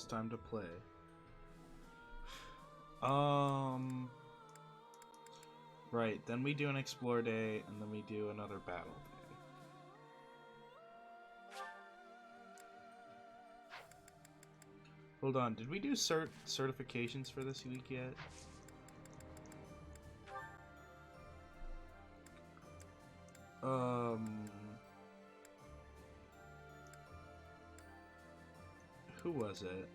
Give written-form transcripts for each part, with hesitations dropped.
It's time to play. Right, then we do an explore day, and then we do another battle day. Hold on, did we do certifications for this week yet? Who was it?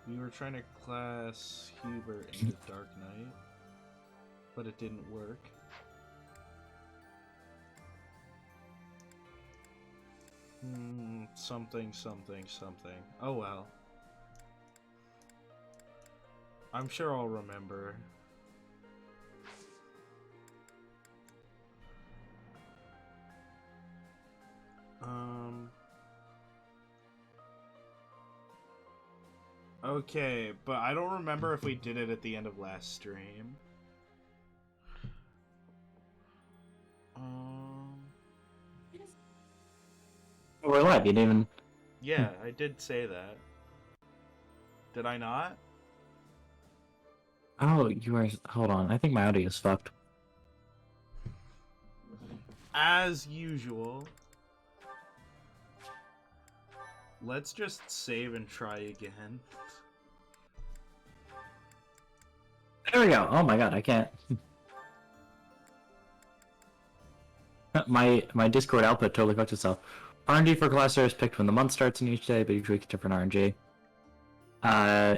We were trying to class Hubert into Dark Knight, but it didn't work. Something. Oh well. I'm sure I'll remember. Okay, but I don't remember if we did it at the end of last stream. We're live, you didn't even... Yeah, I did say that. Did I not? Oh, you are... Hold on, I think my audio is fucked. As usual. Let's just save and try again. There we go. Oh my god, I can't. my Discord output totally fucked itself. RNG for Glassware is picked when the month starts in each day, but each week is different RNG.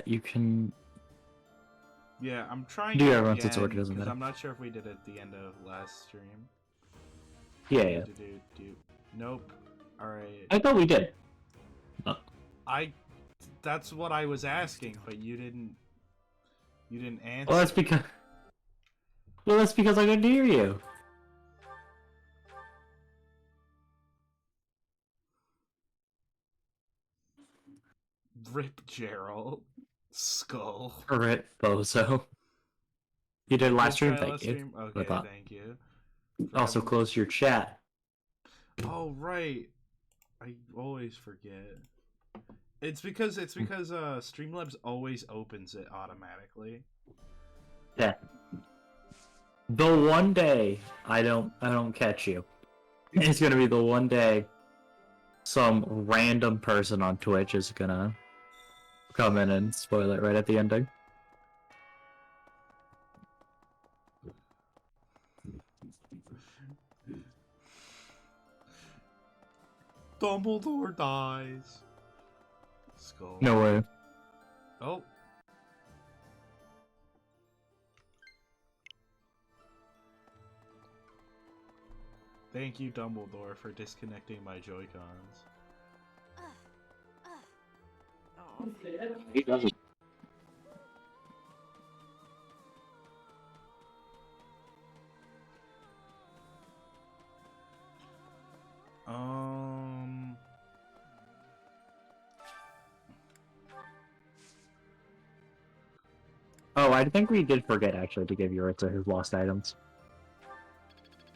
You can... Yeah, I'm trying do it everyone's again, order, doesn't because matter. I'm not sure if we did it at the end of last stream. Yeah. Nope. Alright. I thought we did. That's what I was asking, but you didn't answer. Well, that's because I couldn't hear you. Rip Gerald. Skull. Rip Bozo. You did last stream, thank you. Stream? Okay, thank you. Also, close your chat. Oh right, I always forget. It's because Streamlabs always opens it automatically. Yeah. The one day I don't catch you, it's gonna be the one day some random person on Twitch is gonna come in and spoil it right at the ending. Dumbledore dies. Skull. No way. Oh. Thank you, Dumbledore, for disconnecting my Joy-Cons. He doesn't. Oh, I think we did forget actually to give Yuritsa his lost items.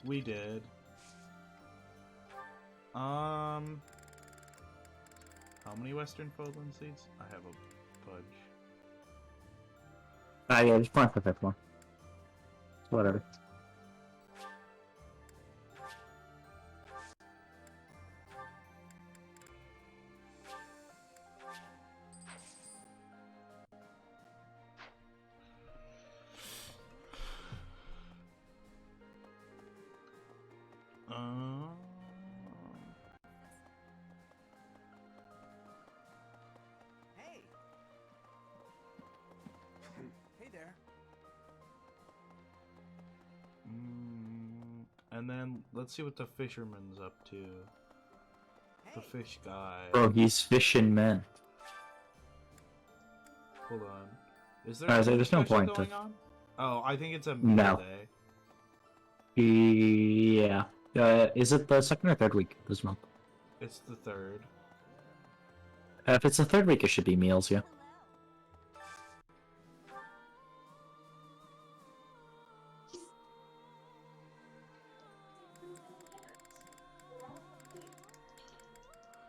We did. How many Western Fodland seeds? I have a bunch. Yeah, just plan for the 5th one. Whatever. And then let's see what the fisherman's up to. The fish guy. Bro, he's fishing men. Hold on. Is there there's no point going on? Oh, I think it's a No. day. Yeah. Is it the 2nd or 3rd week this month? It's the 3rd. If it's the 3rd week, it should be meals, yeah.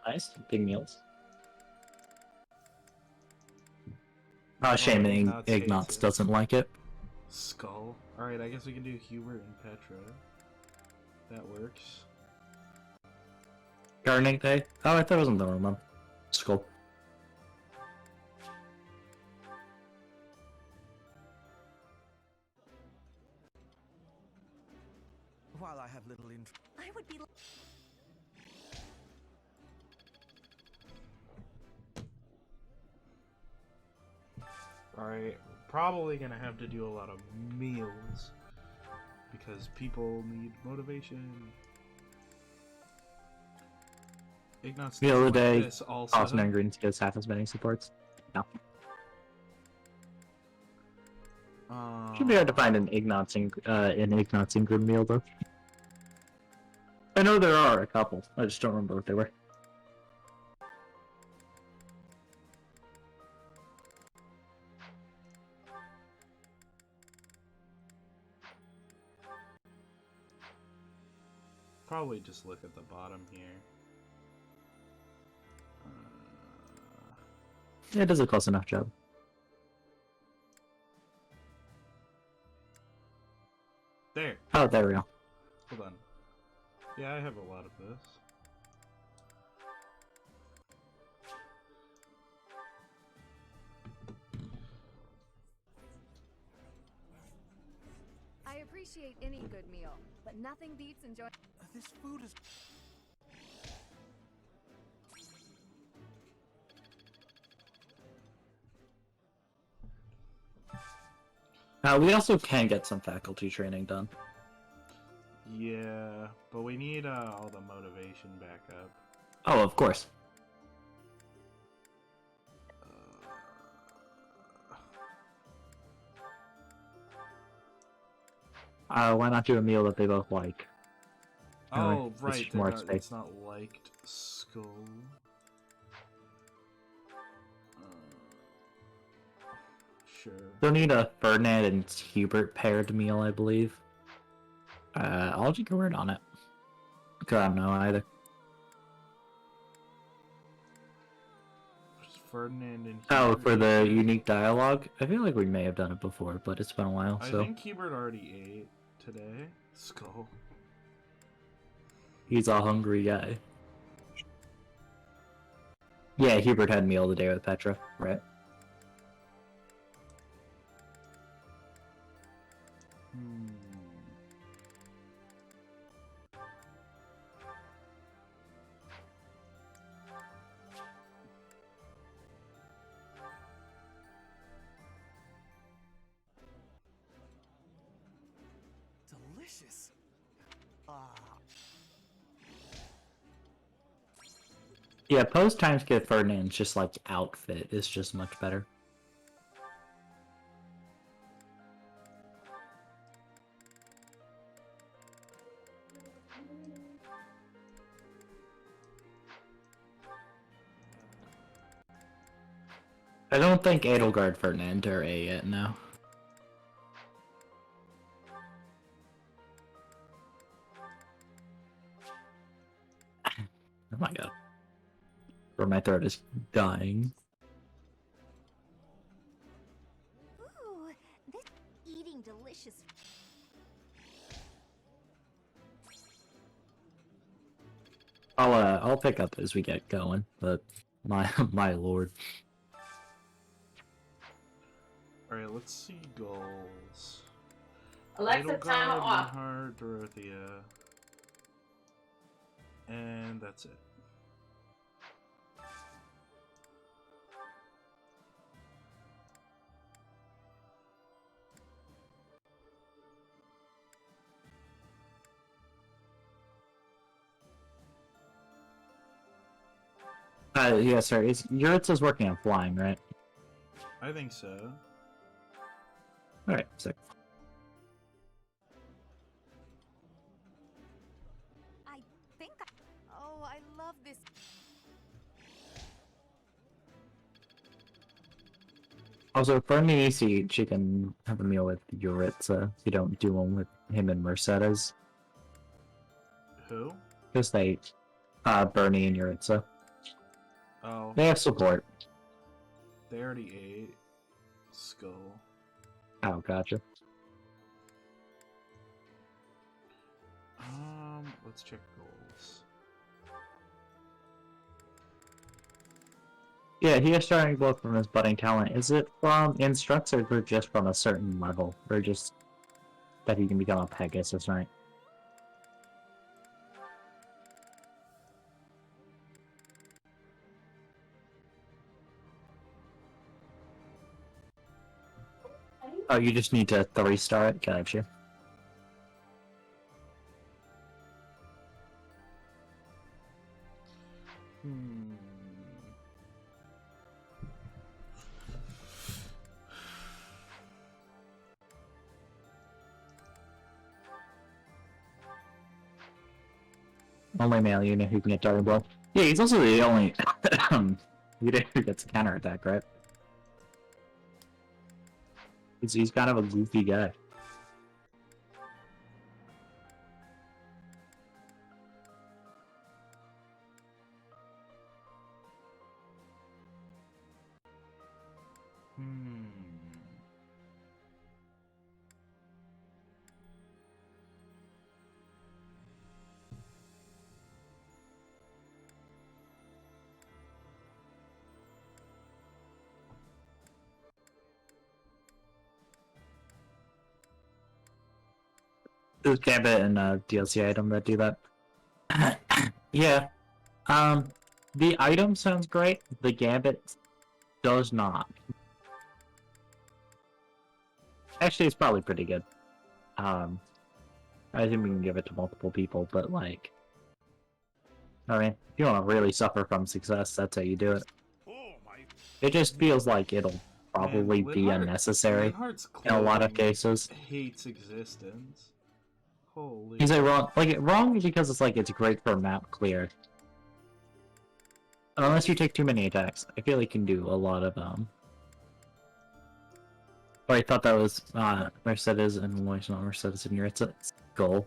Nice. Big meals. Shame Ignatz hates Ignatz it. doesn't like it. Skull. Alright, I guess we can do Hubert and Petra. That works. Gardening Day? Oh, I thought it was in the room. Skull. While I have little interest, I would be. Alright, probably gonna have to do a lot of meals. Because people need motivation. Ignatz The other doesn't like day, this also. Awesome Ingredients gets half as many supports. No. Should be hard to find an Ignatz Ingrid meal though. I know there are a couple. I just don't remember what they were. Probably just look at the bottom here. Yeah, it does a close enough job. There. Oh, there we go. Hold on. Yeah, I have a lot of this. I appreciate any good meal, but nothing beats enjoying. this food is. We also can get some faculty training done. Yeah, but we need all the motivation back up. Oh, of course. Why not do a meal that they both like? Oh, It's right, more not, space. it's not liked skull. Sure. They'll need a Ferdinand and Hubert paired meal, I believe. I'll take a word on it. Because I don't know either. Ferdinand and Oh, Hubert for the ate. unique dialogue? I feel like we may have done it before, but it's been a while, I so... think Hubert already ate today. Skull. He's a hungry guy. Yeah, Hubert had meal the day with Petra, right? Hmm. Delicious. Ah. Yeah, post timeskip Ferdinand's just like outfit is just much better. I don't think Edelgard Ferdinand are A yet, no. Oh my god. Or my throat is dying. Ooh, this eating delicious. I'll pick up as we get going, but my lord. Alright, let's see goals. Alexa, timer Edelgard, off. Linhardt, Dorothea. And that's it. Yeah, sorry, Yuritsa's working on flying, right? I think so. Alright, sick. I think. Oh, I love this. Also, for Nisi, she can have a meal with Yuritsa. You don't do one with him and Mercedes. Who? Just they, Bernie and Yuritsa. Oh, They have support. they already ate. skull. Oh, gotcha. Let's check goals. Yeah, he is starting both from his budding talent. Is it from instructs or just from a certain level? Or just that he can become a Pegasus, right? Oh, you just need to 3-star it? Gotcha. Only male unit who can get Dark Blow. Yeah, he's also the only unit who gets a counterattack, right? He's kind of a goofy guy. There's Gambit and DLC item that do that. Yeah. The item sounds great. The Gambit does not. Actually, it's probably pretty good. I think we can give it to multiple people, but like, I mean, if you want to really suffer from success, that's how you do it. It just feels like it'll probably be unnecessary in a lot of cases. Hates existence. Holy. He's like wrong because it's like it's great for map clear. Unless you take too many attacks, I feel like you can do a lot of Oh, I thought that was Mercedes and Lois, not Mercedes and Yuritsa. Goal.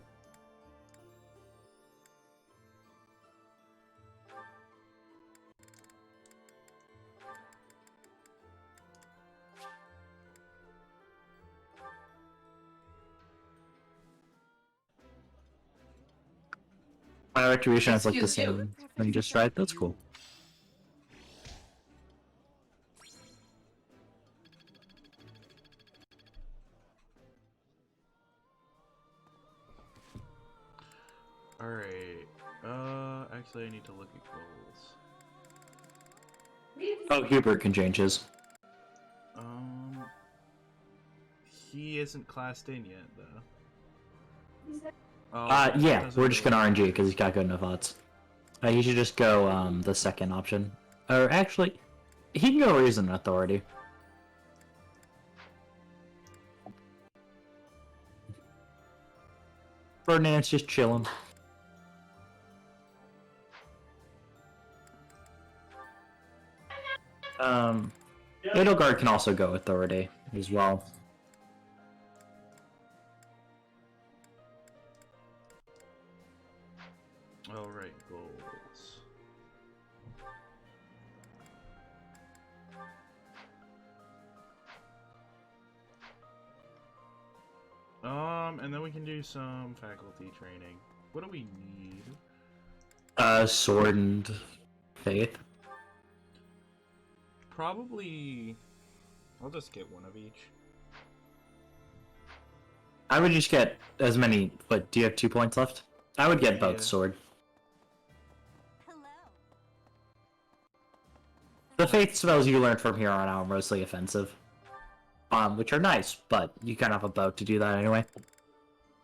My retribution is like the Excuse you. same thing, just right. That's cool. Alright. Actually I need to look at goals. Oh, Hubert can change his. He isn't classed in yet, though. Yeah, we're just gonna RNG because he's got good enough odds. You should just go, the second option. Or actually, he can go Reason Authority. Ferdinand's just chilling. Edelgard can also go Authority as well. Alright, goals. And then we can do some faculty training. What do we need? Sword and Faith. Probably... I'll just get one of each. I would just get as many... What, do you have 2 points left? I would get both Yeah. sword. The Faith spells you learn from here on out are mostly offensive. Which are nice, but you kind of have a bow to do that anyway.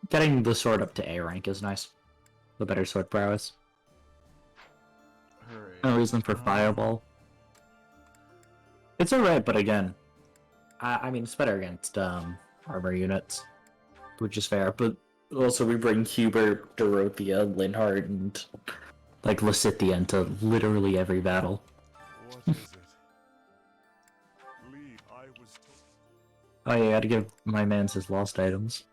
Getting the sword up to A rank is nice. The better sword prowess. Alright. No reason for Fireball. It's alright, but again... I mean, it's better against, armor units. Which is fair, but also we bring Hubert, Dorothea, Linhardt, and, like, Lysithea into literally every battle. What is it? Lee, I was told. Oh yeah, I gotta give my mans his lost items.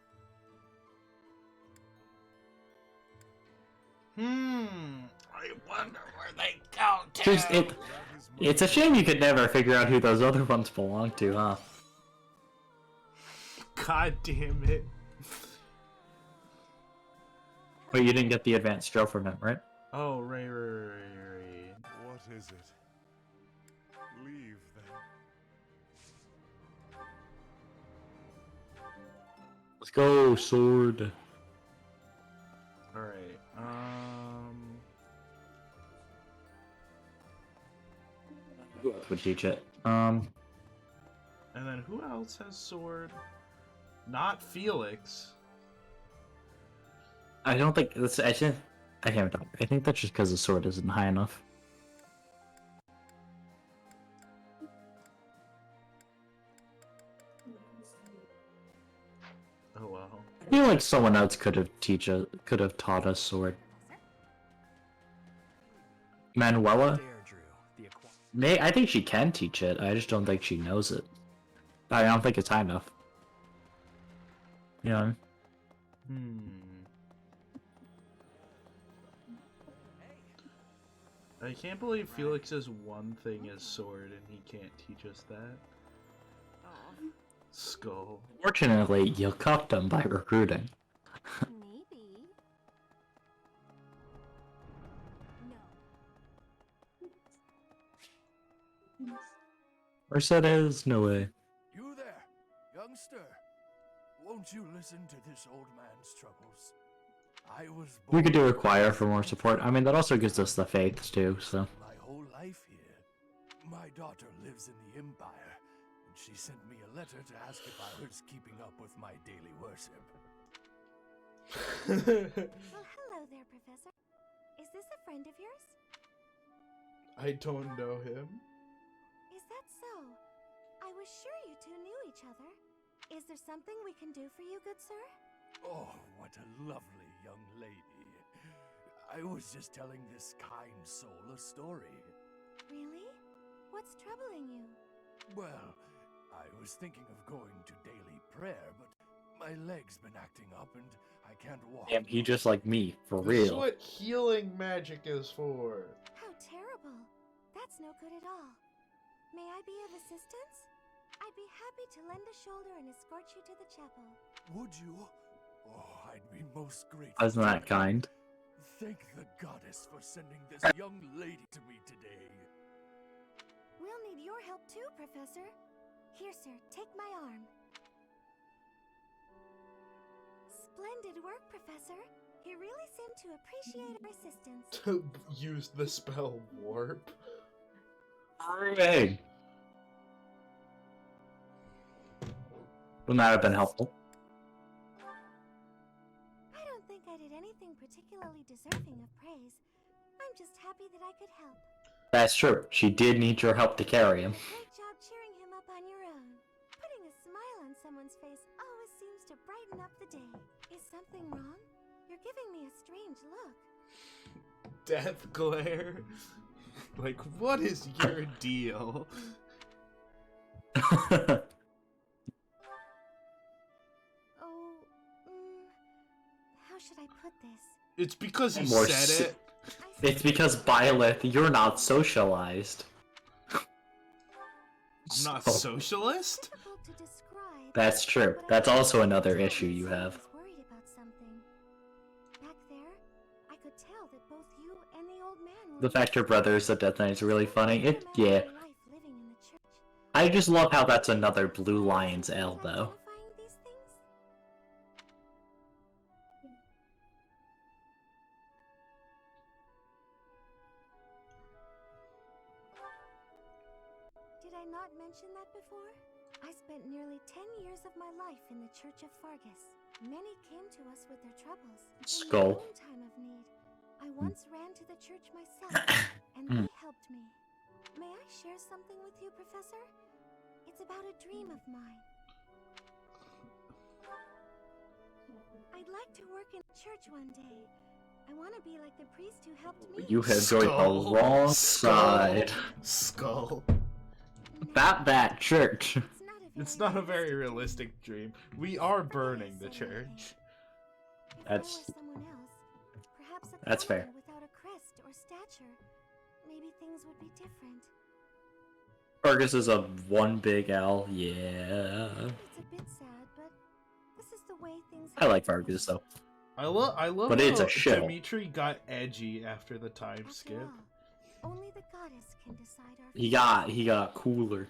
I wonder where they go to. It's a shame you could never figure out who those other ones belong to, huh? God damn it. But you didn't get the advanced drill from him, right? Oh, right. What is it? Leave then. Let's go, sword. Alright, Who else would teach it? and then who else has sword? Not Felix. I don't think that's. I can't talk. I think that's just because the sword isn't high enough. Oh well. I feel like someone else could have taught us sword. Manuela? Deirdre, the I think she can teach it. I just don't think she knows it. I don't think it's high enough. You know? I can't believe Felix's one thing is sword and he can't teach us that. Skull. Fortunately, you cuffed him by recruiting. Maybe. No. Mercedes, no way. You there, youngster. Won't you listen to this old man's troubles? I was born We could do a choir for more support. I mean, that also gives us the faith too, so. my whole life here. My daughter lives in the Empire, and she sent me a letter to ask if I was keeping up with my daily worship. Well, hello there, Professor. Is this a friend of yours? I don't know him. Is that so? I was sure you two knew each other. Is there something we can do for you, good sir? Oh, what a lovely young lady. I was just telling this kind soul a story. Really? What's troubling you? Well, I was thinking of going to daily prayer, but my leg's been acting up and I can't walk. Damn, he just like me, for This is real. what healing magic is for. How terrible. That's no good at all. May I be of assistance? I'd be happy to lend a shoulder and escort you to the chapel. Would you? Oh, I'd be most grateful. Wasn't that kind? Thank the goddess for sending this young lady to me today. We'll need your help too, Professor. Here, sir, take my arm. Splendid work, Professor. You really seem to appreciate our assistance. To use the spell warp. Hey. Wouldn't that have been helpful? I don't think I did anything particularly deserving of praise. I'm just happy that I could help. That's true. She did need your help to carry him. Great job cheering him up on your own. Putting a smile on someone's face always seems to brighten up the day. Is something wrong? You're giving me a strange look. Death glare. Like, what is your deal? Oh, how should I put this? It's because you More said it. It's because Byleth, you're not socialized. I'm not So- socialist? Difficult to describe. That's true. but I That's could also another tell issue that you someone have. was worried about something. Back there, I could tell that both you and the old man were The fact your brother is a Death Knight is really funny. Can't Yeah. imagine my life living in the church. I just love how that's another Blue Lion's Identifying elbow. these things? Did I not mention that before? I spent nearly 10 years of my life in the Church of Fargus. Many came to us with their troubles. In Skull. their own time of need. I once ran to the church myself, and they helped me. May I share something with you, Professor? It's about a dream of mine. I'd like to work in church one day. I want to be like the priest who helped me. You have joined the Skull. wrong Skull. side. Skull. About that church. It's not a very realistic dream. We are burning the church. That's- someone else, perhaps a That's fair. commoner without a crest or stature, maybe things would be different. Fergus is a one big L, yeah. It's a bit sad, but the way things I like have been. Vargas though. I love But it's how a shithole. Dimitri got edgy after the time After skip. all, only the goddess can decide our He got cooler.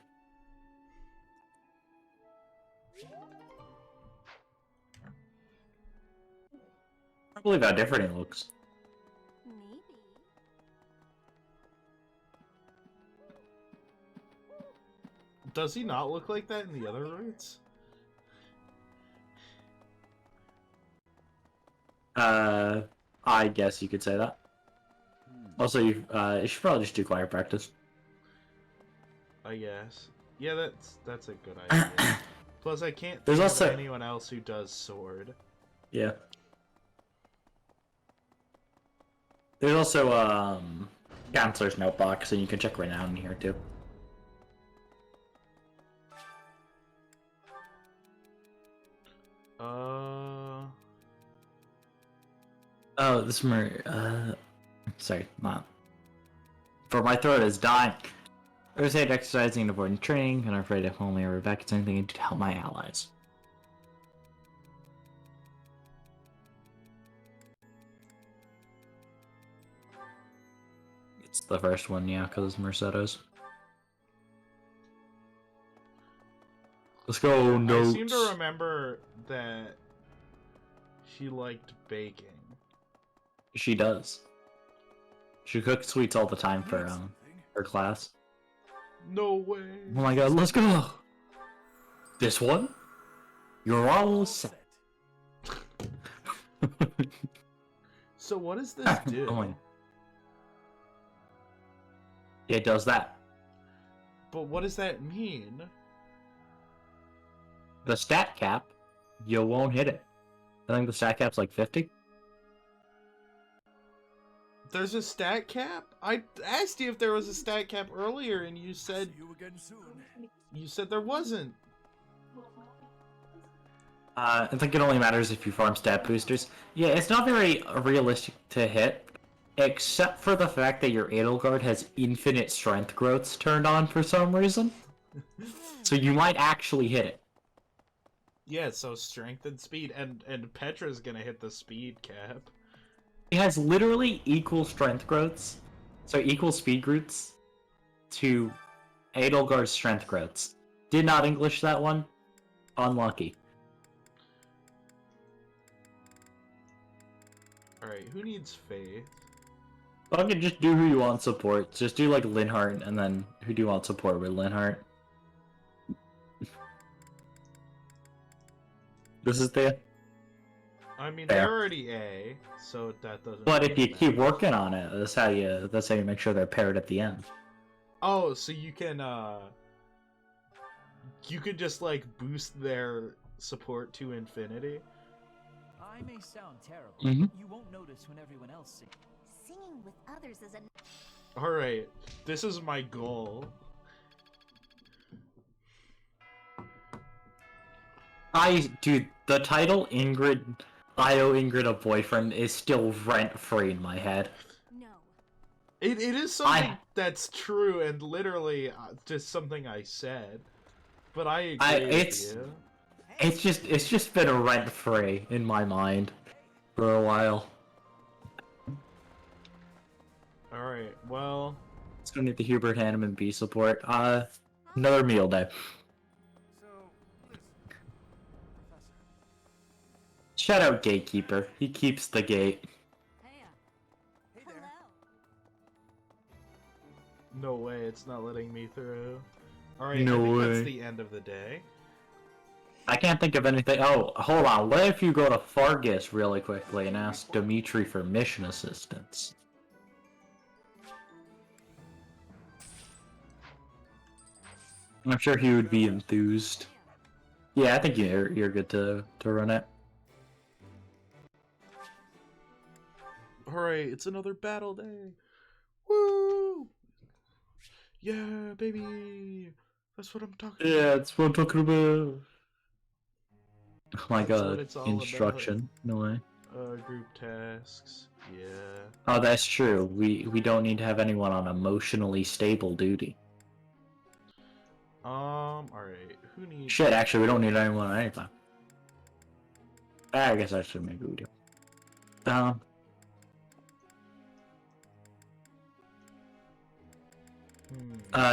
I can't believe how different he looks. Maybe. Does he not look like that in the other roots? I guess you could say that. Also, you should probably just do choir practice. I guess. Yeah, that's a good idea. Plus, I can't There's think also- of anyone else who does sword. Yeah. There's also, Counselor's Notebox, and you can check right now in here, too. Oh, this sorry, not. For my throat is dying. I was hate exercising and avoiding training, and I'm afraid if only I were back, it's anything I do to help my allies. It's the first one, yeah, because it's Mercedes. Let's go, notes. I seem to remember that she liked baking. She does. She cooks sweets all the time for her class. No way. Oh my god, let's go! This one? You're all set. So what does this do? Going. It does that. But what does that mean? The stat cap, you won't hit it. I think the stat cap's like 50. There's a stat cap? I asked you if there was a stat cap earlier, and you said See you again soon. there wasn't. I think it only matters if you farm stat boosters. Yeah, it's not very realistic to hit, except for the fact that your Edelgard has infinite strength growths turned on for some reason. So you might actually hit it. Yeah, so strength and speed, and Petra's gonna hit the speed cap. It has literally equal strength growths, so equal speed growths, to Edelgard's strength growths. Did not English that one. Unlucky. Alright, who needs faith? Fucking just do who you want support. Just do like Linhardt, and then who do you want support with Linhardt? This is the. I mean, Fair. they're already A, so that doesn't. But really if you keep matter. working on it, that's how you make sure they're paired at the end. Oh, so you can just like boost their support to infinity. I may sound terrible. Mhm. You won't notice when everyone else sings. Singing with others is a All right, this is my goal. Dude, the title Ingrid, I owe Ingrid a boyfriend is still rent-free in my head. no. It is something that's true and literally just something I said. But I agree with you. It's just been rent-free in my mind for a while. Alright, well... Let's go need the Hubert Hanneman B support. Another meal day. So, listen, Professor. Shout out Gatekeeper. He keeps the gate. Hey there. No way, it's not letting me through. Alright, No I think way. that's the end of the day. I can't think of anything. Oh, hold on. What if you go to Fargus really quickly and ask Dimitri for mission assistance? I'm sure he would be enthused. Yeah, I think you're good to run it. Alright, it's another battle day. Woo! Yeah, baby! That's what I'm talking about. Yeah, that's what I'm talking about. Oh my That's what god, it's all instruction. No way. Group tasks. Yeah. Oh, that's true. We don't need to have anyone on emotionally stable duty. Alright, who needs... Shit, actually, we don't need anyone at any time. I guess I should maybe we do.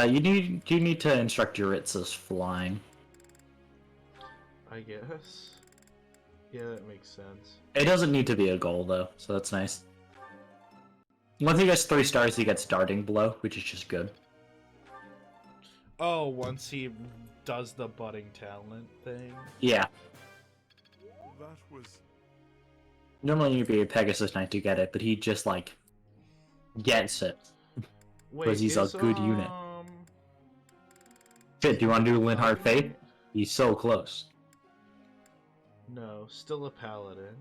You need to instruct your Ritz's flying. I guess. Yeah, that makes sense. It doesn't need to be a goal though, so that's nice. Once he gets 3 stars, he gets darting blow, which is just good. Oh, once he does the budding talent thing? Yeah. That was... Normally you'd be a Pegasus Knight to get it, but he just, like, gets it. Because he's a good unit. Shit, do you want to do Linhard Faith? He's so close. No, still a paladin.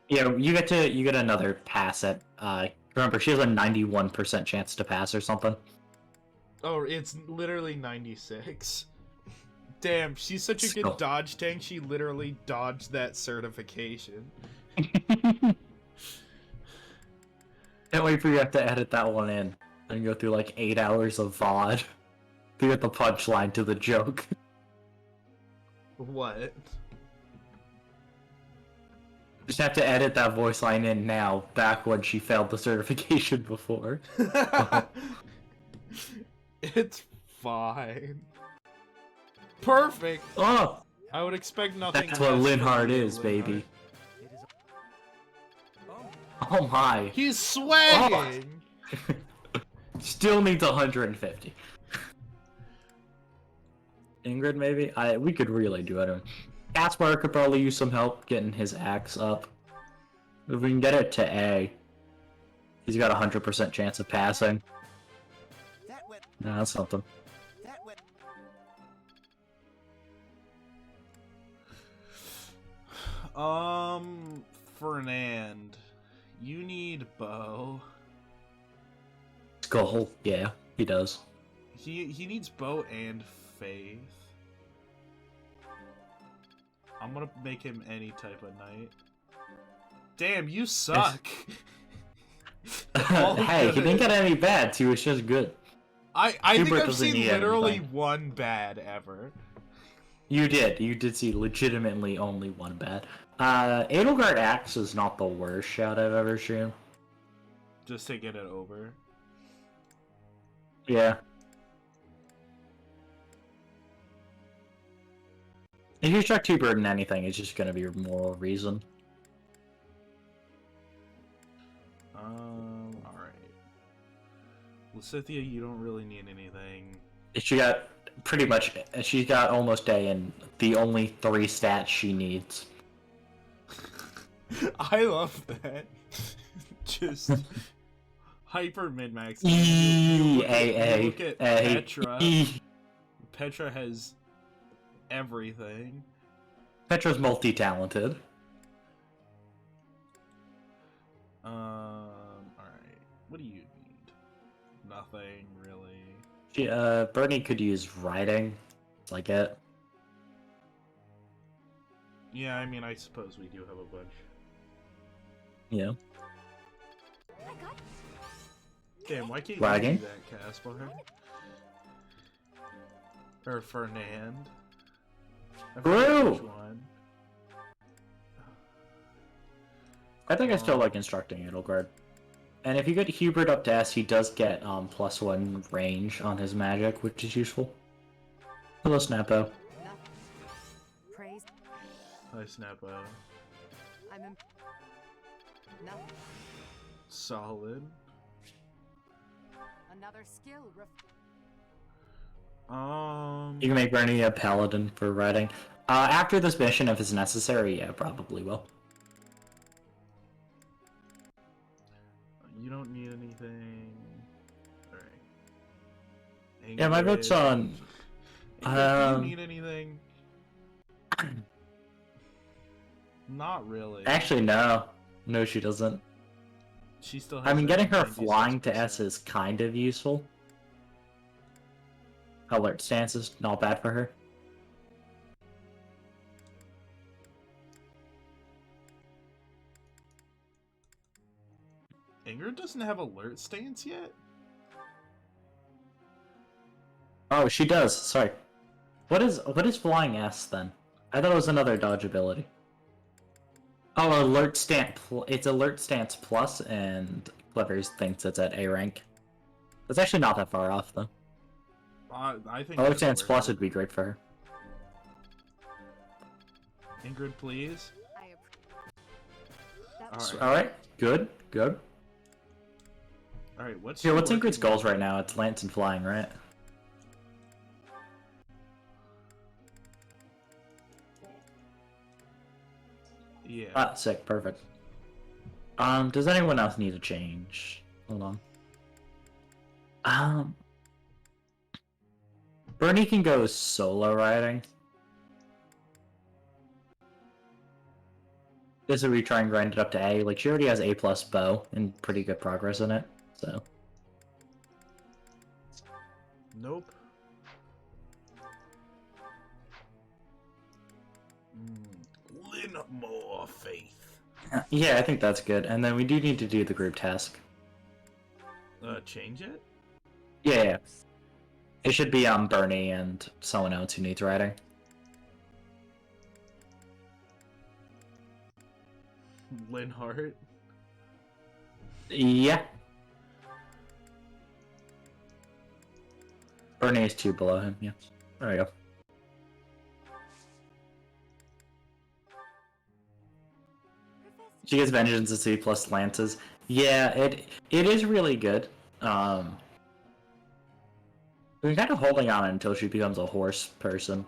Yeah, you get another pass at, remember, she has a 91% chance to pass or something. Oh, it's literally 96. Damn, she's such a good dodge tank, she literally dodged that certification. Can't wait for you to have to edit that one in. And go through like 8 hours of VOD. To get the punchline to the joke. What? Just have to edit that voice line in now, back when she failed the certification before. It's fine. Perfect! Oh! I would expect nothing That's what less from Linhard you, is, Linhard. baby. It is. Oh my. He's swagging! Still needs 150. Ingrid, maybe? We could really do it. Caspar could probably use some help getting his axe up. If we can get it to A, he's got a 100% chance of passing. No, that's something. Fernand, you need bow. Skull, yeah, he does. He needs bow and faith. I'm gonna make him any type of knight. Damn, you suck. Hey, he didn't get any bad. He was just good. I think Hubert I've doesn't seen need literally anything. one bad ever. You did see legitimately only one bad. Edelgard Axe is not the worst shot I've ever seen. Just to get it over. Yeah. If you struck Hubert in anything, it's just gonna be your moral reason. Alright. Lysithia, you don't really need anything. She got pretty much, she's got almost A and the only 3 stats she needs. I love that. Just hyper min-max. Look at Petra. E. Petra has everything. Petra's multi-talented. Alright. What do you need? Nothing, really. She, Bernie could use riding. Like it. Yeah, I mean, I suppose we do have a bunch. Yeah. Damn, why can't Lagging? you do that, Caspar? Or Fernand? I forget Brew! which one. I think I still like instructing Edelgard. And if you get Hubert up to S, he does get +1 range on his magic, which is useful. Hello, Snappo. Praise. Hi, Snappo. I'm in. No. Solid. Another skill. You can make Bernie a paladin for riding. After this mission, if it's necessary, yeah, probably will. You don't need anything. Alright. Yeah, my vote's on... Do you need anything? Not really. Actually, no. No, she doesn't. She still has I mean, that getting her flying to 96%. S is kind of useful. Alert stance is not bad for her. Ingrid doesn't have alert stance yet? Oh, she does. Sorry. What is flying S then? I thought it was another dodge ability. Oh, alert stance. It's alert stance plus, and Clever thinks it's at A rank. It's actually not that far off though. I think Alert that's stance worth plus it. would be great for her. Ingrid, please. All right, good, good. All right, what's Here, what's she Ingrid's working goals on? right now? It's lance and flying, right? Yeah. Ah, sick, perfect. Does anyone else need a change? Hold on. Bernie can go solo riding. This is where we try and grind it up to A. Like, she already has A plus bow and pretty good progress in it, so. Nope. More faith. Yeah, I think that's good. And then we do need to do the group task. Change it? Yeah, yeah. It should be Bernie and someone else who needs riding. Linhart. Yeah. Bernie is 2 below him, yeah. There we go. She gets Vengeance and C plus Lances. Yeah, it is really good. We're kind of holding on until she becomes a horse person.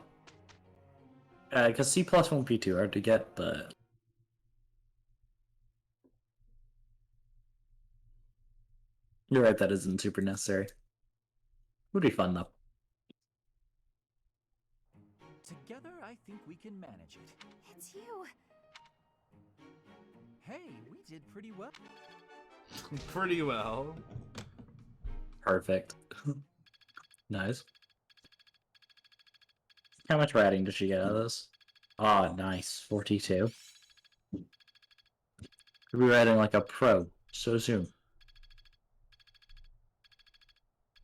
Because C plus won't be too hard to get, but... You're right, that isn't super necessary. Would be fun, though. Together, I think we can manage it. It's you. Hey, we did pretty well. Pretty well. Perfect. Nice. How much riding does she get out of this? Oh, nice. 42. Could be riding like a pro so soon.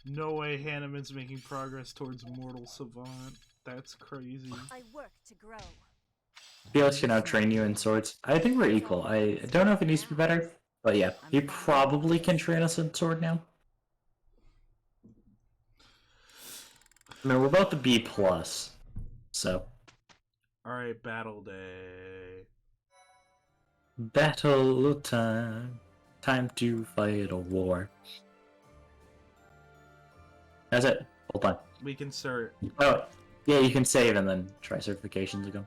No way Hanneman's making progress towards Mortal Savant. That's crazy. I work to grow. Felix can now train you in swords. I think we're equal. I don't know if it needs to be better, but yeah, he probably can train us in sword now. I mean, we're both a B plus, so. Alright, battle day. Battle time. Time to fight a war. That's it. Hold on. We can start. Oh, yeah, you can save and then try certifications again.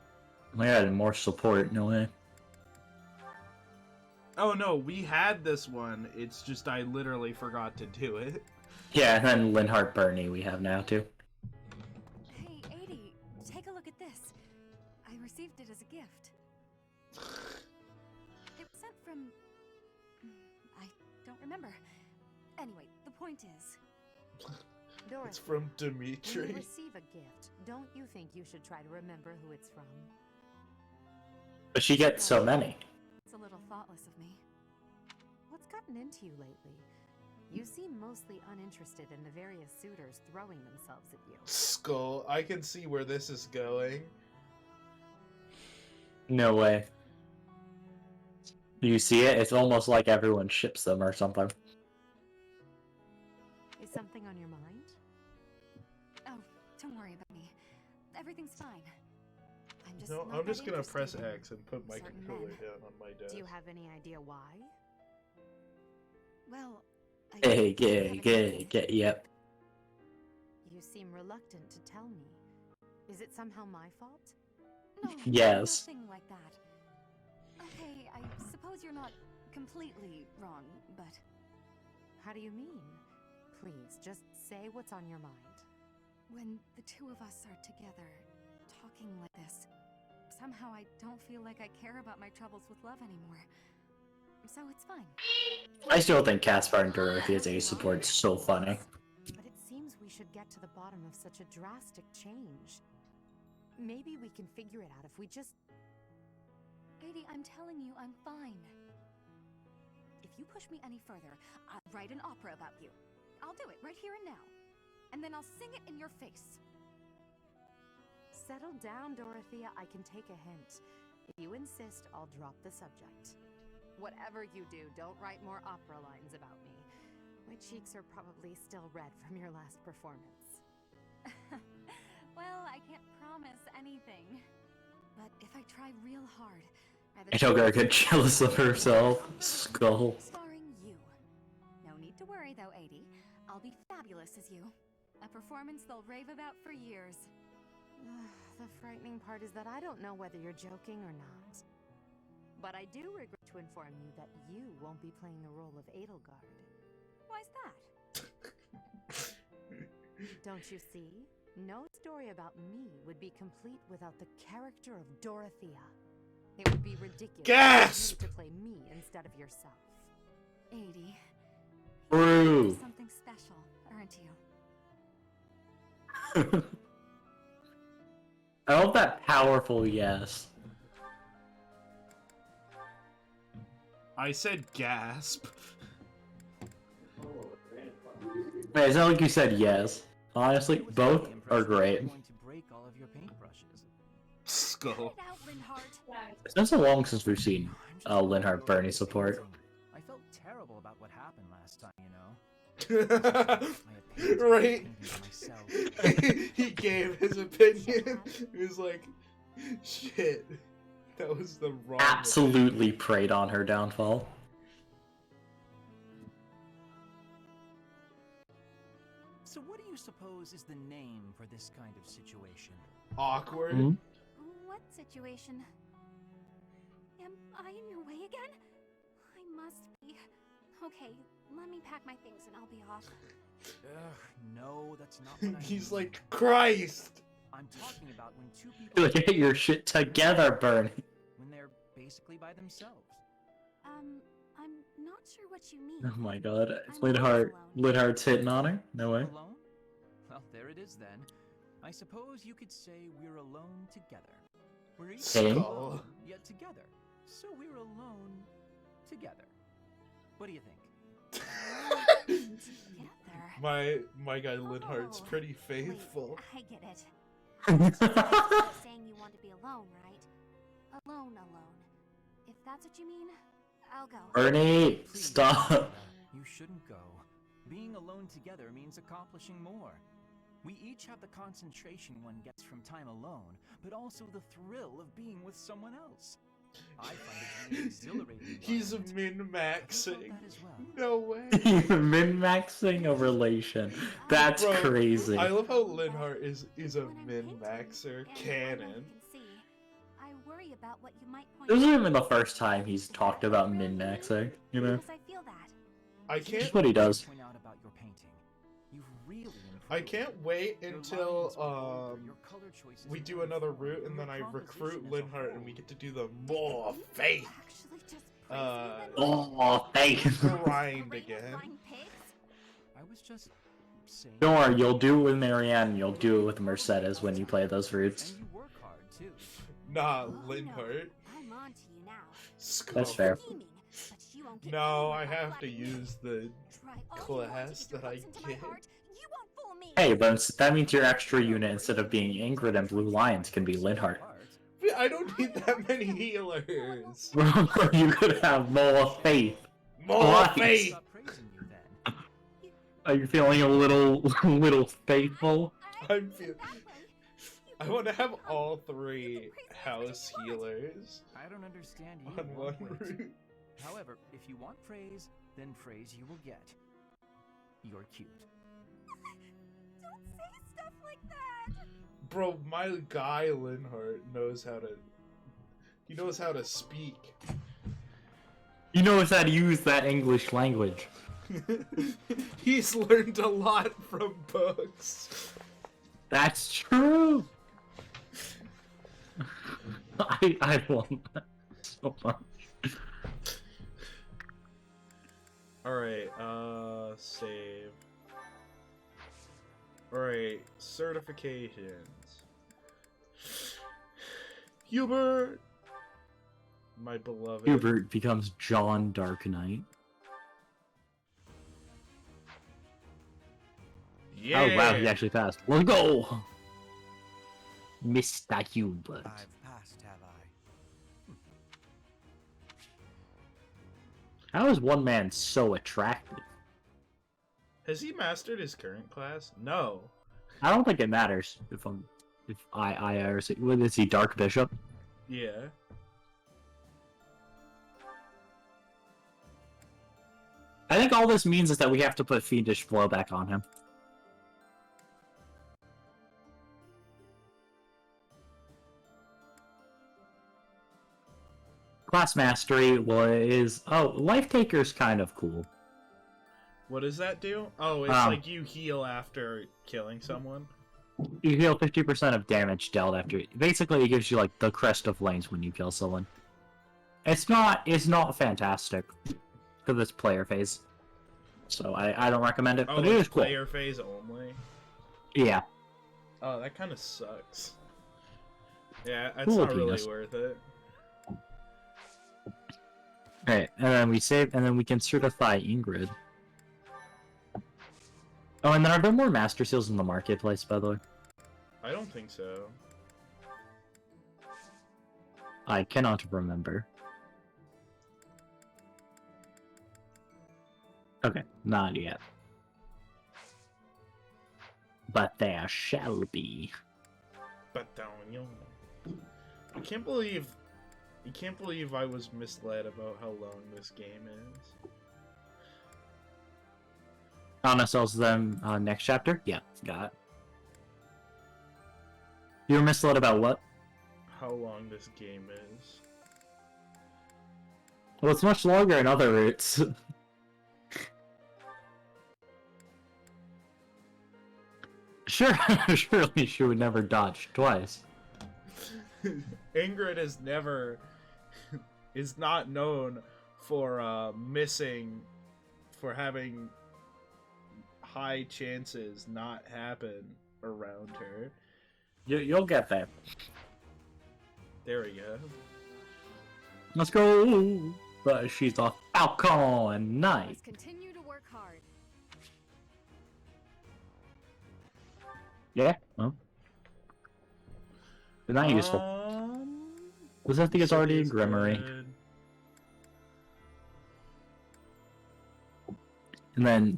Oh my god, and more support, no way. Oh no, we had this one. It's just I literally forgot to do it. Yeah, and then Linhart Bernie we have now too. Hey, 80, take a look at this. I received it as a gift. It was sent from... I don't remember. Anyway, the point is... Dorothy, It's from when Dimitri. you receive a gift, don't you think you should try to remember who it's from? But she gets so many. It's a little thoughtless of me. What's gotten into you lately? You seem mostly uninterested in the various suitors throwing themselves at you. Skull, I can see where this is going. No way. Do you see it? It's almost like everyone ships them or something. Is something on your mind? Oh, don't worry about me. Everything's fine. I'm just No, not I'm just that gonna interested press in X and put my certain controller men. down on my desk. Do you have any idea why? Well, I Hey, haven't really- yep. You seem reluctant to tell me. Is it somehow my fault? No, Yes. nothing like that. Okay, I suppose you're not completely wrong, but How do you mean? Please, just say what's on your mind. when the two of us are together, talking like this, somehow I don't feel like I care about my troubles with love anymore. So it's fine. I still think Caspar and Dorothy as A support's so funny. But it seems we should get to the bottom of such a drastic change. Maybe we can figure it out if we just... 80, I'm telling you, I'm fine. If you push me any further, I'll write an opera about you. I'll do it right here and now. And then I'll sing it in your face. Settle down, Dorothea. I can take a hint. If you insist, I'll drop the subject. Whatever you do, don't write more opera lines about me. My cheeks are probably still red from your last performance. Well, I can't promise anything. But if I try real hard, I don't gotta get jealous of herself. Skull. starring you. No need to worry though, 80. I'll be fabulous as you. A performance they'll rave about for years. The frightening part is that I don't know whether you're joking or not. But I do regret to inform you that you won't be playing the role of Edelgard. Why's that? Don't you see? No story about me would be complete without the character of Dorothea. It would be ridiculous Gasp! for you to play me instead of yourself. 80. True. You're something special, aren't you? I love that powerful yes. I said gasp. Wait, it's not like you said yes. Honestly, I was both really impressed are that you great. were going to break all of your paintbrushes. Skull. Cut it out, Linhart. It's been so long since we've seen I'm just Linhart Bernie support. I felt terrible about what happened last time, you know. I had painted the Right? paintings myself. He gave his opinion. He was like, shit. That was the wrong Absolutely preyed on her downfall. So what do you suppose is the name for this kind of situation? Awkward. Hmm? What situation? Am I in your way again? I must be. Okay, let me pack my things and I'll be off. No, that's not what I He's mean. like, Christ! I'm talking about when two people Like, get your shit together, Bernie. when they're basically by themselves. I'm not sure what you mean. Oh my god, Lidhart's hitting on her? No way. Alone? Well, there it is then. I suppose you could say we're alone together. We're each Same. alone, yet together. So we're alone together. What do you think? Together. My guy Linhart's Oh, pretty wait, faithful. I get it. You're saying you want to be alone, right? Alone. If that's what you mean, I'll go. Bernie, Please, stop. Hilda, you shouldn't go. Being alone together means accomplishing more. We each have the concentration one gets from time alone, but also the thrill of being with someone else. I find it an exhilarating. He's environment. min-maxing. Have you felt that as well? No way. Min-maxing a relation. That's Bro, crazy. I love how Linhart is a When I'm min-maxer painting, and I know canon. you can see, I worry about what you might point This isn't out. even the first time he's talked about min-maxing, you know? Because I feel that. I That's can't what he does. Point out about your painting. You've really I improved. can't wait Your until lines are bolder, your color choices we are do more another forward, route and your then I recruit composition as a Linhart and whole. we get to do the more faith Actually, just praise me Oh, thank you. grind then? again. Flying pigs? I was just saying. Don't worry, you'll do it with Marianne and you'll do it with Mercedes when you play those routes. And you work hard too. Nah, Oh, Linhart. no. I'm on to you now. Skull. That's fair. Scheming, but you won't get No, anywhere I by have to flattering me. use the Try all you want to class get your that I hooks into my get. heart. You won't fool me. Hey, but that means your extra unit, instead of being Ingrid and Blue Lions, can be Linhart. I don't need that many healers. You could have more faith. More Nice. faith. Stop praising you then. Are you feeling a little faithful? I'm feel- I want to have all three house healers I don't understand you. on one route. However, if you want praise, then praise you will get. You're cute. Don't say stuff like that. Bro, my guy Linhart knows how to. He knows how to speak. He knows how to use that English language. He's learned a lot from books. That's true. I love that so much. Alright, save. Alright, certifications. Hubert! My beloved. Hubert becomes John Dark Knight. Yeah! Oh wow, he actually passed. Let's go! Mr. Hubert. I've passed, have I? How is one man so attractive? Has he mastered his current class? No. I don't think it matters if what is he, Dark Bishop? Yeah. I think all this means is that we have to put Fiendish Flow back on him. Class Mastery Life Taker's kind of cool. What does that do? Oh, it's like you heal after killing someone. You heal 50% of damage dealt after. Basically, it gives you like the crest of lanes when you kill someone. It's not fantastic for this player phase, so I don't recommend it. Oh, but it is cool. Player phase only. Yeah. Oh, that kind of sucks. Yeah, it's Cool, not really penis. worth it. Alright, and then we save, and then we can certify Ingrid. Oh, and then are there more Master Seals in the marketplace, by the way? I don't think so. I cannot remember. Okay, not yet. But there shall be. But you can't believe I was misled about how long this game is. Anna sells them next chapter? Yeah, got it. You were misled about what? How long this game is. Well, it's much longer in other routes. Sure, surely she would never dodge twice. Ingrid is not known for having high chances not happen around her. You'll get there. There we go. Let's go! But she's a Falcon Knight. Let's continue to work hard. Yeah? Well. They're not useful. Because I think it's already a Grimory. Good. And then,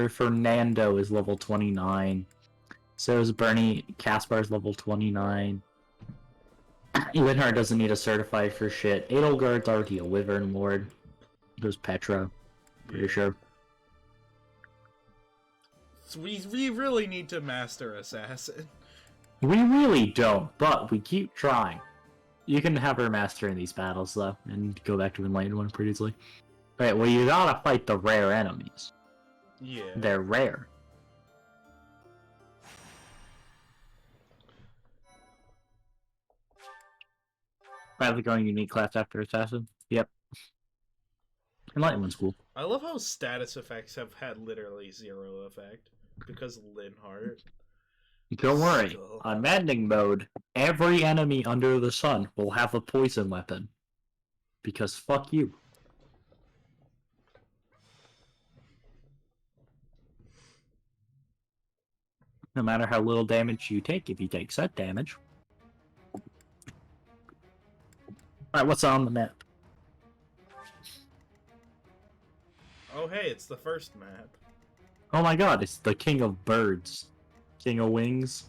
Fernando is level 29. So is Bernie. Caspar's level 29. Linhart doesn't need a certified for shit. Edelgard's already a Wyvern Lord. There's Petra. Pretty sure. So we really need to master Assassin. We really don't, but we keep trying. You can have her master in these battles, though, and go back to Enlightened one pretty easily. Right, well, you gotta fight the rare enemies. Yeah. They're rare. Badly going unique class after Assassin? Yep. Enlightened one's cool. I love how status effects have had literally zero effect. Because Linhart. Don't worry, Still. on maddening mode, every enemy under the sun will have a poison weapon. Because fuck you. No matter how little damage you take, if you take set damage. Alright, what's on the map? Oh hey, it's the first map. Oh my god, it's the King of Birds. King of Wings.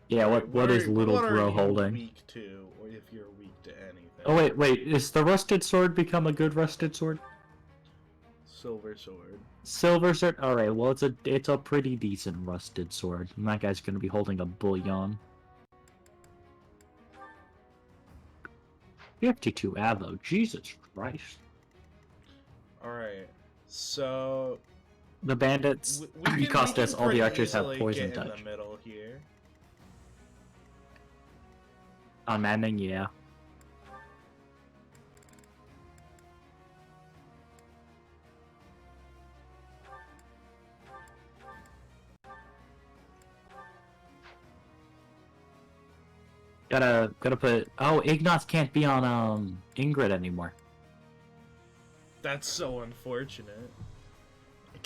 Yeah, what is Little what Bro are you holding? weak to, or if you're weak to anything. Oh wait, is the Rusted Sword become a good Rusted Sword? Silver Sword. Silver Sword? Alright, well it's a pretty decent Rusted Sword. And that guy's gonna be holding a bullion. 52 Avo, Jesus Christ. Alright, so... The bandits cost us, all the archers have poison get in touch. the middle here. On Maddening, yeah. Gotta put... Oh, Ignatz can't be on, Ingrid anymore. That's so unfortunate.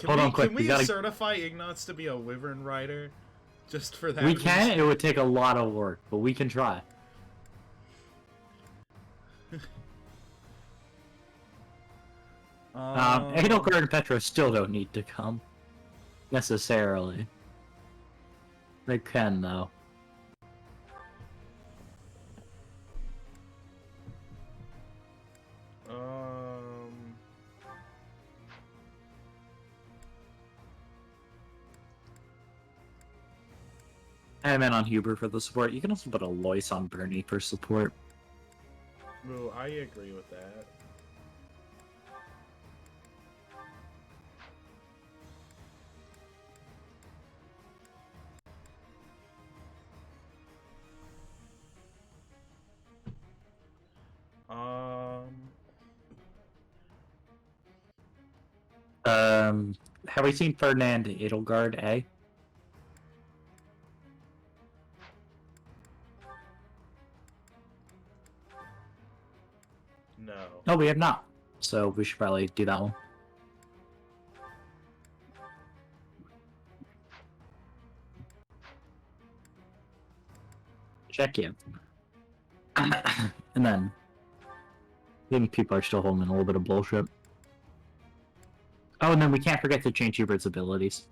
Hold on, quick, Can we we gotta- certify Ignatz to be a Wyvern Rider? Just for that We reason? can, it would take a lot of work, but we can try. Edelgard and Petra still don't need to come. Necessarily. They can, though. I am in on Huber for the support. You can also put a Lois on Bernie for support. Ooh, I agree with that. Have we seen Ferdinand Edelgard, eh? No. No, we have not. So we should probably do that one. Check in. And then I think people are still holding a little bit of bullshit. Oh, and then we can't forget to change Hubert's abilities.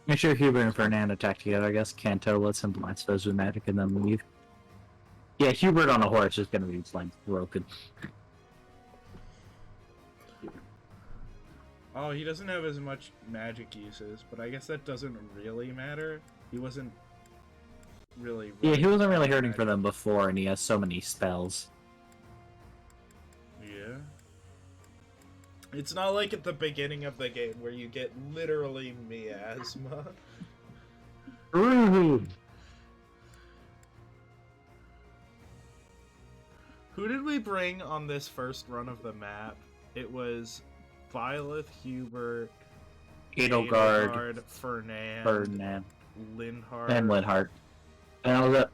Make sure Hubert and Fernand attack together, I guess. Kanto lets him blind spells with magic and then leave. Yeah, Hubert on a horse is gonna be like broken. Oh, he doesn't have as much magic uses, but I guess that doesn't really matter. He wasn't really... Yeah, he wasn't really hurting for them before, and he has so many spells. Yeah. It's not like at the beginning of the game where you get literally miasma. Ooh. Who did we bring on this first run of the map? It was Violet, Hubert, Edelgard, Fernand, Linhardt. and Linhardt. And that was it.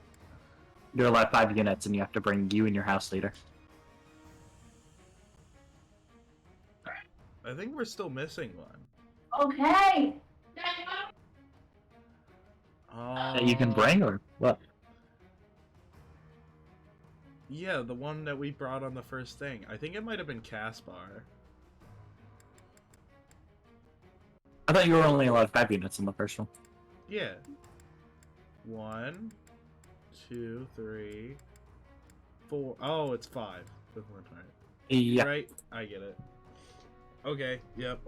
You're allowed 5 units, and you have to bring you and your house leader. I think we're still missing one. Okay. That you can bring, or what? Yeah, the one that we brought on the first thing. I think it might have been Caspar. I thought you were only allowed 5 units in the first one. Yeah. 1, 2, 3, 4. Oh, it's 5 with Linhardt. Yeah. Right? I get it. Okay, yep.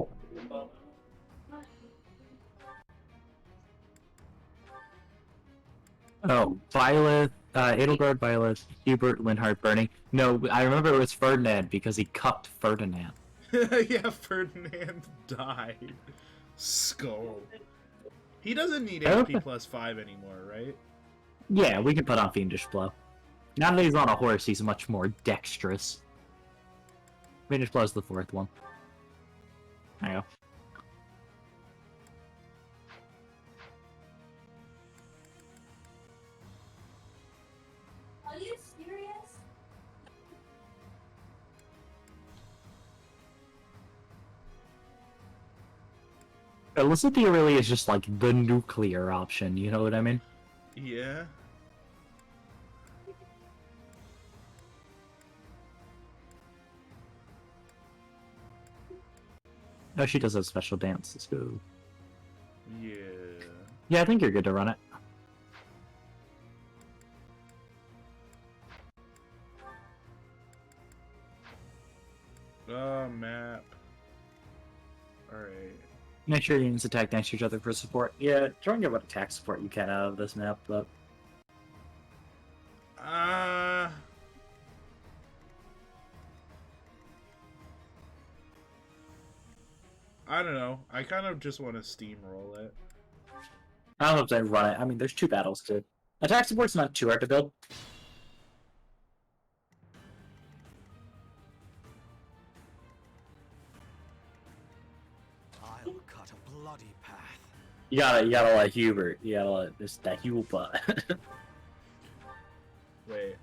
Oh, Violet, Edelgard, Violet, Hubert, Linhardt, Bernie. No, I remember it was Ferdinand because he cucked Ferdinand. Yeah, Ferdinand died. Skull. He doesn't need AP plus 5 anymore, right? Yeah, we can put on Fiendish Blow. Now that he's on a horse, he's much more dexterous. Fiendish Blow is the 4th one. There you go. Are you serious? Elicithia really is just like the nuclear option, you know what I mean? Yeah. Oh, she does a special dance. Let's go. Yeah. Yeah, I think you're good to run it. Map. Alright. Make sure units attack next to each other for support. Yeah, try and get what attack support you can out of this map, but... I don't know. I kind of just want to steamroll it. I don't know if I run it. I mean, there's 2 battles to... Attack support's not too hard to build. bloody path. You gotta let Hubert. You gotta let that Huba. Wait.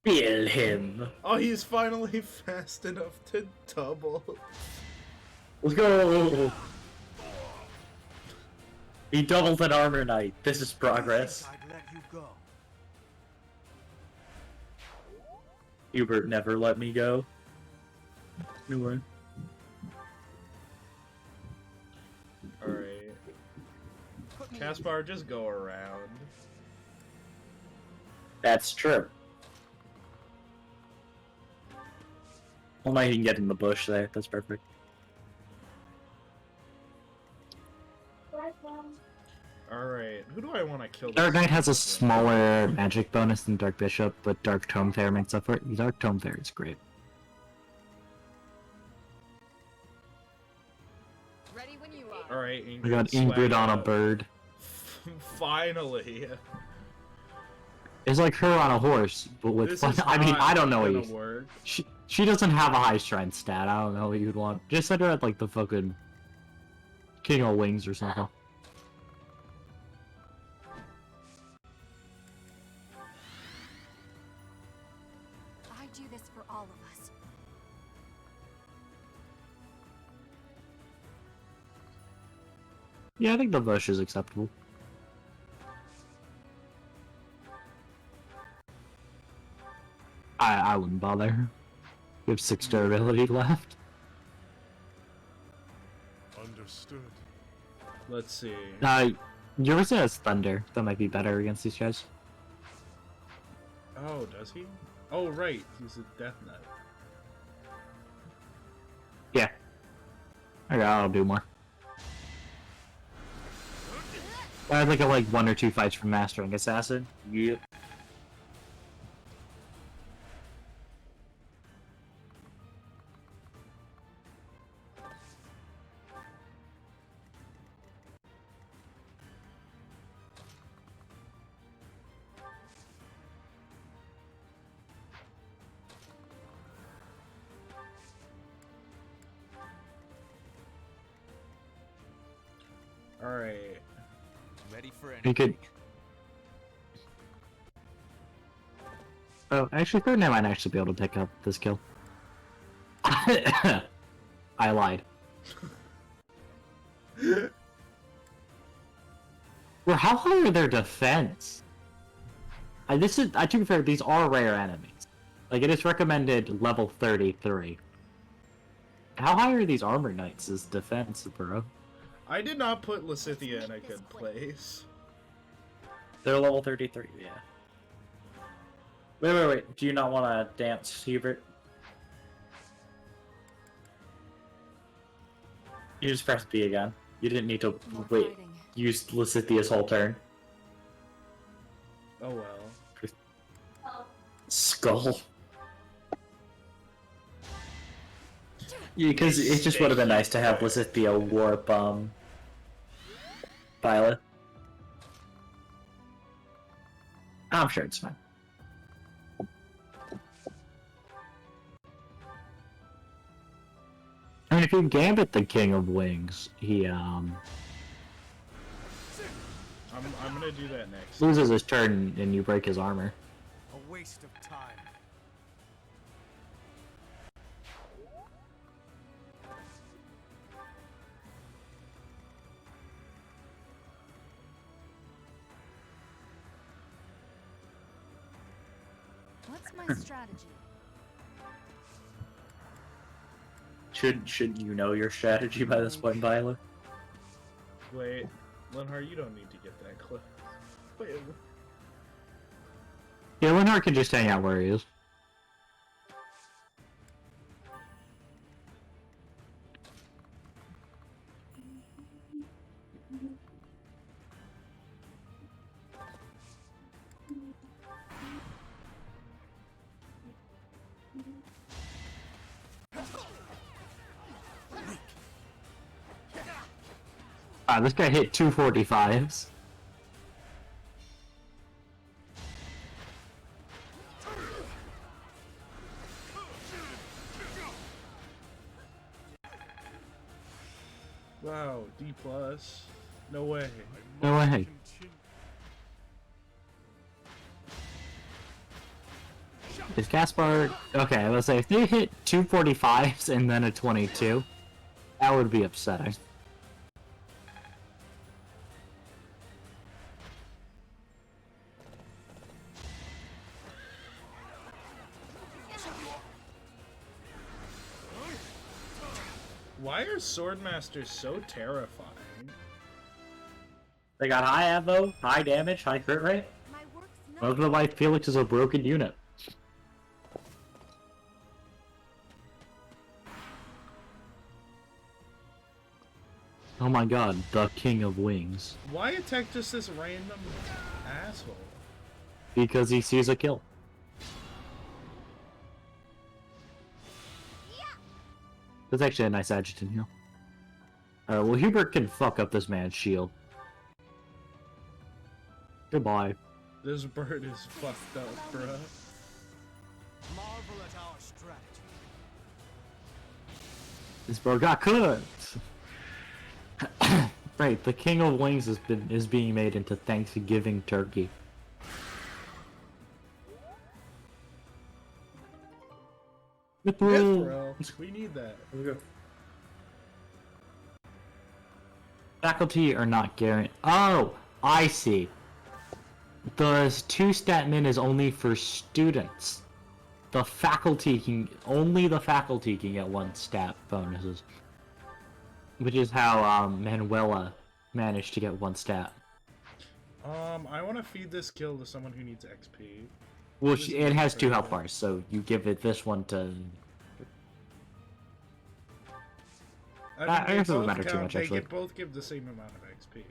Feel him. Oh, he's finally fast enough to double. Let's go. He doubled an armor knight. This is progress. I'd let you go. Hubert never let me go. No way. Alright. Caspar, just go around. That's true. Well, now you can get in the bush there. That's perfect. Alright, who do I want to kill? Dark this Knight has a with? smaller magic bonus than Dark Bishop, but Dark Tome Fair makes up for it. Dark Tome Fair is great. Ready when you are. Alright, Ingrid. We got swag Ingrid on a up. bird. Finally. It's like her on a horse, but with This fun. is I mean, not I don't know what gonna you. work. She doesn't have a high strength stat. I don't know what you'd want. Just set her at like the fucking King of Wings or something. I do this for all of us. Yeah, I think the bush is acceptable. I wouldn't bother. We have 6 durability left. Understood. Let's see. Yours has Thunder. That might be better against these guys. Oh, does he? Oh, right. He's a Death Knight. Yeah. Okay, I'll do more. I think I like 1 or 2 fights from Mastering Assassin. Yep. Alright. Ready for You could. Oh, actually, third I might actually be able to pick up this kill. I lied. Well, how high are their defense? To be fair, these are rare enemies. Like, it is recommended level 33. How high are these armor knights' defense, bro? I did not put Lysithea in a good place. They're level 33, yeah. Wait. Do you not want to dance, Hubert? You just press B again. You didn't need to use Lysithea's whole turn. Oh well. Skull. Yeah, because it just would have been nice to have Lysithea warp, Violet. I'm sure it's fine. I mean, if you gambit the King of Wings, he, I'm gonna do that next. loses his turn and you break his armor. a waste of time. What's my strategy? Should you know your strategy by this point, Violet? Wait, Lenhar, you don't need to get that close. Wait. Yeah, Linhart can just hang out where he is. This guy hit 245s. Wow, D+. No way. No way. Continue. Is Caspar... Okay, let's say if they hit 245s and then a 22, that would be upsetting. Why are Swordmasters so terrifying? They got high ammo, high damage, high crit rate. My work's not Welcome to why Felix is a broken unit. Oh my god, the King of Wings. Why attack just this random asshole? Because he sees a kill. That's actually a nice adjutant heal. Alright, well Hubert can fuck up this man's shield. Goodbye. This bird is fucked up, bruh. Marvel at our strategy. This bird got cooked! Right, the King of Wings is being made into Thanksgiving turkey. Mithril. We need that. Faculty are not guaranteed. Oh, I see. The 2-stat min is only for students. The faculty can only the faculty can get 1 stat bonuses, which is how Manuela managed to get 1 stat. I want to feed this kill to someone who needs XP. Well, it has 2 health bars, so you give it this one to. I they guess it doesn't both matter too count- much, they actually. both give the same amount of XP.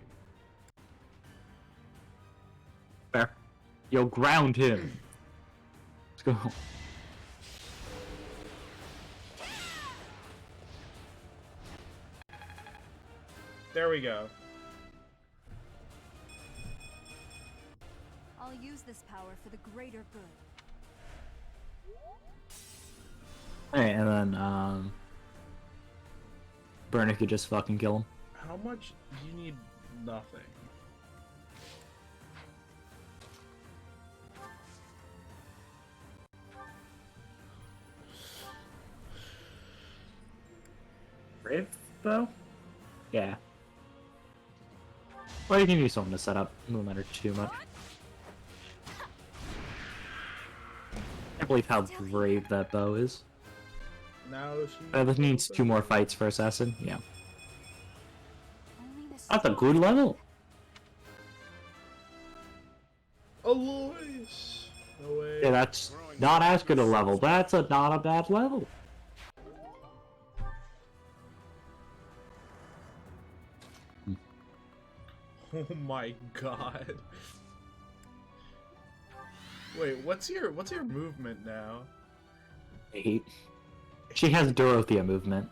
Fair. Yo, ground him. Let's go. There we go. I'll use this power for the greater good. Alright, and then Burner could just fucking kill him. How much? You need nothing. Brave bow? Yeah. Or you can use someone to set up. No matter too much. I can't believe how brave that bow is. Now she. This needs 2 more fights for Assassin. Yeah. Only this That's a good level. Aloys. No way. Yeah, that's not as good a level. That's not a bad level. Oh my god. Wait, what's your movement now? 8. She has Dorothea movement.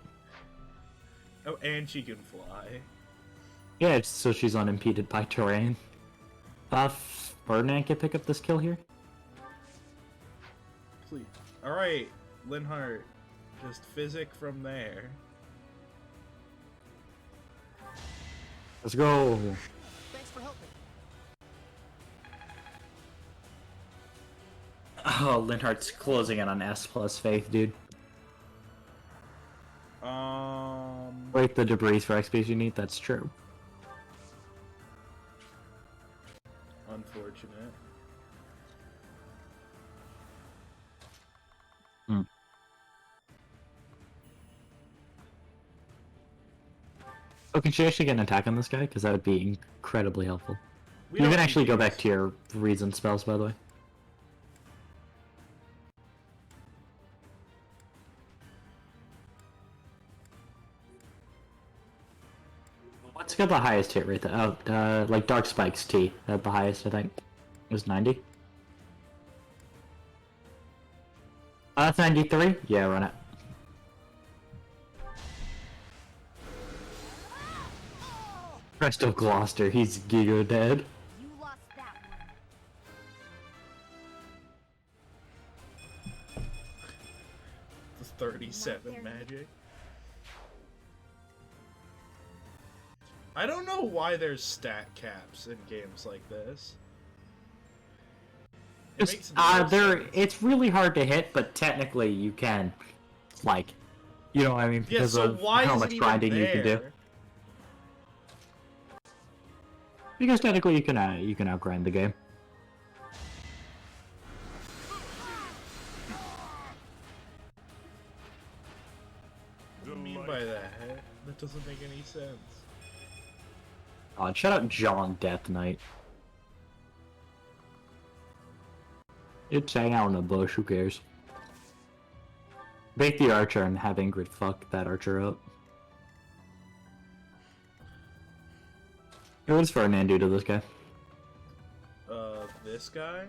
Oh, and she can fly. Yeah, so she's unimpeded by terrain. Ferdinand can pick up this kill here. Please. Alright, Linhart. Just physic from there. Let's go. Thanks for helping. Oh, Linhart's closing in on S plus faith, dude. Break the debris for XP you need, that's true. Unfortunate. Oh, can she actually get an attack on this guy? Because that would be incredibly helpful. We You don't can need actually go these. back to your reason spells, by the way. What's got the highest hit rate? Oh, like Dark Spike's T at the highest, I think. It was 90. That's 93? Yeah, run it. Presto Gloucester, he's giga dead. You lost that one. The 37 magic. I don't know why there's stat caps in games like this. It makes no sense. It's really hard to hit, but technically you can, like, you know what I mean, Yeah, because so of why how is much it even grinding you can do. there? Because technically you can outgrind the game. What do you mean by that? That doesn't make any sense. Shut up, John Death Knight. It's hang out in the bush, who cares? Bait the archer and have Ingrid fuck that archer up. Hey, what does Ferdinand do to this guy? This guy?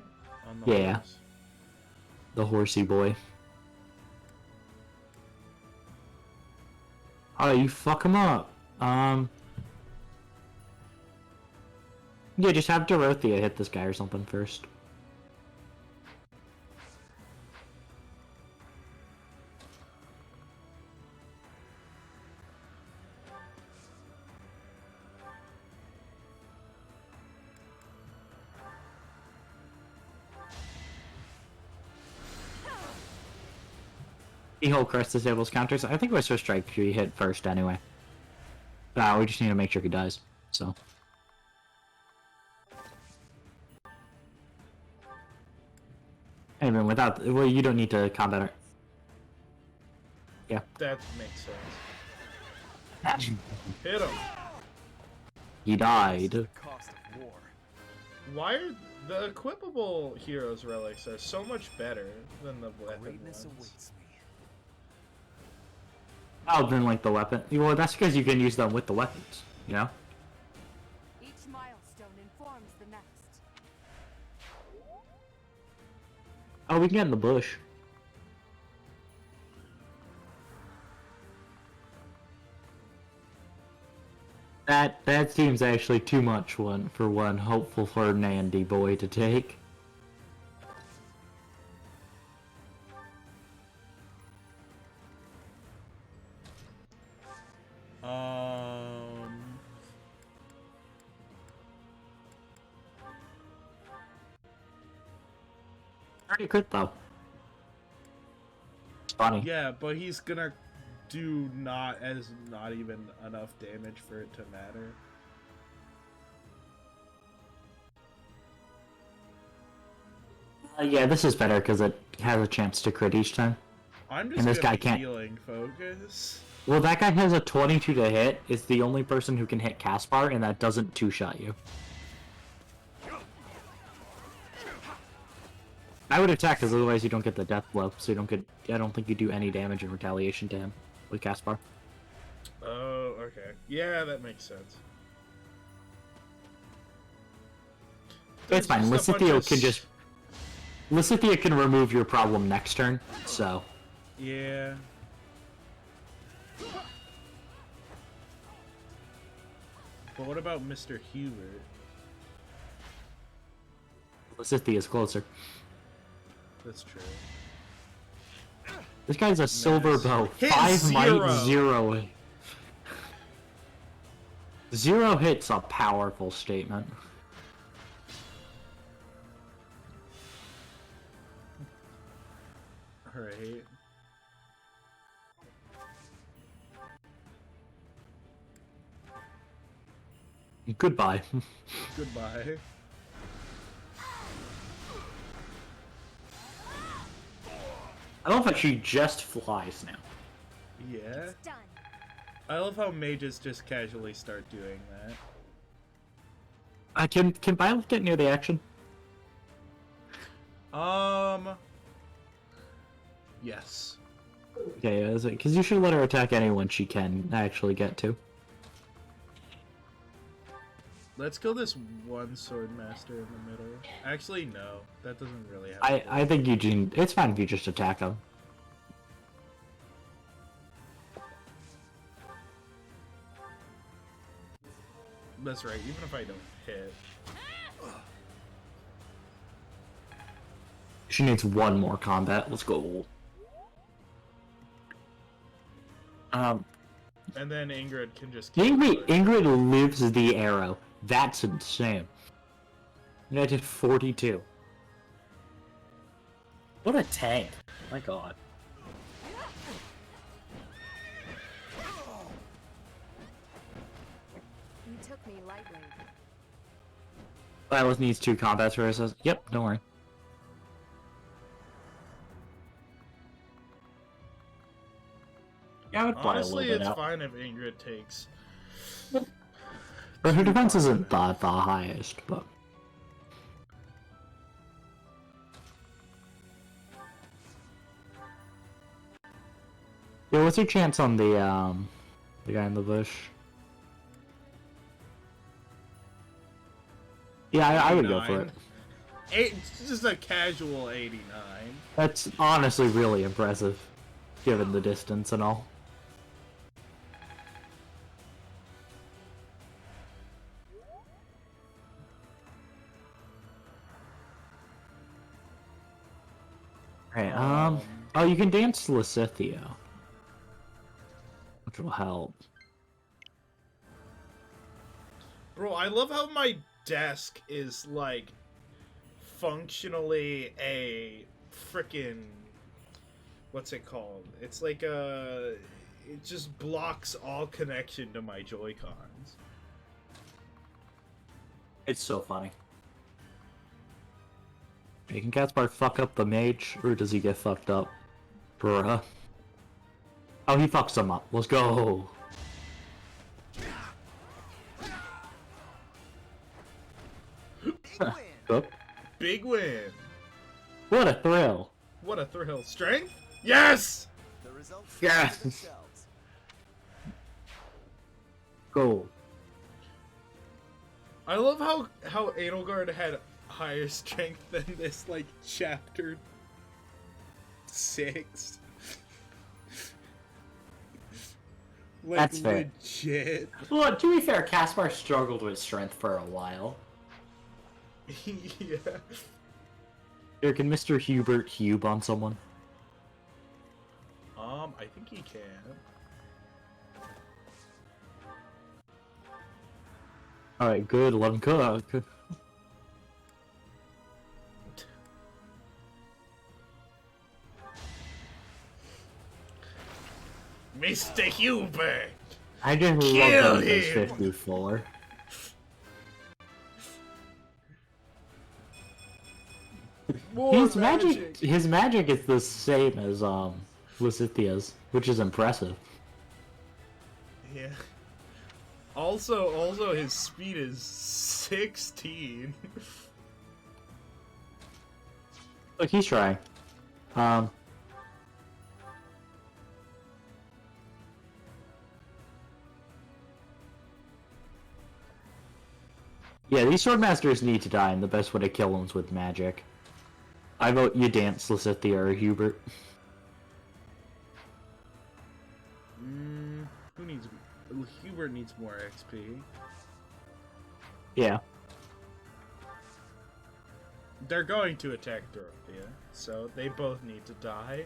On the Yeah. horse? The horsey boy. Oh, you fuck him up. Yeah, just have Dorothea hit this guy or something first. Keyhole Crest disables counters. I think Whisper Strike should be hit first anyway. Nah, we just need to make sure he dies, so. Even without, well, you don't need to combat her. Yeah. That makes sense. Hit him! He died. The cost of war. Why are the equipable heroes relics are so much better than the weapon Greatness ones? awaits me. Oh, then like the weapon. Well, that's because you can use them with the weapons, you know? Each milestone informs the next. Oh, we can get in the bush. That seems actually too much for one hopeful Ferdinandy boy to take. Pretty crit though. It's funny. Yeah, but he's gonna do not even enough damage for it to matter. Yeah, this is better because it has a chance to crit each time. I'm just And this gonna guy can't- healing focus. Well, that guy has a 22 to hit. It's the only person who can hit Caspar, and that doesn't two-shot you. I would attack, because otherwise you don't get the death blow, so you don't get. I don't think you do any damage in retaliation to him with Caspar. Oh, okay. Yeah, that makes sense. It's fine. There's just a bunch Lysithea of can just. Lysithea can remove your problem next turn, so. Yeah. But what about Mr. Hubert? Lysithea is closer. That's true. This guy's a silver bow. Hit 5 zero. might, 0. 0 hits a powerful statement. Alright. Goodbye. Goodbye. I love that she just flies now. Yeah. It's done. I love how mages just casually start doing that. Can Violet get near the action? Yes. Okay, because you should let her attack anyone she can actually get to. Let's kill this one sword master in the middle. Actually, no. That doesn't really happen. I think Eugene. It's fine if you just attack him. That's right, even if I don't hit. She needs one more combat. Let's go. And then Ingrid can just keep Ingrid lives the arrow. That's insane. And I did 42. What a tank. My god. You took me lightly. Silas needs 2 combats where it says, yep, don't worry. Yeah, I would buy Honestly, a little it's bit out. fine if Ingrid takes. But her defense isn't the highest, but... Yeah, what's your chance on the guy in the bush? Yeah, I would go for it. It's just a casual 89. That's honestly really impressive, given the distance and all. Right, oh, you can dance Lysithea, which will help. Bro, I love how my desk is, like, functionally a frickin'... What's it called? It's like a... It just blocks all connection to my Joy-Cons. It's so funny. Hey, can Caspar fuck up the mage, or does he get fucked up? Bruh. Oh, he fucks him up. Let's go! Good. Big win! What a thrill! What a thrill. Strength? Yes! The results Yes! themselves. Go. I love how Edelgard had higher strength than this, like, chapter 6. Like, That's fair. legit. Well, to be fair, Caspar struggled with strength for a while. Yeah. Here, can Mr. Hubert Hube on someone? I think he can. Alright, good, let him cook. Mr. Hubert! I just Kill love those him! 54. More His magic is the same as Lysithea's, which is impressive. Yeah. Also his speed is 16. Look, he's trying. Yeah, these swordmasters need to die, and the best way to kill them is with magic. I vote you dance Lysithea or Hubert. Who needs... Hubert needs more XP. Yeah. They're going to attack Dorothea, so they both need to die.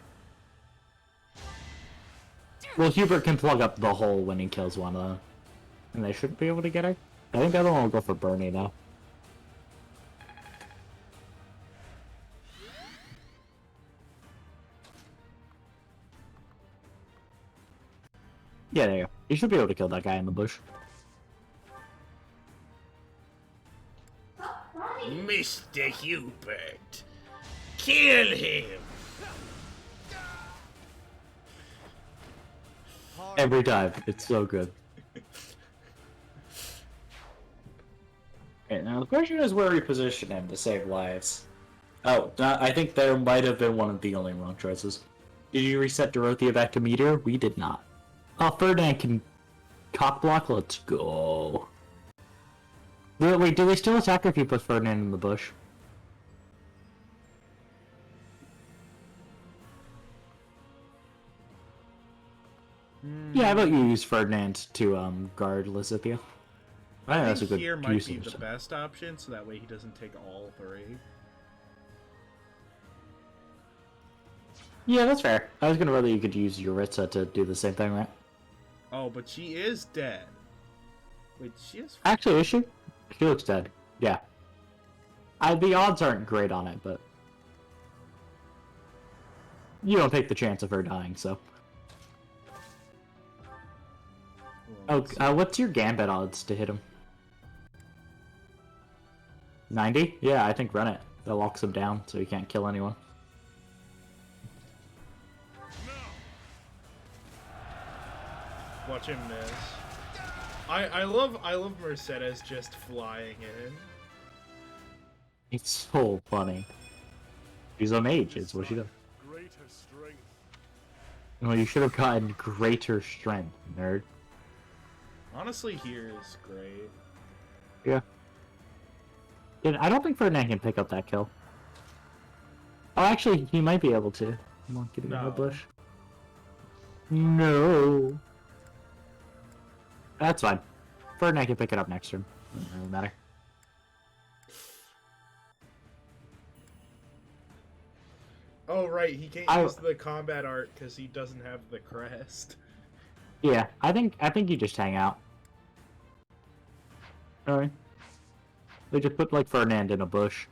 Well, Hubert can plug up the hole when he kills one of them. And they shouldn't be able to get her. I think the other one will go for Bernie now. Yeah, there you go. You should be able to kill that guy in the bush. Mr. Hubert! Kill him! Every time. It's so good. Okay, now the question is where we position him to save lives. Oh, I think there might have been one of the only wrong choices. Did you reset Dorothea back to Meteor? We did not. Oh, Ferdinand can cock block? Let's go. Wait, do they still attack if you put Ferdinand in the bush? Yeah, how about you use Ferdinand to guard Lysithea? I I think think that's a good here might be usage. the best option, so that way he doesn't take all three. Yeah, that's fair. I was gonna rather you could use Yuritsa to do the same thing, right? Oh, but she is dead. Wait, she is. Actually, is she? She looks dead. Yeah. The odds aren't great on it, but you don't take the chance of her dying, so. Oh, what's your gambit odds to hit him? 90? Yeah, I think run it. That locks him down, so he can't kill anyone. Watch him miss. I love Mercedes just flying in. It's so funny. She's a mage, is what she does. Greater strength. No, you should have gotten greater strength, nerd. Honestly, here is great. Yeah. Dude, I don't think Ferdinand can pick up that kill. Oh, actually, he might be able to. Come on, get in the bush. No. That's fine. Ferdinand can pick it up next turn. Doesn't really matter. Oh right, he can't use the combat art because he doesn't have the crest. Yeah, I think you just hang out. Alright. They just put like Ferdinand in a bush.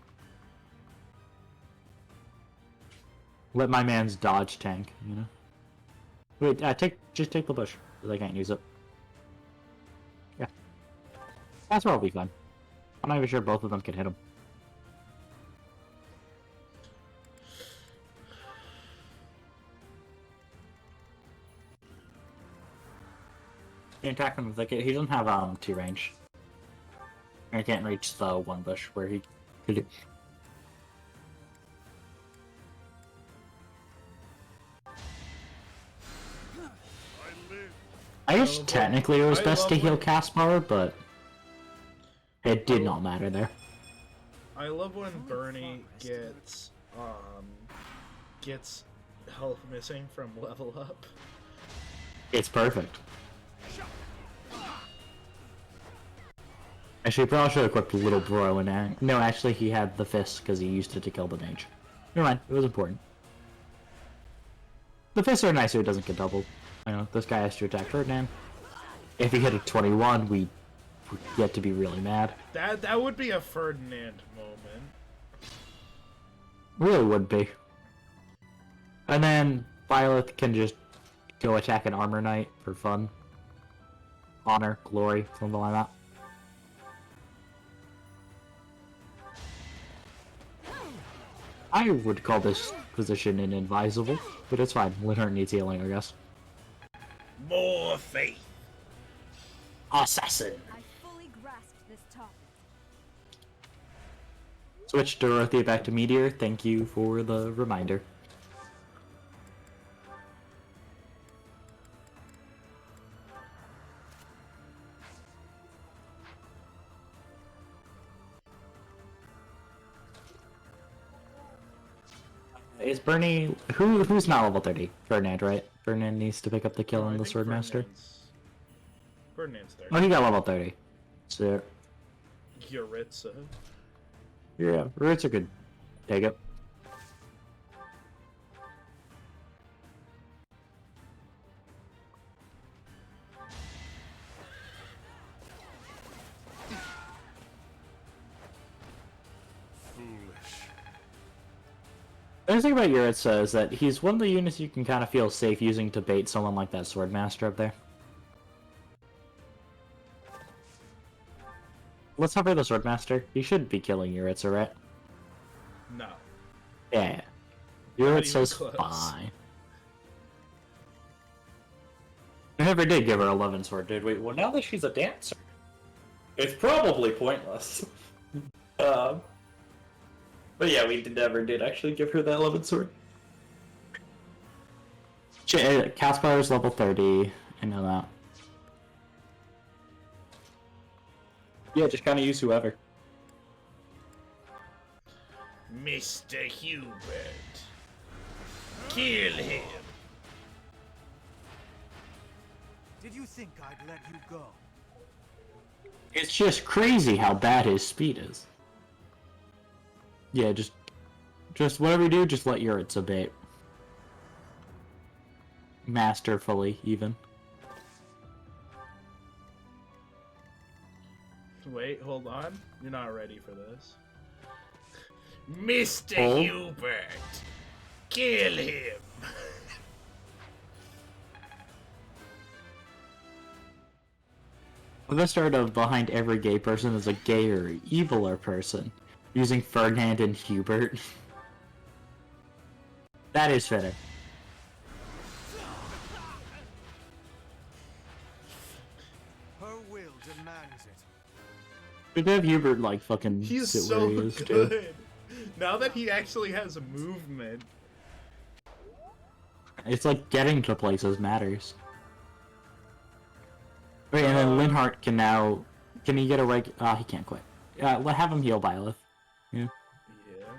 Let my man's dodge tank, you know. Wait, just take the bush, because I can't use it. Yeah. That's where I'll be fine. I'm not even sure both of them can hit him. You attack him with like he doesn't have T range. I can't reach the one bush where he could do. I guess technically it was best to heal Caspar, but it did not matter there. I love when Bernie gets health missing from level up. It's perfect. Actually, he probably should have equipped Little Bro in there. No, actually, he had the fist because he used it to kill the mage. Never mind, it was important. The fists are nice so it doesn't get doubled. I know, this guy has to attack Ferdinand. If he hit a 21, we get to be really mad. That would be a Ferdinand moment. Really would be. And then Violet can just go attack an Armor Knight for fun. Honor, glory, something like that. I would call this position inadvisable, but it's fine. Linhart needs healing, I guess. More faith. Assassin. I fully grasped this topic. Switch Dorothea back to Meteor. Thank you for the reminder. Is Bernie... Who's not level 30? Ferdinand, right? Ferdinand needs to pick up the kill on the Swordmaster. Ferdinand's 30. Oh, he got level 30. So... Yuritsa. Yeah, roots are good. Take it. The thing about Yuritsa is that he's one of the units you can kind of feel safe using to bait someone like that Swordmaster up there. Let's hover the Swordmaster. He should be killing Yuritsa, right? No. Yeah. Yuritsa's fine. I never did give her 11 sword, did we? Well, now that she's a dancer, it's probably pointless. But yeah, we never did actually give her that 11 sword. Caspar's level 30. I know that. Yeah, just kind of use whoever. Mr. Hubert. Kill him. Did you think I'd let you go? It's just crazy how bad his speed is. Yeah, just whatever you do, just let Yuritsa bait. Masterfully, even. Wait, hold on. You're not ready for this. Mr. Oh. Hubert! Kill him! The start of behind every gay person is a gayer, eviler person, using Ferdinand and Hubert. That is fitting. Her will demands it. But have Hubert like fucking He's sit so where he is good. too. Now that he actually has movement. It's like getting to places matters. Wait, and then Linhart can now... Can he get a reg... he can't quit. Have him heal Byleth. Yeah. Yeah.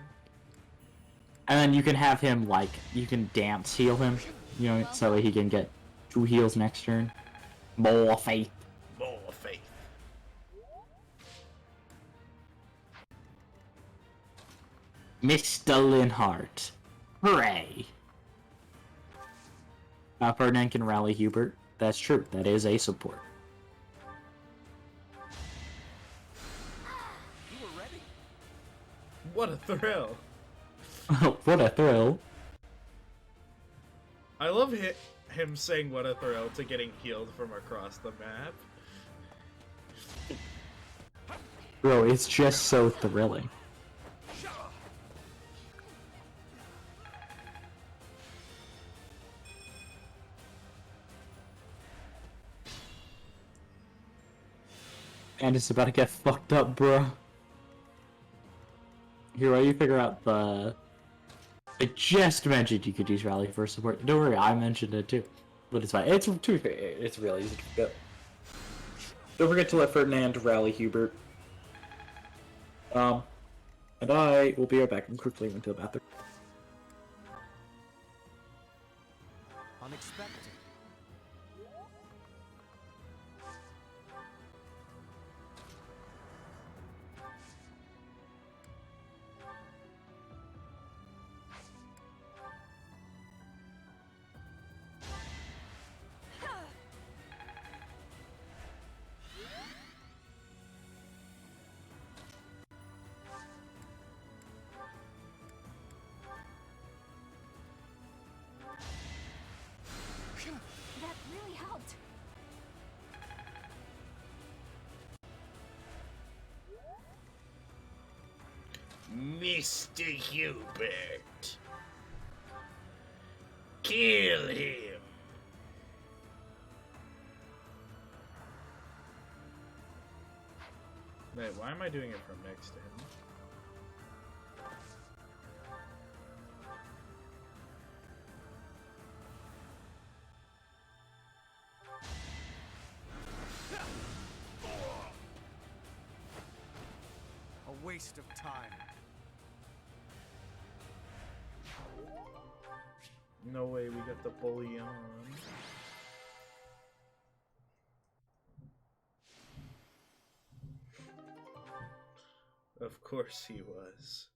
And then you can have him, like... You can dance heal him. You know, so he can get 2 heals next turn. More faith. More faith. Mr. Linhart. Hooray! Ferdinand can rally Hubert. That's true. That is a support. You were ready. What a thrill. What a thrill. I love him saying what a thrill to getting healed from across the map. Bro, it's just so thrilling. And it's about to get fucked up, bro. Here, while you figure out the... I just mentioned you could use Rally for support. Don't worry, I mentioned it too. But it's fine. It's really easy to pick up. Don't forget to let Ferdinand rally Hubert. And I will be right back. I'm quickly into the bathroom. Unexpected. That really helped. Mr. Hubert. Kill him. Wait, why am I doing it from next to him? A waste of time. No way, we got the bully on. Of course he was.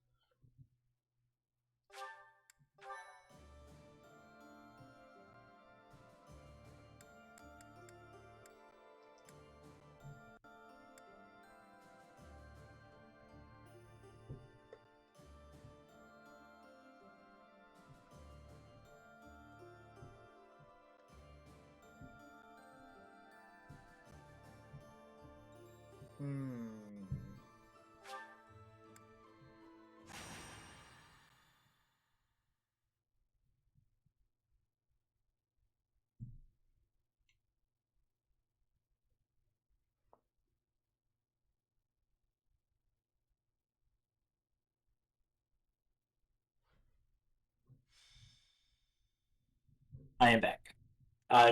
I am back.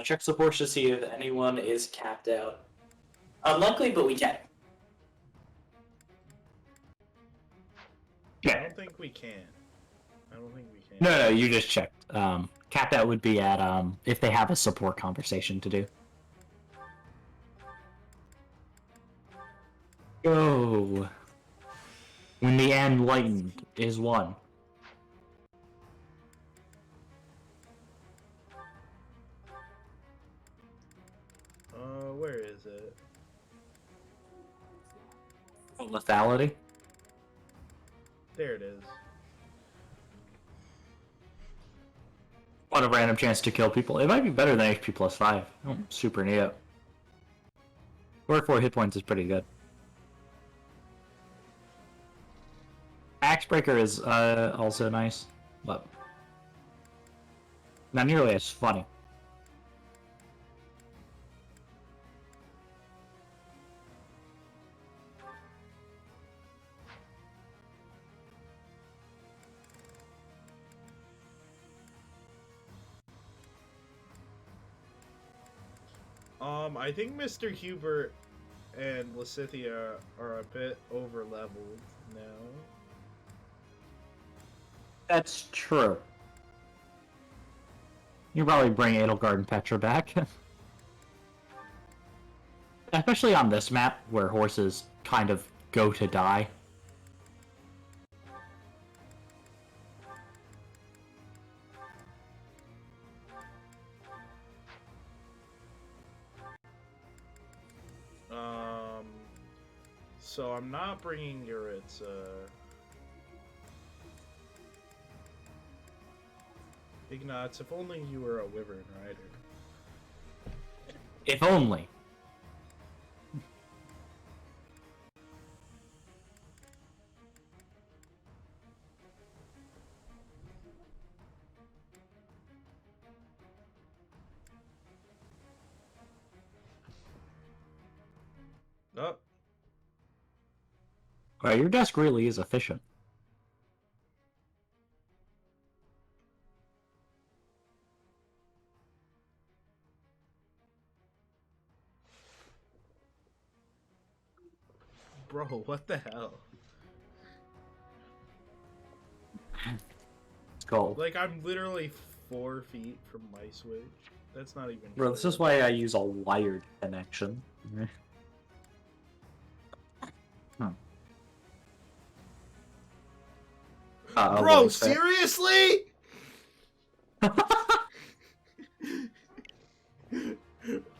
Check support to see if anyone is capped out. Unlikely, but we can. I don't think we can. I don't think we can. No, you just checked. Capped out would be at, if they have a support conversation to do. Go. When the enlightened is one. Where is it? Lethality. There it is. What a random chance to kill people. It might be better than HP plus 5. Oh, super neat. 4 hit points is pretty good. Axe Breaker is also nice, but not nearly as funny. I think Mr. Hubert and Lysithea are a bit over-leveled now. That's true. You probably bring Edelgard and Petra back. Especially on this map, where horses kind of go to die. So I'm not bringing Yuritsa. Ignatz, if only you were a Wyvern Rider. If only. Oh. Well, your desk really is efficient. Bro, what the hell? It's cold. Like, I'm literally 4 feet from my Switch. That's not even Bro, this true. is why I use a wired connection. Bro, seriously?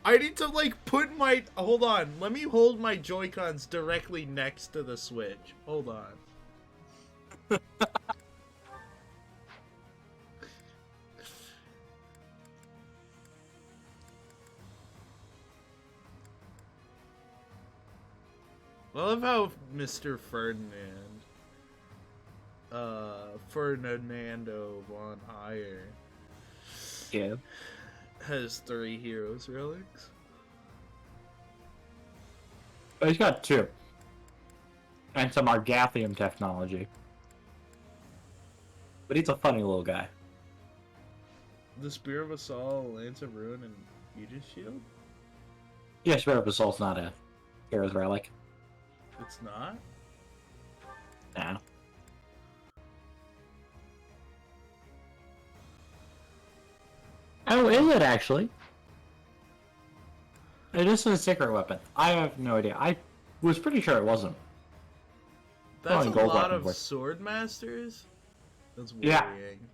I need to, like, put my... Hold on. Let me hold my Joy-Cons directly next to the Switch. Hold on. I love how Mr. Ferdinando von Ayer has 3 Heroes Relics. But he's got 2. And some Argathium technology. But he's a funny little guy. The Spear of Assault, Lance of Ruin, and Aegis Shield? Yeah, Spirit of Assault's not a Hero's Relic. It's not? Nah. Oh, is it actually? It is a secret weapon. I have no idea. I was pretty sure it wasn't. That's a Gold lot weapon of worth. Sword Masters? That's Yeah. worrying.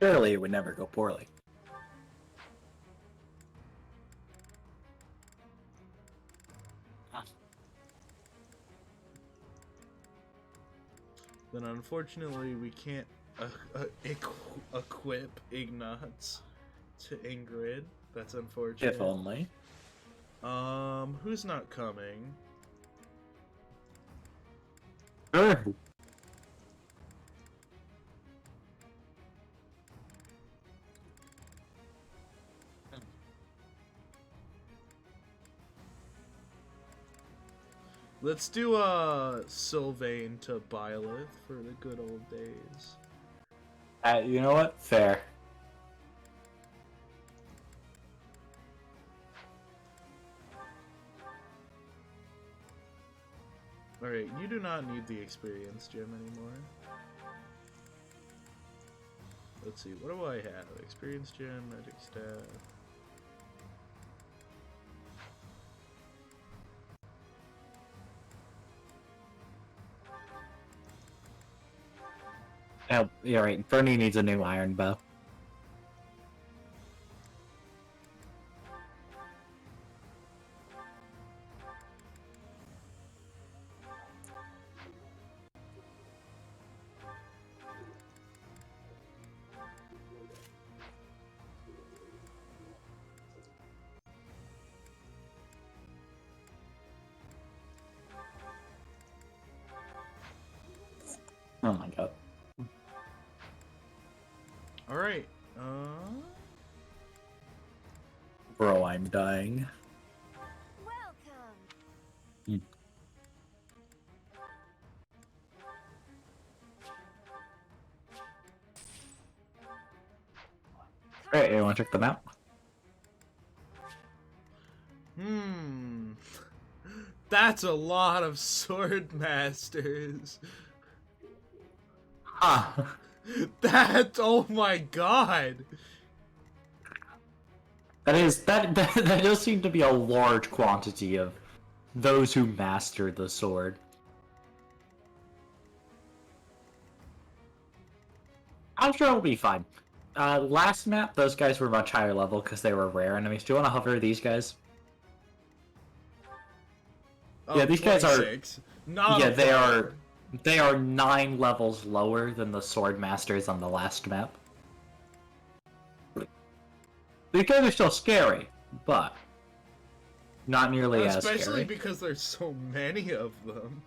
Surely it would never go poorly. Then unfortunately we can't equip Ignatz to Ingrid. That's unfortunate. If only. Who's not coming? Sure. Let's do Sylvain to Byleth for the good old days. You know what? Fair. Alright, you do not need the experience gem anymore. Let's see, what do I have? Experience gem, magic staff. Oh, you're right. Bernie needs a new iron bow. Oh my god. Alright, Bro, I'm dying. Welcome. Alright, you wanna check them out? That's a lot of sword masters. Huh. That, oh my god. That does seem to be a large quantity of those who master the sword. I'm sure it'll be fine. Last map, those guys were much higher level because they were rare enemies. Do you want to hover these guys? Oh, Yeah, these guys are. 26. Not Yeah, a they player. are. They are 9 levels lower than the sword masters on the last map. These guys are still scary, but not nearly as Especially scary. because there's so many of them.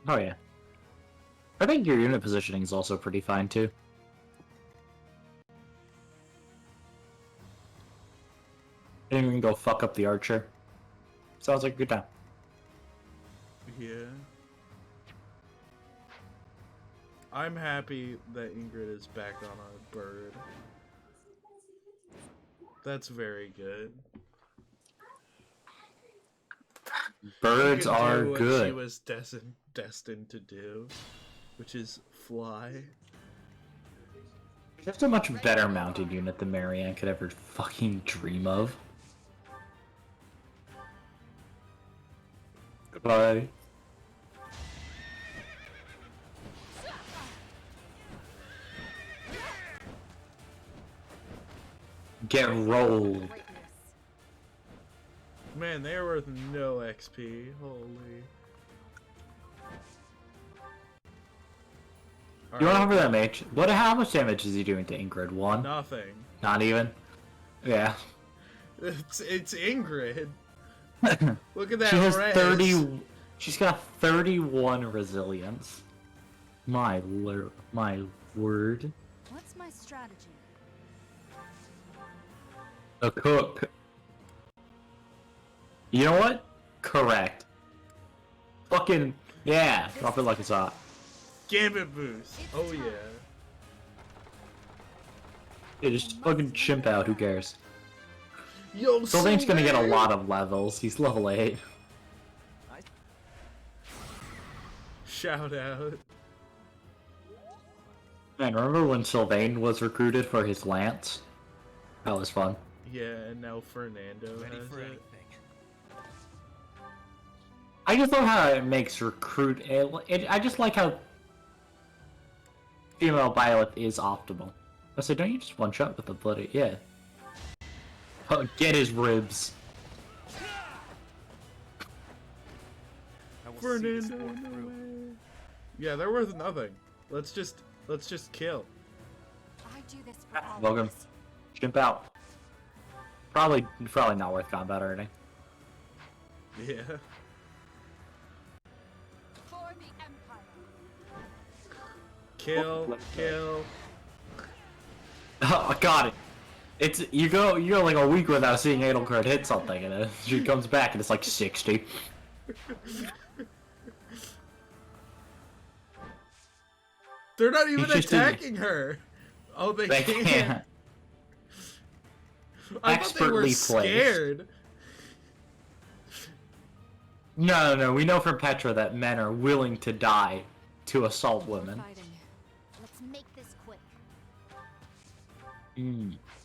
Oh yeah. I think your unit positioning is also pretty fine too. And you can go fuck up the archer. Sounds like a good time. Yeah. I'm happy that Ingrid is back on a bird. That's very good. Birds She can are do what good. she was destined to do, which is fly. Just a much better mounted unit than Marianne could ever fucking dream of. Goodbye. Get rolled. Man, they are worth no XP. Holy. You wanna hover that mage? How much damage is he doing to Ingrid? 1? Nothing. Not even? Yeah. It's Ingrid. Look at that She has res. 30. She's got 31 resilience. My word. What's my strategy? A cook. You know what? Correct. Fucking yeah. Drop it like it's hot. Gambit boost. Oh yeah. Yeah, just fucking chimp out. Who cares? Yo, Sylvain's gonna get a Sylvain! lot of levels. He's level 8. Shout out. Man, remember when Sylvain was recruited for his lance? That was fun. Yeah, and now Fernando Ready has for it. anything. I just love how it makes recruit. I just like how female Violet is optimal. I said, don't you just one shot with the bloody yeah? Oh, get his ribs. I will see this Fernando, one no through. way. Yeah, they're worth nothing. Let's just kill. I do this for all Logan. of us. Chimp out. Probably not worth combat or anything. Yeah. For the Empire. Kill, kill. Oh, I got it. It's you go like a week without seeing Adelcard hit something, and then she comes back and it's like 60. They're not even He's just in- attacking her. Oh, they They can't. can't. I thought they were Expertly placed. scared. No. We know from Petra that men are willing to die to assault women. Fighting. Let's make this quick.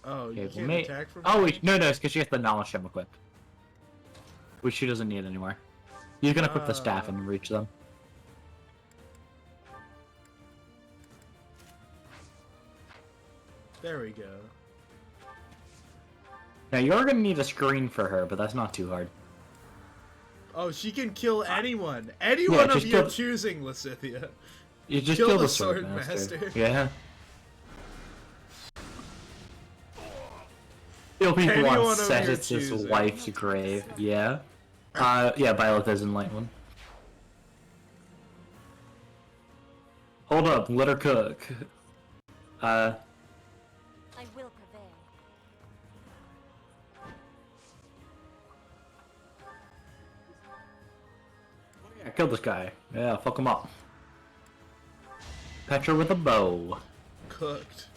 Oh, you Okay, can't attack from oh here? wait, no, it's because she has the knowledge gem equipped, which she doesn't need anymore. You can equip the staff and reach them. There we go. Now you're gonna need a screen for her, but that's not too hard. Oh, she can kill anyone. Anyone of just your kill- choosing, Lysithia. You just Kill kill the the sword sword master. master. Yeah. Kill people Anyone on of set. your It's his choosing. wife's grave. Yeah. Yeah. Violet is in light one. Hold up, let her cook. I will prevail. Yeah, kill this guy. Yeah, fuck him up. Catch her with a bow. Cooked.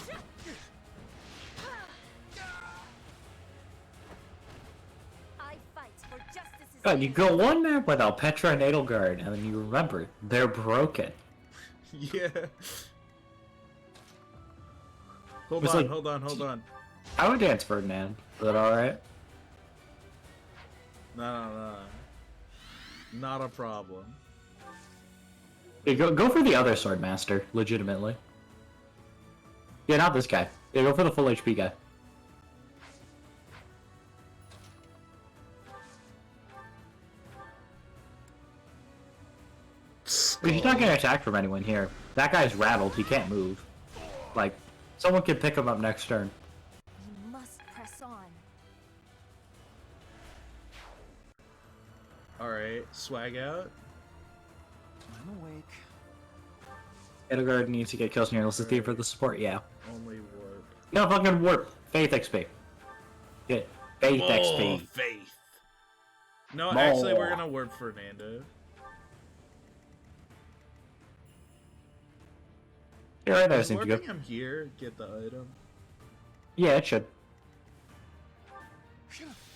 I fight for justice's God, you sake. go one map without Petra and Edelgard, and then you remember, they're broken. Yeah. Hold It's on, like- hold on. I would dance Ferdinand. Is that alright? No. Not a problem. Yeah, go for the other Swordmaster, legitimately. Yeah, not this guy. Yeah, go for the full HP guy. He's not getting attacked from anyone here. That guy's rattled, he can't move. Like, someone could pick him up next turn. You must press on. Alright, swag out. I'm awake. Edelgard needs to get kills near Elicity for the support, yeah. Only warp. No, fucking warp. Faith XP. Yeah, Faith Oh, XP. faith. No, More. actually, we're gonna warp Fernando. Yeah, right there Does seems to warping go. him here get the item? Yeah, it should.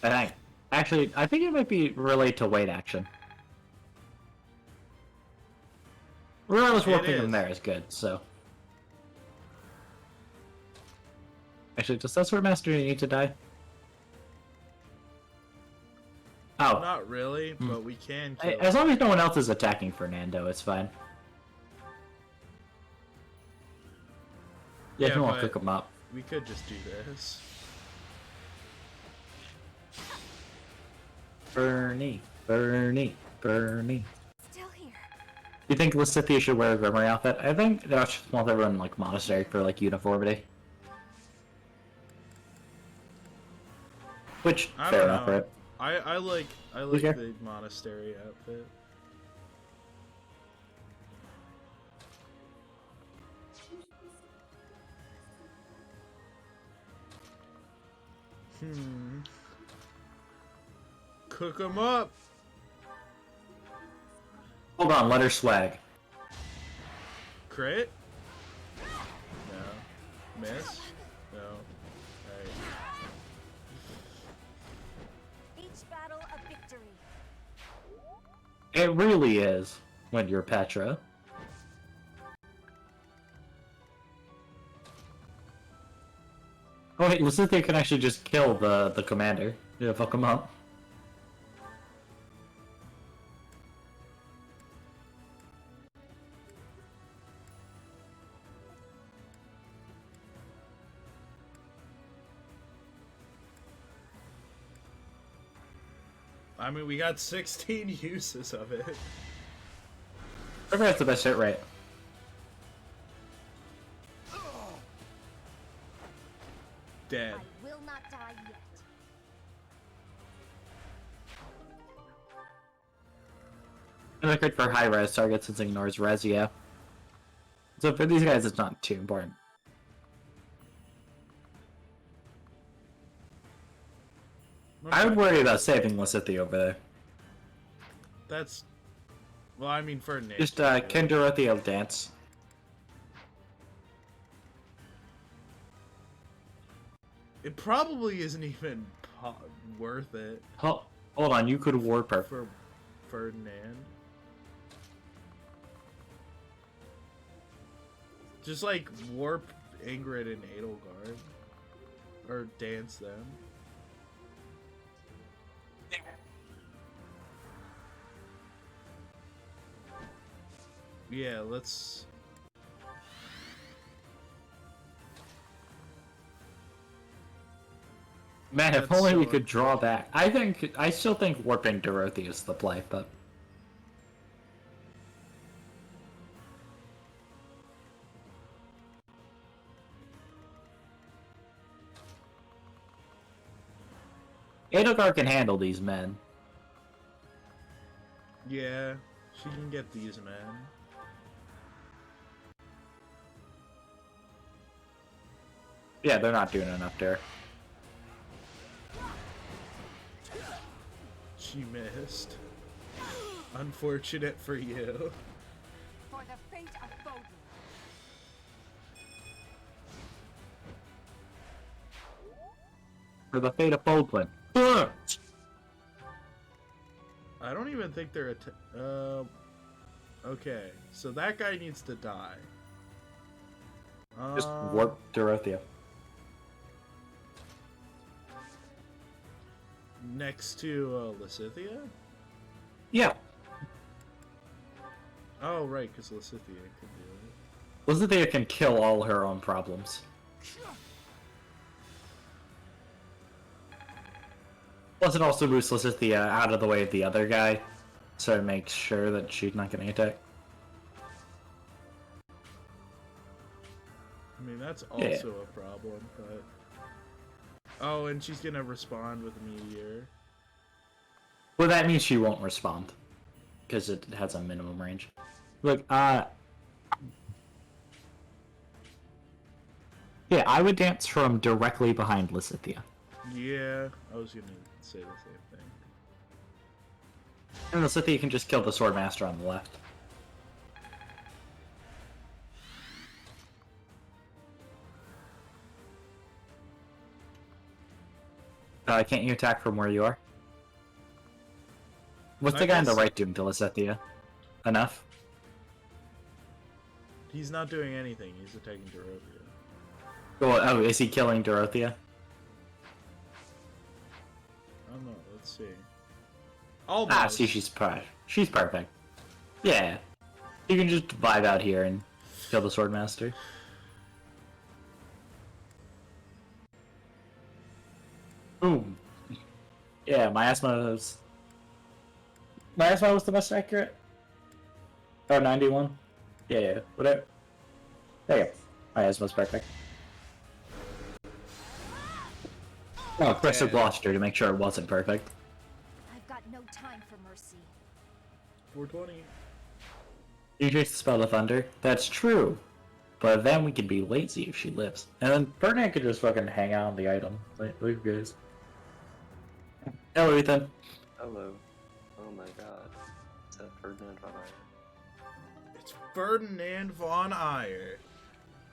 I think. Actually, I think it might be related to weight action. Regardless, It warping him is. there is good, so. Actually, does that Swordmaster need to die? Oh, Not really, but we can kill as long as no one else is attacking Fernando, it's fine. Yeah, if Yeah, you want but- to cook him up. We could just do this. Bernie, Bernie, Bernie. Still here. You think Lysithea should wear a Grimoire outfit? I think they just want everyone like monastery for like uniformity. Which I fair don't enough, know. right? I like Okay. the monastery outfit. Cook 'em up. Hold on, let her swag. Crit? No. Miss? No. Alright. Each battle a victory. It really is when you're Petra. Oh wait, Lysithea can actually just kill the commander. Yeah, fuck him up. I mean, we got 16 uses of it. Whoever has the best hit rate. Dead. I will not die yet. And good for high res targets since it ignores res, yeah. So for these guys, it's not too important. I would worry about saving Lysithea over there. That's... Well, I mean, for Nick. Just, can Dorothea dance? It probably isn't even worth it Hold on, you could warp her. for Ferdinand. Just like warp Ingrid and Edelgard. Or dance them. Yeah, let's... Man, if That's only we so could draw back. I still think warping Dorothea is the play, but... Edelgard can handle these men. Yeah, she can get these, man. Yeah, they're not doing enough there. She missed. Unfortunate for you. For the fate of Bodhi. For the fate of Baldwin. I don't even think they're okay, so that guy needs to die. Just warp Dorothea. Next to Lysithea? Yeah. Oh, right, because Lysithea can do it. Lysithea can kill all her own problems. Plus it also moves Lysithea out of the way of the other guy, so it makes sure that she's not getting attacked. I mean, that's also a problem, but... Oh, and she's gonna respond with a meteor. Well, that means she won't respond, because it has a minimum range. Look, yeah, I would dance from directly behind Lysithea. Yeah, I was gonna say the same thing. And Lysithea can just kill the Swordmaster on the left. Can't you attack from where you are? What's the guy on the right doing to Lysithea? Enough? He's not doing anything, he's attacking Dorothea. Oh, is he killing Dorothea? I don't know, let's see. Almost. See, she's perfect. Yeah. You can just vibe out here and kill the Swordmaster. Boom. Yeah, miasma was the most accurate. Oh, 91? Yeah, whatever. There you go. Miasma's perfect. Oh, press the Gloucester to make sure it wasn't perfect. I've got no time for mercy. 420. You chase the spell of thunder? That's true. But then we can be lazy if she lives. And then Ferdinand could just fucking hang out on the item. Like, look, guys. Hello, Ethan. Hello. Oh my god. Is that Ferdinand von Ayer? It's Ferdinand von Ayer.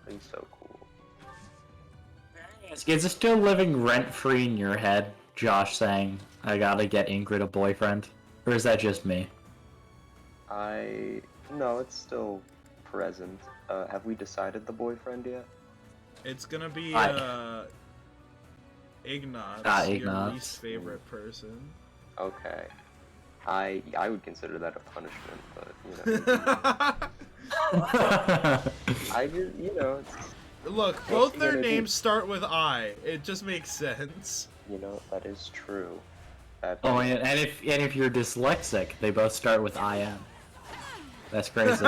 He's so cool. Is it still living rent-free in your head, Josh saying, I gotta get Ingrid a boyfriend? Or is that just me? No, it's still present. Have we decided the boyfriend yet? It's gonna be, Ignatz, your Ignatz. least favorite person. Okay. I would consider that a punishment, but, it's... Look, both their names start with I. It just makes sense. That is true. Oh, and if you're dyslexic, they both start with IM. That's crazy.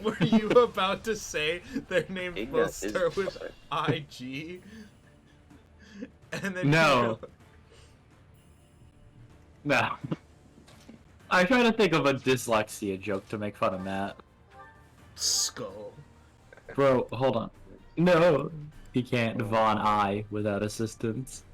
Were you about to say their names Ignatz both is start with dyslexic. IG? And then No. No. I try to think of a dyslexia joke to make fun of Matt. Skull. Bro, hold on. No, he can't Von I without assistance.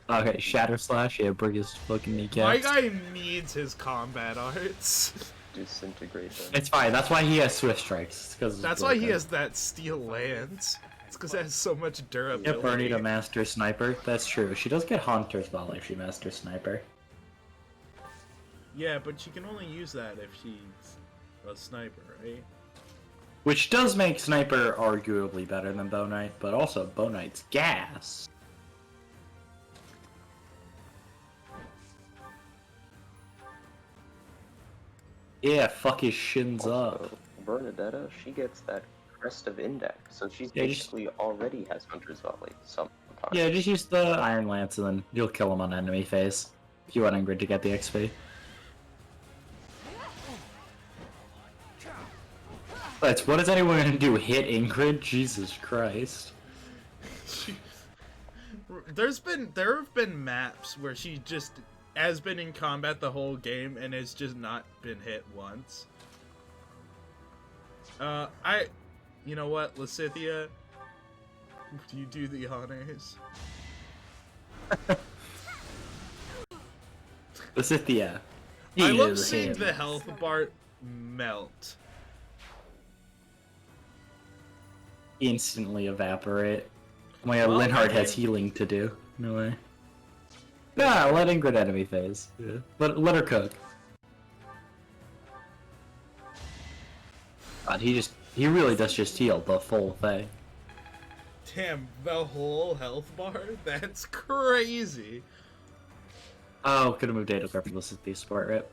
Okay, Shatter Slash, yeah, bring his fucking My kneecaps. guy needs his combat arts. Disintegrate them. It's fine, that's why he has Swift Strikes. That's why he has that steel lance. It's because it has so much durability. Yep, Bernie to Master Sniper. That's true. She does get Hunter's Volley if she Master Sniper. Yeah, but she can only use that if she's a sniper, right? Which does make Sniper arguably better than Bow Knight, but also Bow Knight's gas. Yeah, fuck his shins up. Also, Bernadetta, she gets that Crest of Index, so she's Yeah, basically already has Hunter's Volley sometimes. Yeah, just use the Iron Lance and then you'll kill him on enemy phase. If you want Ingrid to get the XP. But what is anyone gonna do? Hit Ingrid? Jesus Christ. There have been maps where she just has been in combat the whole game and has just not been hit once. You know what, Lysithea? Do you do the honors? Lysithea. I love is seeing him. the health bar melt. Instantly evaporate. Oh my god, Well, Linhardt I has mean- healing to do. No way. Nah, let Ingrid enemy phase. Yeah. Let her cook. God, he really does just heal the full thing. Damn, the whole health bar? That's crazy. Oh, could have moved Adolgar for Lysithea support, right?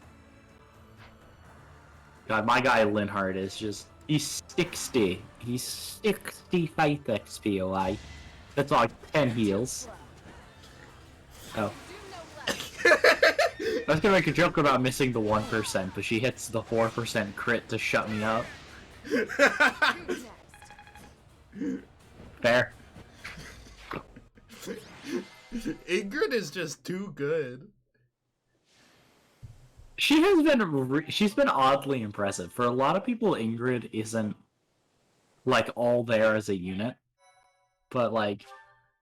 God, my guy Linhardt is just... He's 60. He's 65 XP away. That's like 10 heals. Oh. I was gonna make a joke about missing the 1%, but she hits the 4% crit to shut me up. Fair. Ingrid is just too good. She has been she's been oddly impressive. For a lot of people, Ingrid isn't like all there as a unit, but like,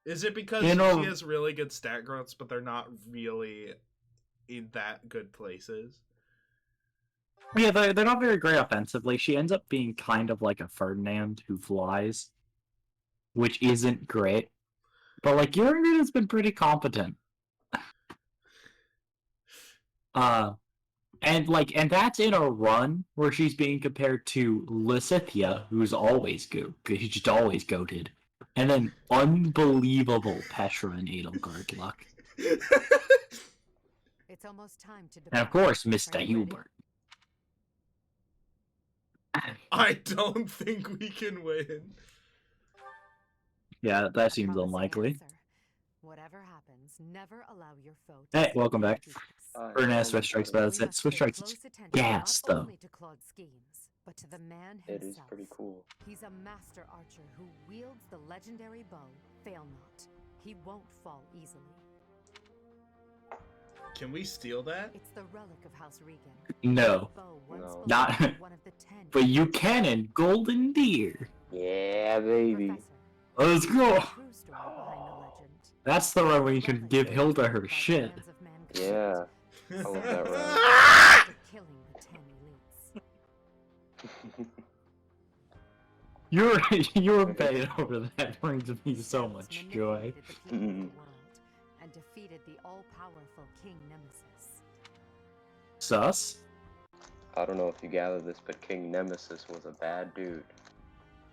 Is it because You know- she has really good stat growths, but they're not really in that good places? yeah, they're not very great offensively. She ends up being kind of like a Ferdinand who flies, which isn't great. But like, your Ingrid has been pretty competent. And that's in a run where she's being compared to Lysithea, who's always good. She's just always goated. And then unbelievable Petra and Edelgard luck. It's almost time to And of depart. course, Are Mr. you ready? Hubert. I don't think we can win. Yeah, that A seems promising unlikely. answer. Whatever happens, never allow your foe to Hey, step welcome on your back. peaks. Ernest, Switch Strikes, but We that's it. must Switch pay Strikes close is attention gas, not though. only to Claude's schemes, but to the man It himself. is pretty cool. He's a master archer who wields the legendary bow, Fail Not. He won't fall easily. Can we steal that? It's the relic of House Regan. No. The bow once No. belonged Not- to one of the 10 But you can in Golden Deer. Yeah, baby. Professor, Let's go. the true story behind the legend. That's the one where you can give Hilda her shit. Yeah. I love that round. After killing the 10 elites. Your pain over that brings me so much joy. Manipulated the people of the world and defeated the all-powerful King Nemesis. Sus? I don't know if you gather this, but King Nemesis was a bad dude.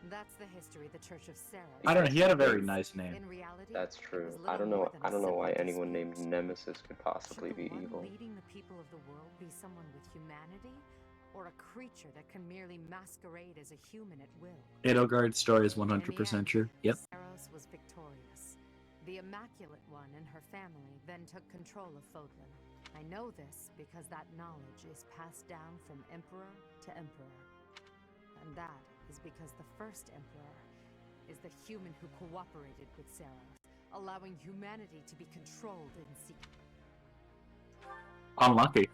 That's the history the Church of Sarah. I don't know, he had a very nice name. In reality, That's it true. was I little don't know. more than I a don't know why simple anyone dispute. named Nemesis could possibly Should the be one evil. leading the people of the world be someone with humanity, or a creature that can merely masquerade as a human at will? Edelgard's story is In the 100% end, true. Yep. Saros was victorious. The Immaculate One and her family then took control of Fodlan. I know this because that knowledge is passed down from emperor to emperor. And that is because the first emperor is the human who cooperated with Saros, allowing humanity to be controlled in secret. Unlucky.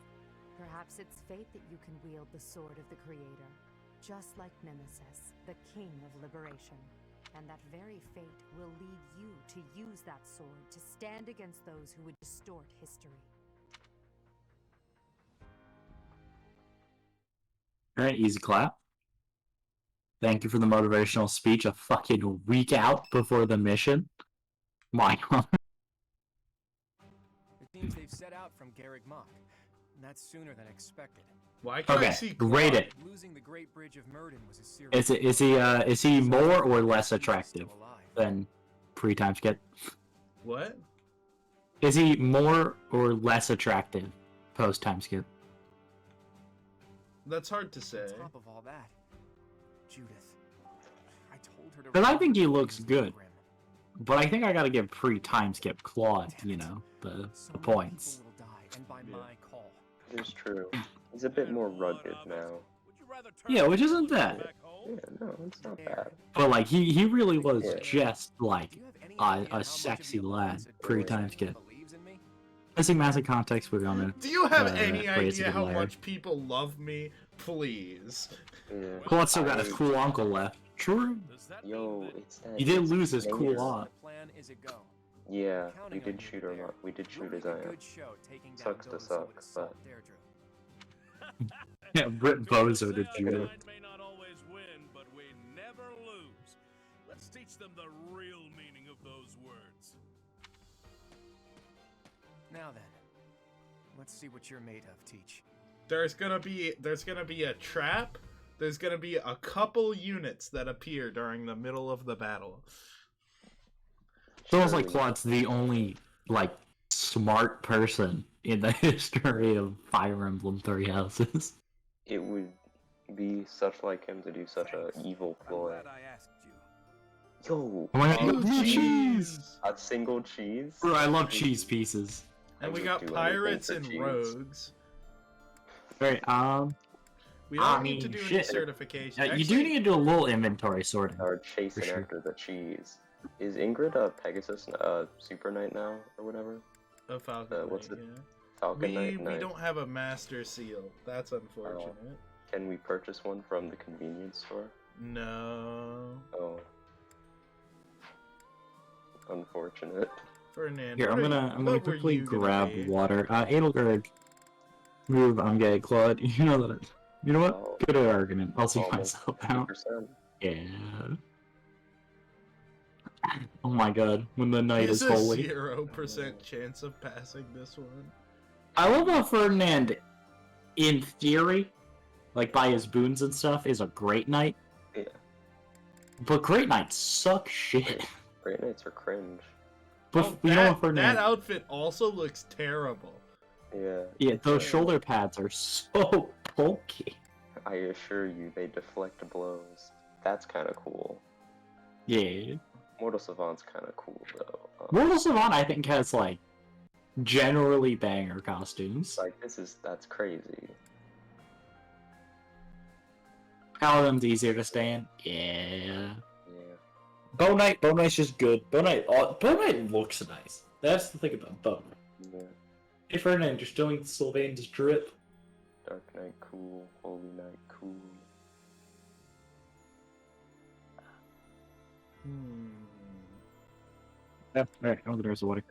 Perhaps it's fate that you can wield the sword of the Creator, just like Nemesis, the King of Liberation. And that very fate will lead you to use that sword to stand against those who would distort history. Alright, easy clap. Thank you for the motivational speech a fucking week out before the mission. My god. It seems they've set out from Garreg Mach, and that's sooner than expected. Why can't I Okay, see rate Claude? it. Losing the Great Bridge of Murden was a serious. Is he more or less Still attractive alive. than pre-time skip? What? Is he more or less attractive post-time skip? That's hard to say. On top of all that, Judith, I told her to. 'Cause I run think he the looks good. program. But I think I gotta give pre-time skip Claude, Damn you it. know, the So many points. people will die, and by Yeah. my call. It's true. He's a bit more rugged now. Yeah, which isn't bad. Yeah, no, it's not bad. But like he really was Yeah. just like Do you have any a idea how much sexy of the lad alliance it pre-time really skip. believes in me? Missing massive context, we're gonna. Do you have Uh, any raise idea it how higher. much people love me? Please. Yeah. Claude's still got his I- cool uncle left. True. that Yo, mean that it's that. He did it's lose his Mace. cool eye. The plan is a go. Yeah, we Counting on did you shoot him there. up. We did You'll shoot his make a eye up. good show taking down Sucks to those suck, who would assault Deirdre. Yeah, Rip Bozo to Say Judah. our kind may not always win, but we never lose. Let's teach them the real meaning of those words. Now then, let's see what you're made of, Teach. There's gonna be a trap. There's gonna be a couple units that appear during the middle of the battle. It's almost like Claude's the only, like, smart person in the history of Fire Emblem Three Houses. It would be such like him to do such a evil I'm ploy. glad I asked you. Yo, Oh my god, Oh, blue cheese! cheese! a single cheese? Bro, I love cheese pieces. And I we would got do anything pirates for and cheese. rogues. Alright, We don't I need to mean, do any shit. certification. you do need to do a little inventory sorting. Are chasing For sure. after the cheese. Is Ingrid a Pegasus Super Knight now or whatever? A Falcon what's Knight, it? yeah. Falcon Knight. We Knight. don't have a master seal. That's unfortunate. Can we purchase one from the convenience store? No. Oh. Unfortunate. Fernand. Here, what I'm are- gonna what were quickly you gonna grab be? water. Adelgard, move. I'm gay, Claude. You know that. You know what? Oh. Good argument. I'll see Almost myself out. 50%. Yeah. Oh my god, when the night He's is a holy. 0% chance of passing this one. I love how Ferdinand, in theory, like by his boons and stuff, is a great knight. Yeah. But great knights suck shit. Great Knights are cringe. But Oh, you know that, what, Ferdinand? that outfit also looks terrible. Yeah. Yeah, those shoulder pads are so bulky. I assure you, they deflect blows. That's kind of cool. Yeah. Mortal Savant's kind of cool though. Mortal Savant, I think, has like generally banger costumes. Like that's crazy. Paladin's easier to stay in. Yeah. Yeah. Bow Knight's just good. Bow Knight looks nice. That's the thing about Bow Knight. Yeah. Hey Ferdinand, you're stealing Sylvain's drip. Dark Knight cool. Holy Knight cool. Yeah, alright, oh, there's the water.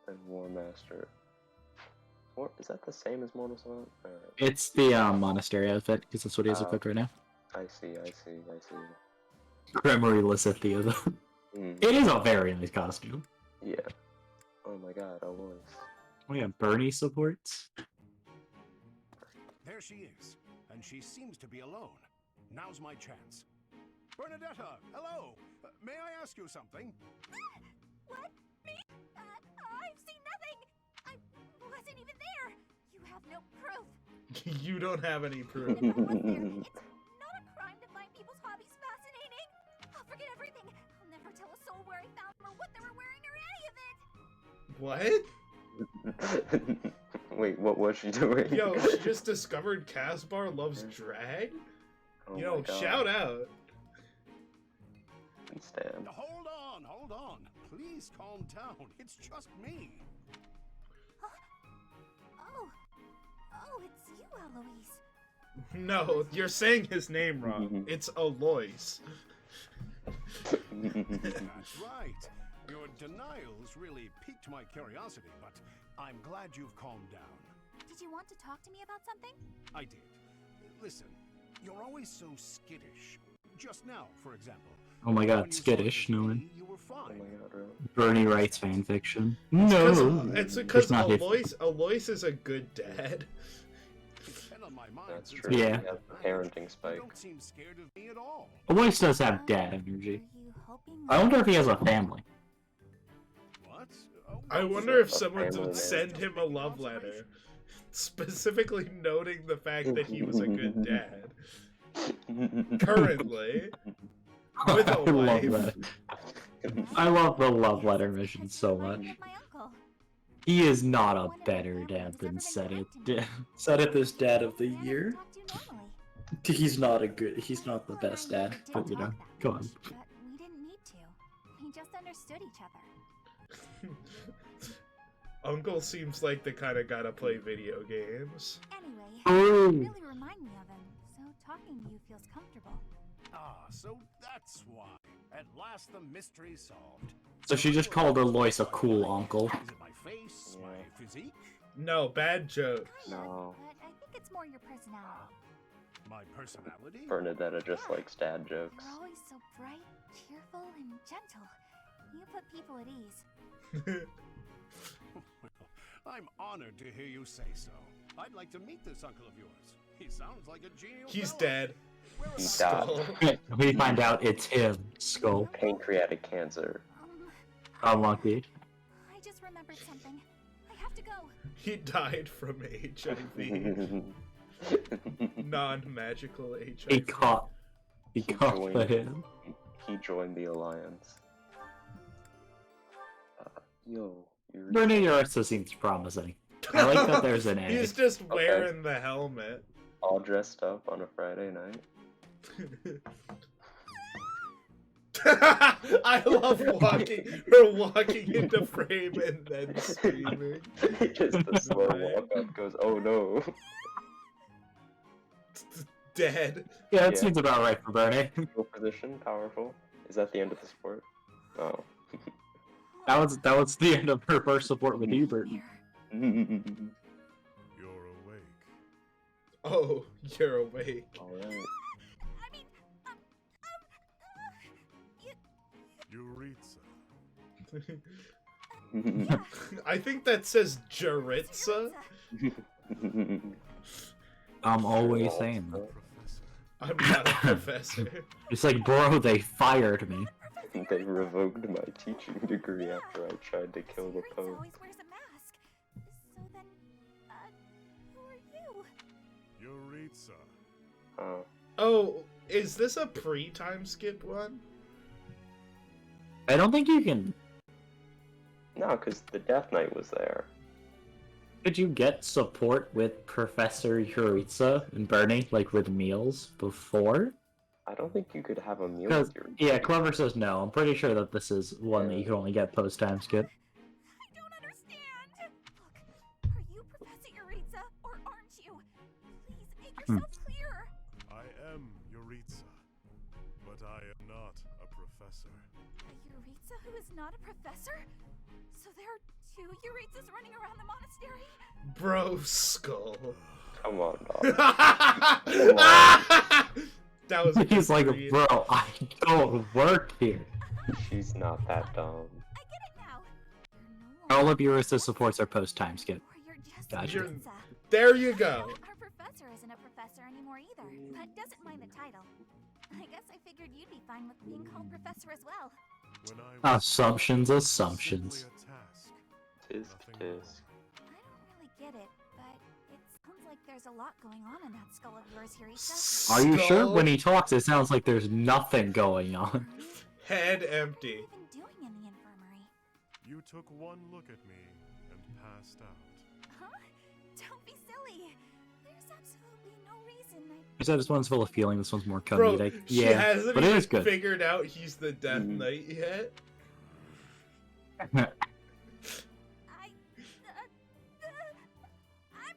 And War Master. Is that the same as Mortal Savant? Alright. It's the monastery outfit, because that's what he has Oh. equipped right now. I see. Gremory Lysithia, though. Mm. It is a very nice costume. Yeah. Oh my god, Alois. Oh yeah, Bernie supports. There she is, and she seems to be alone. Now's my chance. Bernadetta, hello! May I ask you something? What? Me? I've seen nothing! I wasn't even there! You have no proof! You don't have any proof. And if I was there, it's not a crime to find people's hobbies fascinating! I'll forget everything! I'll never tell a soul where I found them or what they were wearing or any of it! What? Wait, what was she doing? Yo, she just discovered Casbar loves drag? Oh Yo, my god. shout out. We stand. Hold on. Please calm down. It's just me. Oh, it's you, Eloise. No, you're saying his name wrong. It's Alois. That's right. Your denials really piqued my curiosity, but I'm glad you've calmed down. Did you want to talk to me about something? I did. Listen, you're always so skittish. Just now, for example. Oh my god, when you saw skittish, it with no one. me, you were Oh fine. my god, really? Bernie writes fanfiction. No! It's because not his- Alois is a good dad. It's been on my mind That's since true. I Yeah. was You have a the parenting You spike. don't seem scared of me at all. Alois does have dad energy. Are you hoping I wonder if he has a family. What? Oh, I what's wonder if that? someone family would man. send him a love letter, specifically noting the fact that he was a good dad. Currently, with a I love wife. that. I love the love letter mission so much. With my uncle. He is not a better dad than Sedith. Sedith is dad of the year. Talk to you normally. He's not the best Well, dad, we but did you know, talk that go much, on. But we didn't need to. We just understood each other. Uncle seems like the kind of guy to play video games. Anyway, Oh. you really remind me of him. So talking to you feels comfortable. Ah, so that's why. At last the mystery's solved. So she just called Alois a cool uncle. Is it my face, Yeah. my physique, No, bad joke. No. But I think it's more your personality. my personality? Bernadetta just likes dad jokes. You're always so bright, cheerful, and gentle. You put people at ease. Well, I'm honored to hear you say so. I'd like to meet this uncle of yours. He sounds like a genial He's fellow. dead. Where am He I? died. We find out it's him, Skull. Pancreatic cancer. Unlucky. I just remembered something. I have to go. He died from HIV. Non-magical HIV. He caught the him. He joined the alliance. Yo, you're Bernie Ursa seems promising. I like that there's an A. He's just wearing the helmet. all dressed up on a Friday night. I love her walking into frame and then screaming. Just a slow walk up goes, oh no. Dead. Yeah, that Yeah. seems about right for Bernie. Full position, powerful. Is that the end of the sport? Oh. That was the end of her first support with Hubert. You're awake. Oh, you're awake. Alright. I mean, Yuritsa. I think that says Jaritza. I'm always saying that. I'm not a professor. It's like, bro, they fired me. They revoked my teaching degree after I tried to kill the Yuritsa Pope. always wears a mask. So then, who are you? Yuritsa. Oh, is this a pre-time skip one? I don't think you can. No, because the Death Knight was there. Could you get support with Professor Yuritsa and Bernie, like with meals before? I don't think you could have a meal Because with your... yeah, Clever says no. I'm pretty sure that this is one that you can only get post time skip. I don't understand. Look, are you Professor Yuritsa or aren't you? Please make yourself clear. I am Yuritsa, but I am not a professor. A Yuritsa who is not a professor? So there are two Yuritsas running around the monastery? Bro, skull. Come on, dog. That was. He's like, read. bro, I don't work here. She's not that dumb. I get it now. You're no All longer of Yuritsa's supports are post time skip. or you're just Gotcha. Yuritsa. There you go. Our professor isn't a professor anymore either, but doesn't mind the title. I guess I figured you'd be fine with being called professor as well. When I was Assumptions, simply assumptions. a task. Tisk Nothing more. tisk. I don't really get it, but it sounds like there's a lot going on in that skull of yours, Yuritsa. Are you sure? Skull, When he talks, it sounds like there's nothing going on. head What are empty. you even doing in the infirmary? You took one look at me and passed out. Huh? Don't be silly. There's absolutely no reason He said this one's full of feeling, this one's more Bro, comedic. she Yeah, hasn't but it even is good. figured out he's the Death Mhm. Knight yet. I'm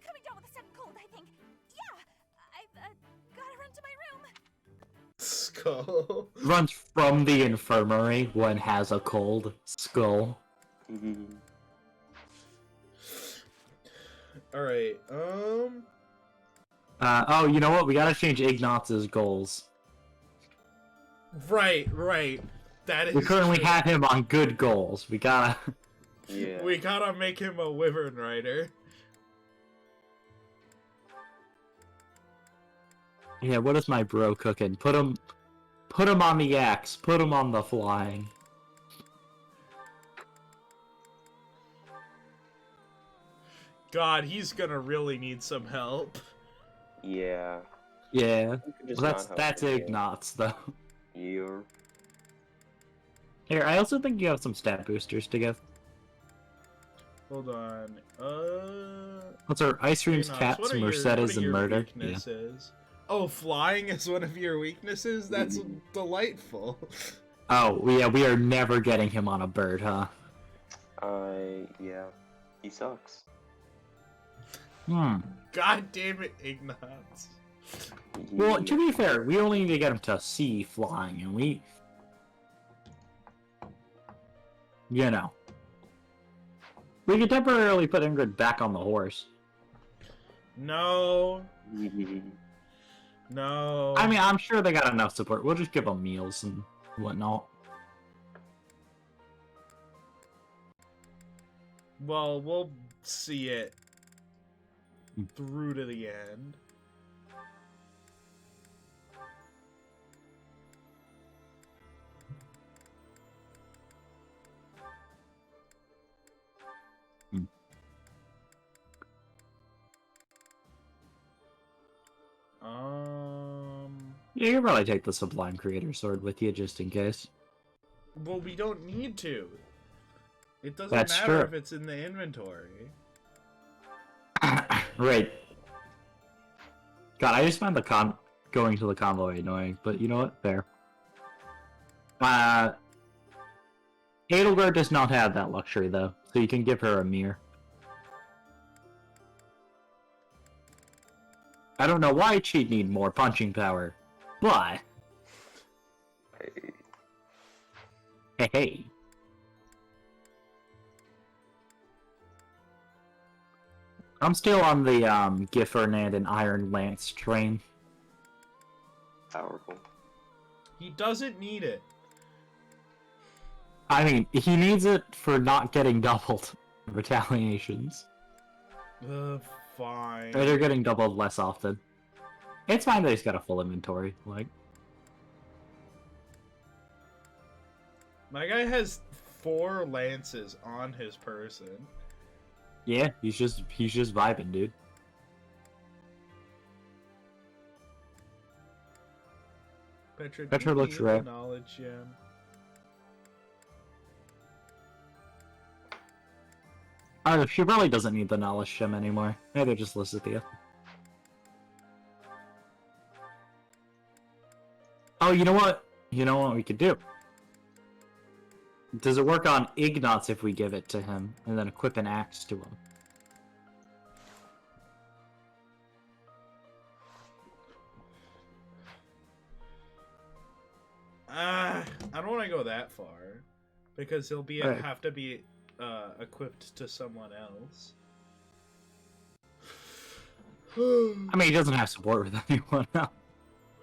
coming down with a sudden cold, I think. Yeah, I've gotta run to my room. Skull. Runs from the infirmary when has a cold. Skull. Alright, Oh, you know what? We gotta change Ignaz's goals. right. That is We currently true. have him on good goals. We gotta... Yeah. We gotta make him a Wyvern Rider. Yeah, what is my bro cooking? Put him on the axe. Put him on the flying. God, he's gonna really need some help. Yeah. Yeah. You could just Well, not help that's him, yeah. Ignaz, though. You're... Here, I also think you have some stat boosters to give. Hold on. What's our Ice Dreams, Enoch, Cats, what are your- Mercedes, what are and your Murder? Yeah. weaknesses? Oh, flying is one of your weaknesses? That's delightful. Oh, yeah, we are never getting him on a bird, huh? Yeah. He sucks. Hmm. God damn it, Ignaz. Well, to be fair, we only need to get him to sea flying, and we... You know. We could temporarily put Ingrid back on the horse. No. No. I mean, I'm sure they got enough support. We'll just give them meals and whatnot. Well, we'll see it through to the end. Yeah, you can probably take the Sublime Creator Sword with you just in case. Well, we don't need to. It doesn't That's matter true. if it's in the inventory. Right. God, I just find the going to the convoy annoying, but you know what? Fair. Edelgard does not have that luxury, though, so you can give her a mirror. I don't know why she'd need more punching power, but... Hey. I'm still on the Giffernand and Iron Lance train. Powerful. He doesn't need it. I mean, he needs it for not getting doubled retaliations. Fine. Or they're getting doubled less often. It's fine that he's got a full inventory, like... My guy has 4 lances on his person. Yeah, he's just vibing, dude. Petra looks rare. Knowledge gem. Oh, she probably doesn't need the knowledge gem anymore. Maybe just Lysithea. Oh, you know what? You know what we could do? Does it work on Ignatz if we give it to him, and then equip an axe to him? I don't want to go that far, because he'll be Right. have to be equipped to someone else. I mean, he doesn't have support with anyone else.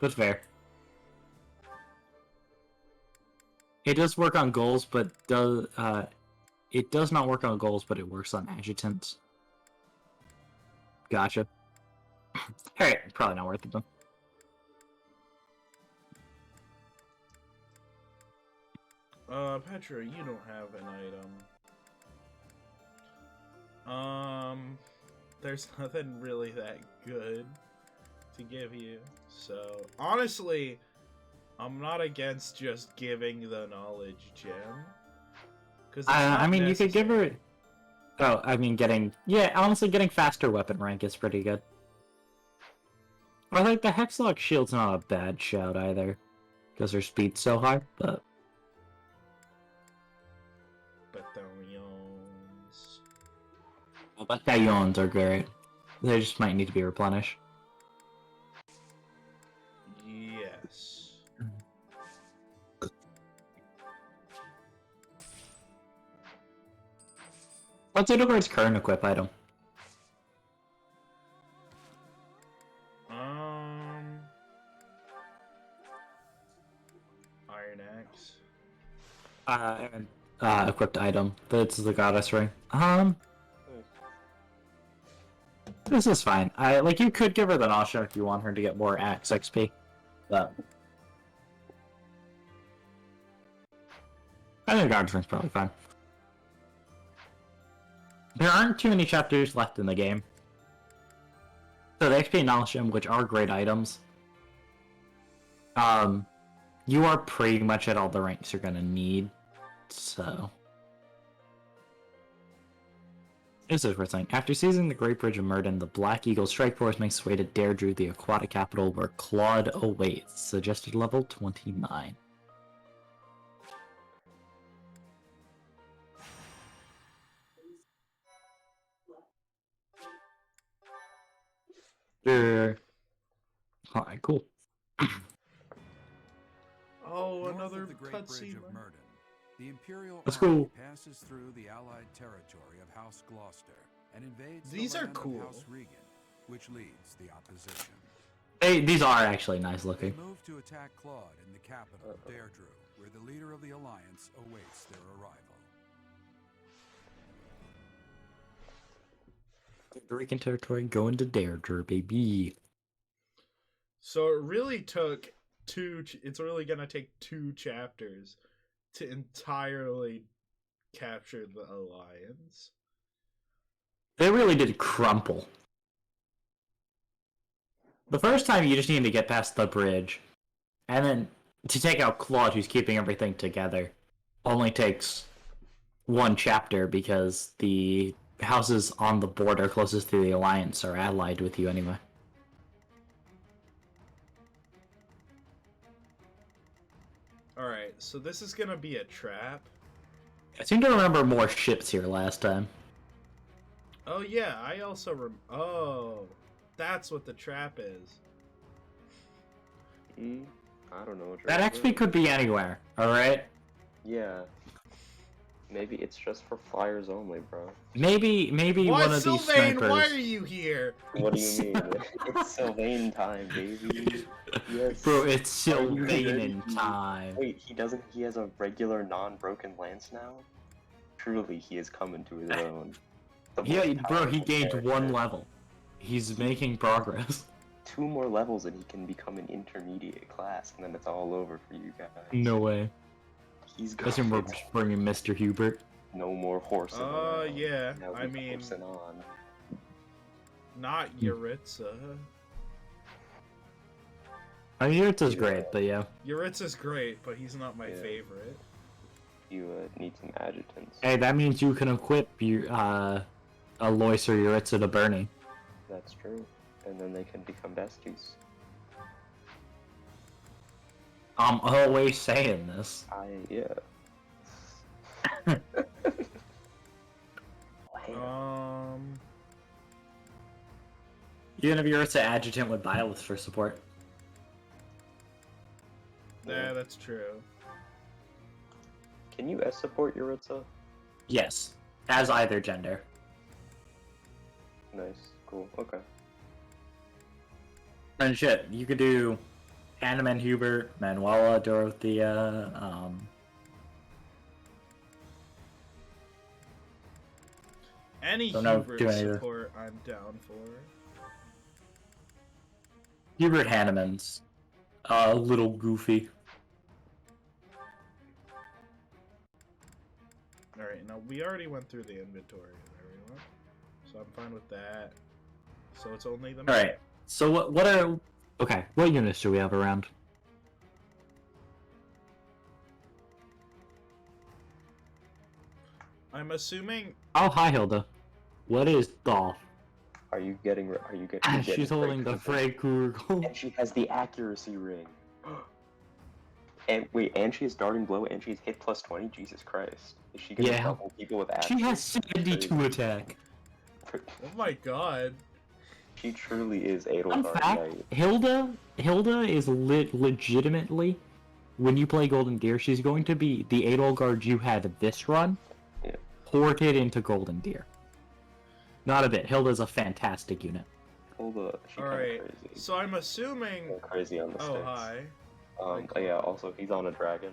That's fair. It does work on goals, but it does not work on goals, but it works on adjutants. Gotcha. Alright, probably not worth it then. Petra, you don't have an item. There's nothing really that good to give you. So, honestly, I'm not against just giving the knowledge gem. Cause I mean, you could give her... Oh, I mean, yeah, honestly, getting faster weapon rank is pretty good. Or, like, the Hexlock Shield's not a bad shout either. Because her speed's so high, but... Battalions. Battalions are great. They just might need to be replenished. Yes. What's Edelgard's current equip item? Iron Axe. Equipped item. That's the Goddess Ring. This is fine. Like, you could give her the Nasha if you want her to get more Axe XP. But... I think Goddess Ring's probably fine. There aren't too many chapters left in the game. So the XP and Knowledge Gem, which are great items, you are pretty much at all the ranks you're gonna need, so... This is worth saying. After seizing the Great Bridge of Murden, the Black Eagle strike force makes its way to Deirdre, the aquatic capital, where Claude awaits. Suggested level 29. Alright, cool. Oh, North another of the Great Bridge cutscene. of Murden, the Imperial Let's Army go. passes through the Allied territory of House Gloucester and invades These the are land cool. of House Regan, which leads the opposition. These are actually nice They looking. move to attack Claude in the capital, Deirdre, where the leader of the Alliance awaits their arrival. Rican territory going to Deirdre, baby. So it really took it's really gonna take 2 chapters to entirely capture the Alliance. They really did crumple. The first time you just need to get past the bridge, and then to take out Claude, who's keeping everything together, only takes 1 chapter because the houses on the border closest to the Alliance are allied with you anyway. Alright, so this is gonna be a trap. I seem to remember more ships here last time. Oh yeah, I also oh, that's what the trap is. I don't know what you're That XP could be anywhere, alright? Yeah. Maybe it's just for flyers only, bro. Maybe What, one of these Sylvain, snipers... why are you here? What do you mean? It's Sylvain time, baby. Yes. Bro, it's Are you Sylvain ready? time. Wait, he has a regular non-broken lance now? Truly, he has come into his own. Yeah, bro, he powerful gained character. 1 level. He's making progress. 2 more levels and he can become an intermediate class, and then it's all over for you guys. No way. He's Guess we're got bringing Mr. Hubert. no more horsing around. Yeah, Now I he's mean, horsing on. not Yuritsa. I mean, Yuritsa's great, but yeah. Yuritsa's great, but he's not my Yeah. favorite. You need some adjutants. Hey, that means you can equip Alois or Yuritsa to Bernie. That's true. And then they can become besties. I'm always saying this. Yeah. You can have Yuritsa adjutant with Byleth for support. Yeah, that's true. Can you S support Yuritsa? Yes, as either gender. Nice, cool, okay. And shit, you could do Anna and Hubert, Manuela, Dorothea, Any Don't know, Hubert do any of the- support, I'm down for. Hubert Hanneman's a little goofy. Alright, now we already went through the inventory of everyone, so I'm fine with that. So it's only the Alright, so what units do we have around? I'm assuming. Oh, hi Hilda. What is Dolph? Are you getting She's holding the Frey Kurgle. And she has the accuracy ring. And wait, and she has darting blow, and she has hit plus 20? Jesus Christ. Is she gonna double people with accuracy? She has 72 attack. Oh my god. She truly is Fun Edelgard fact, Knight. Hilda is legitimately, when you play Golden Deer, she's going to be the Edelgard you had this run, ported into Golden Deer. Not a bit. Hilda's a fantastic unit. Hilda, she Alright, kinda crazy. so I'm assuming. Kinda crazy on the Oh, sticks. hi. Yeah, also, he's on a dragon.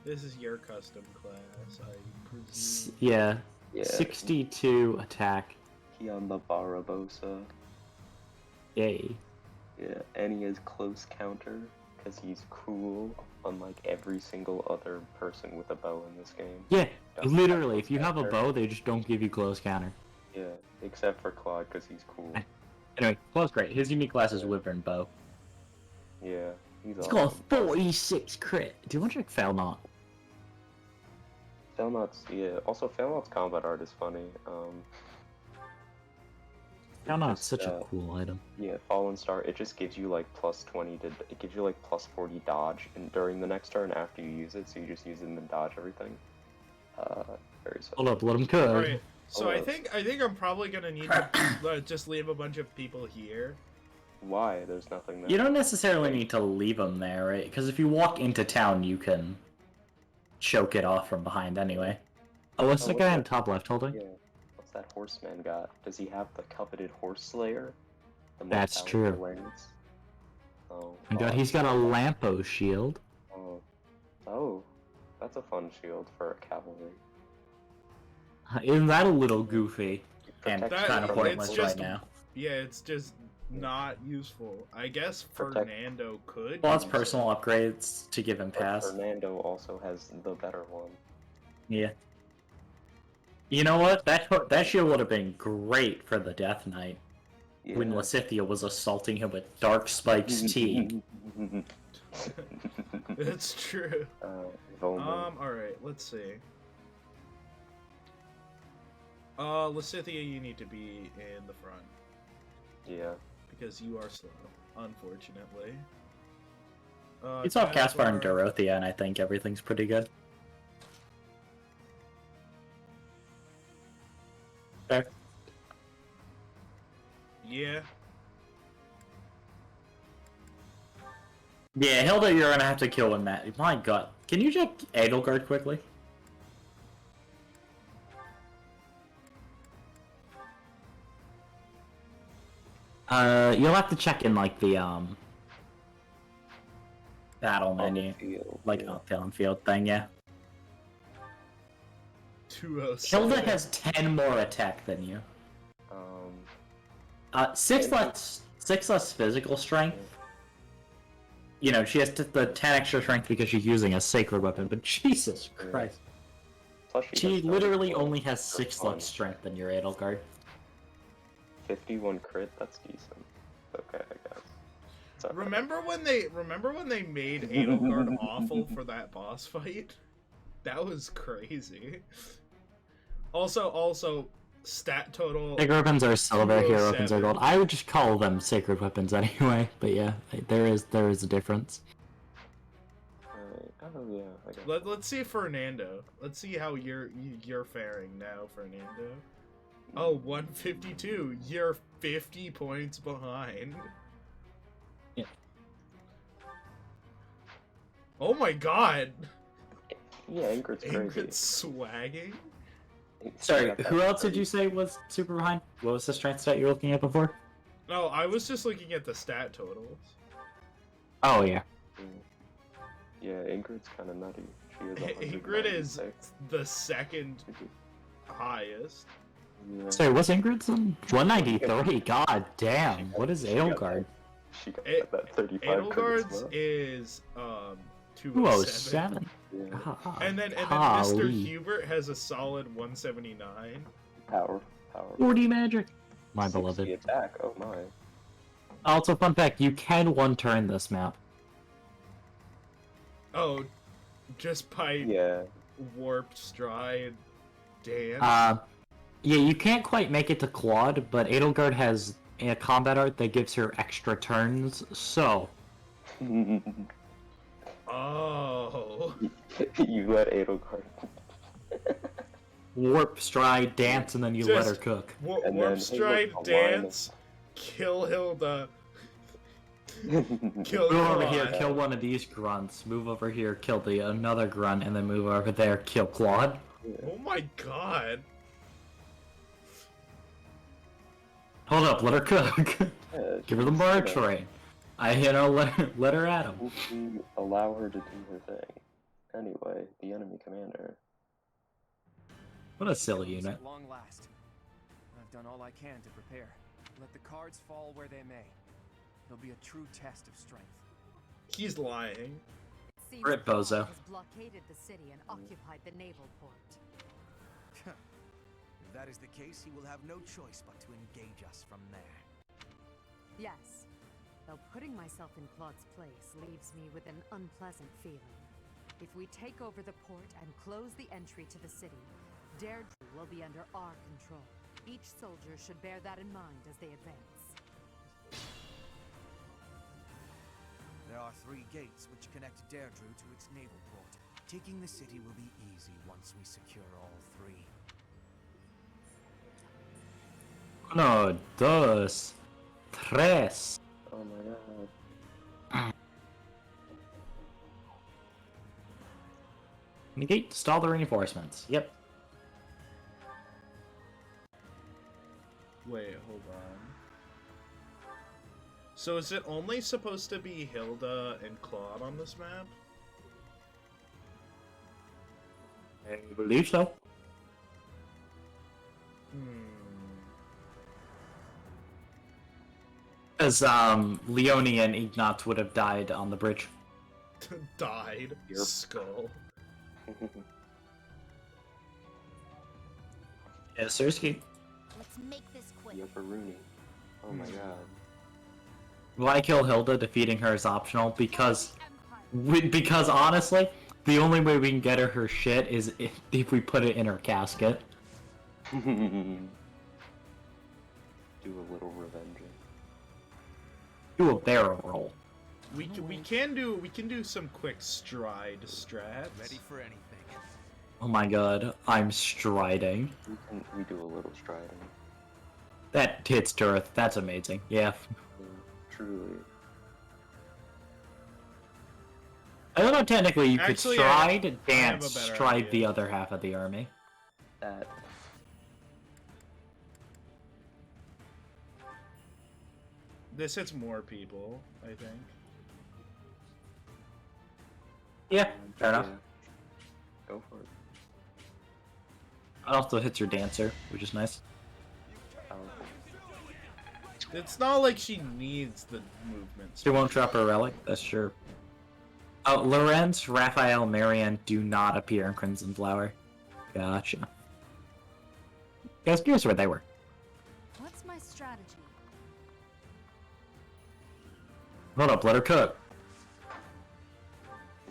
This is your custom class, I presume. Yeah. Yeah. 62 attack. He on the Barabosa. Yay. Yeah, and he has close counter, because he's cool, unlike every single other person with a bow in this game. Yeah, Doesn't literally, have if you have a close bow, counter. they just don't give you close counter. Yeah, except for Claude, because he's cool. Anyway, Claw's great. His unique class is Wyvern Bow. Yeah, he's It's awesome. got a 46 crit. Do you want to check Felnot? Felnot's, yeah. Also, Felnot's combat art is funny. Felnot's just, such a cool item. Yeah, Fallen Star, it just gives you like plus 20 to, it gives you like plus 40 dodge and during the next turn after you use it, so you just use it and then dodge everything. Very special. Hold up, let him cook. Alright, so I think I'm probably gonna need to just leave a bunch of people here. Why? There's nothing there. You don't necessarily need to leave them there, right? Because if you walk into town, you can choke it off from behind anyway. Oh, what's the guy on top left holding? Yeah. What's that horseman got? Does he have the coveted horse slayer? The That's mortality true. awareness? Oh My god, he's got a Lampo shield. Oh. Oh. That's a fun shield for a cavalry. Isn't that a little goofy? And Protect- kind of That- pointless it's just- right now. Yeah, it's just not useful. I guess Protect- Fernando could. Well, it's use personal it. upgrades to give him But pass. Fernando also has the better one. Yeah. You know what? That shield would have been great for the Death Knight when Yeah. Lysithea was assaulting him with Dark Spike's tea. It's true. Volman. Alright, let's see. Lysithea, you need to be in the front. Yeah. Because you are slow, unfortunately. It's off Caspar and Caspar- Dorothea, and I think everything's pretty good. Fair. Yeah. Yeah, Hilda, you're gonna have to kill him, Matt. My god. Can you check Edelgard quickly? You'll have to check in, like, the, battle menu. Field, Like, yeah. on field thing, yeah. 207. Hilda has 10 more attack than you. Um, 6 less physical strength. You know, she has the 10 extra strength because she's using a sacred weapon, but Jesus Christ. plus She has literally 34 only has for 6 fun. less strength than your Edelgard. 51 crit, that's decent. Okay, I guess. It's alright. Remember when they made Edelgard awful for that boss fight? That was crazy. Also, stat total. Sacred weapons are silver, hero weapons are 207. gold. I would just call them sacred weapons anyway, but yeah, there is a difference. Alright. Oh yeah, I guess. Let's see Fernando. Let's see how you're faring now, Fernando. Oh, 152. You're 50 points behind. Yeah. Oh my god. Yeah, Ingrid's crazy. Ingrid's swagging. Sorry, who else did you say was super behind? What was the strength stat you were looking at before? No, I was just looking at the stat totals. Oh, yeah. Yeah, Ingrid's kind of nutty. She is Ingrid is 196. the second highest. Yeah. Sorry, what's Ingrid's? 193? God damn, what is Edelgard? She got A- that 35 crit as Edelgard's well. is 207. 207? Yeah. God, And then Mr. golly. Hubert has a solid 179. Power. 40 magic. My 60 beloved. attack, oh my. Also, fun fact, you can one-turn this map. Oh, just by Yeah. warped stride dance. Yeah, you can't quite make it to Claude, but Edelgard has a combat art that gives her extra turns, so... Oh. You let Edelgard. Warp, stride, dance, and then you let her Just- cook. And Warp then he stride looked a line of- dance. Kill Hilda. Move Kill over here, Claude. kill one of these grunts. Move over here, kill another grunt, and then move over there, kill Claude. Oh my god. Hold up, let her cook. Yeah, Give her the bar train. Let her at him. We allow her to do her thing. Anyway, the enemy commander. What a silly unit. At long last. I've done all I can to prepare. Let the cards fall where they may. It'll be a true test of strength. He's lying. See, Rip Claude Bozo. has blockaded the city and occupied the naval port. If that is the case, he will have no choice but to engage us from there. Yes, though putting myself in Claude's place leaves me with an unpleasant feeling. If we take over the port and close the entry to the city, Deirdre will be under our control. Each soldier should bear that in mind as they advance. There are 3 gates which connect Deirdre to its naval port. Taking the city will be easy once we secure all 3. 1, 2, 3. Oh Negate, stall the reinforcements. Yep. Wait, hold on. So is it only supposed to be Hilda and Claude on this map? I believe so. Because Leone and Ignatz would have died on the bridge. Died. Yep. Skull. Yeah, seriously. Let's make this quick. Yeah, for Rooney. Oh my god. Why kill Hilda? Defeating her is optional because honestly, the only way we can get her shit is if we put it in her casket. Do a little revenging. Do a barrel roll. We can do some quick stride strats. Ready for anything. Oh my god, I'm striding. We do a little striding. That hits Turth. That's amazing. Yeah. Truly. I don't know. Technically, you Actually, could stride, I have dance, a better stride idea. the other half of the army. That. This hits more people, I think. Yeah, fair enough. Go for it. It also hits your dancer, which is nice. It's not like she needs the movement. She won't drop her relic, that's sure. Oh, Lorenz, Raphael, Marianne do not appear in Crimson Flower. Gotcha. Yeah, I was curious where they were. What's my strategy? Hold up, let her cook.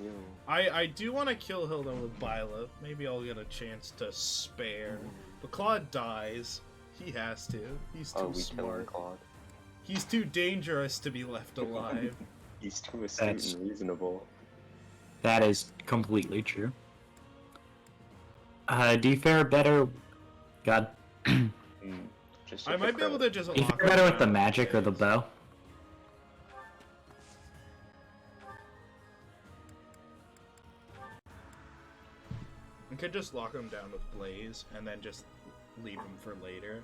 Yo. I do want to kill Hilda with Bila. Maybe I'll get a chance to spare. But Claude dies. He has to. He's too Oh, we kill smart. Claude. He's too dangerous to be left alive. He's too astute That's- and reasonable. That is completely true. Do you fare better? God. Just I might be able to just Do you lock fare better him with the down. magic or the bow? I could just lock him down with Blaze and then just leave him for later.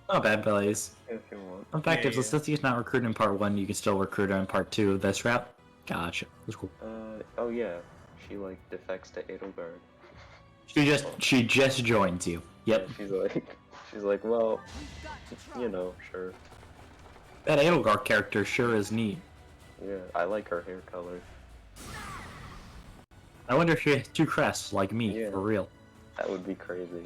Not bad, Blaze. If you want. In fact, Yeah, if yeah. Lysithia's not recruited in part 1, you can still recruit her in part 2 of this route. Gotcha. That's cool. Oh yeah. She like defects to Edelgard. She just joins you. Yep. She's like, well, you know, sure. That Edelgard character sure is neat. Yeah, I like her hair color. I wonder if she has 2 crests like me, Yeah. for real. That would be crazy.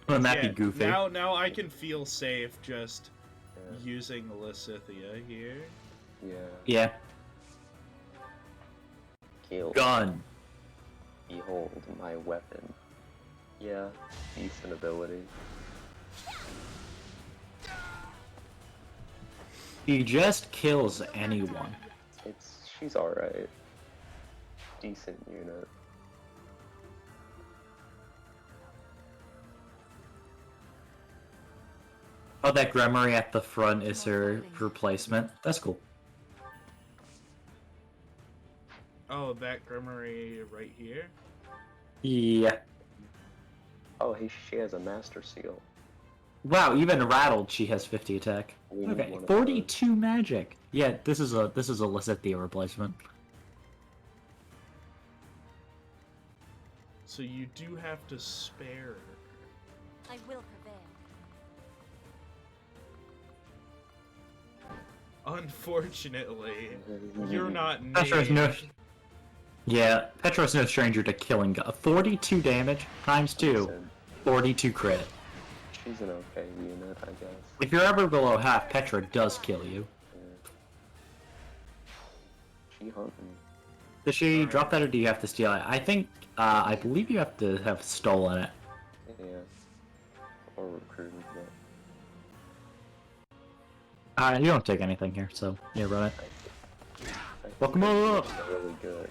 Wouldn't that Yeah, be goofy? Now I can feel safe just Yeah. using Lysithia here. Yeah. Yeah. Kill. Gun. Behold my weapon. Yeah, decent ability. He just kills anyone. She's alright. Decent unit. Oh, that Gremory at the front is her replacement. That's cool. Oh, that Grimory right here? Yeah. Oh, she has a Master Seal. Wow, even rattled she has 50 attack. We need Okay, one of 42 magic. Yeah, this is a Lysithia replacement. So you do have to spare her. I will prevail. Unfortunately, those. you're not Petra's no. named. Yeah, Petra's no stranger to killing. 42 damage times 2, Decent. 42 crit. She's an okay unit, I guess. If you're ever below half, Petra does kill you. Yeah. She hunting. Does she drop that or do you have to steal it? I think, I believe you have to have stolen it. Yeah. Or recruiting, but You don't take anything here, so yeah, run it. I Welcome think up. they're really good.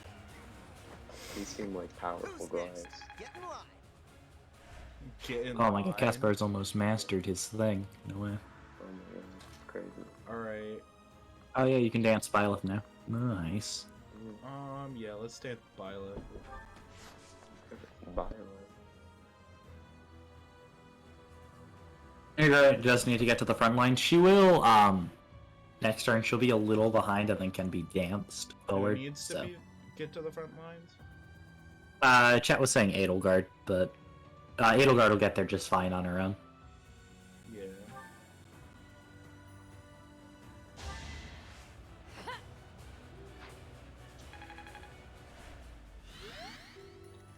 These seem like powerful guys. Get in Oh my god, line. Caspar's almost mastered his thing. No way. Oh my god, crazy. Alright. Oh yeah, you can dance Byleth now. Nice. Oh, Yeah, let's stay at Violet. Violet. Hilda does need to get to the front line. She will, next turn, she'll be a little behind and then can be danced forward. Who needs to get to the front lines? Chat was saying Edelgard, but Edelgard will get there just fine on her own. Yeah.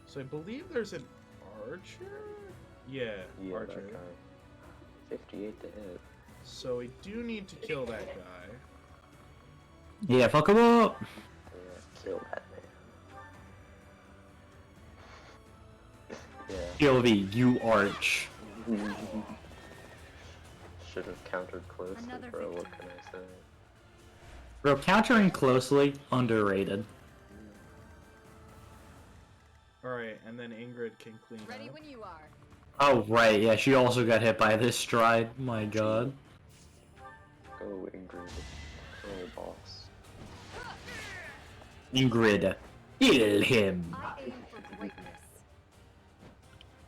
So I believe there's an archer? Yeah, Yeah, archer. that guy. 58 to hit. So we do need to kill that guy. Yeah, fuck him up! Yeah, kill that man. Yeah. Kill me, you arch. Should have countered closely, Another bro. What victory. can I say? Bro, countering closely, underrated. Alright, and then Ingrid can clean Ready up. when you are. Oh, right, yeah, she also got hit by this stride. My god. Go Ingrid. Go boss. Ingrid, kill him! I aim for greatness.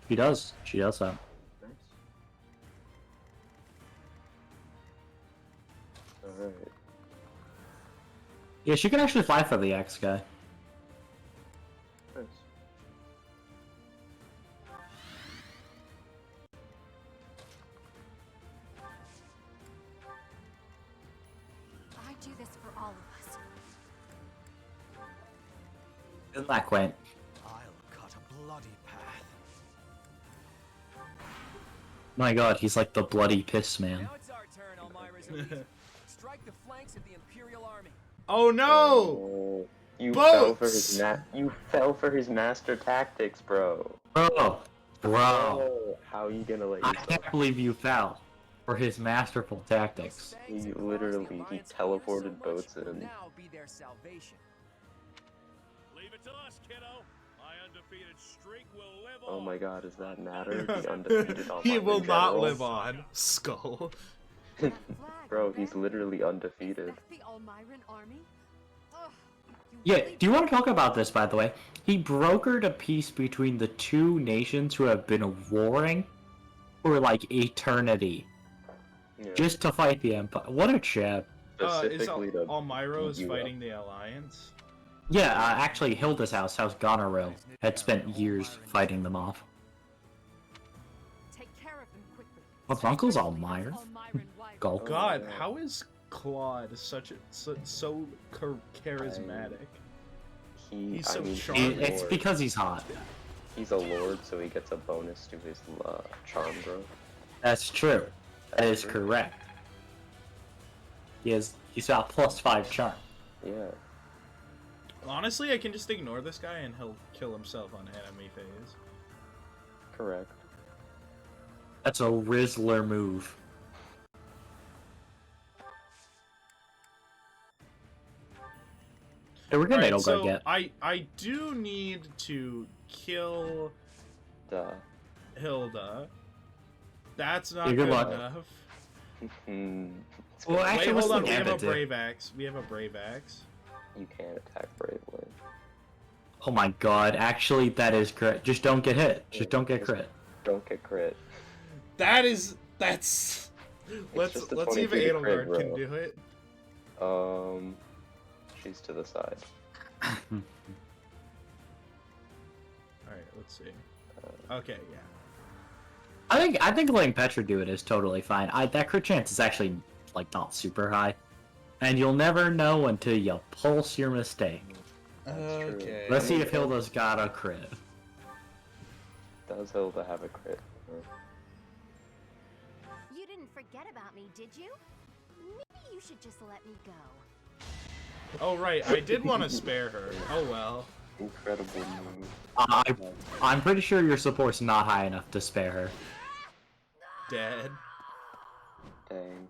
She does. She does that. Nice. Alright. Yeah, she can actually fly for the X guy. Nice. I do this for all of us. Isn't that quaint? I'll cut a bloody path. My god, he's like the bloody piss man. Now it's our turn, Elmira's elite. Strike the flanks of the Imperial Army. Oh no! Oh, you fell for his Boats! you fell for his master tactics, bro. Bro! Bro! Oh, how are you gonna let I yourself? can't believe you fell for his masterful tactics. He literally teleported boats in. Now be their salvation. Leave it to us, kiddo. My undefeated streak will live Oh on. my god, does that matter? The undefeated on He will not general? live on. Skull. Flag Bro, over he's there? literally Is undefeated. that the Almiran army? Ugh, you Yeah, really do you want to talk about this, by the way? He brokered a peace between the two nations who have been warring for, like, eternity. Yeah. Just to fight the Empire. What a chap. Is Specifically to Almyro is beat you up. fighting the Alliance? Yeah, actually, Hilda's house, Goneril, had spent years fighting them off. Take care of them quickly. What's Uncle's Especially Almiran? those Almiran wives. Gulp. God, yeah. how is Claude so charismatic? He's so I mean, charming. It's lord. because he's hot. He's a lord, so he gets a bonus to his charm growth. That's true. That is true. correct. He's got +5 charm. Yeah. Honestly, I can just ignore this guy and he'll kill himself on enemy phase. Correct. That's a Rizzler move. Hey, we're getting Alright, Edelgard so yet. I do need to kill Duh. Hilda. That's not Yeah, good good luck. enough. It's Well, good. actually, Wait, what's hold on. the We have a gambit do? brave axe. We have a brave axe. You can't attack bravely. Oh my god, actually, that is correct. Just don't get hit. Just don't get crit. Don't get crit. That's. Let's just a see if 22 to crit, Edelgard can bro. do it. She's to the side. All right, let's see. Okay, yeah. I think letting Petra do it is totally fine. That crit chance is actually like not super high, and you'll never know until you pulse your mistake. That's true. Okay. Let's see if Hilda's got a crit. Does Hilda have a crit? You didn't forget about me, did you? Maybe you should just let me go. Oh right, I did want to spare her. Oh well. Incredible move. I'm pretty sure your support's not high enough to spare her, Dead. Dang.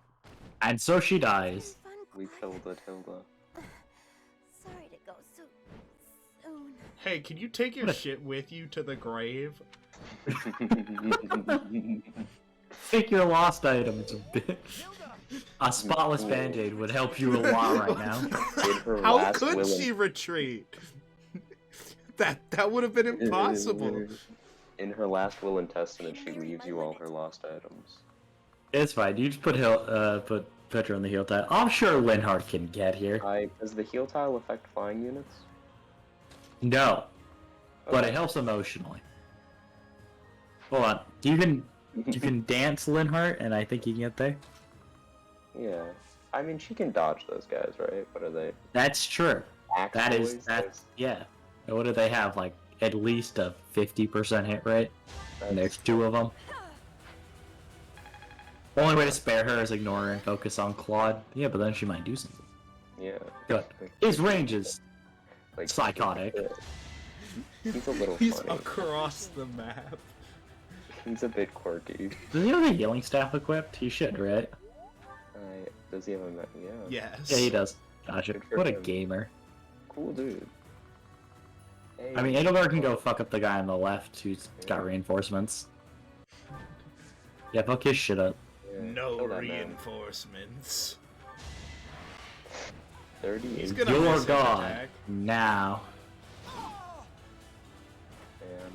and so she dies. Fun We quick. killed it, Hilda. Sorry to go so soon. Hey, can you take your shit with you to the grave? think your lost items a bit. A spotless band-aid would help you a lot right now. How could she retreat? That would have been impossible. In her last will and testament, she leaves you all her lost items. It's fine. You just put Petra on the heal tile. I'm sure Linhardt can get here. Does the heal tile affect flying units? No, but Okay. it helps emotionally. Hold on. You can dance Linhardt, and I think you can get there. Yeah. I mean, she can dodge those guys, right? What are they? That's true. Axe That is boys? that. Yeah. What do they have? Like at least a 50% hit rate, and there's 2 of them. The only way to spare her is ignore her and focus on Claude. Yeah, but then she might do something. Yeah. Good. His range is Like, psychotic. He's a little He's funny. across the map. He's a bit quirky. Does he have a healing staff equipped? He should, right? Does he have a yeah. Yes. Yeah, he does. Gotcha. Good for What a him. gamer. Cool dude. Hey, I mean, Edelgard can go fuck up the guy on the left who's got reinforcements. Yeah, fuck his shit up. yeah, No kill that man. reinforcements. 38. He's gonna Your miss his god. attack. Now. Man.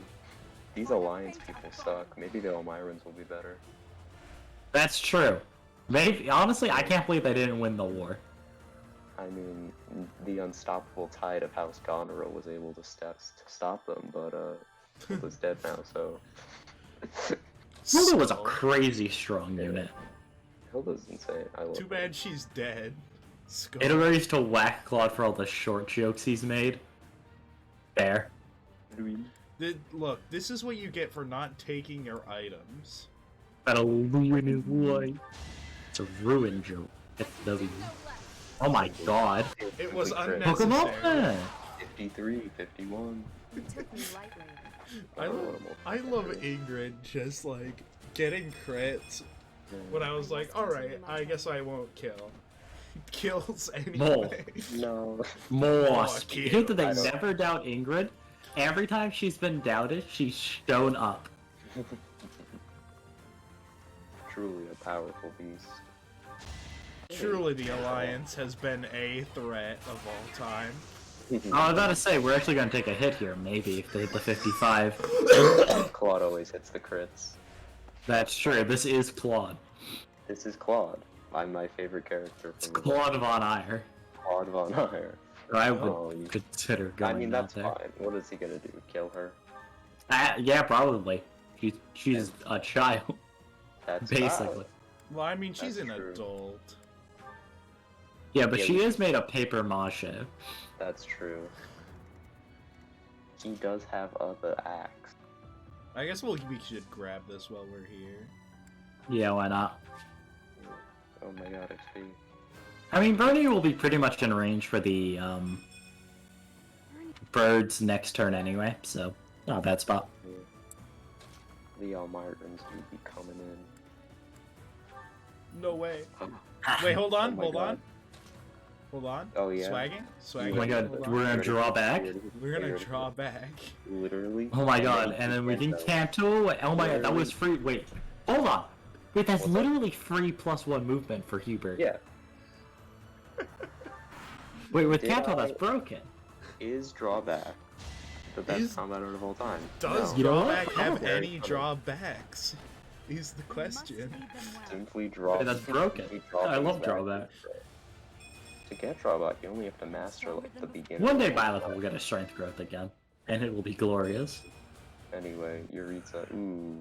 These alliance people suck. Maybe the Elmyrans will be better. That's true. Maybe, honestly, I can't believe they didn't win the war. I mean, the unstoppable tide of House Gonera was able to stop them, but Hilda's dead now, so. Hilda was a So, crazy strong unit. Hilda's insane. I love Too her. bad she's dead. Scar. Edelgard used to whack Claude for all the short jokes he's made. Fair. Look, this is what you get for not taking your items. That'll ruin his life. It's a ruin joke. FW. Oh my god. It was Complete crit. unnecessary. Pokemon! 53, 51. You took me lightly. I love Ingrid just like getting crits when I was like, alright, I guess I won't kill. Kills anyway. No. More Oh, speed. cute. Here did they I don't- never doubt Ingrid? Every time she's been doubted, she's shown up. Truly a powerful beast. Truly the Alliance has been a threat of all time. I was about to say, we're actually gonna take a hit here, maybe, if they hit the 55. Claude always hits the crits. That's true, this is Claude. This is Claude. I'm my favorite character It's from the Claude Von Ire. Claude Von Ire. Or I would Oh, you- consider going I mean, out that's there. fine. What is he gonna do? Kill her? Yeah, probably. She's a child, That's basically. valid. Well, I mean, she's That's an true. adult. Yeah, but Yeah, she we- is made of paper mache. That's true. He does have the axe. I guess we should grab this while we're here. Yeah, why not? Oh my god, XP. I mean, Bernie will be pretty much in range for the, Bird's next turn anyway, so not a bad spot. The Elmyrans do be coming in. No way. Wait, hold on, Oh my hold God. on. Hold on. Oh, yeah? Swagging? Swagging. Oh my god, Hold on. we're gonna draw back? We're gonna draw back. Literally. Oh my god, and then we can canto away. Oh my god, that was free. Wait, hold on. Wait, that's What's that? literally free +1 movement for Hubert. Yeah. Wait, with Did canto, I- that's broken. Is drawback the best Is- combat art of all time? Does No. You know what? drawback have Probably. any drawbacks? Is the question. Simply draw. Wait, that's broken. simply draw I things love back. drawback. To get drawback, you only have to master like the beginning. One day Byleth will get a strength growth again, and it will be glorious. Anyway, Yuritsa. Ooh,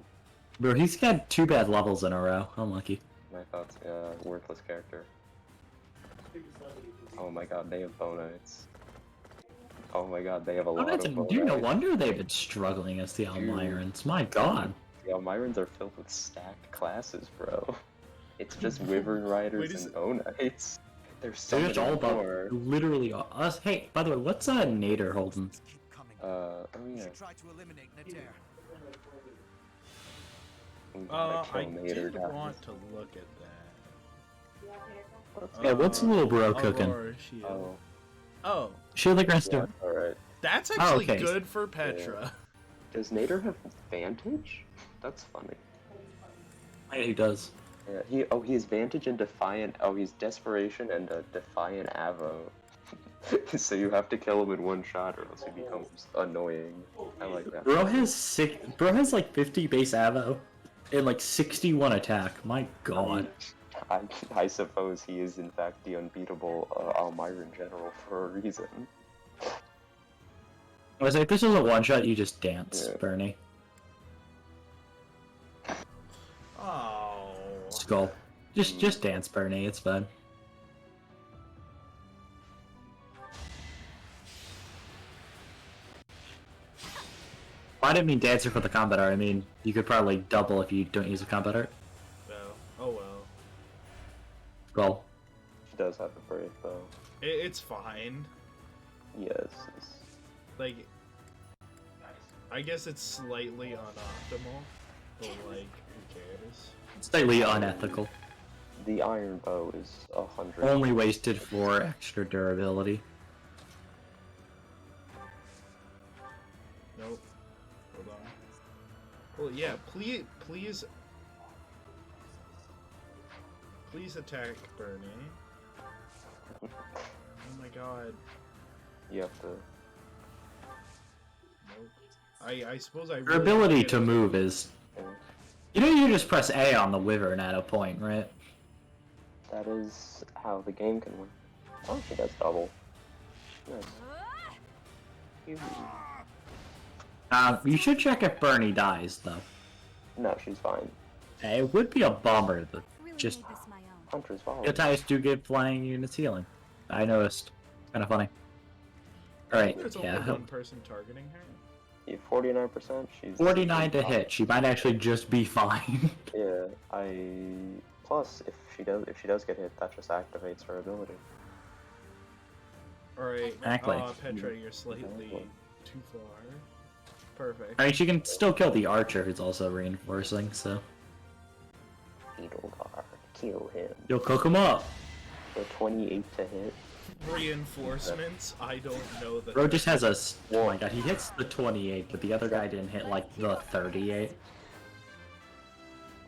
Bro, he's got 2 bad levels in a row. Unlucky. my thoughts. Worthless character. Oh my god, they have bonites. Oh my god, they have a Oh, lot that's of dude, no bonites. wonder they've been struggling as the Almyrans. My god. The Elmyrans are filled with stacked classes, bro. It's just Wyvern Riders Wait, is and Bonites. There's so They're many just all about more. literally us. Hey, by the way, what's Nader holding? Keep coming. Oh yeah. Try to eliminate Nadir. We gotta I kill Nader did down. want to look at that. Yeah, what's little bro cooking? Aurora Shield. Oh, Oh, Shield the Grand yeah, Steward. alright. that's actually okay. good for Petra. Does Nader have Vantage? That's funny. Yeah, he does. Yeah, he's Vantage and Defiant. Oh, he's Desperation and a Defiant Avo. So you have to kill him in one shot or else he becomes annoying. I like that. Bro has like 50 base ammo and like 61 attack. My god. I suppose he is in fact the unbeatable Almiran general for a reason. I was like, this is a one shot, you just dance, Yeah. Bernie. Oh. Skull. Just dance, Bernie, it's fine. I didn't mean dancer for the combat art, I mean, you could probably double if you don't use a combat art. Well, oh well. Skull. She does have a break though. It's fine. Yes. Like, I guess it's slightly unoptimal, but like, who cares? Slightly unethical. The iron bow is 100. Only wasted for extra durability. Nope. Hold on. Well, yeah, please attack Bernie. Oh my god. You have to. Nope. I suppose I Your really ability wanna to get move is... You know you just press A on the wyvern at a point, right? That is how the game can win. Oh, she does double. Nice. You should check if Bernie dies, though. No, she's fine. It would be a bummer that just... Hunter's fine. Yotais do give flying units healing. I noticed. Kind of funny. Alright, There's only yeah. one person targeting her. Yeah, 49%. She's 49 to hit. She might actually just be fine. Yeah, plus if she does get hit, that just activates her ability. Alright. Exactly. Petra, you're slightly too far. Perfect. I mean, she can still kill the archer who's also reinforcing, so... Edelgard, kill him. You'll cook him up! The 28 to hit. Reinforcements? I don't know that. Bro just has a... Oh my god, he hits the 28, but the other guy didn't hit, like, the 38.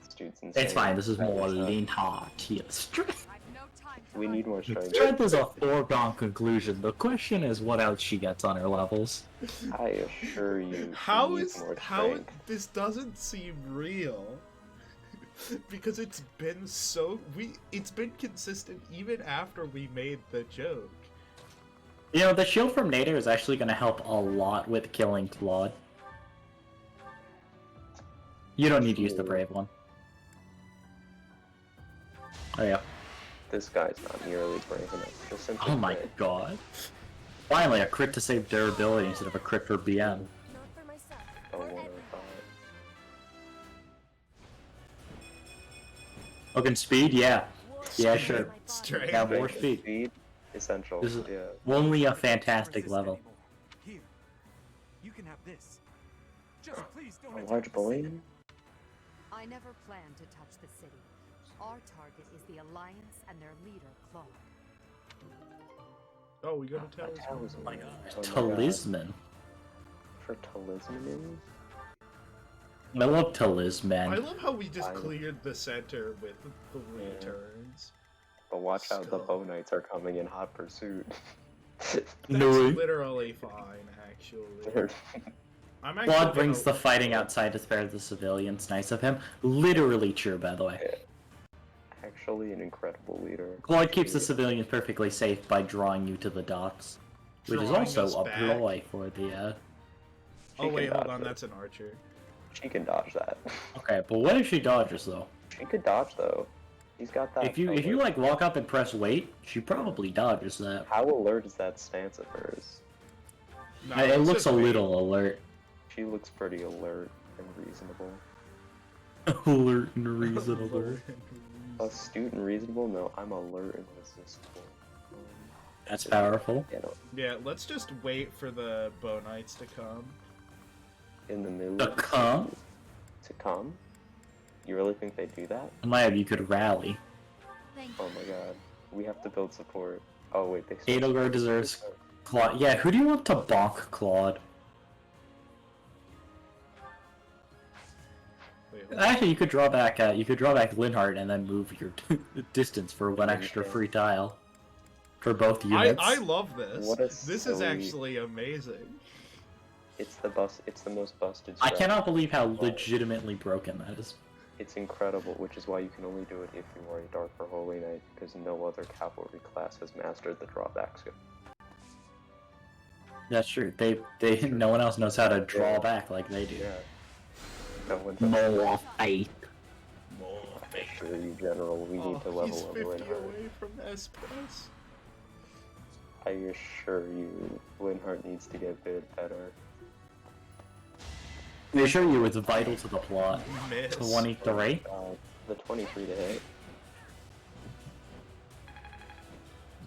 This dude's insane. It's fine, this is more Linha tier strength. We need more strength. Strength is a foregone conclusion. The question is what else she gets on her levels. I assure you. How she needs is more how strength. this doesn't seem real? Because it's been it's been consistent even after we made the joke. You know, the shield from Nader is actually going to help a lot with killing Claude. You don't need to use the brave one. Oh yeah. This guy's not nearly brave enough. Just simply Oh my crit. god. Finally, a crit to save durability instead of a crit for BM. Oh, 105. Looking speed? Yeah. Yeah, sure. Strength. Yeah, more speed. Speed, essential. This is Yeah. only a fantastic level. Here, you can have this. Just please don't A attack large the balloon? I never planned to touch the city. Our target is the Alliance and their leader, Claude. Oh, we go to Talisman. Talisman. Oh my god. Oh my Talisman. God. For talisman? I love Talisman. I love how we just I- cleared the center with 3 turns. But watch out, the Skull. bow knights are coming in hot pursuit. That's No way. literally fine, actually. They're- I'm actually Claude brings gonna- the fighting outside to spare the civilians. Nice of him. Literally true, by the way. Actually an incredible leader. Claude keeps the civilians perfectly safe by drawing you to the docks. Which is Drawing also us a back. ploy for the, Oh She wait, can hold dodge on, it. that's an archer. She can dodge that. Okay, but what if she dodges, though? She could dodge though. She's got that. If you alert. like walk up and press wait, she probably dodges that. How alert is that stance of hers? No, It it's looks just a me. little alert. She looks pretty alert and reasonable. Alert and reasonable. Astute and reasonable? No, I'm alert and resistible. That's powerful. Yeah, no, Yeah, let's just wait for the Bow Knights to come. in the middle. The come? To come? You really think they do that? In my head, you could rally. Oh my god. We have to build support. Oh wait, they Edelgard deserves Claude. Yeah, who do you want to bonk Claude? Wait, Actually, you could draw back. You could draw back Linhardt and then move your distance for one extra free tile for both units. I love this. What a This is actually amazing. It's the most busted. I strat. cannot believe how legitimately broken that is. It's incredible, which is why you can only do it if you are a Dark or Holy Knight, because no other cavalry class has mastered the drawback skill. That's true. No one else knows how to draw back like they do. Yeah. No one More faith. I assure you, General, we need to level he's up 50 Linhardt. away from S+. I assure you, Linhardt needs to get a bit better. I assure you, it's vital to the plot. Miss. 23. The 23 to hit.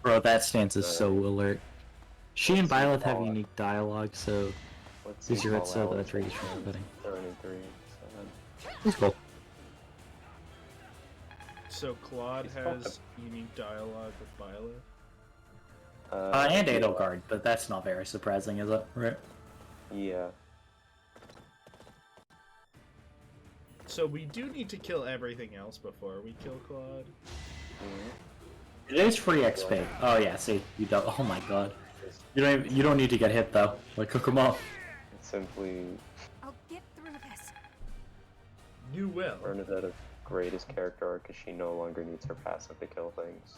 Bro, that stance is so alert. She and Let's see Byleth have Claude. unique dialogue, so Let's these see are it, so Paul that's Allen's really fitting. 33. It's cool. So Claude He's got has unique dialogue with Violet. And Edelgard, but that's not very surprising, is it? Right. Yeah. So we do need to kill everything else before we kill Claude. It is free XP. Oh yeah, see, you don't. Oh my god, you don't need to get hit though. Like cook them up. It's simply I'll get through this. You will. Bernadette's greatest character arc, because she no longer needs her passive to kill things.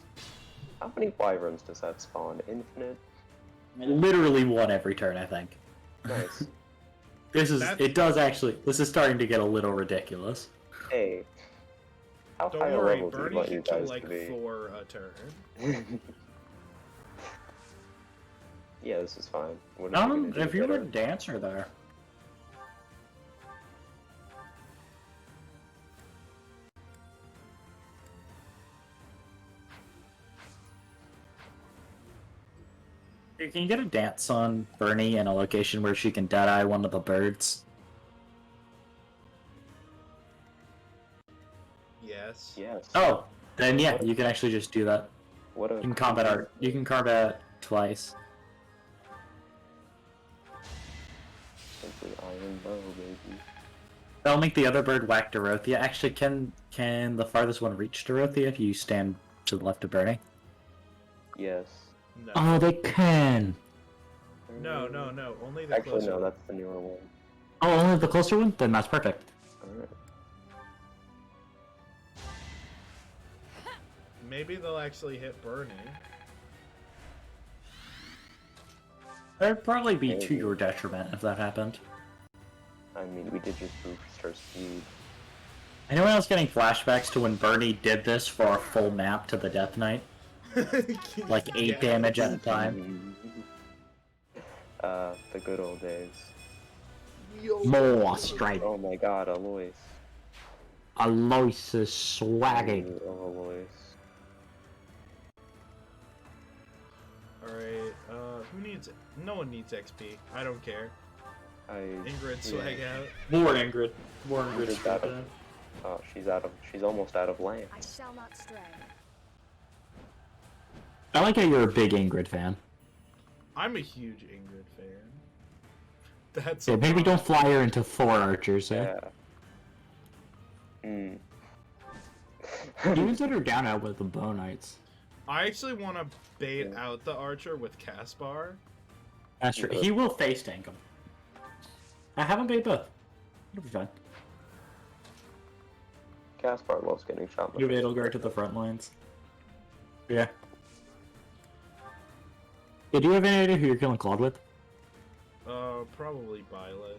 How many wyverns does that spawn? Infinite? Literally one every turn, I think. Nice. It does actually. This is starting to get a little ridiculous. Hey. How Don't high a worry, level do you Bernie want you can kill guys like to be? 4 a turn. Yeah, this is fine. What are you gonna do If you were better? a dancer there. You can get a dance on Bernie in a location where she can deadeye one of the birds. Yes. Yes. Oh, then yeah, you can actually just do that. What a You can combat art. You can combat twice. Simply iron bow, baby. That'll make the other bird whack Dorothea. Actually, can the farthest one reach Dorothea if you stand to the left of Bernie? Yes. No. Oh, they can. No. Only the Actually, closer no, one. that's the newer one. Oh, only the closer one? Then that's perfect. Alright. Maybe they'll actually hit Bernie. That'd probably be to Maybe. your detriment if that happened. I mean, we did just boost her speed. Anyone else getting flashbacks to when Bernie did this for a full map to the Death Knight? Like 8 Yeah. damage at a time? The good old days. More straight. Oh my god, Alois. Alois is swagging. Oh, Alois. Alright, who needs it? No one needs XP. I don't care. Ingrid swag out. More Ingrid. More Ingrid's Ingrid. out of- Oh, she's almost out of I lance. shall not stray. I like how you're a big Ingrid fan. I'm a huge Ingrid fan. That's Yeah, a maybe lot. don't fly her into 4 archers, eh? Yeah. You can set her down out with the bow knights. I actually want to bait out the archer with Caspar. That's true. He will face tank him. I haven't bait both. It'll be fine. Caspar loves getting shot. You have Edelgard to the front lines. Yeah. Yeah, do you have any idea who you're killing Claude with? Probably Byleth.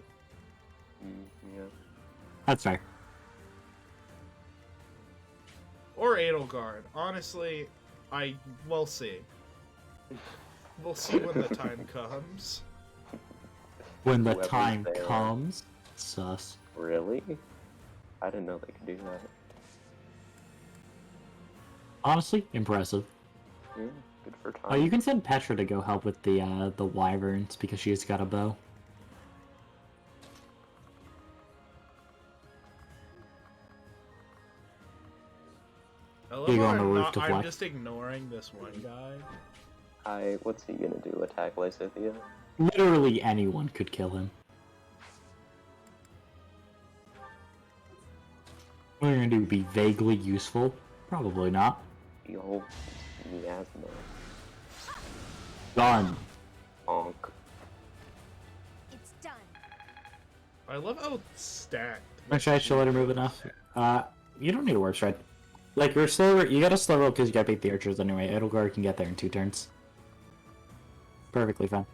Yeah. That's fair. Or Edelgard. Honestly, we'll see. We'll see when the time comes. When the Whoever's time there. comes. Sus. Really? I didn't know they could do that. Honestly, impressive. Yeah, good for time. Oh, you can send Petra to go help with the wyverns because she's got a bow. I love You go how on the roof I'm, to I'm flex. just ignoring this one guy. What's he gonna do? Attack Lysithea? Literally anyone could kill him. What are you gonna do? Be vaguely useful? Probably not. Yo, miasma. Done. Bonk. It's done. I love how stacked. Actually, I should let her move enough. You don't need a warp stride. Like, you're slower. You gotta slow roll because you gotta beat the archers anyway. Edelgard can get there in 2 turns. Perfectly fine.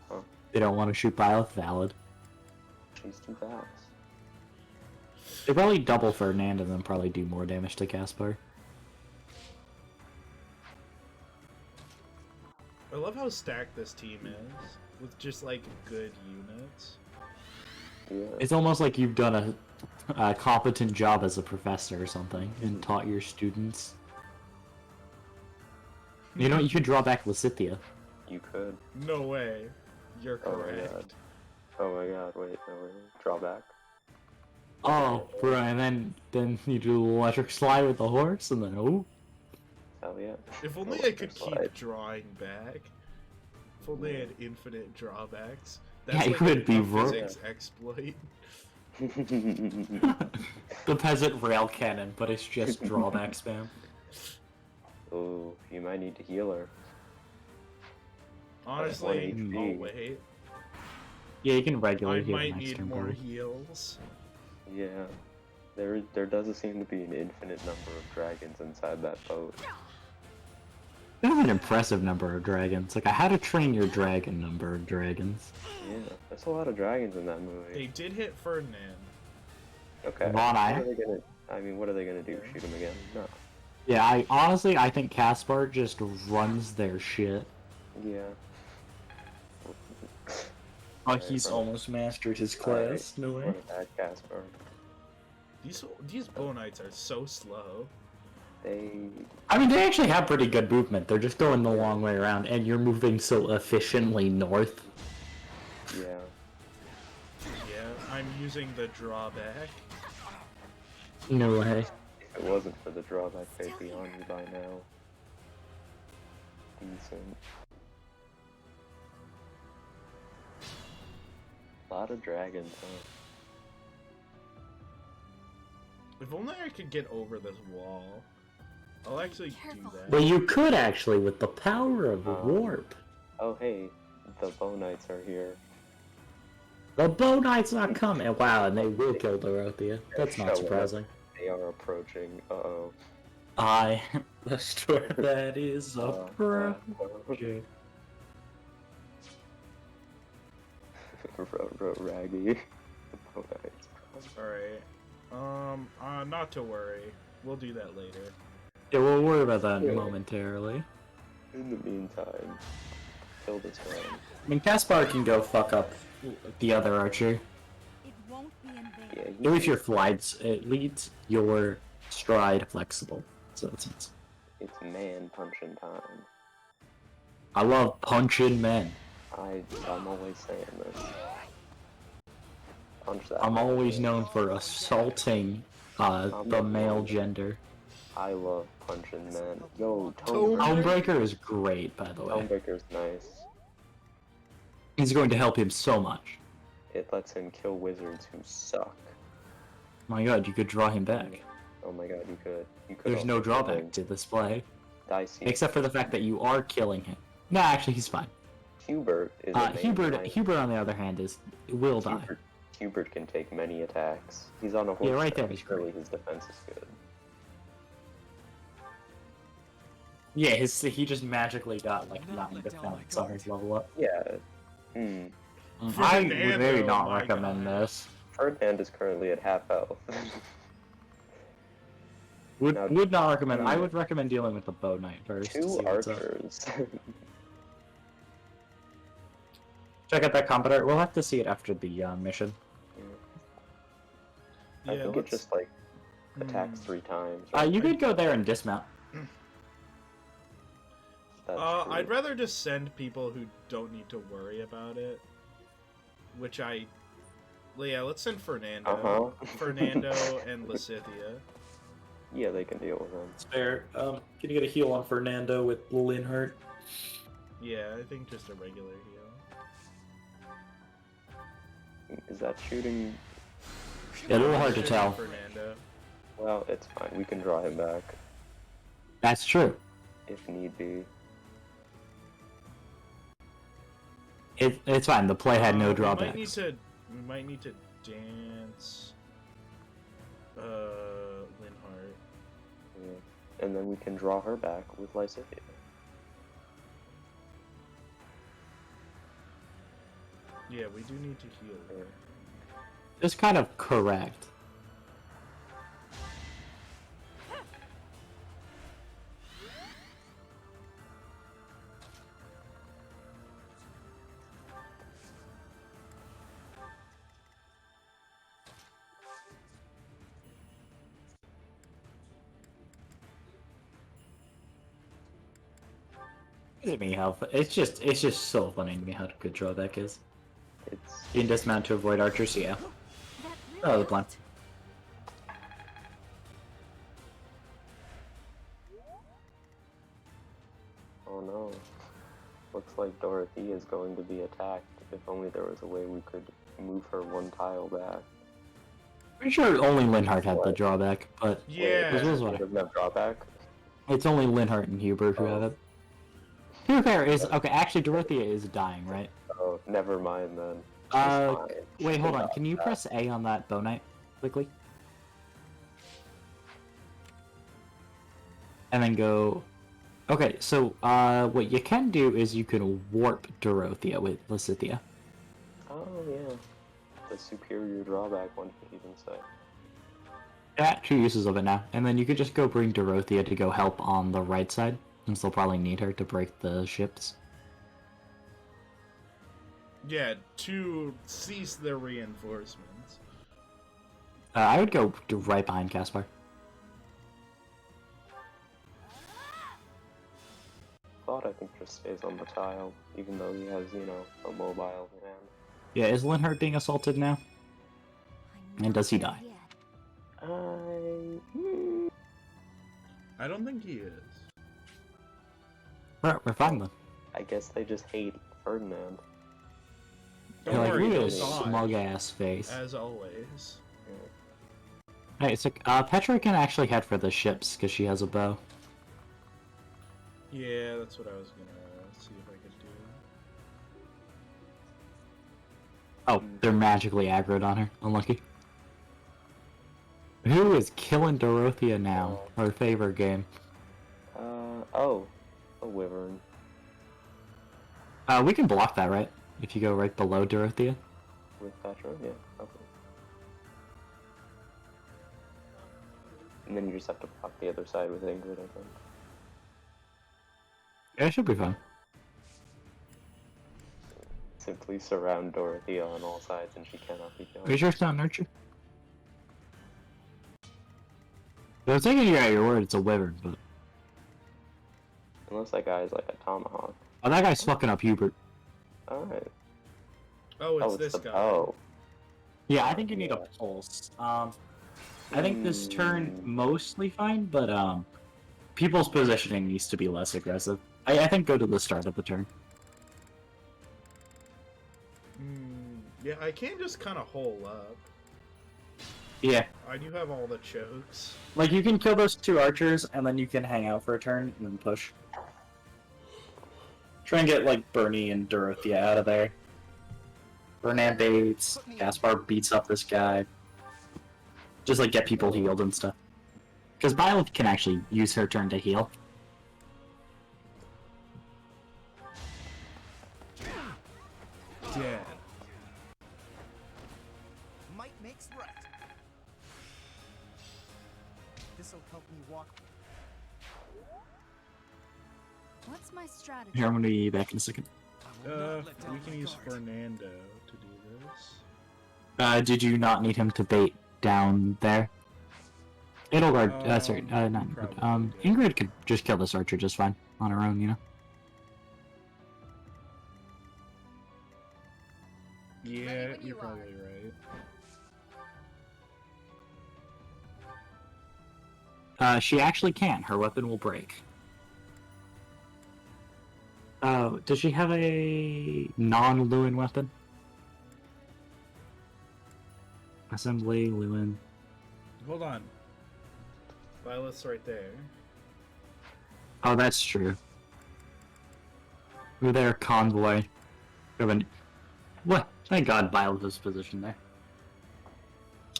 Huh. They don't want to shoot Byleth, valid. She's too fast. They probably double Ferdinand and then probably do more damage to Caspar. I love how stacked this team is with just like good units. Yeah. It's almost like you've done a competent job as a professor or something and taught your students. You know, you could draw back Lysithea. You could. No way. You're Oh my correct. god. Oh my god, wait, no, wait. Drawback. Oh, bro, and then you do the electric slide with the horse, and then oh. Hell yeah. If only I could keep drawing back. If only I had infinite drawbacks. That's Yeah, you like could a be physics exploit. The peasant rail cannon, but it's just drawback spam. Oh, you might need to heal her. Honestly, 1 I'll HP. wait. Yeah, you can I regular heal might next need turn. more probably. heals. Yeah. There doesn't seem to be an infinite number of dragons inside that boat. You have an impressive number of dragons. Like, I had to train your dragon number of dragons. Yeah, there's a lot of dragons in that movie. They did hit Ferdinand. Okay. Ron, What are they gonna? I mean, what are they gonna do? Shoot him again? No. Yeah, I think Caspar just runs their shit. Yeah. Oh, he's almost mastered his class. No way. Run it back, Casper. These Bonites are so slow. I mean, they actually have pretty good movement. They're just going the long way around, and you're moving so efficiently north. Yeah. Yeah, I'm using the drawback. No way. If it wasn't for the drawback, they'd be on you by now. Decent. A lot of dragons, huh? If only I could get over this wall. I'll actually do that. Well, you could actually with the power of warp. Oh, hey, the Bow Knights are here. The Bow Knight's not coming. Wow, and they will kill Dorothea. That's not surprising. They are approaching. Uh-oh. The store that is approaching. Raggy. The Bow Knights. Alright. Not to worry. We'll do that later. Yeah, we'll worry about that momentarily. In the meantime, kill this man. I mean, Caspar can go fuck up the other archer. It won't be in vain. Yeah, If your flights, it leads your stride flexible. So it's man punching time. I love punching men. I'm always saying this. Punch that. I'm always known for assaulting the male gender. I love punching men. Yo, Homebreaker is great, by the way. Homebreaker's nice. He's going to help him so much. It lets him kill wizards who suck. My god, you could draw him back. Oh my god, you could. There's no drawback to this play. Dicey. Except for the fact that you are killing him. No, actually, he's fine. Hubert is Hubert, on the other hand, will die. Hubert can take many attacks. He's on a horse. Yeah, right there, he's surely his defense is good. Yeah, he just magically got like 9 defense on his level up. Yeah. I would maybe not recommend this. Ferdinand is currently at half health. Would not recommend. I would recommend dealing with the Bow Knight first. 2 archers. Check out that combat art. We'll have to see it after the mission. I think it just like attacks 3 times. You could go there and dismount. I'd rather just send people who don't need to worry about it. Which yeah, let's send Fernando. Fernando and Lysithea. Yeah, they can deal with them. It's fair. Can you get a heal on Fernando with Linhart? Yeah, I think just a regular heal. Is that shooting? Yeah, a little hard to Shouldn't tell. Fernando. Well, it's fine. We can draw him back That's true. if need be. It's fine. The play had no drawbacks. We might need to dance. Linhart. Yeah. And then we can draw her back with Lysithea. Yeah, we do need to heal her. It's kind of correct. Look at me how it's just so funny to me how good drawback is. It's You can dismount to avoid archers, yeah. Oh, the plan. oh no. Looks like Dorothy is going to be attacked. If only there was a way we could move her one tile back. Pretty sure only Linhart had the drawback, but Yeah. this was Wait, what doesn't have drawback? it's only Linhart and Hubert who have it. To be fair, is okay. Actually, Dorothea is dying, right? Oh, never mind then. She's fine. Wait, hold on. She's Can you not press A on that bow knight quickly? And then go. Okay, so what you can do is you can warp Dorothea with Lysithea. Oh yeah. The superior drawback one could even say. Yeah, 2 uses of it now, and then you could just go bring Dorothea to go help on the right side, since they'll probably need her to break the ships. Yeah, to cease their reinforcements. I would go right behind Caspar. Thought I think just stays on the tile, even though he has, you know, a mobile hand. Yeah, is Linhart being assaulted now? And does he die? I don't think he is. We're fine then. I guess they just hate Ferdinand. Don't You're like, worry, look at he'll his die, smug ass face. as always. Alright, so Petra can actually head for the ships because she has a bow. Yeah, that's what I was gonna see if I could do. Oh, they're magically aggroed on her. Unlucky. Who is killing Dorothea now? Her favorite game. Oh, a wyvern. We can block that, right? If you go right below Dorothea. With Petra, yeah, okay. And then you just have to block the other side with Ingrid, I think. Yeah, it should be fun. Simply surround Dorothea on all sides and she cannot be killed. Are you sure it's not Nurture? I was taking you at your word, it's a wyvern, but... Unless that guy's like a tomahawk. Oh, that guy's fucking up Hubert. Alright. Oh, it's Oh, this the guy. bow. Yeah, I think you need a pulse. I think this turn mostly fine, but people's positioning needs to be less aggressive. I think go to the start of the turn. Yeah, I can't just kind of hole up. Yeah. I do have all the chokes. Like, you can kill those 2 archers, and then you can hang out for a turn, and then push. Try and get, like, Bernie and Dorothea out of there. Bernard baits, Caspar beats up this guy. Just, like, get people healed and stuff. Because Byleth can actually use her turn to heal. Dead. Might makes right. This'll help me walk. What's my strategy? Here, I'm gonna be back in a second. We can use Fernando to do this. Did you not need him to bait down there? Edelgard, sorry, not Ingrid. Ingrid could just kill this archer just fine on her own, you know? Yeah, you're probably right. She actually can. Her weapon will break. Does she have a non-Lewin weapon? Assembly, Lewin. Hold on. Violet's right there. Oh, that's true. We're there, convoy. What? Thank God Violet was positioned there.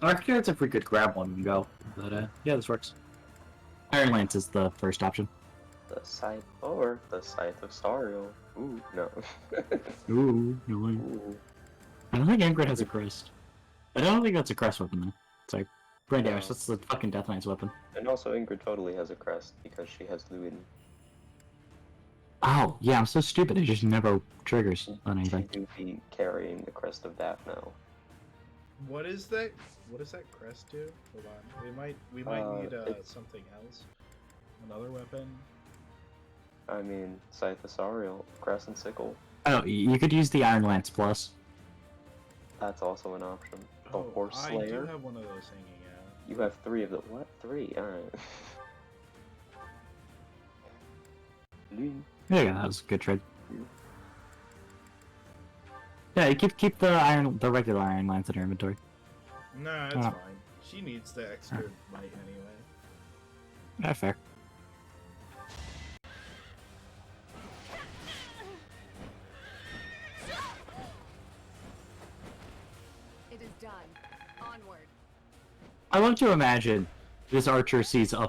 I'm curious if we could grab one and go. But, yeah, this works. Iron Lance is the first option. The Scythe or the Scythe of Sariel. Ooh, no. Ooh, no way. Ooh. I don't think Ingrid has a crest. I don't think that's a crest weapon, though. It's like, brain damage, that's the fucking Death Knight's weapon. And also Ingrid totally has a crest because she has Lewin. Oh, yeah, I'm so stupid, it just never triggers on anything. She do be carrying the crest of death now. What is that? What does that crest do? Hold on. We might need something else. Another weapon. I mean, Scythe of Sariel, crest and sickle. Oh, you could use the Iron Lance Plus. That's also an option. The Horse I Slayer. do have one of those hanging out. You have 3 of them. What? 3? Alright. There you go, that was a good trade. Yeah, you keep the regular Iron Lance in your inventory. Nah, it's fine. She needs the extra might anyway. Yeah, fair. It is done. Onward. I want to imagine this archer sees a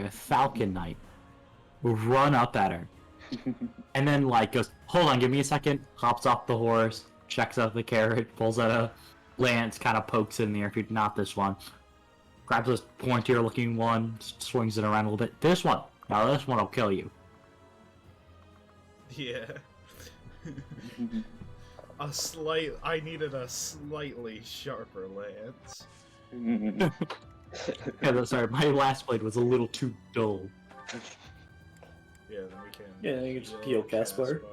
Falcon Knight run up at her. And then, like, goes, hold on, give me a second, hops off the horse, checks out the carrot, pulls out a lance, kind of pokes it in the air, not this one. Grabs this pointier looking one, swings it around a little bit. This one! Now this one will kill you. Yeah. I needed a slightly sharper lance. Yeah, sorry, my last blade was a little too dull. Yeah, then we can... Yeah, you can just heal Caspar.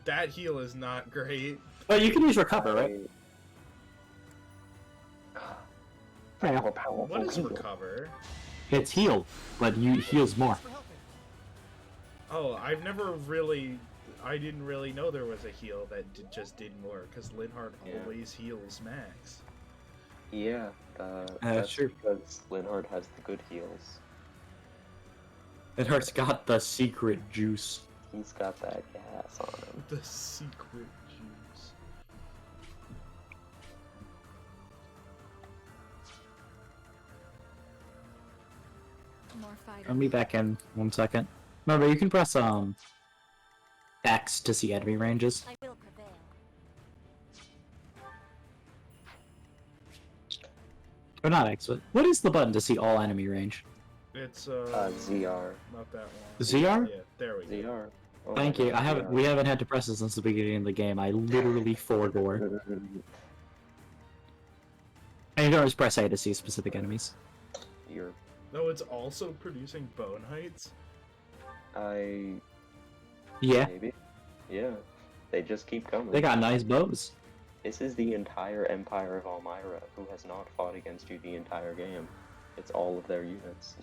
That heal is not great. Oh, you can use recover, right? What is recover? It's heal, but you heals more. Oh, I didn't really know there was a heal that just did more, because Linhardt always heals max. Yeah, that's true. Because Linhardt has the good heals. Linhardt's got the secret juice. He's got that gas on him. The secret juice. More fighters. I'll be back in 1 second. Remember, you can press X to see enemy ranges. I will prevail. Or not X, but what is the button to see all enemy range? It's ZR. Not that one. ZR? Yeah, there we go. ZR. Oh Thank you. We haven't had to press it since the beginning of the game. I literally forgore. And you can always press A to see specific enemies. No, it's also producing bone heights. Yeah. Maybe. Yeah. They just keep coming. They got nice bows. This is the entire Empire of Elmira, who has not fought against you the entire game. It's all of their units.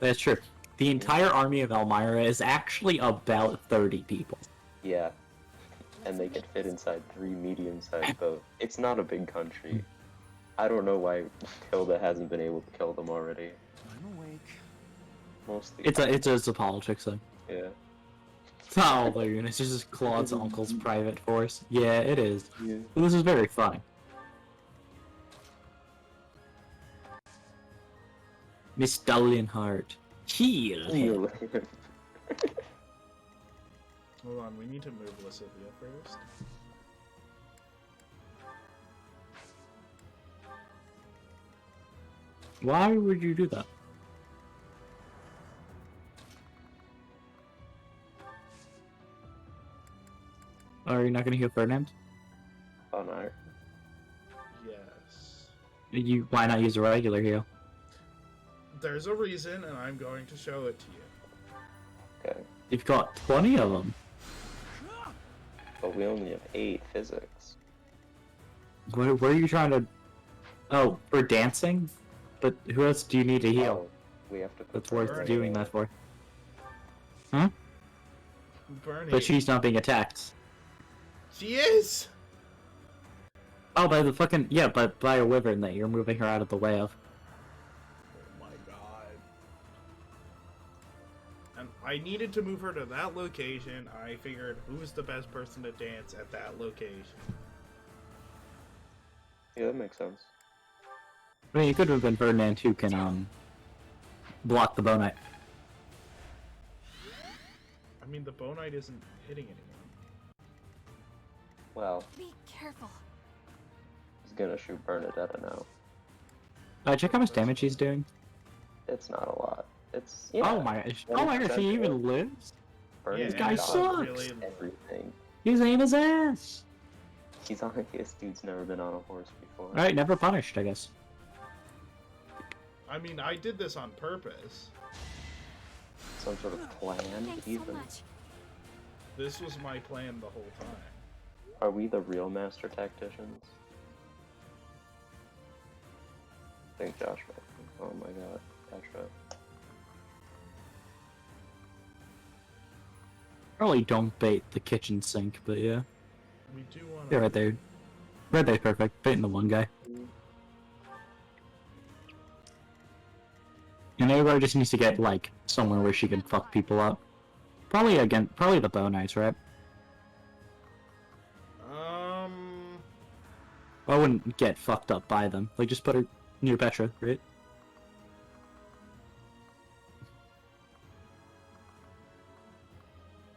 That's true. The entire army of Elmira is actually about 30 people. Yeah. And they can fit inside 3 medium-sized boats. It's not a big country. I don't know why Hilda hasn't been able to kill them already. I'm awake. Mostly. It's a politics thing. Yeah. It's not all their units, it's just Claude's uncle's private force. Yeah, it is. Yeah. But this is very funny. Miss Linhardt. Heal. Hold on, we need to move Lysithia first. Why would you do that? Are you not gonna heal Ferdinand? Oh no. Yes. Why not use a regular heal? There's a reason, and I'm going to show it to you. Okay. You've got 20 of them. But we only have 8 physics. Where are you trying to... Oh, for dancing? But who else do you need to heal? Oh, we have to put That's worth Bernie doing in. that for. Huh? Bernie. But she's not being attacked. She is! Oh, by the fucking by a wyvern that you're moving her out of the way of. Oh my god. And I needed to move her to that location. I figured who's the best person to dance at that location. Yeah, that makes sense. I mean, it could have been Ferdinand who can block the bow knight. I mean, the bow knight isn't hitting anyone. Well, Be careful. he's gonna shoot Bernadetta now. Check how much damage he's doing. It's not a lot. It's Oh my gosh! Oh my gosh! He even lives. Bernadetta This guy sucks. Really... everything. He's aim his ass. He's on. This dude's never been on a horse before. All right, never punished, I guess. I mean, I did this on purpose. Some sort of plan, Thanks even. so much. This was my plan the whole time. Are we the real master tacticians? I think Josh might be. Oh my god, Josh. Probably don't bait the kitchen sink, but yeah. We do want Yeah, right there. Right there, perfect. Baiting the one guy. And everybody just needs to get, like, somewhere where she can fuck people up. Probably the bow knights, right? I wouldn't get fucked up by them. Like, just put her near Petra, right?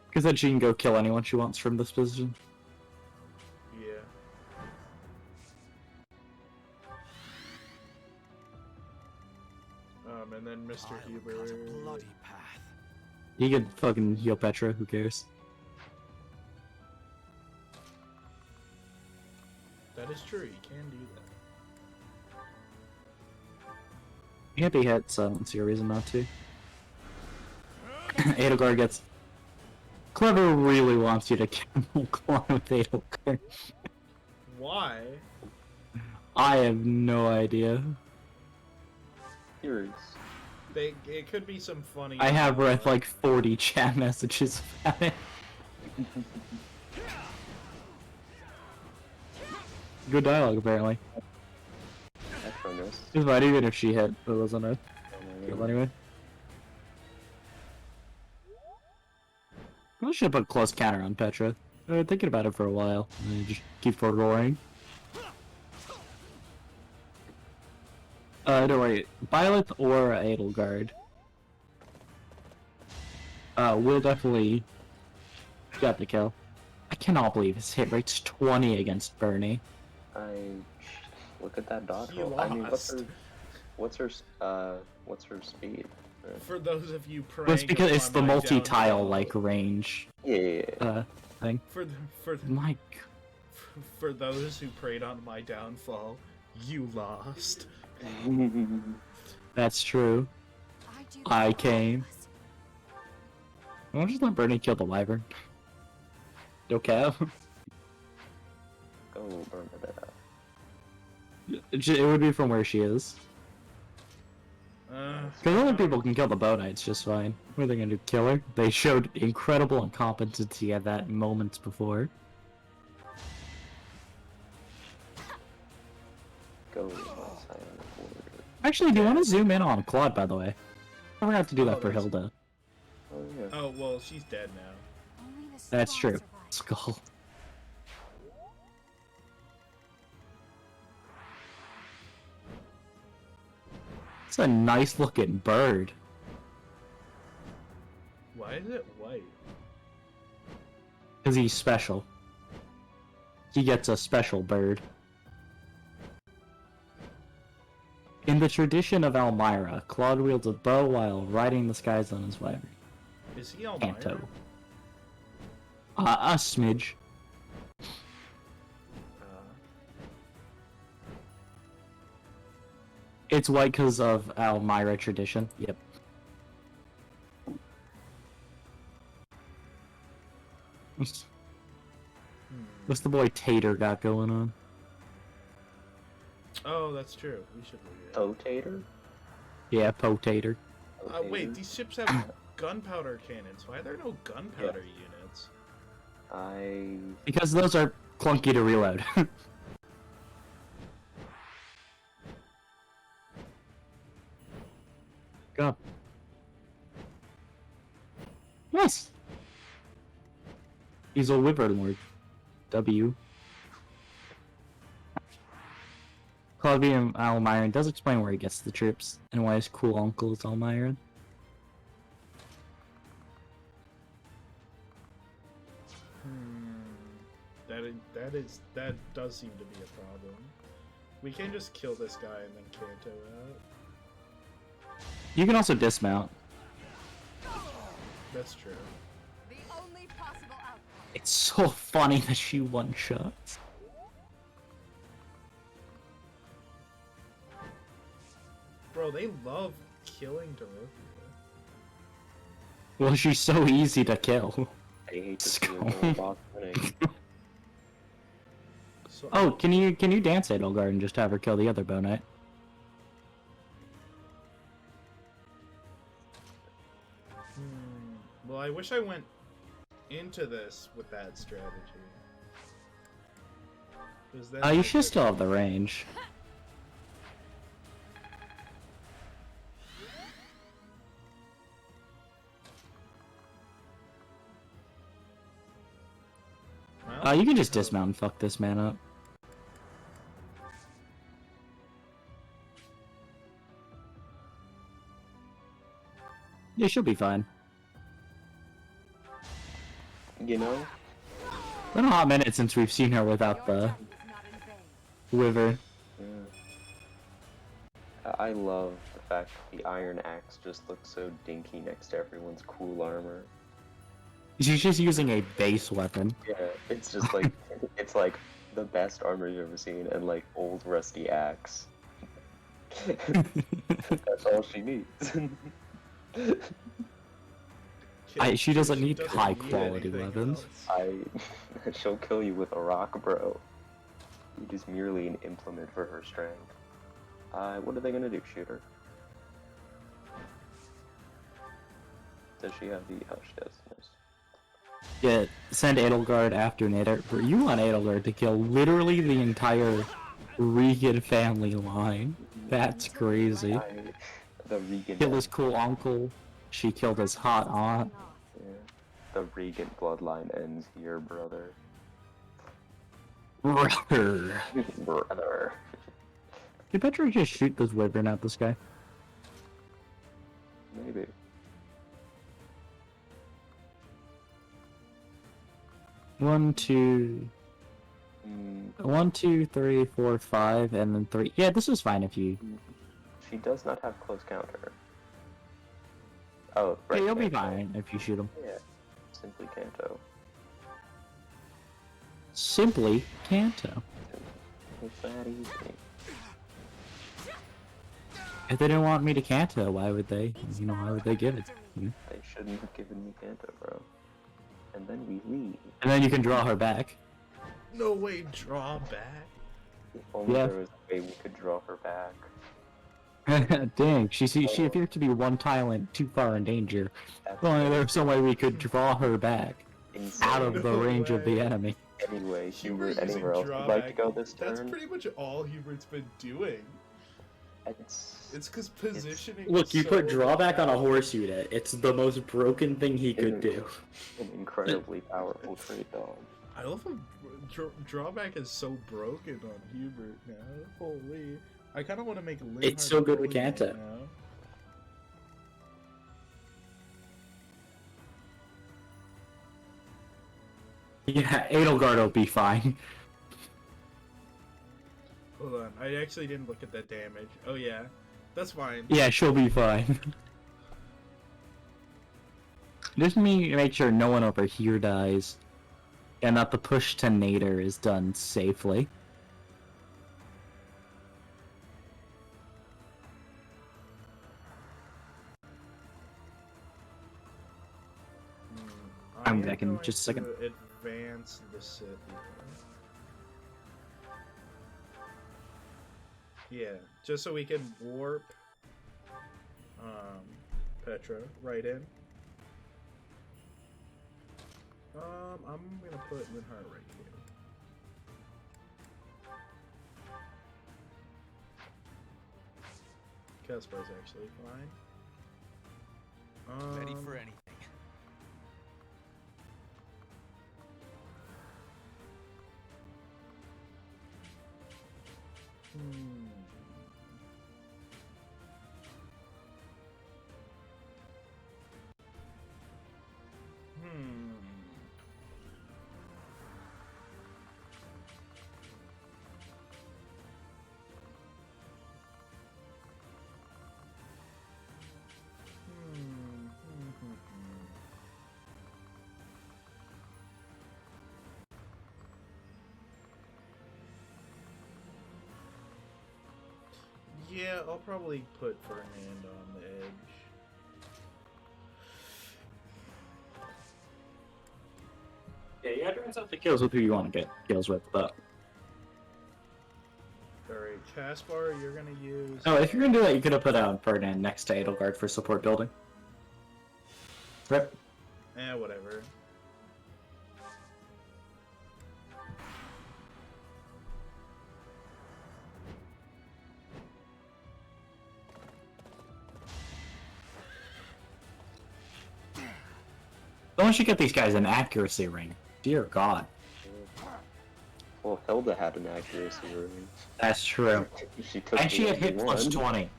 Because then she can go kill anyone she wants from this position. Yeah. And then Mr. Huber. Bloody path. He could fucking heal Petra, who cares? That is true, you can do that. He can't be hit, so I don't see a reason not to. Edelgard gets... Clever really wants you to kill Clone with Edelgard. Why? I have no idea. Curious. It could be some funny... I have read like 40 chat messages about it. Good dialogue, apparently. It's fine, even if she hit, it wasn't a kill anyway. I should put close counter on Petra. I've been thinking about it for a while, and then just keep roaring. Don't worry, Violet or Edelgard. We'll definitely got the kill. I cannot believe his hit rate's 20 against Bernie. Look at that dodge He roll. I mean, lost. what's her speed? For those of you praying, Well, it's because it's the upon my multi-tile downfall, like range. Yeah. Thing. For those who prayed on my downfall, you lost. That's true. I came. Why don't you just let Bernie kill the wyvern? Okay. Go burn it up. It would be from where she is. Because other people can kill the bow knights just fine. What are they gonna do? Kill her? They showed incredible incompetency at that moments before. Go outside on the border. Actually, do you want to zoom in on Claude, by the way? I forgot to do that for Hilda. Oh yeah. Oh, well, she's dead now. That's true. Skull. It's a nice looking bird. Why is it white? Because he's special. He gets a special bird. In the tradition of Elmira, Claude wields a bow while riding the skies on his wyvern. Is he Elmira? Canto. A smidge. It's white because of Elmira tradition. Yep. What's the boy Tater got going on? Oh, that's true. We should read it. Potater? Yeah, Potater. Wait, these ships have gunpowder cannons. Why are there no gunpowder units? Because those are clunky to reload. job. Yes! He's a Wyvern W. Claudium Almiron does explain where he gets the troops and why his cool uncle is Almiron. That does seem to be a problem. We can just kill this guy and then Kanto out. You can also dismount. That's true. The only possible outcome. It's so funny that she one-shots. Bro, they love killing Dorothea. Well, she's so easy to kill. I hate to see a boss winning. So, Oh, can you dance Edelgard and just have her kill the other Bow Knight? Well, I wish I went into this with that strategy. 'Cause then You I should could- still have the range. Well, You can just dismount and fuck this man up. Yeah, she'll be fine. You know? Been a hot minute since we've seen her without the Wyvern. Yeah. I love the fact that the Iron Axe just looks so dinky next to everyone's cool armor. She's just using a base weapon. Yeah, it's just like, it's like the best armor you've ever seen, and like old rusty axe. That's all she needs. She doesn't need doesn't high need quality anything weapons. else. She'll kill you with a rock, bro. It is merely an implement for her strength. What are they gonna do, shoot her? Does she have the... Oh, she does. Nice. Yeah, send Edelgard after Nader. You want Edelgard to kill literally the entire Regan family line. That's crazy. The Regan... Kill his cool uncle. She killed his hot aunt. Yeah. The Regan bloodline ends here, brother. Brother. Brother. Did Petra just shoot this wyvern at this guy? Maybe. One, two, 1, 2, 3, 4, 5, and then 3. Yeah, this is fine if you... She does not have close counter. Oh, right. Yeah, you'll be Kanto. fine if you shoot him. Yeah. Simply Kanto. Simply Kanto. It's that easy. If they didn't want me to Kanto, why would they? You know, why would they give it? You know? They shouldn't have given me Kanto, bro. And then we leave. And then you can draw her back. No way, draw back. If only Yeah. there was a way we could draw her back. Dang, she appears to be one tile and too far in danger. If only there was some way we could draw her back out of the No range of the way. enemy. Anyway, Hubert Hubert, using anywhere else would like to go drawback, this That's turn? pretty much all Hubert's been doing. It's It's because positioning. Look, is you so put drawback on a bad. horse unit. It's the most broken thing he could do. an incredibly powerful trait, dog. I love how drawback is so broken on Hubert now. Holy. I kind of want to make Linhardt It's so good with bully Kanto. now. Yeah, Edelgard will be fine. Hold on, I actually didn't look at that damage. Oh yeah, that's fine. Yeah, she'll be fine. Just make sure no one over here dies, and that the push to Nader is done safely. I'm am back in going just a second. to advance the city. Yeah, just so we can warp Petra right in. I'm gonna put Linhardt right here. Caspar's actually fine. Ready for anything. Yeah, I'll probably put Fernand on the edge. Yeah, you gotta balance out the kills with who you want to get kills with, but... Alright, Caspar, you're gonna use... Oh, if you're gonna do that, you could have put Ferdinand next to Edelgard for support building. Rip. Whatever. Don't you get these guys an accuracy ring? Dear God. Well, Hilda had an accuracy ring. That's true. And she had hit plus 20.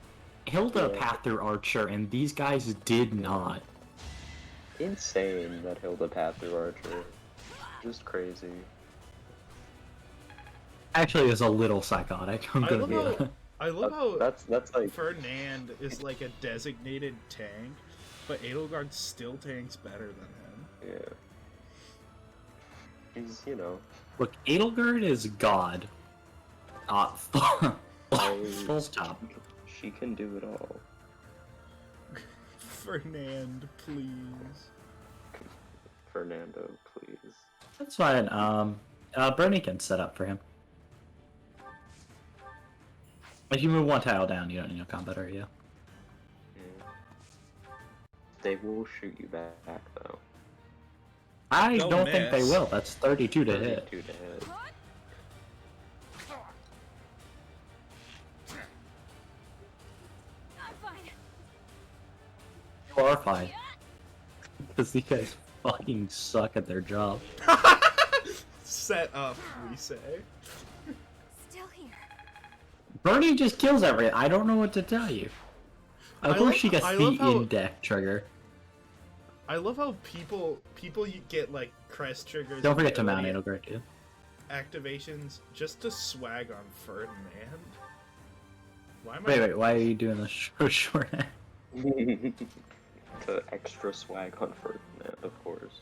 Hilda Yeah. path through Archer, and these guys did not. Insane that Hilda path through Archer. Just crazy. Actually, it's a little psychotic. I'm gonna be honest. I love how That's like Fernand is like a designated tank, but Edelgard still tanks better than him. yeah. He's, you know, Look, Edelgard is God. Full stop. she can do it all. Fernand, please. Fernando, please. That's fine. Bernie can set up for him. If you move one tile down, you don't need no combat area. Yeah. They will shoot you back though. I They'll don't think they miss. will. That's 32 to hit. 32 to hit. I'm fine. You are fine. Because these guys fucking suck at their job. Set up, we say. Still here. Bernie just kills everything. I don't know what to tell you. Of course she gets the in-deck trigger. I love how people you get like crest triggers. Don't forget to mount ability Edelgard too. activations just to swag on Ferdinand. Why am Wait, why are you doing this so short? The extra swag on Ferdinand, of course.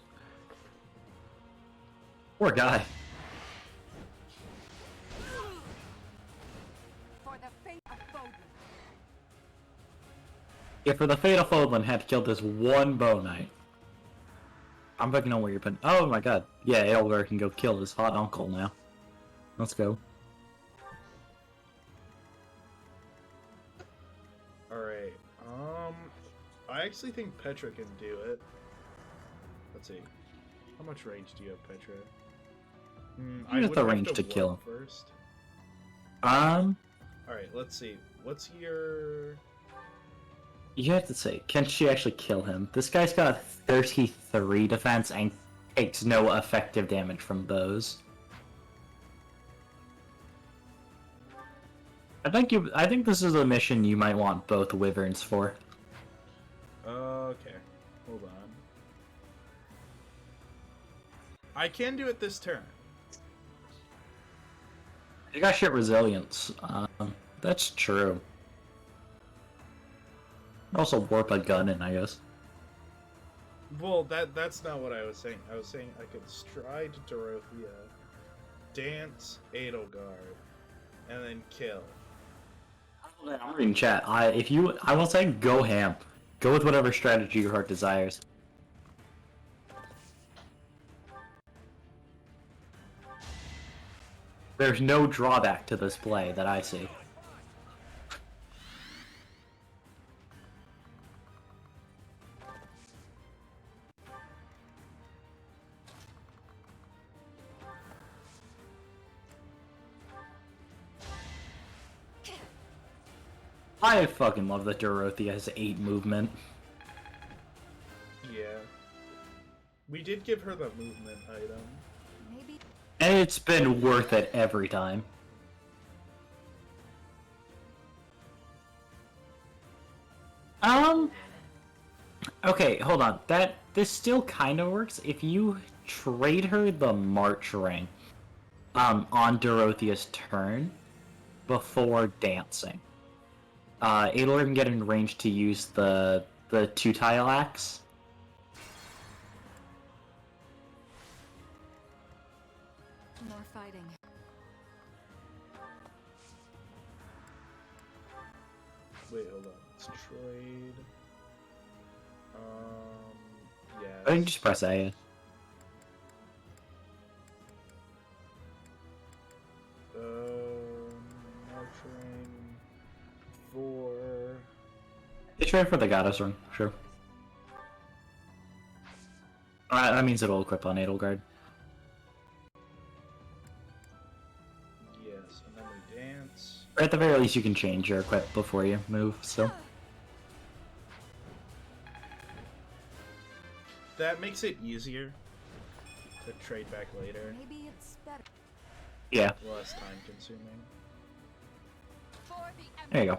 Poor guy. For the fate of Foden. Yeah, for the fate of Fodlan had to kill this one bow knight. I'm fucking on where you're putting. Oh my god. Yeah, Edelgard can go kill his hot uncle now. Let's go. Alright, I actually think Petra can do it. Let's see. How much range do you have, Petra? You have would the range to warp kill him. first. Alright, let's see. What's your... You have to say, can she actually kill him? This guy's got 33 defense and takes no effective damage from bows. I think this is a mission you might want both wyverns for. Okay, hold on. I can do it this turn. You got shit resilience. That's true. Also warp a gun in, I guess. Well, that's not what I was saying. I was saying I could stride Dorothea, dance Edelgard, and then kill. I'm reading chat. I will say go ham. Go with whatever strategy your heart desires. There's no drawback to this play that I see. I fucking love that Dorothea has 8 movement. We did give her the movement item. Maybe. And it's been worth it every time. Okay, hold on. This still kind of works if you trade her the March ring on Dorothea's turn before dancing. It'll even get in range to use the 2-tile axe. More fighting. Wait, hold on. Let's trade. Yeah. I think just press A. March ring for. You trade for the goddess ring, sure. That means it'll equip on Edelgard. Yes, and then we dance. Or at the very least, you can change your equip before you move, so. That makes it easier to trade back later. Maybe it's better. Yeah. Less time consuming. There you go.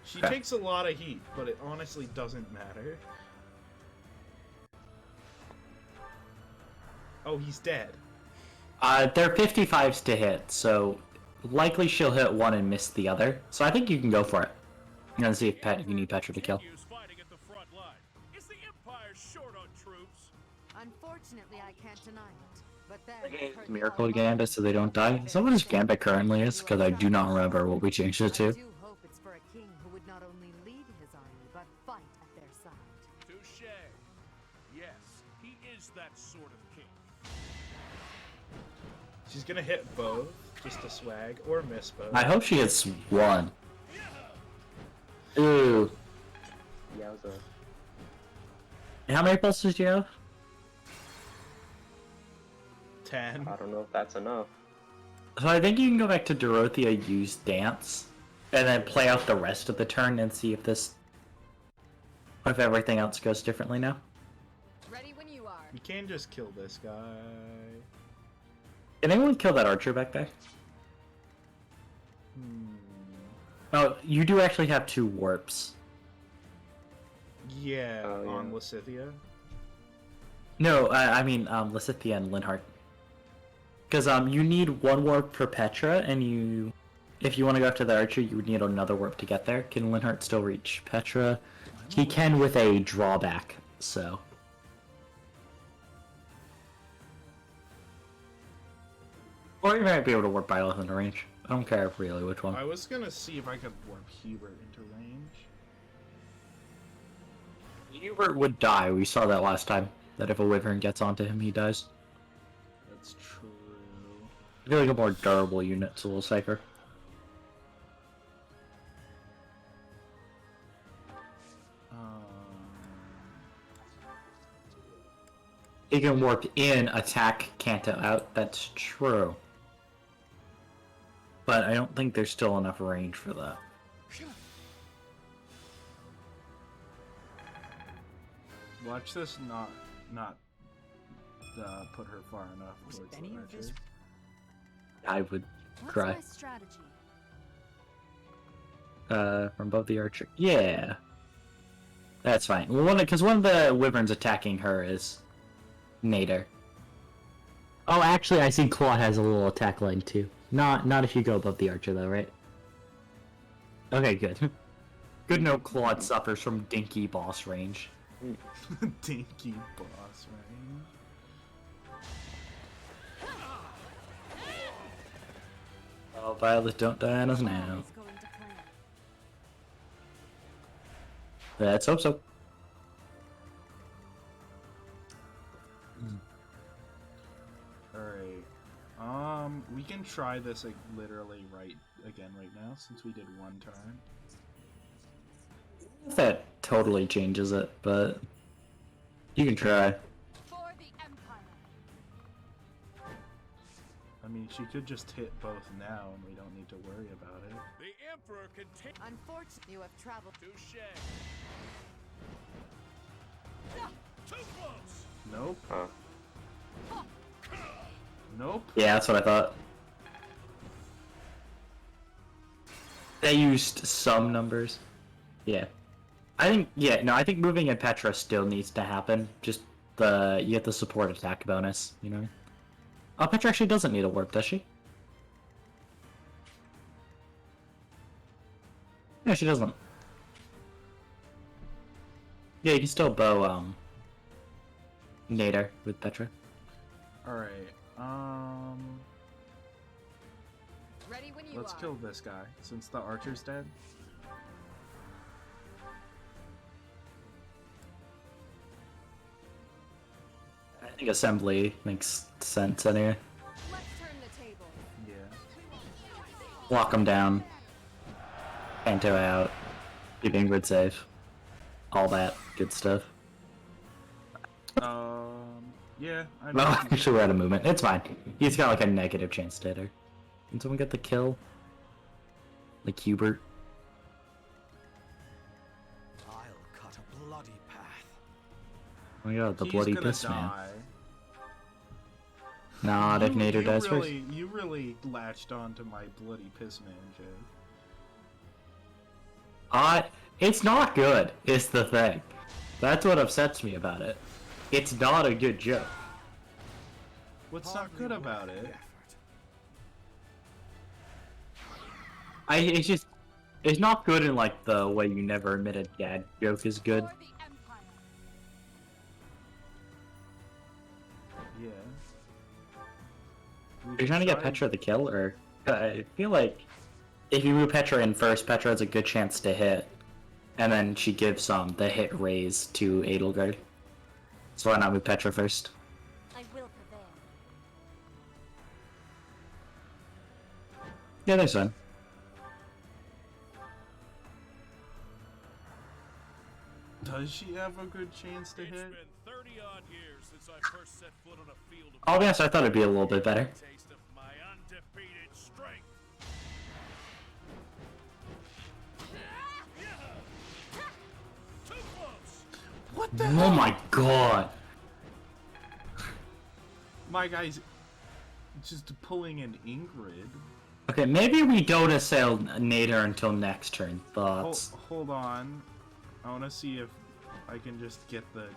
She Okay. takes a lot of heat, but it honestly doesn't matter. Oh, he's dead. They're 55s to hit, so likely she'll hit one and miss the other. So I think you can go for it. I'm gonna see if you need Petra to kill. Fighting at the front line. Is the Empire short on troops? Unfortunately, I can't deny it. But then Miracle Gambit so they don't die. Is that what his Gambit currently is? Because I do not remember what we changed it to. I do hope it's for a king who would not only lead his army, but fight at their side. Touche. Yes, he is that sort of king. She's gonna hit both, just to swag, or miss both. I hope she hits one. Ooh. Yowza. How many pulses do you have? 10. I don't know if that's enough. So I think you can go back to Dorothea, use Dance, and then play out the rest of the turn and see if everything else goes differently now. Ready when you are. You can't just kill this guy. Can anyone kill that archer back there? Oh, you do actually have 2 warps. Yeah, Oh, yeah. on Lysithea. No, I mean Lysithea and Linhardt. Because you need 1 warp per Petra, and if you want to go after the archer, you would need another warp to get there. Can Linhardt still reach Petra? He can with a drawback, so. Or you might be able to warp Byleth into range. I don't care really which one. I was gonna see if I could warp Hubert into range. Hubert would die. We saw that last time. That if a wyvern gets onto him, he dies. That's true. I feel like a more durable unit's a little safer. He can warp in, attack, can't out. That's true. But I don't think there's still enough range for that. Watch this not put her far enough towards the archers. I would What's cry. my strategy? From both the archer. Yeah. That's fine. Well, because one of the wyverns attacking her is Nader. Oh, actually, I see Claw has a little attack line too. Not if you go above the archer though, right? Okay, good. Good note, Claude suffers from dinky boss range. Dinky boss range. Oh, Violet, don't die on us now. It's going to plan. Let's hope so. Alright. We can try this like literally right now since we did one turn. That totally changes it, but you can try. For the Empire. I mean, she could just hit both now and we don't need to worry about it. The Emperor can take. Unfortunately, you have traveled. Touche. Too close. Nope. Huh. Nope. Yeah, that's what I thought. They used some numbers. Yeah. I think moving in Petra still needs to happen. Just you get the support attack bonus, you know? Oh, Petra actually doesn't need a warp, does she? No, she doesn't. Yeah, you can still bow, Nader with Petra. Alright, Ready when you let's are. kill this guy, since the archer's dead. I think assembly makes sense anyway. Let's turn the table. Yeah. Lock him down. Panto out. Keep Ingrid safe. All that good stuff. Yeah, I know. Well, actually we're out of movement. It's fine. He's got like a negative chance to hit her. Can someone get the kill? Like Hubert? I'll cut a bloody path. Oh my god, the He's bloody gonna piss man. die. Not if Nader dies first. You really latched onto my bloody piss man joke. It's not good, is the thing. That's what upsets me about it. It's not a good joke. What's not good about it? It's not good in like the way you never admit a dad joke is good. Yeah. Are you trying to get Petra the kill, or I feel like if you move Petra in first, Petra has a good chance to hit, and then she gives the hit raise to Edelgard. So why not move Petra first? I will prevail. Yeah, there's one. Does she have a good chance to hit? It's been 30-odd years since I first set foot on a field of I'll be honest, I thought it'd be a little bit better. taste of my undefeated strength. Too close. What the Oh hell? my god! My guy's just pulling an Ingrid. Okay, maybe we don't assail Nader until next turn. Thoughts? Hold on. I want to see if I can just get the...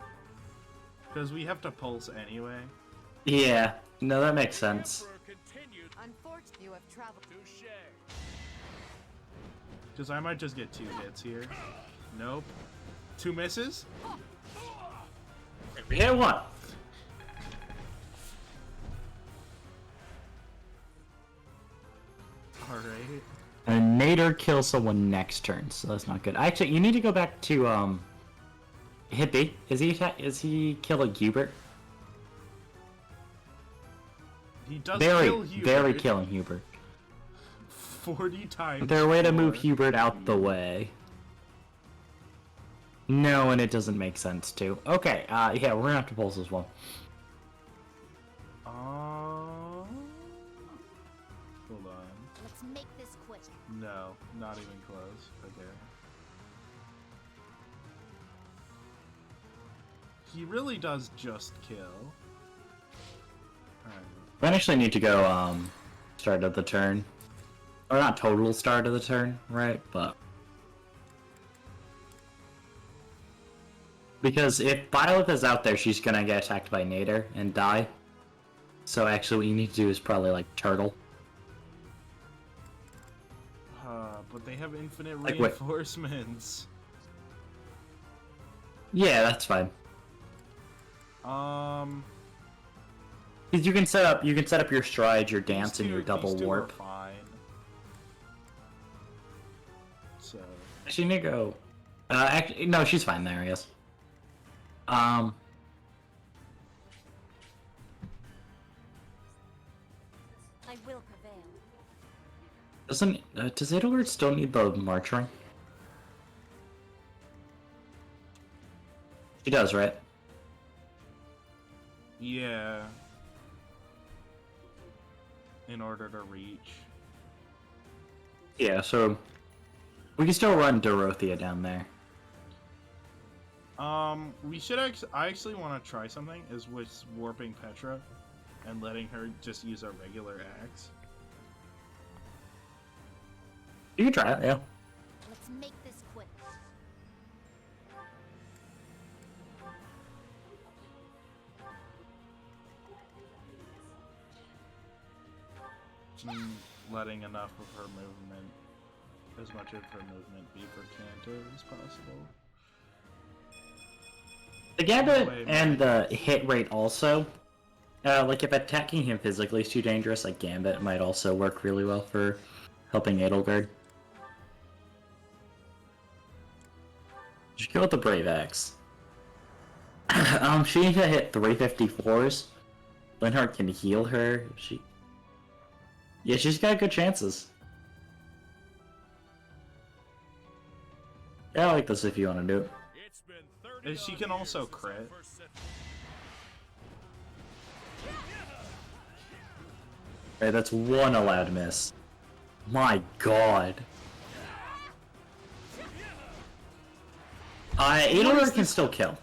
Because we have to pulse anyway. Yeah, no, that makes sense. Unfortunately, you have traveled. Touche. Because I might just get 2 hits here. Nope. 2 misses? We hit one! Alright. And Nader kills someone next turn, so that's not good. Actually, you need to go back to, Hippie. Is he killing Hubert? He does Very, kill Hubert. very killing Hubert. 40 times. Is there a way to move more. Hubert out the way? No, and it doesn't make sense to. Okay, yeah, we're gonna have to pulse this one. Hold on. Let's make this quick. No, not even close. Okay. He really does just kill. Alright. We actually need to go, start of the turn. Or not total start of the turn, right? But... Because if Violet is out there, she's gonna get attacked by Nader and die. So actually what you need to do is probably, like, Turtle. But they have infinite Like, wait. reinforcements. Yeah, that's fine. Because you can set up your stride, your dance, and your double these two warp. are fine. So She need to go. Actually, no, she's fine there, I guess. I will prevail. Does Edelgard still need the march ring? She does, right? yeah. In order to reach. Yeah, so we can still run Dorothea down there. We should I actually want to try something, is with warping Petra and letting her just use a regular axe. You can try it, yeah. Let's make this quick. Letting enough of her movement, as much of her movement be for Cantor as possible. The gambit and the hit rate also. Like if attacking him physically is too dangerous, like Gambit might also work really well for helping Edelgard. Just go with the Brave Axe. She needs to hit 354s. Linhardt can heal her. Yeah, she's got good chances. Yeah, I like this if you want to do it. And she can also crit. Right, that's one allowed miss. My god. Edelgard can still kill.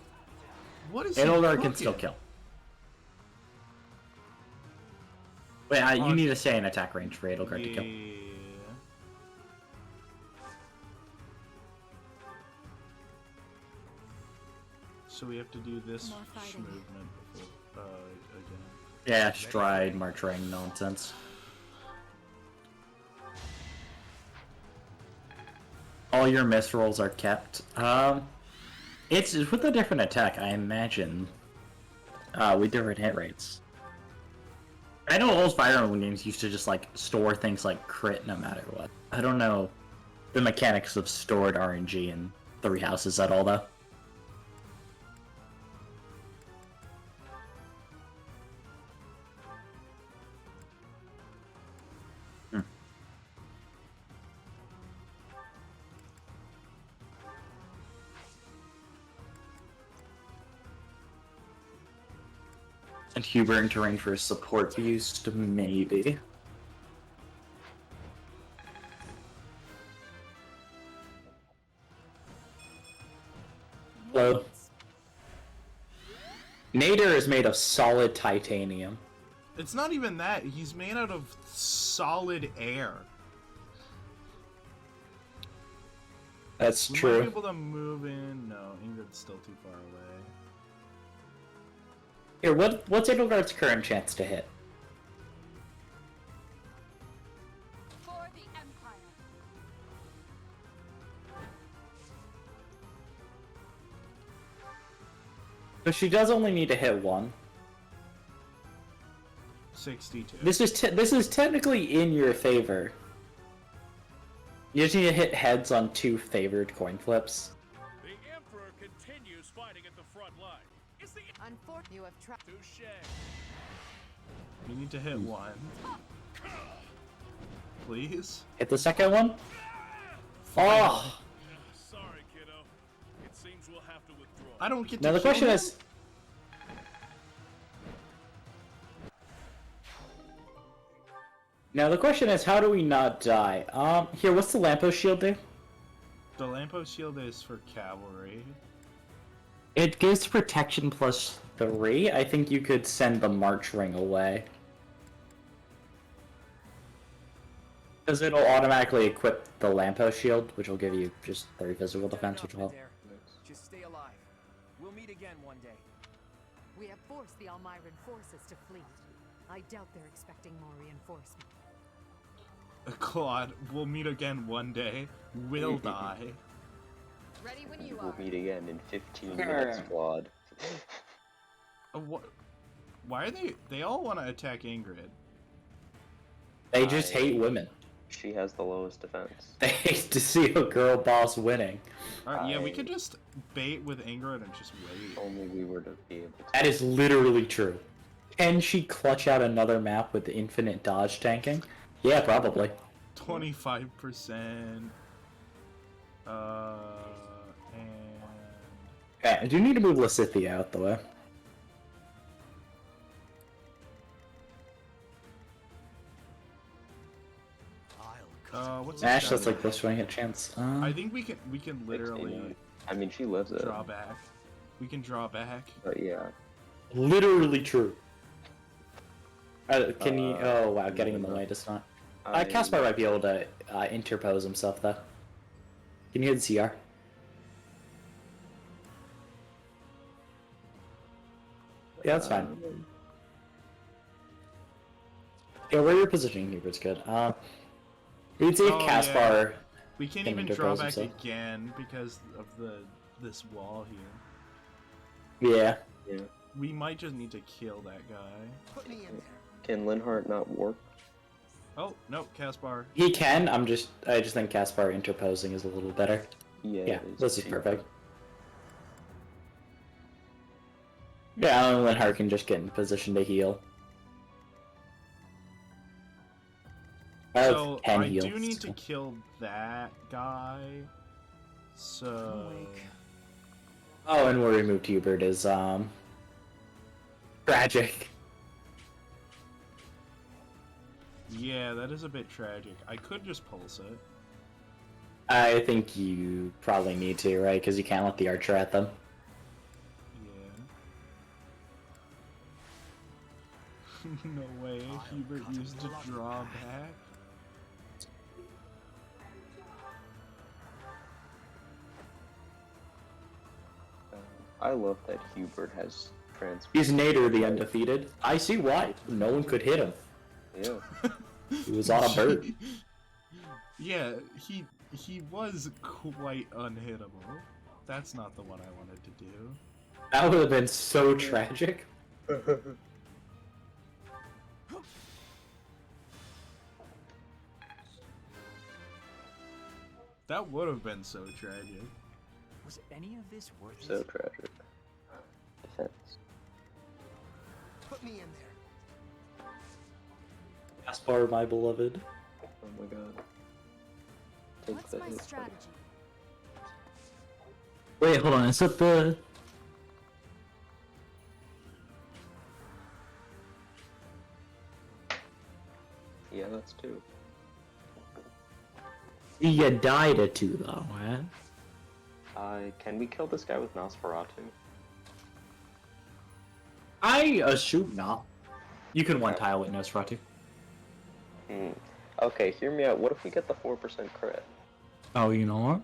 What is Edelgard can still kill. Wait, you need to stay in attack range for Edelgard to kill. So we have to do this movement before, again. Yeah, stride, march ring nonsense. All your miss rolls are kept. It's with a different attack, I imagine. With different hit rates. I know old Fire Emblem games used to just like store things like crit no matter what. I don't know the mechanics of stored RNG in Three Houses at all though. And Hubert in terrain for support boost, maybe. Hello. Nader is made of solid titanium. It's not even that. He's made out of solid air. That's we true. Might be able to move in. No, Ingrid's still too far away. Here, what's Edelgard's current chance to hit? For the Empire. So she does only need to hit one. 62. This is technically in your favor. You just need to hit heads on 2 favored coin flips. The Emperor continues fighting at the front line. Is the Unfortunately, you have trapped. Touche. You need to hit one. Please? Hit the second one? Oh! Sorry, kiddo. It seems we'll have to withdraw. I don't get to Now the kill question him? is... Now the question is, how do we not die? Here, what's the lamppost shield do? The lamppost shield is for cavalry. It gives protection plus 3. I think you could send the march ring away. Because it'll automatically equip the lamppost shield, which will give you just 3 physical defense, which will help. Just stay alive. We'll meet again one day. We have forced the Almiran forces to flee. I doubt they're expecting more reinforcements. Claude, we'll meet again one day. We'll die. Ready when you We'll are. meet again in 15 minutes, Claude. Why are they all want to attack Ingrid? They just hate women. She has the lowest defense. They hate to see a girl boss winning. Yeah, we could just bait with Ingrid and just wait. If only we were to be able to. That is literally true. Can she clutch out another map with infinite dodge tanking? Yeah, probably. 25%. And... Okay, I do need to move Lysithea out the way. what's Ash, this that's like plus 20 hit chance. I think we can literally I mean, she lives it. draw back. We can draw back. But yeah. Literally true. Can you? Oh wow, getting in the way does not. Caspar might be able to interpose himself though. Can you hit CR? Yeah, that's fine. Yeah, where you're positioning Hubert's good. We'd see if Caspar. Yeah. We can't even draw back again because of this wall here. Yeah. Yeah. We might just need to kill that guy. Put me in there. Can Linhart not work? Oh no, Caspar. He can. I just think Caspar interposing is a little better. Yeah, this is perfect. Yeah, Linhart can just get in position to heal. So I do need to kill that guy. So. Oh, and where we moved Hubert is tragic. Yeah, that is a bit tragic. I could just pulse it. I think you probably need to, right? Because you can't let the archer at them. Yeah. No way. Hubert used to draw back. I love that Hubert has He's Nader the Undefeated. I see why. No one could hit him. Yeah. He was on a bird. Yeah, he was quite unhittable. That's not the one I wanted to do. That would have been so tragic. That would have been so tragic. Was any of this worth it? So tragic. Defense. Put me in there. Caspar, my beloved. Oh my god. Take What's the my hit. strategy? Wait, hold on. Is that the? Yeah, that's 2. You died at 2 though, man. Can we kill this guy with Nosferatu? I assume not. You can one tile with Nosferatu. Okay, hear me out. What if we get the 4% crit? Oh, you know what?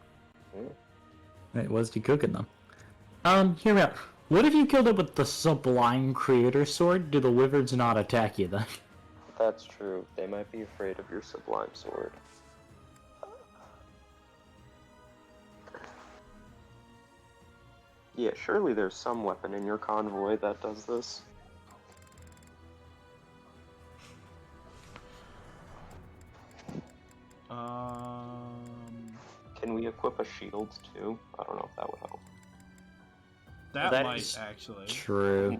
Wait, what's he cooking them? Hear me out. What if you killed it with the Sublime Creator Sword? Do the Wyverns not attack you then? That's true. They might be afraid of your Sublime Sword. Yeah, surely there's some weapon in your convoy that does this. Can we equip a shield too? I don't know if that would help. That might actually. True.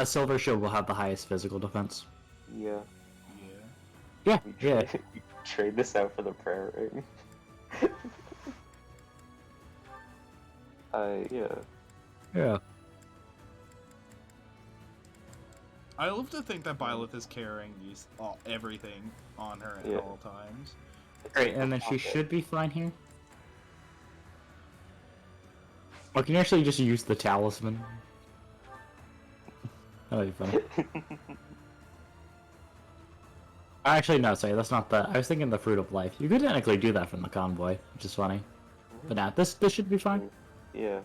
Silver Shield will have the highest physical defense. Yeah. Yeah. We trade this out for the prayer ring. Yeah. Yeah. I love to think that Byleth is carrying everything on her at all times. Great, and then she should be fine here. Or can you actually just use the talisman? That would be funny. Actually, no, sorry, that's not the... I was thinking the Fruit of Life. You could technically do that from the convoy, which is funny. But nah, this should be fine. Yeah.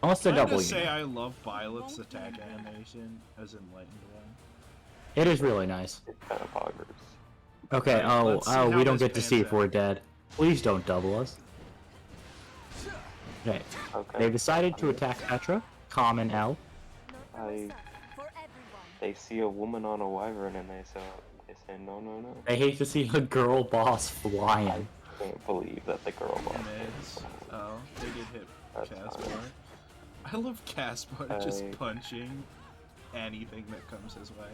Almost a double. I say I love Byleth's attack animation as Enlightened One. It is really nice. It kind of poggers. Okay, we don't get to see if we're dead. Please don't double us. Okay. They decided to attack Petra, common L. They see a woman on a wyvern and they say no, no, no. They hate to see a girl boss flying. I can't believe that the girl boss. Oh, they did hit Caspar. I love Caspar just punching anything that comes his way.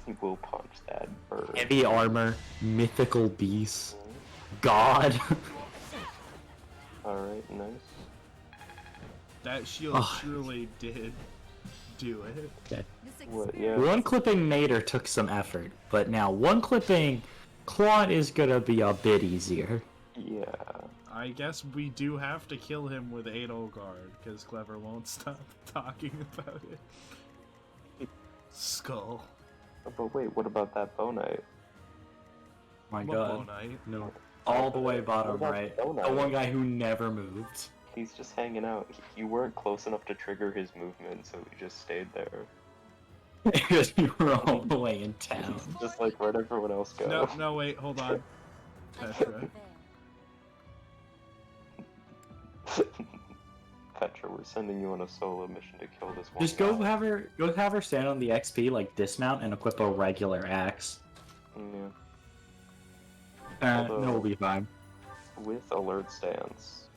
He will punch that bird. Heavy armor, mythical beast, god. Alright, nice. That shield truly did do it. Okay. What, yeah. One clipping Nader took some effort, but now one clipping Claude is gonna be a bit easier. Yeah. I guess we do have to kill him with Edelgard, because Clever won't stop talking about it. Skull. But wait, what about that Bow Knight? My What god. Bow Knight? No. All the way What bottom about right. Bow The Knight? one guy who never moved. He's just hanging out. You weren't close enough to trigger his movement, so he just stayed there. Because you were all the way in town. Just like where'd everyone else go? No, no, wait, hold on. Petra. Petra, we're sending you on a solo mission to kill this one Just go guy. have her stand on the XP, like dismount and equip a regular axe. Yeah. No, we'll be fine. With alert stance,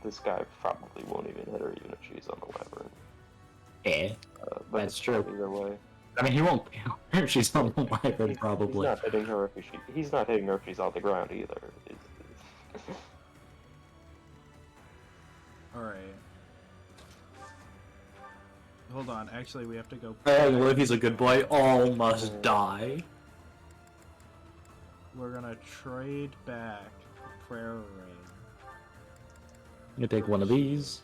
this guy probably won't even hit her even if she's on the wyvern. Yeah, But that's it's true. fine either way. I mean, he won't. She's on the wyvern, He's probably. not hitting her if he's not hitting her if she's on the ground either. Alright. Hold on, actually we have to go... Hey, what if he's a good boy? All must die. We're gonna trade back Prayer Ring. You take one of these.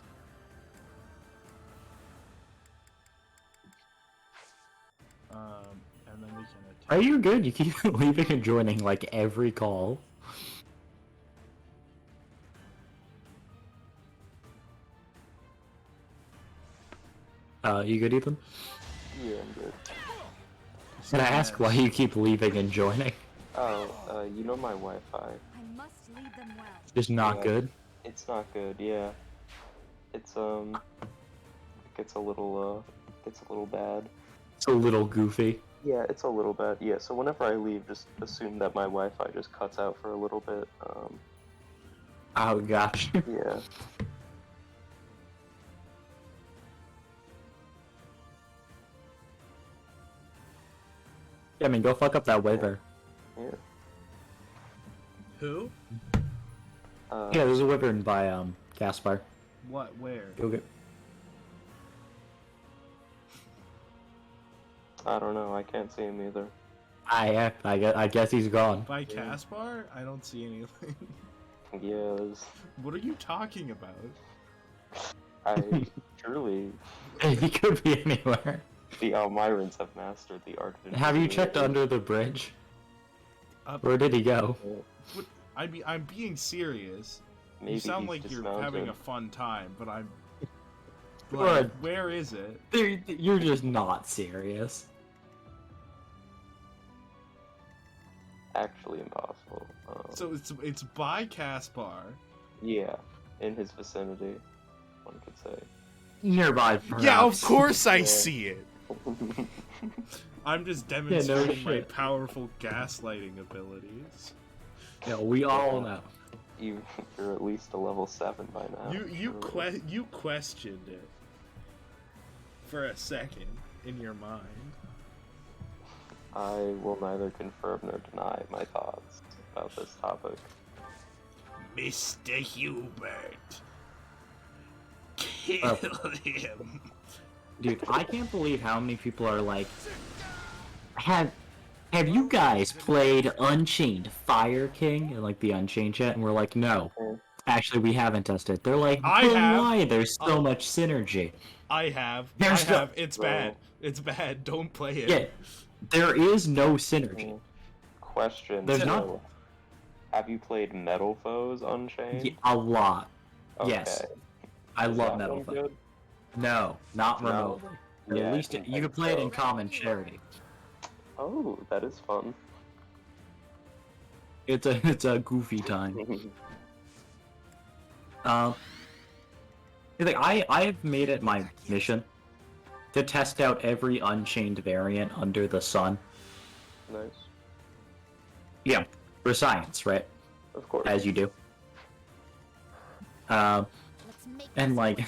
And then we can attack. Are you good? You keep leaving and joining like every call. You good, Ethan? Yeah, I'm good. Can I ask why you keep leaving and joining? Oh, you know my Wi-Fi. I must lead them well. Just not Yeah. good? It's not good, yeah. It's it gets a little bad. It's a little goofy. Yeah, it's a little bad. Yeah, so whenever I leave, just assume that my Wi-Fi just cuts out for a little bit. Oh gosh. Yeah. Yeah, I mean, go fuck up that wyvern. Yeah. Who? Yeah, there's a wyvern by Gaspar. What? Where? Go get. I don't know. I can't see him either. I guess he's gone. By Caspar? I don't see anything. Yeah, there's... What are you talking about? I truly... He could be anywhere. The Almirans have mastered the art of Have you checked invisibility. under the bridge? Where did he go? What? I'm being serious. Maybe You sound he's like you're dismounted. having a fun time, but I'm... Good. Like, where is it? You're just not serious. Actually impossible. So it's by Caspar. Yeah, in his vicinity, one could say. Nearby, perhaps. Yeah, of course I Yeah. see it. I'm just demonstrating my shit. powerful gaslighting abilities. Yeah, we all know. You're at least a level 7 by now. You questioned it for a second in your mind. I will neither confirm nor deny my thoughts about this topic. Mr. Hubert, kill him. Dude, I can't believe how many people are like, have you guys played Unchained Fire King in like the Unchained chat? And we're like, no. Actually, we haven't tested. They're like, I but have. why? There's so much synergy. I have. There's no- It's bad. It's bad. Don't play it. Yeah, there is no synergy. Question. There's not- so, have you played Metal Foes Unchained? Yeah, a lot. Okay. Yes. I Is love that Metal one Foe. good? No, not No. remotely. Yeah, At least I you can play it in so. common charity. Oh, that is fun. It's a goofy time. Like I've made it my mission to test out every Unchained variant under the sun. Nice. Yeah, for science, right? Of course. As you do. And like,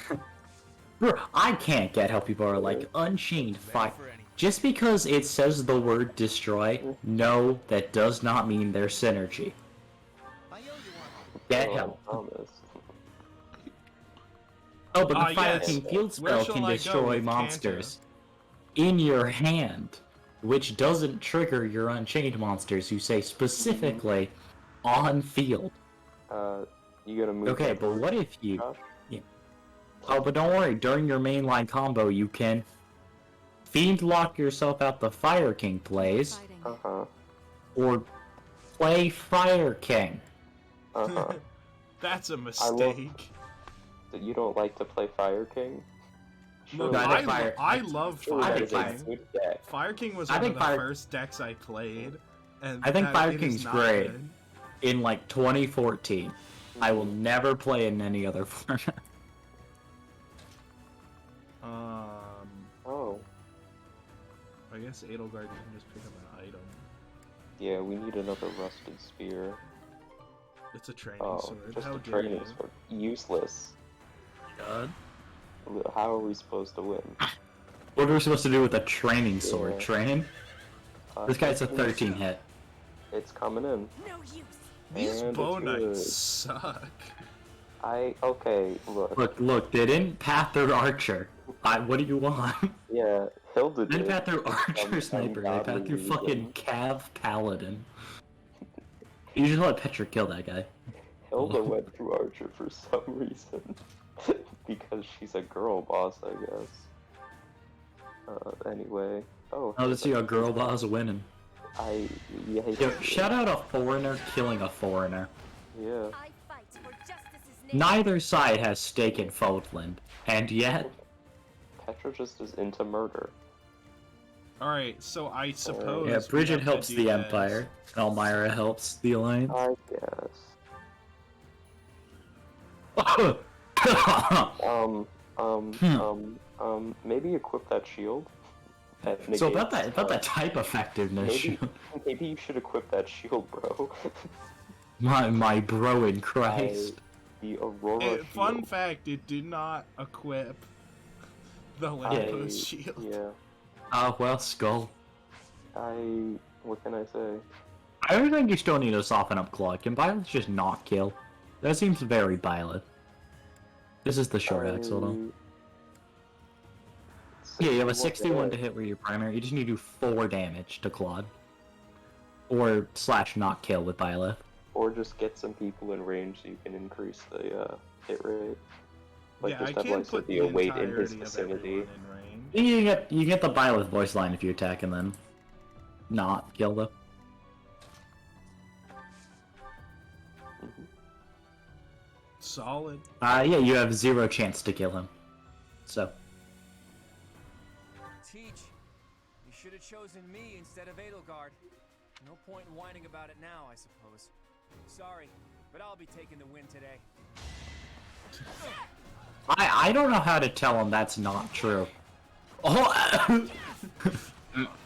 bro, I can't get how people are like Unchained Fire. Just because it says the word destroy, no, that does not mean there's synergy. Get Oh, help. Thomas. Oh, but the Fire yes. King field Where spell shall can I go destroy with monsters in your hand. which doesn't trigger your Unchained monsters, you say specifically on field. You gotta move. Okay, that but word, what if you... Josh? Yeah. Oh, but don't worry, during your mainline combo, you can Fiend lock yourself out the Fire King plays, Uh-huh. or play Fire King. Uh-huh. That's a mistake. That you don't like to play Fire King? Look, No, I love Fire Fire King. Good deck. Fire King was I one of think the Fire- first decks I played, and I think that- Fire it is King's not great. good. In like 2014. I will never play in any other format. Oh. I guess Edelgard can just pick up an item. Yeah, we need another Rusted Spear. It's a training Oh, sword. just How a dare training you? sword. Useless. God. How are we supposed to win? What are we supposed to do with a training sword? Yeah. Train? This guy's a 13 hit. It's coming in. No use. These And bow it's knights good. suck. Okay, Look, they didn't path their archer. What do you want? Yeah, Hilda They did. didn't path their archer Some sniper, they ungodly path your reason. fucking Cav paladin. You just let Petra kill that guy. Hilda went through Archer for some reason. Because she's a girl boss, I guess. Anyway. Oh. Oh, let's see a girl boss winning. Yeah. Yo, shout out a foreigner killing a foreigner. Yeah. I fight for justice's name. Neither side has stake in Fotland, and yet... Petra just is into murder. Alright, so I suppose. Yeah, we Bridget have to helps do the this. Empire. Elmira helps the Alliance. I guess. Maybe equip that shield. So about that type effectiveness. Maybe you should equip that shield, bro. my bro in Christ. The Aurora Fun shield. fact, it did not equip the lamppost shield. Yeah. Oh, well, Skull. What can I say? I don't think you still need to soften up Claude. Can Byleth just not kill? That seems very Byleth. This is the short axe, hold on. Yeah, you have a 61 to hit where you're primary. You just need to do 4 damage to Claude. Or / not kill with Byleth. Or just get some people in range so you can increase the hit rate. Like Yeah, I just have can't like put Sophia the wait in his entirety of vicinity. everyone in range. You get the Byleth voice line if you attack and then not kill them. Solid. Yeah, you have 0 chance to kill him. So. Teach, you should have chosen me instead of Edelgard. No point in whining about it now, I suppose. Sorry, but I'll be taking the win today. I don't know how to tell him that's not true. Oh,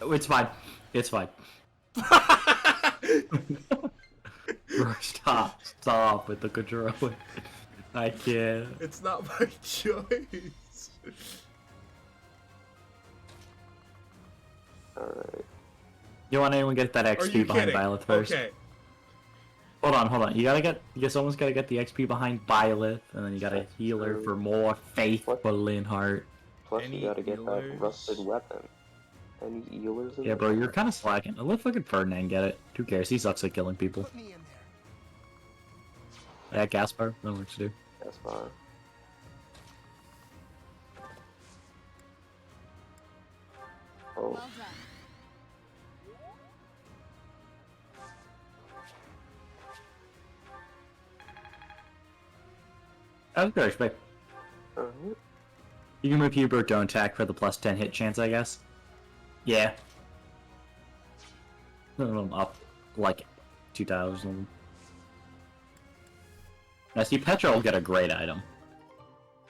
it's fine. It's fine. Bro, stop with the controller. I can't. It's not my choice. Alright. You want anyone to get that Are XP you behind kidding? Byleth first? Okay. Hold on. Someone's gotta get the XP behind Byleth, and then you gotta heal her for more faithful Linhardt. Plus Any you gotta get healers? that rusted weapon. Any healers in Yeah, bro, you're kinda slacking. Let fucking Ferdinand get it. Who cares? He sucks at killing people. Put me in there. Yeah, Gaspar, that works too. That's fine. Oh, Well done. That was good, respect. alright. You can move Hubert to attack for the plus 10 hit chance, I guess. Yeah. Up like 2,000. Now see, Petra will get a great item.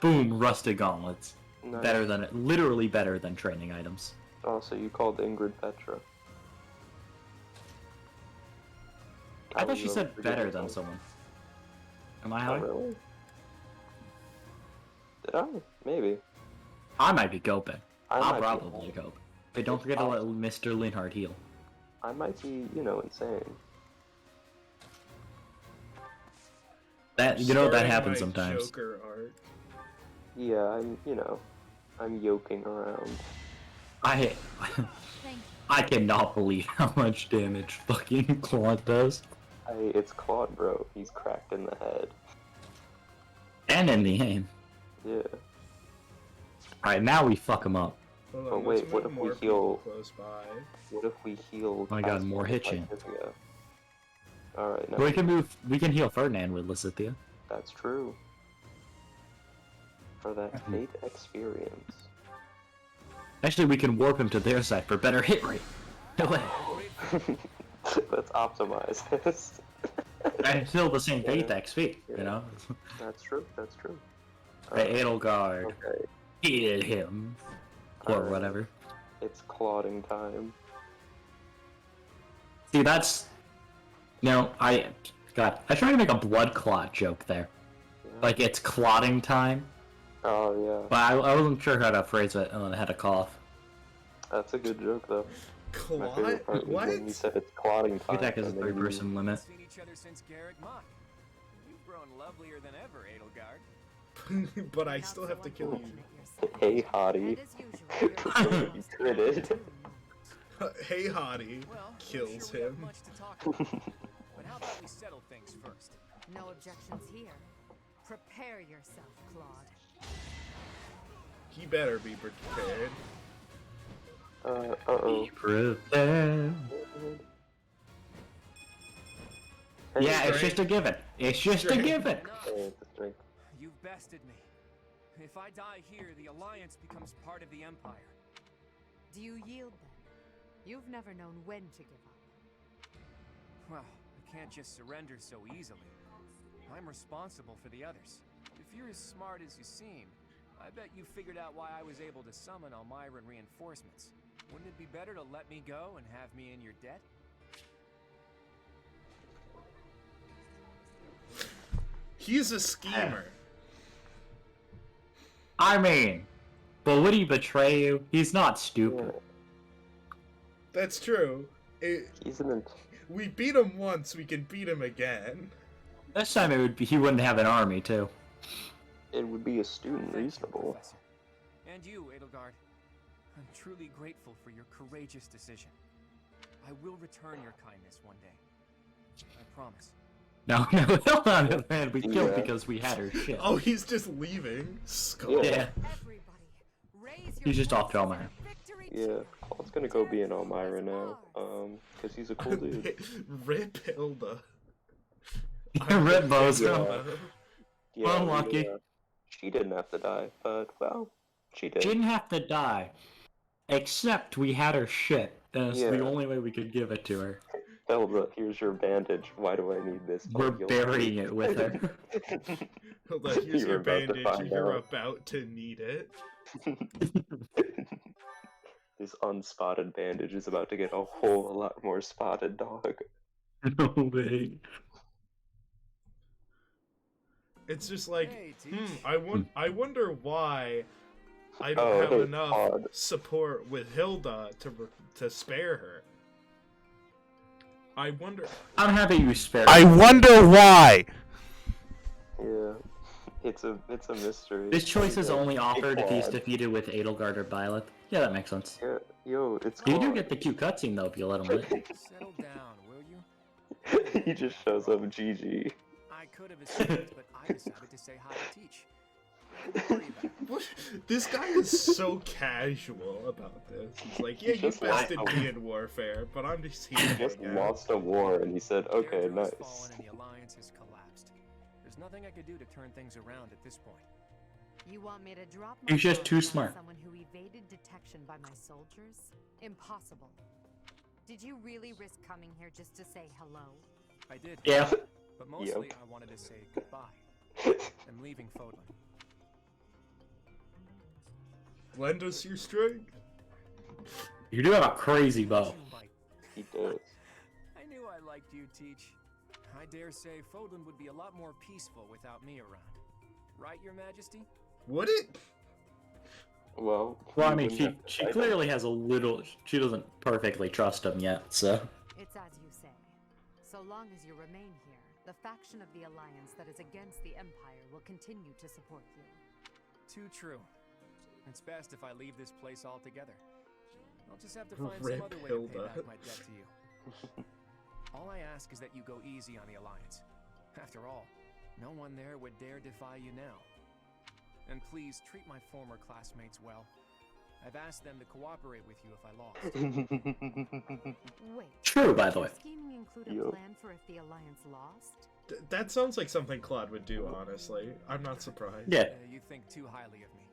Boom, Rusted Gauntlets. Nice. Literally better than training items. Oh, so you called Ingrid Petra. I thought she was said forgetting better than that. someone. Am I Oh, high? really? Did I? Maybe. I might be coping. I I'll might be probably high. cope. But don't forget to let Mr. Linhardt heal. I might be, insane. That that Starting happens my sometimes. Joker arc. Yeah, I'm yoking around. I Thank you. I cannot believe how much damage fucking Claude does. Hey, it's Claude, bro. He's cracked in the head. And in the aim. Yeah. Alright, now we fuck him up. Hold Oh on, wait, let's what move if we more heal? people close by? What if we heal? Oh my god, more Casper hitching. with Lysithea? Alright, now We can heal Ferdinand with Lysithea. that's true. For that fate experience. Actually, we can warp him to their side for better hit rate. No way. Let's optimize this. And still the same faith XP, you know? That's true, that's true. Hey, Edelgard. Okay. Hit him. Or Alright. whatever. It's clotting time. See, that's... No, I tried to make a blood clot joke there. Yeah. Like, it's clotting time. Oh yeah. But I wasn't sure how to phrase it, and I had to cough. That's a good joke though. My Clot? favorite part was when you said it's clotting time. Attack is a and then you- third-person limit. Seen each other since Garrick Mach. You've grown lovelier than ever, Edelgard. But I still have to kill you. Hey hottie. And as usual, You critted. Hey, Hottie Well, kills we have him. much to talk about. But how about we settle things first? no objections here. Prepare yourself, Claude. He better be prepared. Uh-oh. Prepare. Yeah, it's Strength. just a given. It's just a Strength. given. Oh, the strength. You've bested me. If I die here, the Alliance becomes part of the Empire. Do you yield then? You've never known when to give up. Well, I can't just surrender so easily. I'm responsible for the others. If you're as smart as you seem, I bet you figured out why I was able to summon Elmyran reinforcements. Wouldn't it be better to let me go and have me in your debt? He's a schemer. I mean, but would he betray you? He's not stupid. That's true. He's an We beat him once, we can beat him again. This time it would be he wouldn't have an army too. It would be a student Thank you, reasonable. Professor. And you, Edelgard. I'm truly grateful for your courageous decision. I will return your kindness one day. I promise. No, hold on, man. We killed Yeah. because we had her shit. Oh, he's just leaving. Skull. Yeah. Everybody, raise your He's just off to voices Elmyra. in victory Yeah, chant. Claude's gonna go be an Elmyra now. Cause he's a cool dude. Rip Hilda. Red Bows. Yeah. Yeah, Well, lucky. She didn't have to die, but well, she did. She didn't have to die. Except we had her shit. And it's Yeah. the only way we could give it to her. Hilda, here's your bandage. Why do I need this? We're Oh, you'll burying see. it with her. Hilda, here's You your were about to bandage. find You're out. about to need it. This unspotted bandage is about to get a whole lot more spotted, dog. No way. It's just like, Hey, Teach. I wonder why I don't Oh, have hey, enough Claude. support with Hilda to spare her. I wonder. I'm happy you spared I her. wonder why. Yeah, it's a mystery. This choice is only offered if he's Claude. defeated with Edelgard or Byleth. Yeah, that makes sense. Yeah, yo, it's You do Claude. get the cute cutscene though if you let him live. Settle down, will you? He just shows up GG. I could have escaped, but I decided to say hi to Teach. Don't worry about it. What? This guy is so casual about this. He's like, yeah, you Just bested lost- me in warfare, but I'm just here. He just hanging out." lost a war and he said, okay, Deirdre has nice. fallen and the Alliance has collapsed. There's nothing I could do to turn things around at this point. You want me to drop my He's just guard too on smart. Someone who evaded detection by my soldiers? Impossible. Did you really risk coming here just to say hello? I did. Yeah. But mostly I wanted to say goodbye. I'm leaving Fodlan. Lend us your strength. You do have a crazy bow. He does. I knew I liked you, Teach. I dare say Fodlan would be a lot more peaceful without me around. Right, Your Majesty? Would it? Well, Well, I you mean, wouldn't she have to she fight clearly has a little. She doesn't perfectly trust him yet, so. It's as you say. So long as you remain here, the faction of the Alliance that is against the Empire will continue to support you. Too true. It's best if I leave this place altogether. I'll just have to find Rip some other way Hilda. to pay back my debt to you. All I ask is that you go easy on the Alliance. After all, no one there would dare defy you now. And please treat my former classmates well. I've asked them to cooperate with you if I lost. Wait. True, by the way. Does scheming include a plan for if the Alliance lost? That sounds like something Claude would do, honestly. I'm not surprised. Yeah. You think too highly of me.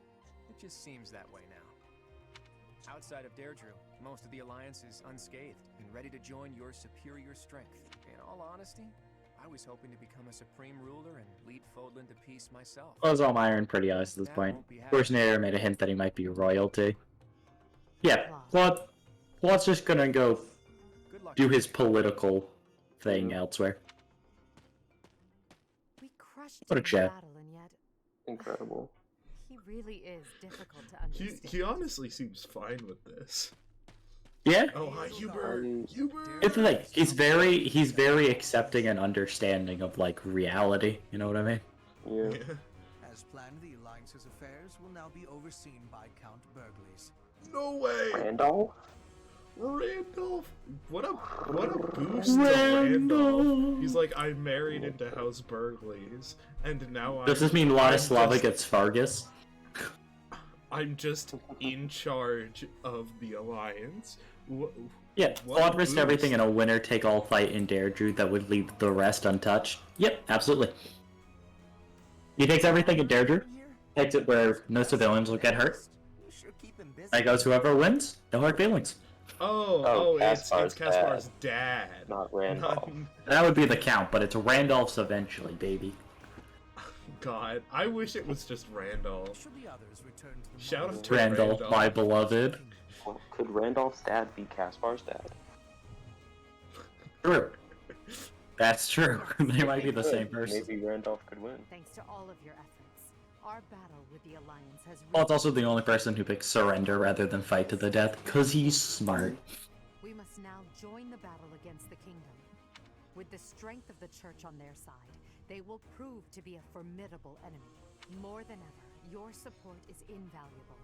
It just seems that way now. Outside of Deirdre, most of the Alliance is unscathed and ready to join your superior strength. In all honesty, I was hoping to become a supreme ruler and lead Fodlan to peace myself. Close all iron pretty honest at this point. Schwarzenegger made a hint that he might be royalty. Yeah, Claude's just gonna go do his political thing elsewhere. We crushed What a him in chat. battle, and yet Incredible. he really is difficult to understand. He honestly seems fine with this. Yeah. Oh, hi, Hubert. Hubert. It's like he's very accepting and understanding of like reality. You know what I mean? Yeah. As planned, the Alliance's affairs will now be overseen by Count Burgley's. No way. Randolph? Randolph. What a boost to Randolph. He's like, I'm married into House Burgley's, and now I'm. Does this mean Ladislava gets Fargus? I'm just in charge of the Alliance. Yeah, what Claude a risked boost. everything in a winner-take-all fight in Deirdre that would leave the rest untouched. Yep, absolutely. He takes everything in Deirdre, takes it where no civilians will get hurt. That goes whoever wins, no hard feelings. Oh, it's Kaspar's Kaspar's dad. Not Randolph. That would be the count, but it's Randolph's eventually, baby. God, I wish it was just Randolph. Should the others return to the Shout out model- to Randolph, my beloved. Well, could Randolph's dad be Kaspar's dad? True. That's true. They might be the same person. Maybe Randolph could win. Thanks to all of your efforts, our battle with the Alliance has Well, it's also the only person who picks surrender rather than fight to the death, because he's smart. We must now join the battle against the kingdom. With the strength of the church on their side, they will prove to be a formidable enemy. More than ever, your support is invaluable.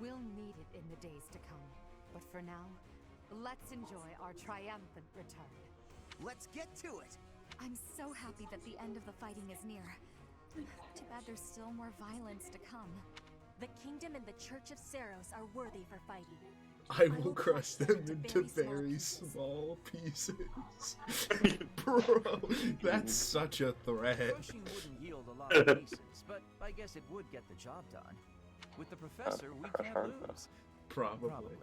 We'll need it in the days to come. But for now, let's enjoy our triumphant return. Let's get to it! I'm so happy that the end of the fighting is near. Too bad there's still more violence to come. The kingdom and the Church of Saros are worthy for fighting. I will crush them into very small pieces. Bro, that's such a threat. Crushing wouldn't yield a lot of pieces, but I guess it would get the job done. With the professor, we can't lose. Probably.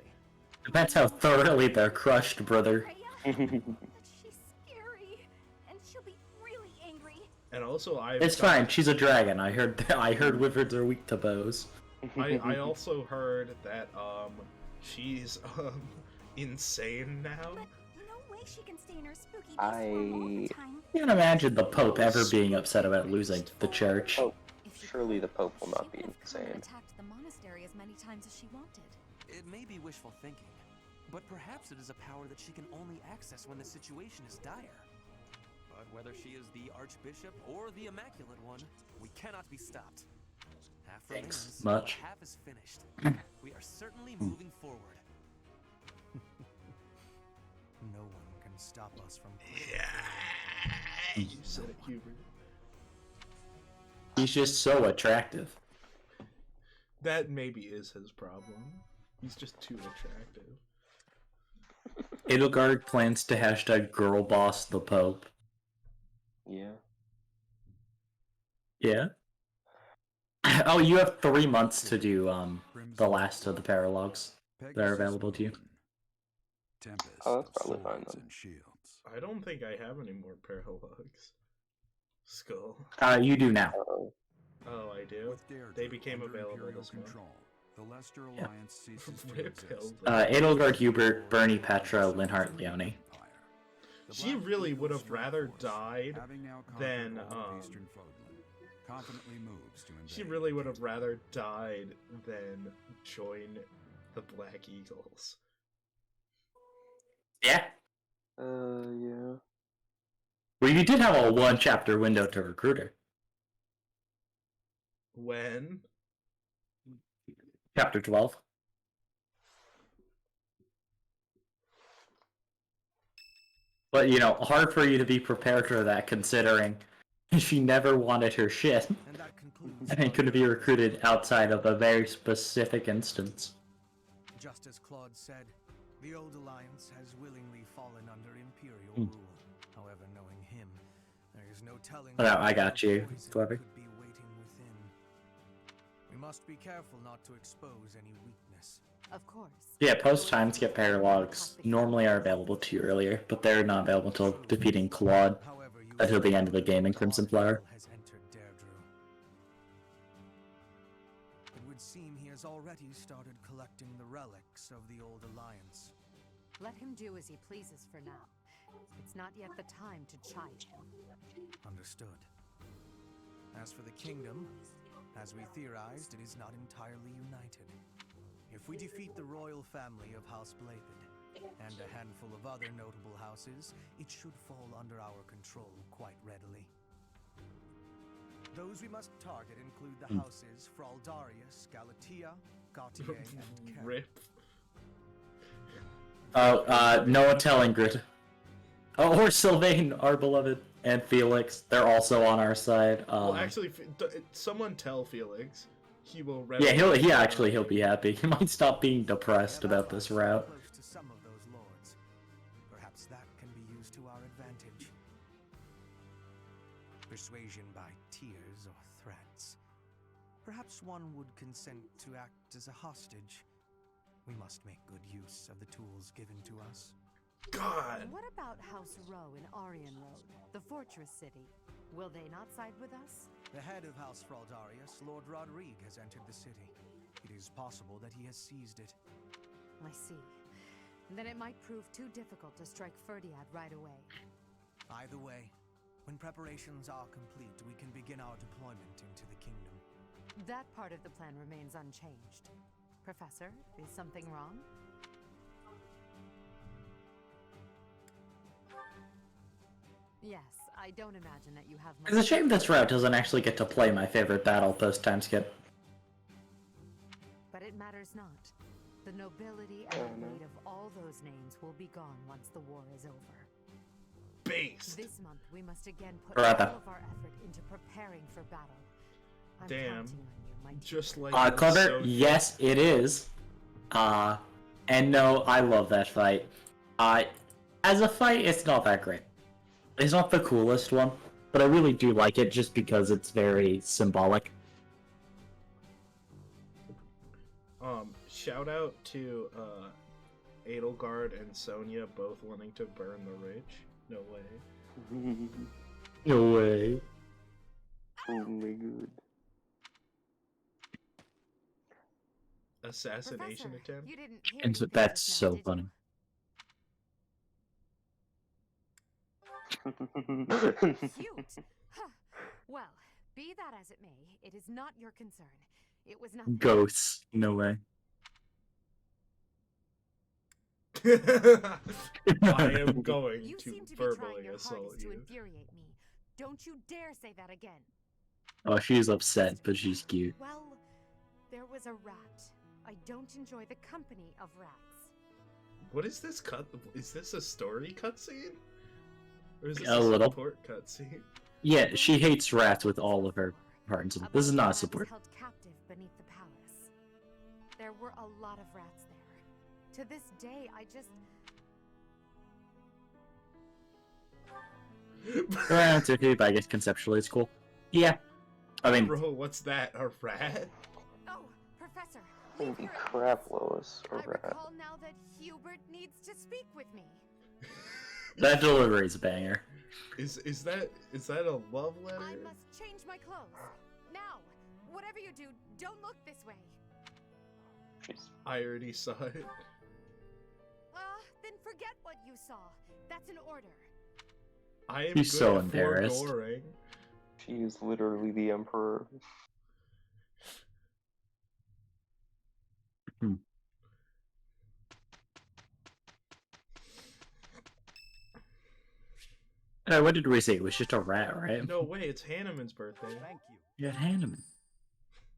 Depends how thoroughly they're crushed, brother. But she's scary, and she'll be really angry. And also, It's fine. She's a dragon. I heard wizards are weak to bows. I also heard that she's insane now. But no way she can stay in her spooky beast form all the time. Can't imagine the Pope ever being upset about losing the church. Oh, surely the Pope will not be She could have come and insane. attacked the monastery as many times as she wanted. It may be wishful thinking, but perhaps it is a power that she can only access when the situation is dire. But whether she is the Archbishop or the Immaculate One, we cannot be stopped. Half Thanks remains, much. half is finished. We are certainly moving forward. No one can stop us from. You said it, Hubert. He's just so attractive. That maybe is his problem. He's just too attractive. Edelgard plans to hashtag girl boss the Pope. Yeah. Yeah? Oh, you have 3 months to do the last of the paralogs that are available to you. Oh, that's probably fine then. I don't think I have any more paralogs. Skull. You do now. Oh, I do? They became available this month. The Leicester Yeah. Alliance ceases to Rip exist. Hilda. Edelgard Hubert, Bernie Petra, Linhart Leone. She really would have rather died Having now than, conquered all of Eastern Fodlan, confidently moves to she invade. really would have rather died than join the Black Eagles. Yeah. Yeah. Well, you did have a 1-chapter window to recruit her. When? Chapter 12. But, you know, hard for you to be prepared for that, considering she never wanted her shit. And that concludes And couldn't be recruited outside of a very specific instance. Just as Claude said, the Old Alliance has willingly fallen under Imperial rule. However, knowing him, there is no telling. Oh, I got you, Clever. Could be waiting within. We must be careful not to expose any weakness. Of course. Yeah, post-time skip paralogs normally are available to you earlier, but they're not available until defeating Claude until the end of the game in Crimson Flower. Has entered Deirdre. It would seem he has already started collecting the relics of the Old Alliance. Let him do as he pleases for now. It's not yet the time to chide him. Understood. As for the kingdom, as we theorized, it is not entirely united. If we defeat the royal family of House Blathed, and a handful of other notable houses, it should fall under our control quite readily. Those we must target include the houses Fraldarius, Galatea, Gautier, and Karen. Rip. Noah Tellingrid. Oh, or Sylvain, our beloved, and Felix. They're also on our side. Well, actually, someone tell Felix. He will. Yeah, he'll be happy. He might stop being depressed about this route. Close to some of those lords. Perhaps that can be used to our advantage. Persuasion by tears or threats. Perhaps one would consent to act as a hostage. We must make good use of the tools given to us. God! What about House Row in Arian Road, the fortress city? Will they not side with us? The head of House Fraldarius, Lord Rodrigue, has entered the city. It is possible that he has seized it. I see. Then it might prove too difficult to strike Ferdiad right away. Either way, when preparations are complete, we can begin our deployment into the kingdom. That part of the plan remains unchanged. Professor, is something wrong? Yes, I don't imagine that you have much... It's a shame this route doesn't actually get to play my favorite battle post-time skip. But it matters not. The nobility and the weight of all those names will be gone once the war is over. Based! This month, we must again put Right. all of our effort into preparing for battle. I'm Damn. counting on you, my dear. Just like Clever, so- yes, it is. And no, I love that fight. As a fight, it's not that great. It's not the coolest one, but I really do like it just because it's very symbolic. Shout out to Edelgard and Sonya both wanting to burn the Ridge. No way. No way. Oh my god. Assassination Professor, attempt? you didn't hear And anything that's just now, so did funny. Cute. Huh. Well, be that as it may, it is not your concern. It was nothing. Ghosts. No way. I am going You to seem to be trying verbally your assault hardest to you. infuriate me. Don't you dare say that again. Oh, she's upset, but she's cute. Well, there was a rat. I don't enjoy the company of rats. What is this cut? Is this a story cutscene? Or is this A little. support cutscene? Yeah, she hates rats with all of her heart and soul. This is About not a rats support. held captive beneath the palace. There were a lot of rats there. To this day, I just... Around 50, but I guess conceptually it's cool. Yeah. I mean, Bro, what's that? A rat? Oh, Professor! Holy leave her at crap, peace. Lois. A I rat. recall now that Hubert needs to speak with me. that delivery is a banger. Is that a love letter? I must change my clothes. Now! Whatever you do, don't look this way. Jeez. I already saw it. Then forget what you saw. That's an order. I am He's good so at embarrassed. foregoing. She is literally the Emperor. What did we say? It was just a rat, right? No way, it's Hanneman's birthday. Thank you. Yeah, Hanneman.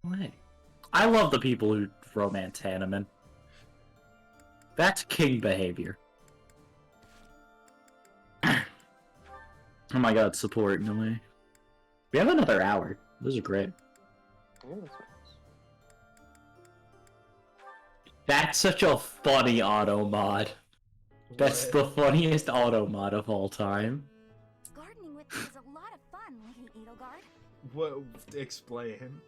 Way. I love the people who romance Hanneman. That's king behavior. Oh my god, support, no way. We have another hour. Those are great. Yeah, that's nice. That's such a funny auto mod. That's What? the funniest auto mod of all time. Gardening with you is a lot of fun, Lady Edelgard. What? Explain.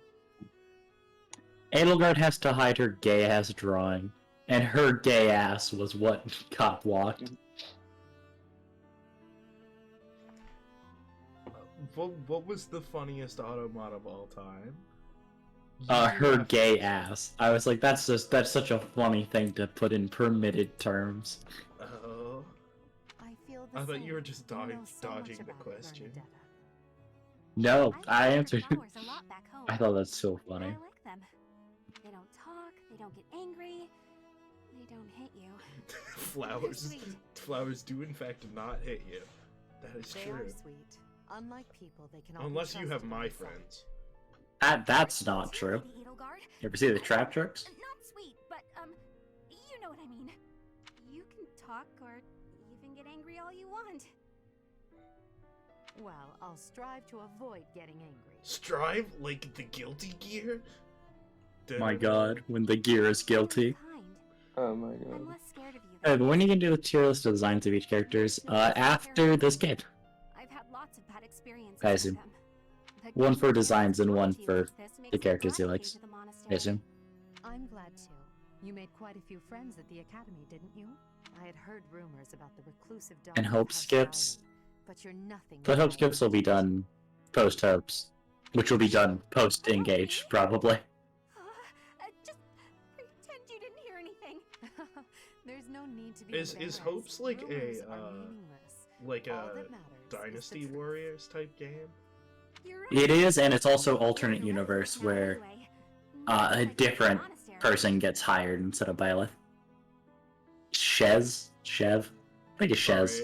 Edelgard has to hide her gay ass drawing, and her gay ass was what got blocked. What was the funniest auto mod of all time? Her gay ass. I was like, that's such a funny thing to put in permitted terms. Oh. I thought you were just dodging the question. No, I like answered. flowers a lot back home. I thought that's so I funny. like them. They don't talk, they don't get angry, they don't hit you. Flowers do in fact not hit you. That is They true. are sweet. Unlike people, they cannot be Unless you have trusted my on sight. friends. That's not true. Lady Edelgard. You ever see the trap tricks? Not sweet, but you know what I mean. You can talk or even get angry all you want. Well, I'll strive to avoid getting angry. Strive like the guilty gear? My god, when the gear is guilty. Oh my god. I'm less scared of you. But when are you gonna do the tier list of designs of each characters? After this game. I've had lots of bad experiences I with assume. them. The One for king designs and one cruelty for like this makes the me characters he glad to likes. leave the I monastery. assume. I'm glad too. You made quite a few friends at the academy, didn't you? I had heard rumors about the reclusive daughter And of hope House skips. Riley, but you're nothing. The like hope I skips will be done post hopes, which will be done post engage probably. Just pretend you didn't hear anything. There's no need to be Is embarrassed. Hopes like Rumors a are meaningless. like All a that matters is the Dynasty truth. Warriors type game? You're right. It is, and it's also alternate universe where a different person gets hired instead of Byleth. Chev? I think it's Shez.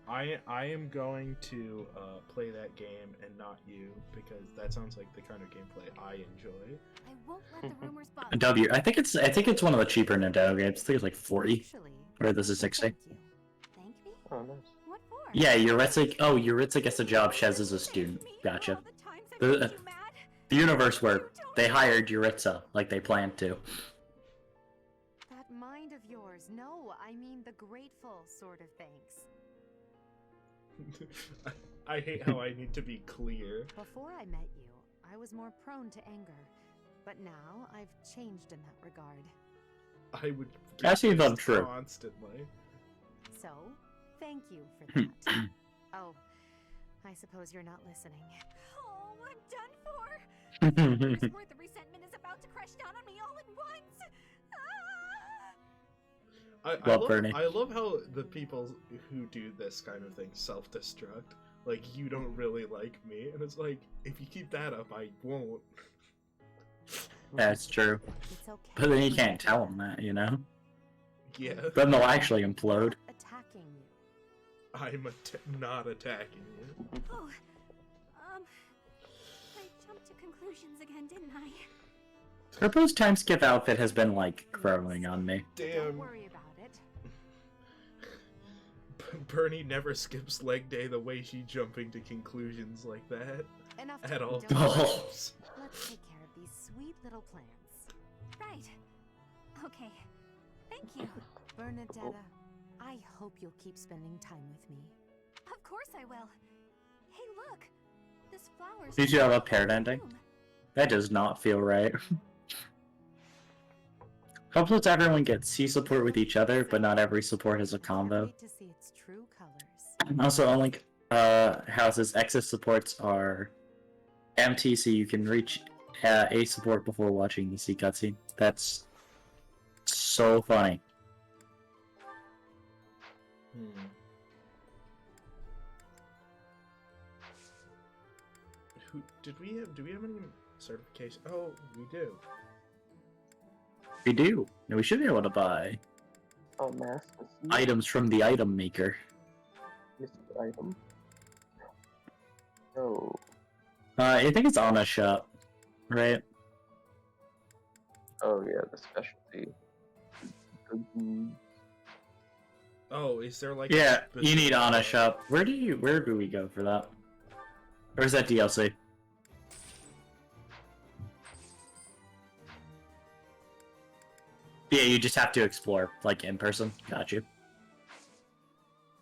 Alright. I am going to play that game and not you, because that sounds like the kind of gameplay I enjoy. I won't let the rumors bother W. I think it's one of the cheaper Nintendo games. I think it's like 40. Or this is 60. Thank me? Oh, nice. What for? Yeah, Yuritsa gets a job, Shez is a student. Gotcha. The universe where they hired Yuritsa like they planned to. That mind of yours. No, I mean the grateful sort of thanks. I hate how I need to be clear. Before I met you, I was more prone to anger, but now I've changed in that regard. I would That seems pissed untrue. constantly. So, thank you for that. Oh, I suppose you're not listening. Oh, I'm done for. This worth of resentment is about to crash down on me all at once. I love how the people who do this kind of thing self-destruct. Like, you don't really like me, and it's like, if you keep that up, I won't. That's true. It's okay. But then you can't tell them that, you know? Yeah. Then they'll actually implode. Attacking you. I'm not attacking you. Oh, I jumped to conclusions again, didn't I? Her post time skip outfit has been like growing on me. Don't Damn. worry about it. Bernie never skips leg day the way she jumping to conclusions like that. Enough At talking, all don't worry. times. Let's take care of these sweet little plants. Right. Okay. Thank you. Bernadetta, I hope you'll keep spending time with me. Of course I will. Hey, look. This flower's Did you have a paired ending? That does not feel right. Helps with everyone get C support with each other, but not every support has a combo. Wait to see its true colors. Also, only houses X's supports are empty, so you can reach A support before watching the C cutscene. That's so funny. Do we have any certification? Oh, we do. We do. And we should be able to buy Oh, mask. items from the item maker. Missed item. Oh. I think it's on a shop, right? Oh yeah, the specialty. Oh, is there like Yeah, a you need specific- Ana shop. Where do we go for that? Or is that DLC? Yeah, you just have to explore, like, in person. Got you.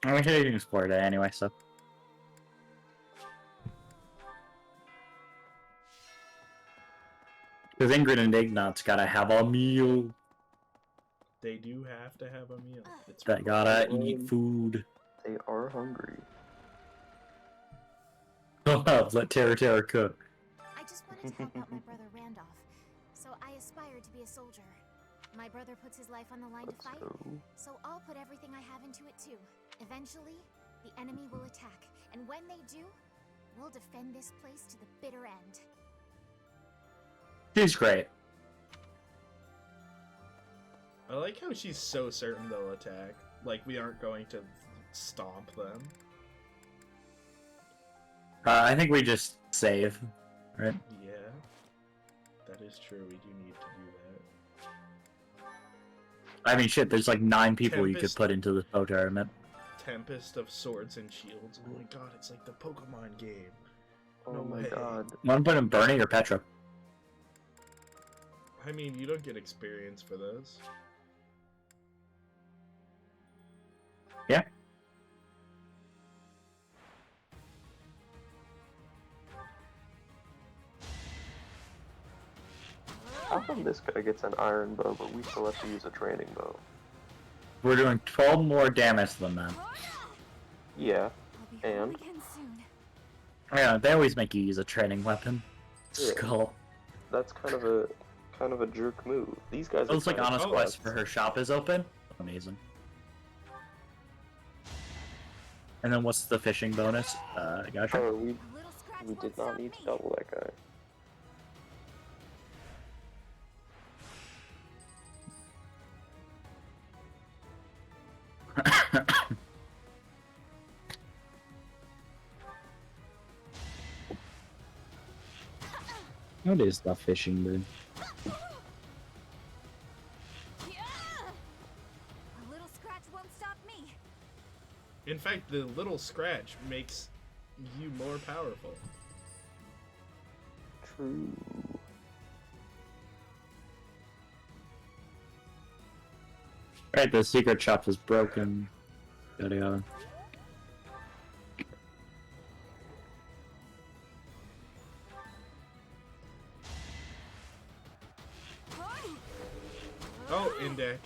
I mean, you can explore it anyway, so. Because Ingrid and Ignat's gotta have a meal. They do have to have a meal. It's They gotta eat food. They are hungry. Let Terra cook. I just wanted to help out my brother Randolph, so I aspired to be a soldier. My brother puts his life on the line to fight, so I'll put everything I have into it too. Eventually, the enemy will attack, and when they do, we'll defend this place to the bitter end. She's great. I like how she's so certain they'll attack. Like, we aren't going to stomp them. I think we just save, right? Yeah. That is true, we do need to do that. I mean, shit, there's like 9 people you could Tempest- put into the photo tournament. Tempest of Swords and Shields. Oh my god, it's like the Pokemon game. Oh No my way. god. Want to put in Bernie or Petra? I mean, you don't get experience for those. Yeah. How come this guy gets an iron bow, but we still have to use a training bow? We're doing 12 more damage than them. Yeah, and Yeah, they always make you use a training weapon. Yeah. Skull. that's kind of a jerk move. These guys. Looks like kinda Honest sluts. Quest for her shop is open. Amazing. And then what's the fishing bonus? Gotcha. Oh, we did not need to double that guy. What is the fishing dude? A little scratch won't stop me. In fact, the little scratch makes you more powerful. True. Right, the secret shop is broken. Yada yada. Oh, Indec.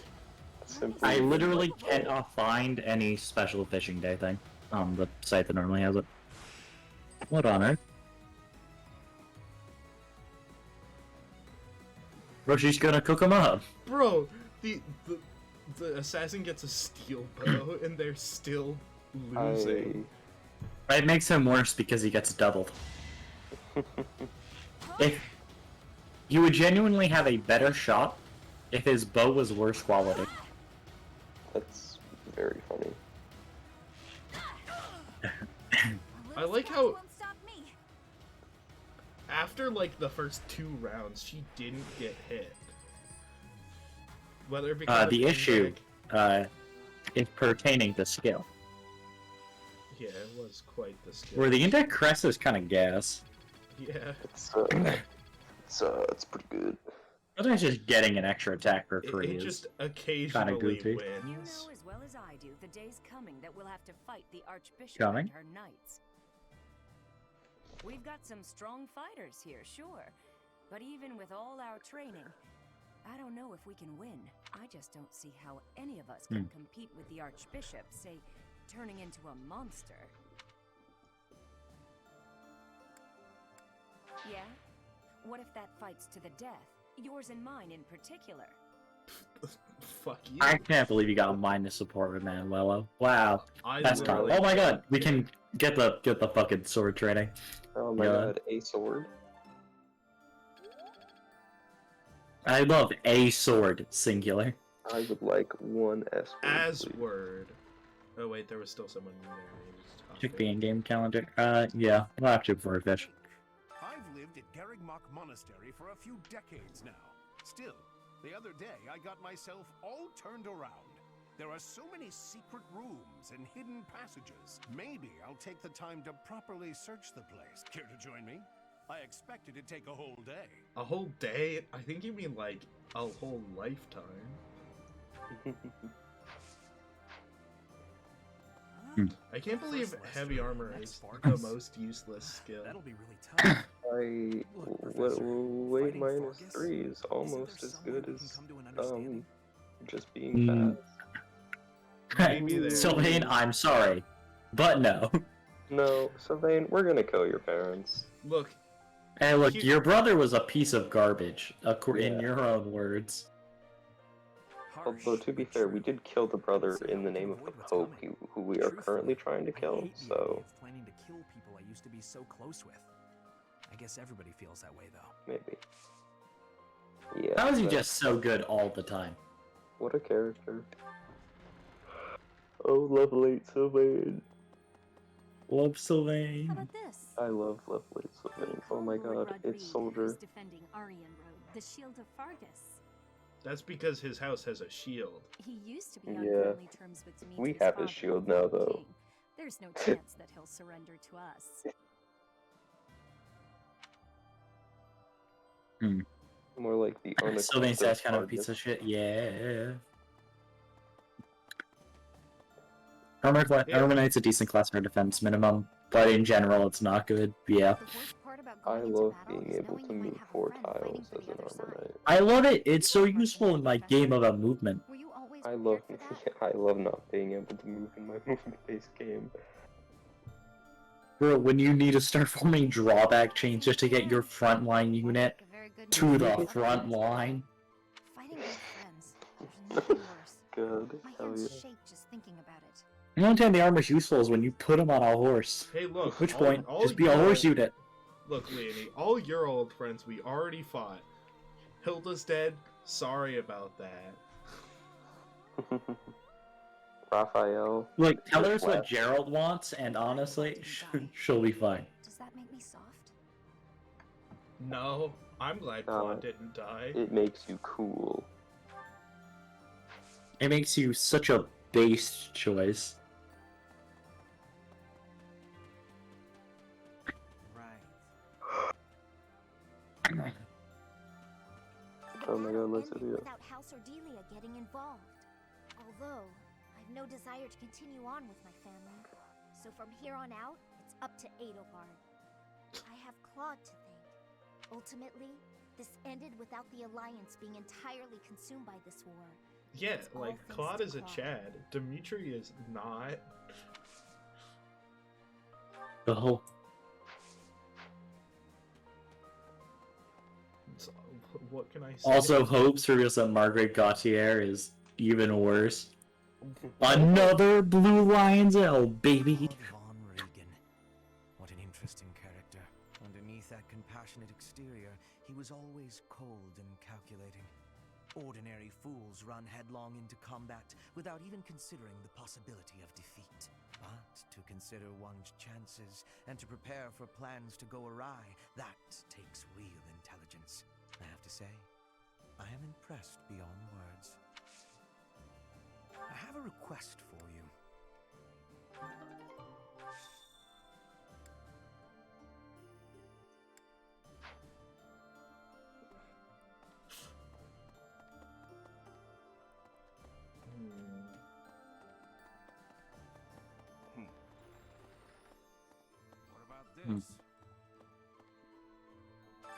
I literally cannot find any special fishing day thing on the site that normally has it. What on earth? Bro, she's gonna cook them up. Bro, the assassin gets a steel bow and they're still losing. It makes him worse because he gets doubled. If you would genuinely have a better shot if his bow was worse quality. That's very funny. I like how after like the first 2 rounds, she didn't get hit. Whether because The issue is pertaining to skill. Yeah, it was quite the skill. Where the index crest is kind of gas. Yeah. It's pretty good. Sometimes just getting an extra attack for free It is just kind occasionally of goofy. You wins. know as well as I do, the day's coming that we'll have to fight the Archbishop Coming? and her knights. We've got some strong fighters here, sure. But even with all our training, I don't know if we can win. I just don't see how any of us can compete with the Archbishop, say, turning into a monster. Yeah? What if that fight's to the death? Yours and mine in particular. Fuck you. I can't believe you got minus support with Manuelo. Wow. I That's literally- tough. Oh my god, we can get the fucking sword training. Oh my Yeah. god, a sword. I love a sword, singular. I would like one S word. As please. word. Oh wait, there was still someone in there. Check the in-game calendar. Yeah, we'll have to before we fish. I've lived at Garrigmock Monastery for a few decades now. Still, the other day I got myself all turned around. There are so many secret rooms and hidden passages. Maybe I'll take the time to properly search the place. Care to join me? I expect it to take a whole day. A whole day? I think you mean like a whole lifetime. I can't believe heavy armor is the most useless skill. That'll be really tough. Weight minus 3 is almost as good as just being fast. Maybe there. Sylvain, I'm sorry, but no. No, Sylvain, we're gonna kill your parents. Look. Hey, look, your brother was a piece of garbage, in your own words. Although, to be fair, we did kill the brother in the name of the Pope, who we are currently trying to kill, so... Planning to kill people I used to be so close with. I guess everybody feels that way, though. Maybe. Yeah. How is he just so good all the time? What a character. Oh, level 8 Sylvain. Love Sylvain. How about this? I love level 8 Sylvain. Oh my god, it's Soldier. Defending Aryan Road, the Shield of Fargus. That's because his house has a shield. He used to be on friendly terms with Demetrius' We have his father, shield now, though. King. There's no chance that he'll surrender to us. More like the Sylvain's that's kind of a piece of shit. Yeah. Armor Knight's a decent class for defense minimum, but in general, it's not good. Yeah. I love being able to move 4 tiles as an Armor Knight. I love it. It's so useful in my game of a movement. I love not being able to move in my movement-based game. Bro, when you need to start forming drawback chains just to get your frontline unit to the front line. Fighting with friends. There's nothing worse. Good. My Hell hands yeah. shake just thinking about it. The only time the armor's useful is when you put him on a horse. Hey, look. At which point, just be a horse unit. Look, Leonie, all your old friends we already fought. Hilda's dead. Sorry about that. Raphael. Like, tell her what Gerald wants, and honestly, she'll be fine. Does that make me soft? No, I'm glad Claude didn't die. It makes you cool. It makes you such a base choice. Oh my god, let's do it. Without House or Delia getting involved. Although, I've no desire to continue on with my family. So from here on out, it's up to Edelgard. I have Claude to thank. Ultimately, this ended without the Alliance being entirely consumed by this war. Yeah, It's all like, thanks Claude to is a Claude. Chad. Dimitri is not. The whole... So, what can I say? Also, hopes reveals that Margaret Gautier is even worse. Another Blue Lion's L, baby! Von Regan. What an interesting character. Underneath that compassionate exterior, he was always cold and calculating. Ordinary fools run headlong into combat without even considering the possibility of defeat. But to consider one's chances and to prepare for plans to go awry, that takes real intelligence. I have to say, I am impressed beyond words. I have a request for you. What about this?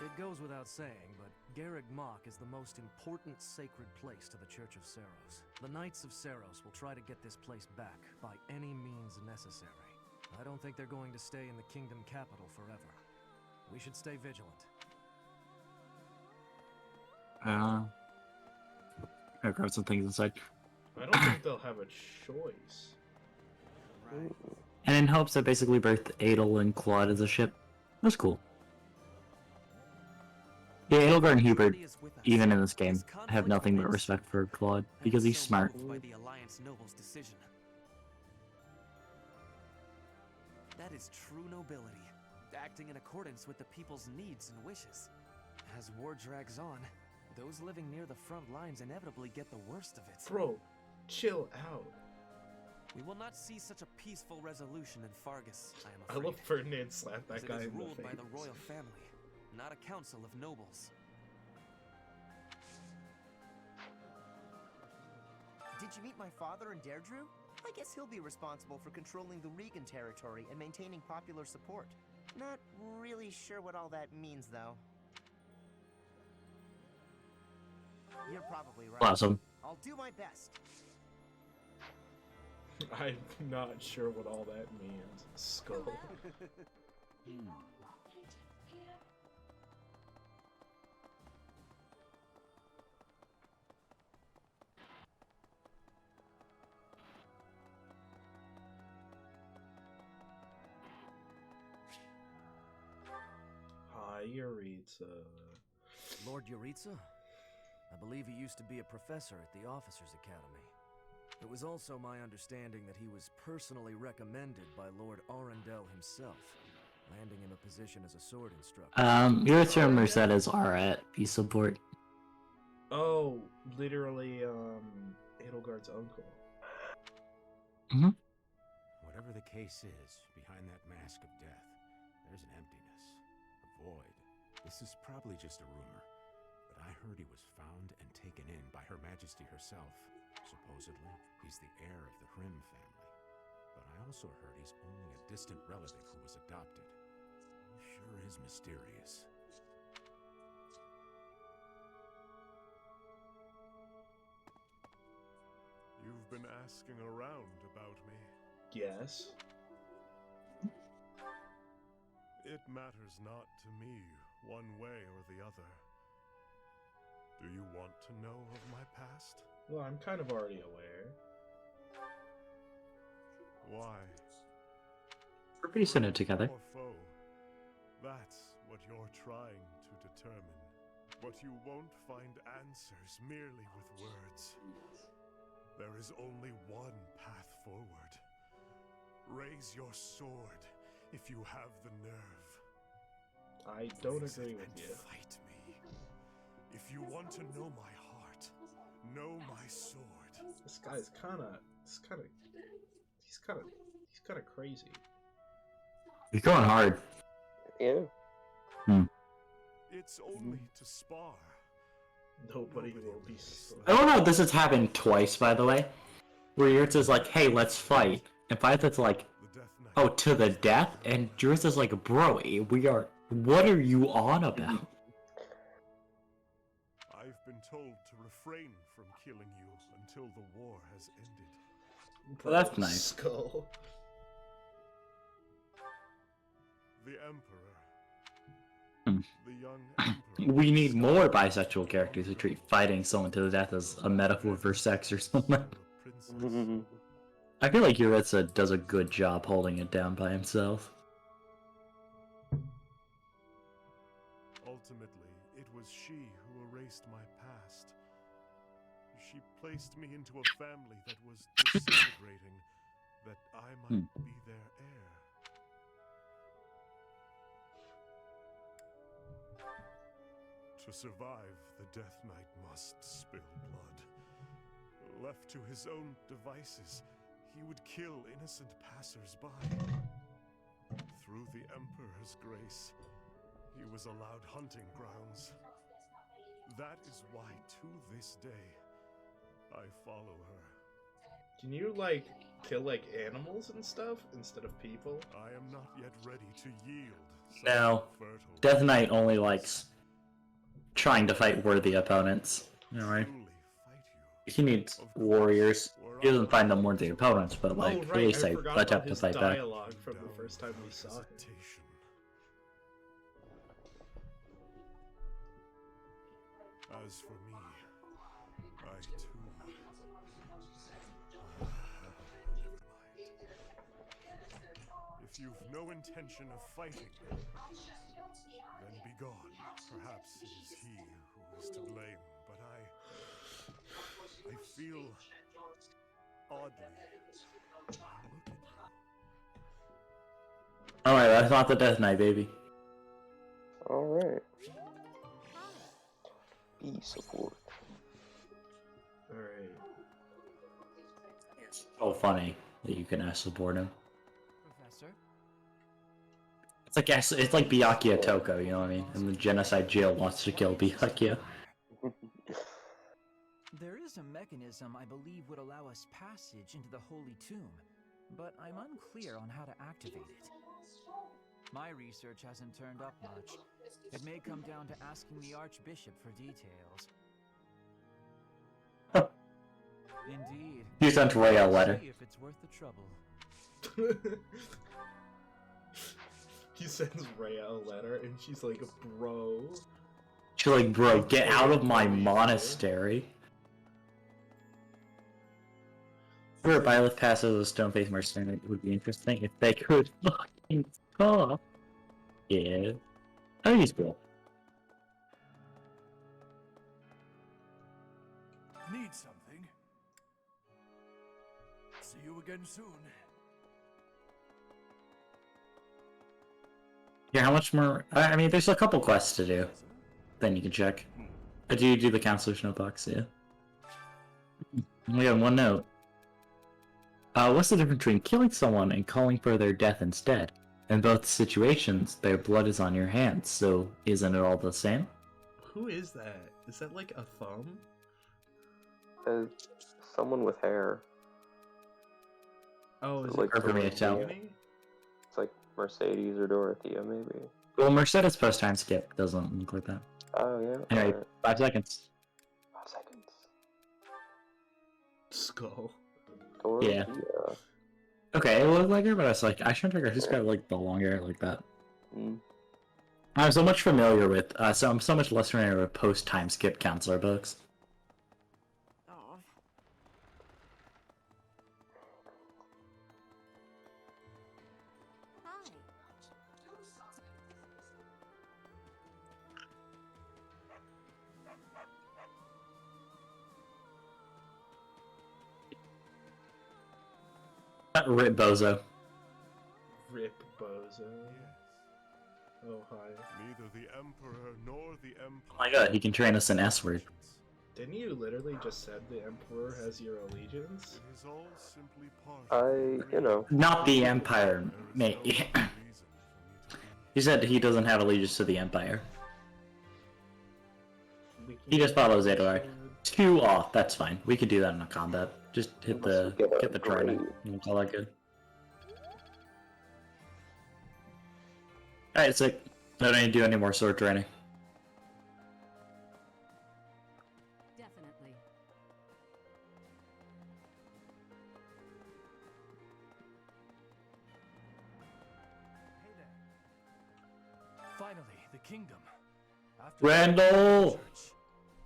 It goes without saying, but Garreg Mach is the most important sacred place to the Church of Seros. The Knights of Seros will try to get this place back by any means necessary. I don't think they're going to stay in the kingdom capital forever. We should stay vigilant. I'll grab some things inside. I don't think they'll have a choice. And in hopes that basically both Adel and Claude as a ship. That's cool. Yeah, Edelgard and Hubert, even in this game, have nothing but respect for Claude, because he's smart. By the Alliance Noble's decision. That is true nobility, acting in accordance with the people's needs and wishes. As war drags on, those living near the front lines inevitably get the worst of it. Bro, chill out. We will not see such a peaceful resolution in Fargus, I am I afraid. love Ferdinand slap that As it guy is in the ruled face. by the royal family, not a council of nobles. Did you meet my father in Deirdre? I guess he'll be responsible for controlling the Regan territory and maintaining popular support. Not really sure what all that means, though. You're probably right. Awesome. I'll do my best. I'm not sure what all that means. Skull. Hi, Yuritsa. Lord Yuritsa? I believe he used to be a professor at the Officers' Academy. It was also my understanding that he was personally recommended by Lord Arundel himself, landing him a position as a sword instructor. Yuritsa remembers that as Arat, peace support. Oh, literally, Edelgard's uncle. Mm-hmm. Whatever the case is, behind that mask of death, there's an emptiness, a void. This is probably just a rumor, but I heard he was found and taken in by Her Majesty herself. Supposedly, he's the heir of the Hrim family. But I also heard he's only a distant relative who was adopted. He sure is mysterious. You've been asking around about me. Yes. It matters not to me, one way or the other. Do you want to know of my past? Well, I'm kind of already aware. Why? We're piecing it together. Or foe? That's what you're trying to determine. But you won't find answers merely with words. There is only one path forward. Raise your sword if you have the nerve. I don't agree with you. Fight me. If you want to know my heart, know my sword. This guy's he's kind of crazy. You're going hard. Yeah. It's only to spar. Nobody will be. I don't know if this has happened twice, by the way. Where Yuritsa's like, hey, let's fight. And Python's like, oh, to the death? And Yuritsa's like, bro, what are you on about? I've been told to refrain from killing you until the war has ended. Well, that's nice. Skull. The Emperor. Hmm. The young Emperor. We need more bisexual characters who treat fighting someone to the death as a metaphor for sex or something. I feel like Yuritsa does a good job holding it down by himself. Ultimately, it was she who erased my past. She placed me into a family that was disintegrating, that I might be their heir. To survive, the Death Knight must spill blood. Left to his own devices, he would kill innocent passers-by. Through the Emperor's grace, he was allowed hunting grounds. That is why, to this day, I follow her. Can you, kill, animals and stuff instead of people? I am not yet ready to yield. No. Death Knight only likes trying to fight worthy opponents. Alright. He needs warriors. He doesn't find them worthy opponents, but really say attempt to fight back. Dialogue from the first time we saw him. As for me, I too. Never mind. If you've no intention of fighting, then be gone. Perhaps it is he who is to blame, but I feel oddly. Look at you. Alright, that's not the Death Knight, baby. Alright. Be support. Alright. so funny that you can support him. Professor? It's like Byakuya Toko, you know what I mean? And the genocide jail wants to kill Byakuya. There is a mechanism I believe would allow us passage into the Holy Tomb, but I'm unclear on how to activate it. My research hasn't turned up much. It may come down to asking the Archbishop for details. Indeed. You sent Ray a letter. See if it's worth the trouble. He sends Rhea a letter, and she's like, bro. She's like, bro, get out of my monastery. Sure, Byleth passes a stone-faced mercenary. It would be interesting if they could fucking talk. Yeah. I think he's cool. Need something? See you again soon. Yeah, how much more? I mean, there's a couple quests to do. Then you can check. But do you do the Counselor's Notebox? Yeah. We got one note. What's the difference between killing someone and calling for their death instead? In both situations, their blood is on your hands, so isn't it all the same? Who is that? Is that like a thumb? Someone with hair. Oh, is Like it for me to tell. It's like Mercedes or Dorothea, maybe. Well, Mercedes post time skip doesn't look like that. Oh, yeah. Anyway, Alright. 5 seconds. 5 seconds. Skull. Yeah. Dorothea. Okay, it looked like her, but I was like, I shouldn't figure out who's got like the long hair like that. Mm. I'm so much familiar with, so I'm so much less familiar with post time skip counselor books. Rip Bozo. Rip Bozo. Oh, hi. Neither the Emperor nor the Empire. Oh my god, he can train us in S-word. Didn't you literally just said the Emperor has your allegiance? It is all simply part you know. Not the Empire, mate. He said he doesn't have allegiance to the Empire. He just follows Ador. 2 off, that's fine. We can do that in a combat. Just hit the get the training. We'll call that good. Alright, sick. I don't need to do any more sword training. Definitely. Hey there. Finally, the kingdom. After Randall!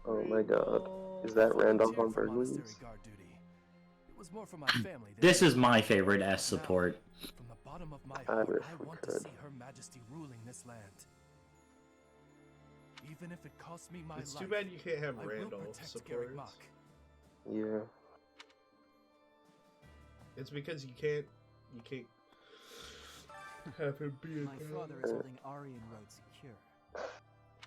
Oh my god. Is that Randolph on Burglars? It was more for my family. This is my favorite S support. From the bottom of my I heart, wish I we want to could. see Her Majesty ruling this land. Even if it costs me my It's life. too bad you can't have I will Randall protect support. Garrick Mach. Yeah. It's because you can't have him be a My father is holding Aryan Road secure.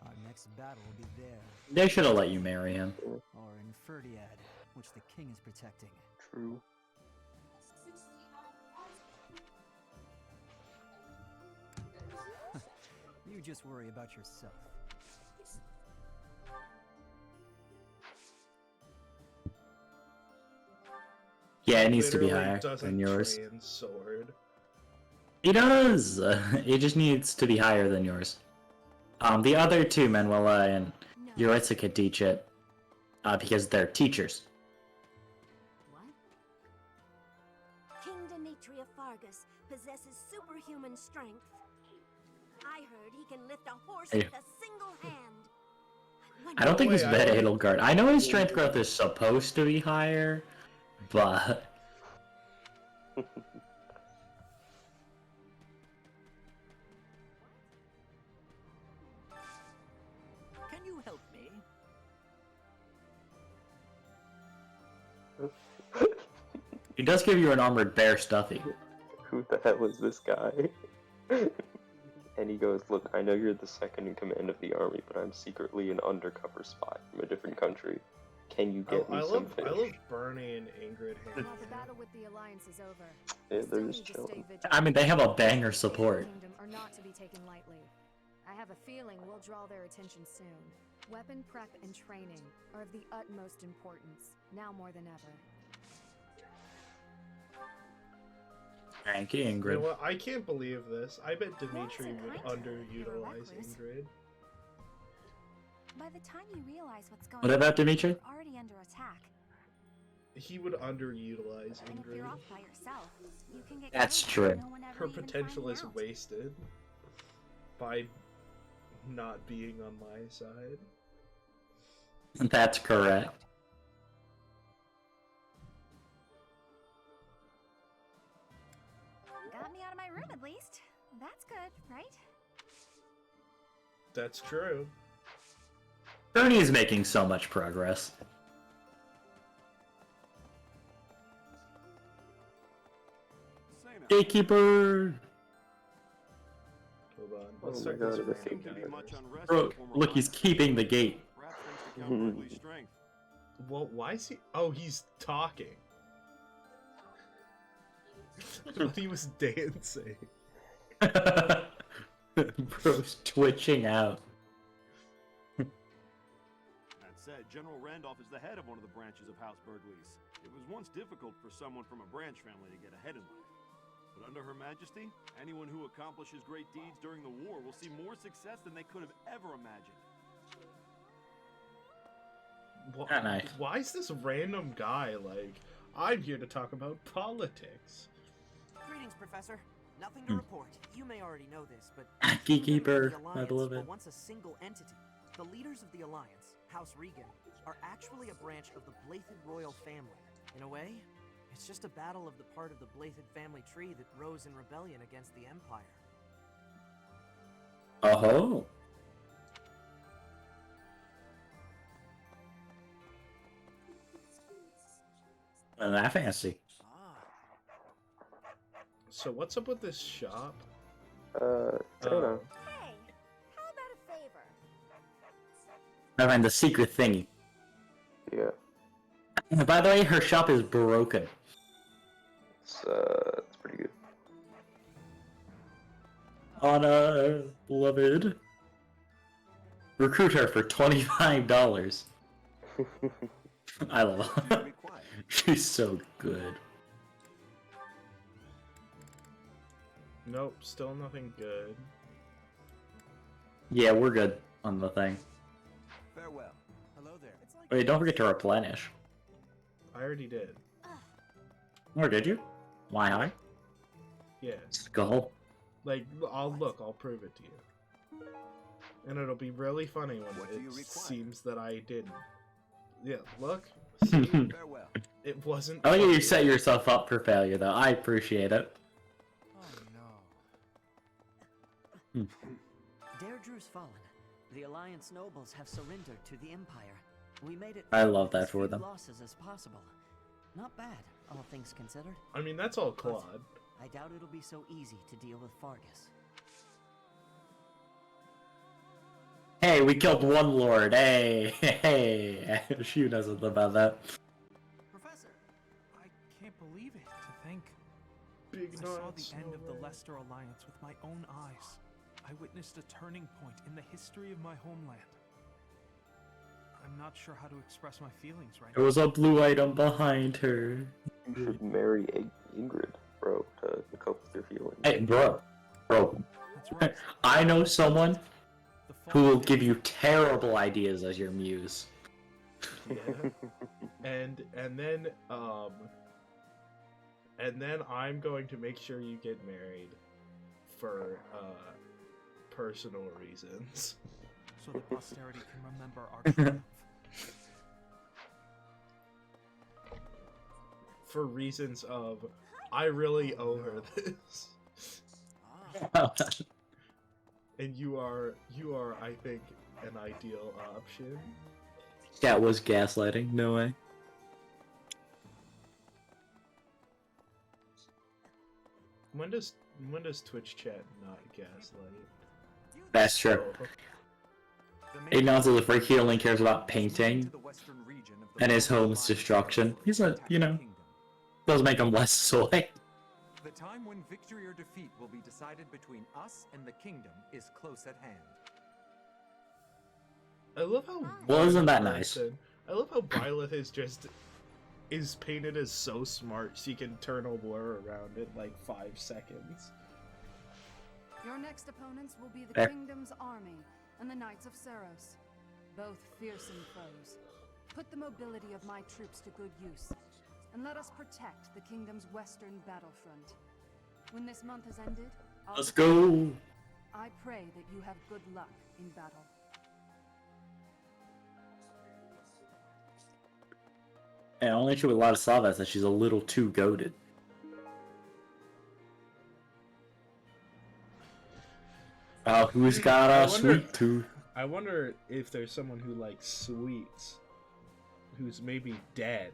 Our next battle will be there, They should have let you marry him. or in Ferdiad, which the king is protecting. True. You just worry about yourself. Yeah, it needs to be Literally higher doesn't than yours. train sword. He does! It just needs to be higher than yours. The other two, Manuela and Yuritsa, could teach it, because they're teachers. King Dimitri of Fargus possesses superhuman strength. I heard he can lift a horse Hey. with a single hand. I don't think he's Wait, bad I- Edelgard. I know his strength growth is supposed to be higher, but... Can you help me? He does give you an armored bear stuffy. Who the hell is this guy? And he goes, look, I know you're the second in command of the army, but I'm secretly an undercover spy from a different country. Can you get me some fish? I love Bernie and Ingrid hanging While the out. battle with the Alliance is over, Yeah, we they're still just need to stay chilling. vigilant. I mean, they have a banger support. Kingdom are not to be taken lightly. I have a feeling we'll draw their attention soon. Weapon prep and training are of the utmost importance, now more than ever. Thank you, You Ingrid. know what? I can't believe this. I bet Dimitri would underutilize Ingrid. By the time you realize what's going What about on, Dimitri? you're already under attack. He would underutilize And if you're Ingrid. off by yourself, you can get That's killed true. with no one ever Her even potential finding is out. wasted by not being on my side. That's correct. Got me out of my room at least. That's good, right? That's true. Bernie is making so much progress. Gatekeeper! Hold on. Oh Let's my check god, this the random thing guy to be first. Bro, look, he's keeping the gate. Well, why is he? Oh, he's talking. I thought he was dancing. Bro's twitching out. That said, General Randolph is the head of one of the branches of House Burgleys. It was once difficult for someone from a branch family to get ahead in life. But under Her Majesty, anyone who accomplishes great deeds during the war will see more success than they could have ever imagined. Why is this random guy like, I'm here to talk about politics? Greetings, Professor. Nothing to report. You may already know this, but Gatekeeper, the my Alliance beloved. were once a single entity. The leaders of the Alliance, House Regan, are actually a branch of the Blythed royal family. In a way, it's just a battle of the part of the Blythed family tree that rose in rebellion against the Empire. Oh. Not that fancy. So what's up with this shop? I don't know. Hey, how about a favor? I find the secret thingy. Yeah. By the way, her shop is broken. It's pretty good. Anna, beloved. Recruit her for $25. I love her. She's so good. Nope, still nothing good. Yeah, we're good on the thing. Farewell. Hello there. Wait, don't forget to replenish. I already did. Or did you? Why high? Yeah. Skull. Like, I'll prove it to you. And it'll be really funny when it seems that I didn't. Yeah, look. See? Farewell. It wasn't. I like how you set yourself up for failure, though. I appreciate it. Deirdre's fallen. The Alliance nobles have surrendered to the Empire. We made it. I love that as for few them. losses as possible. Not bad, all things considered. I mean, that's all Claude. I doubt it'll be so easy to deal with Fargus. Hey, we killed one lord. Hey, hey. She doesn't know about that. Professor, I can't believe it to think. Big I saw nuts, the end no of the way. Leicester Alliance with my own eyes. I witnessed a turning point in the history of my homeland. I'm not sure how to express my feelings right There was a blue item behind her. You should marry Ingrid, bro, to cope with your feelings. Hey, bro. I know someone who will give you terrible ideas as your muse. Yeah. and then I'm going to make sure you get married for personal reasons. So that posterity can remember our triumph. For reasons of, I really owe her this. And you are, I think, an ideal option. That was gaslighting. No way. When does Twitch chat not gaslight? That's true. Oh. It knows that the freak he only cares about painting. The western region of and his home's destruction. He's a, you know, does make him less soy. The time when victory or defeat will be decided between us and the kingdom is close at hand. I love how. Well, isn't that nice? I love how Byleth is painted as so smart she can turn a war around in like 5 seconds. Your next opponents will be the There. Kingdom's army and the Knights of Saros. Both fearsome foes. Put the mobility of my troops to good use, and let us protect the Kingdom's western battlefront. When this month has ended, Let's go! I pray that you have good luck in battle. And only issue with Ladislava is that she's a little too goated. Oh, who's got a sweet tooth? I wonder if there's someone who likes sweets, who's maybe dead.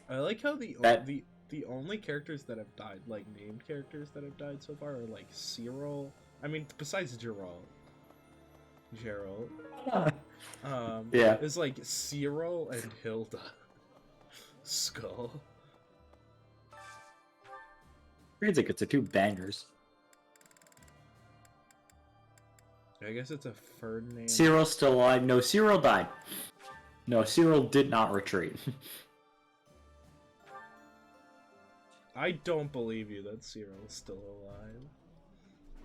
I like how the only characters that have died, like named characters that have died so far, are like Cyril. I mean, besides Gerald. Yeah. It's like Cyril and Hilda. Skull. Reads like it's a 2 bangers. I guess it's a Ferdinand. Cyril's still alive. No, Cyril died. No, Cyril did not retreat. I don't believe you that Cyril's still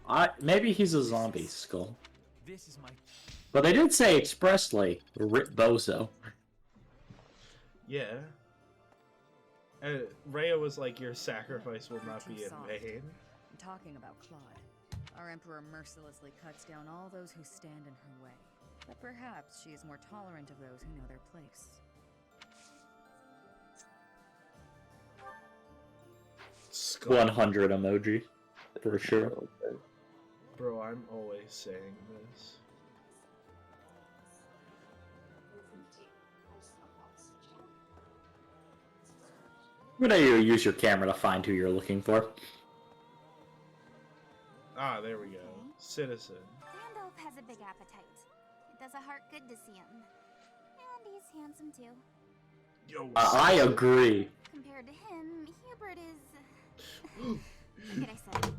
alive. Maybe he's a zombie, Skull. This is my... But they did say expressly, rip Bozo. Yeah. Rhea was like, your sacrifice will not be in vain. I'm talking about Claude. Our Emperor mercilessly cuts down all those who stand in her way. But perhaps she is more tolerant of those who know their place. Skull. 100 emoji. For sure. Bro, I'm always saying this. When you use your camera to find who you're looking for. Ah, there we go. Citizen. Randolph has a big appetite. It does a heart good to see him. And he's handsome too. Yo, I agree. Compared to him, Hubert is... Forget I said anything.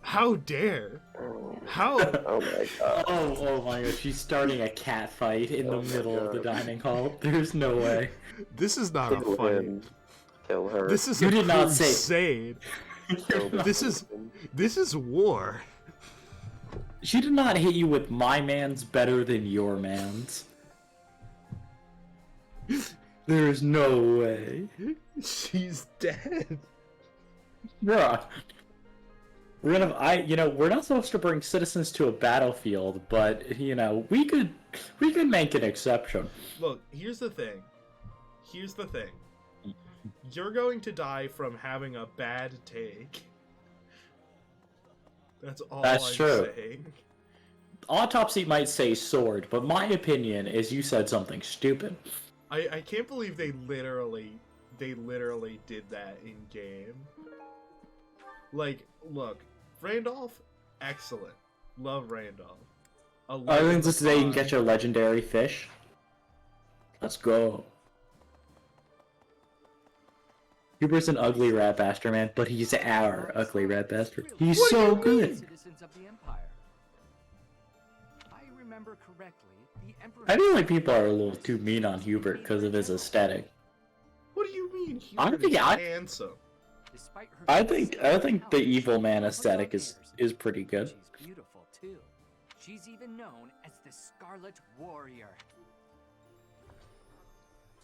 How dare? How? Oh my god. Oh my god, she's starting a cat fight in the middle of the dining hall. There's no way. This is not a fight. Kill her. This is You a did not say- crusade. This is war. She did not hit you with my man's better than your man's. There's no way. She's dead. Bruh. We're not supposed to bring citizens to a battlefield, but we could make an exception. Look, here's the thing. You're going to die from having a bad take. That's all I'm true. saying. Autopsy might say sword, but my opinion is you said something stupid. I can't believe they literally did that in game. Like, look, Randolph, excellent. Love Randolph. I think this today you can get your legendary fish. Let's go. Hubert's an ugly rat bastard, man, but he's our ugly rat bastard. He's so good. Citizens of the Empire. I remember correctly, the Emperor... I feel like people are a little too mean on Hubert because of his aesthetic. What do you mean? I think handsome. I think the evil man aesthetic is pretty good. She's beautiful too. She's even known as the Scarlet Warrior.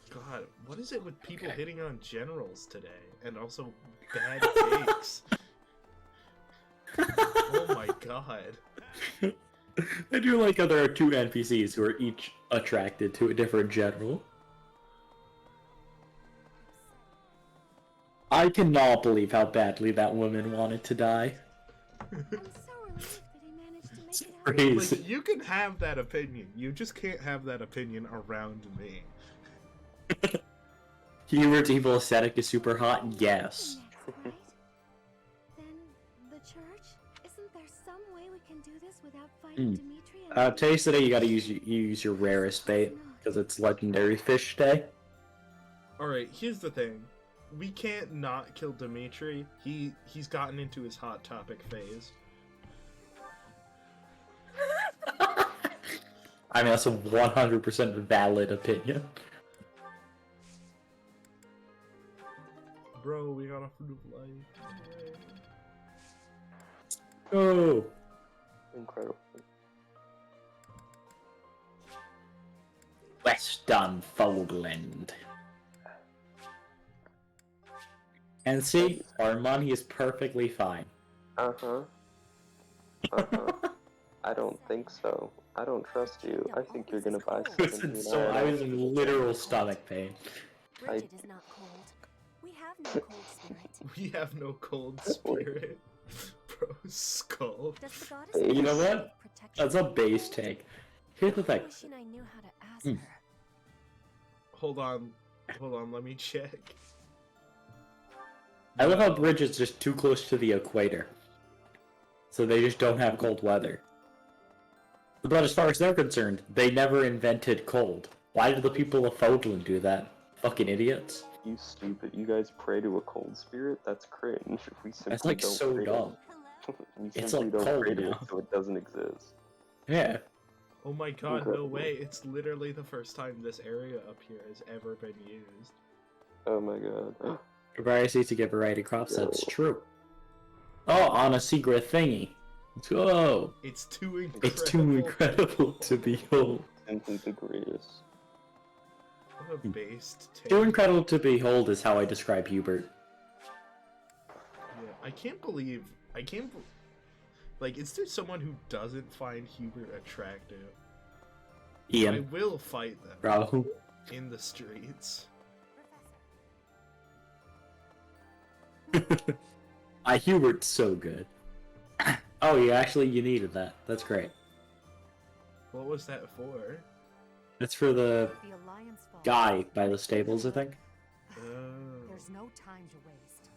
God, what is it with people hitting on generals today? And also bad takes. Oh my god. I do like how there are 2 NPCs who are each attracted to a different general. I cannot believe how badly that woman wanted to die. It's crazy. Like, you can have that opinion. You just can't have that opinion around me. Hubert's evil aesthetic is super hot, yes. Then the church? Isn't there some way we can do this without fighting Mm. Dimitri and Today's the day you gotta use your rarest bait, because it's Legendary Fish Day. Alright, here's the thing. We can't not kill Dimitri. He's gotten into his Hot Topic phase. I mean, that's a 100% valid opinion. Bro, we got a Fruit of Life. Oh! Incredible. Western Foldland. And see, our money is perfectly fine. Uh-huh. Uh-huh. I don't think so. I don't trust you. I think you're gonna buy something. So I was in literal stomach pain. Bridget is not cold. We have no cold spirit. We have no cold spirit. Bro, skull. Does the goddess You know give what? That's a base take. Here's the thing. Wishing I knew how to ask Mm. her. Hold on, let me check. I love how Bridget's just too close to the equator. So they just don't have cold weather. But as far as they're concerned, they never invented cold. Why did the people of Fodlan do that? Fucking idiots. You stupid. You guys pray to a cold spirit? That's cringe. We simply That's like don't so pray to dumb. We It's simply like don't cold pray to now. it, so it doesn't exist. Yeah. Oh my god, no Incredible. way. It's literally the first time this area up here has ever been used. Oh my god. Variety seeds to get variety crops, that's true. Oh, on a secret thingy. Whoa. It's too incredible. It's too incredible to behold. Simply the greatest. What a based take. Too incredible to behold is how I describe Hubert. Yeah, I can't believe. Like, is there someone who doesn't find Hubert attractive? I Ian. will fight them. Bro. In the streets. Hubert's so good. Oh, you needed that. That's great. What was that for? It's for the The Alliance falls. guy by the stables, I think. There's no time to waste.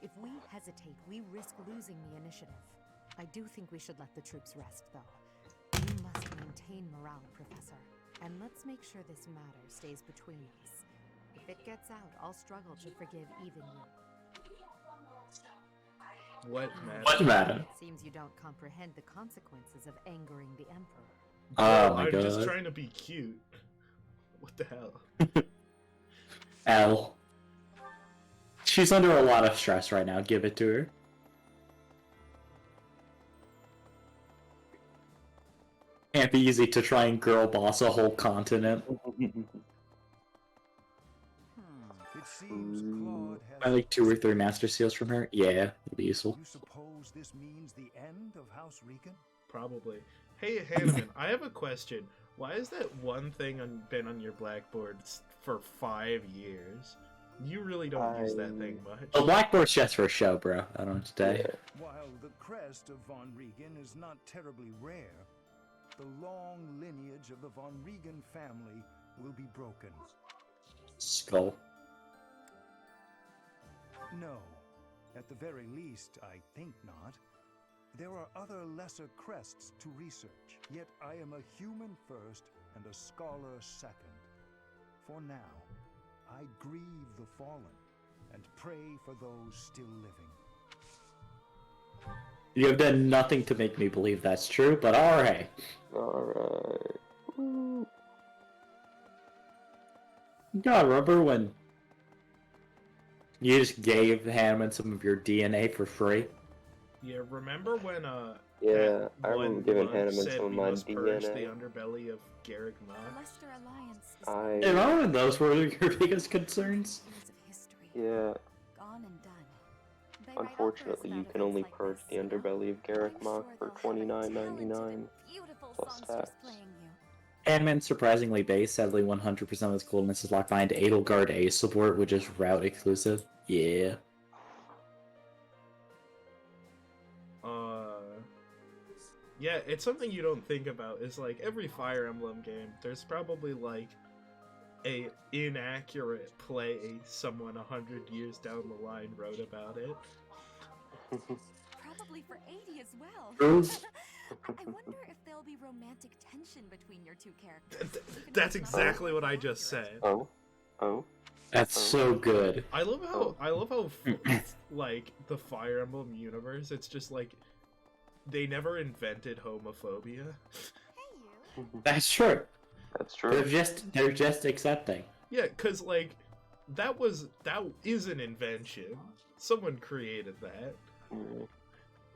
If we hesitate, we risk losing the initiative. I do think we should let the troops rest, though. We must maintain morale, Professor. And let's make sure this matter stays between us. If it gets out, I'll struggle to forgive even you. What matter? What matter? It seems you don't comprehend the consequences of angering the Emperor. Oh my I'm god. just trying to be cute. What the hell? L. She's under a lot of stress right now, give it to her. Can't be easy to try and girl boss a whole continent. It seems Claude has... I like 2 or 3 master seals from her. Yeah, it'll be useful. You suppose this means the end of House Regan? Probably. Hey, Hanneman, I have a question. Why has that one thing been on your blackboard for 5 years? You really don't use that thing much. The blackboard's just for show, bro. I don't know what to tell you. While the crest of Von Regan is not terribly rare, the long lineage of the Von Regan family will be broken. Skull. No. At the very least, I think not. There are other lesser crests to research, yet I am a human first and a scholar second. For now, I grieve the fallen and pray for those still living. You have done nothing to make me believe that's true, but alright. Alright. God, remember when you just gave Hanneman some of your DNA for free? Yeah, remember when Yeah, I remember giving monk Hanneman said some of we my must purge the DNA. underbelly of Garrick Mach? Lester Alliance is I... Hey, remember when those were your biggest concerns? Yeah. gone and done. They write Unfortunately, you can only purge the underbelly of Garrick Mach for $29.99 plus tax. Hanneman surprisingly base, sadly 100% of its coolness is locked behind Edelgard A support, which is route exclusive. Yeah. Yeah, it's something you don't think about. Is like every Fire Emblem game, there's probably like a inaccurate play someone 100 years down the line wrote about it. Probably for 80 as well. Proof? I wonder if there'll be romantic tension between your two characters. That's exactly what I just said. Oh. That's so good. I love how like the Fire Emblem universe, it's just like they never invented homophobia. That's true. That's true. They're just accepting. Yeah, cuz like that is an invention. Someone created that.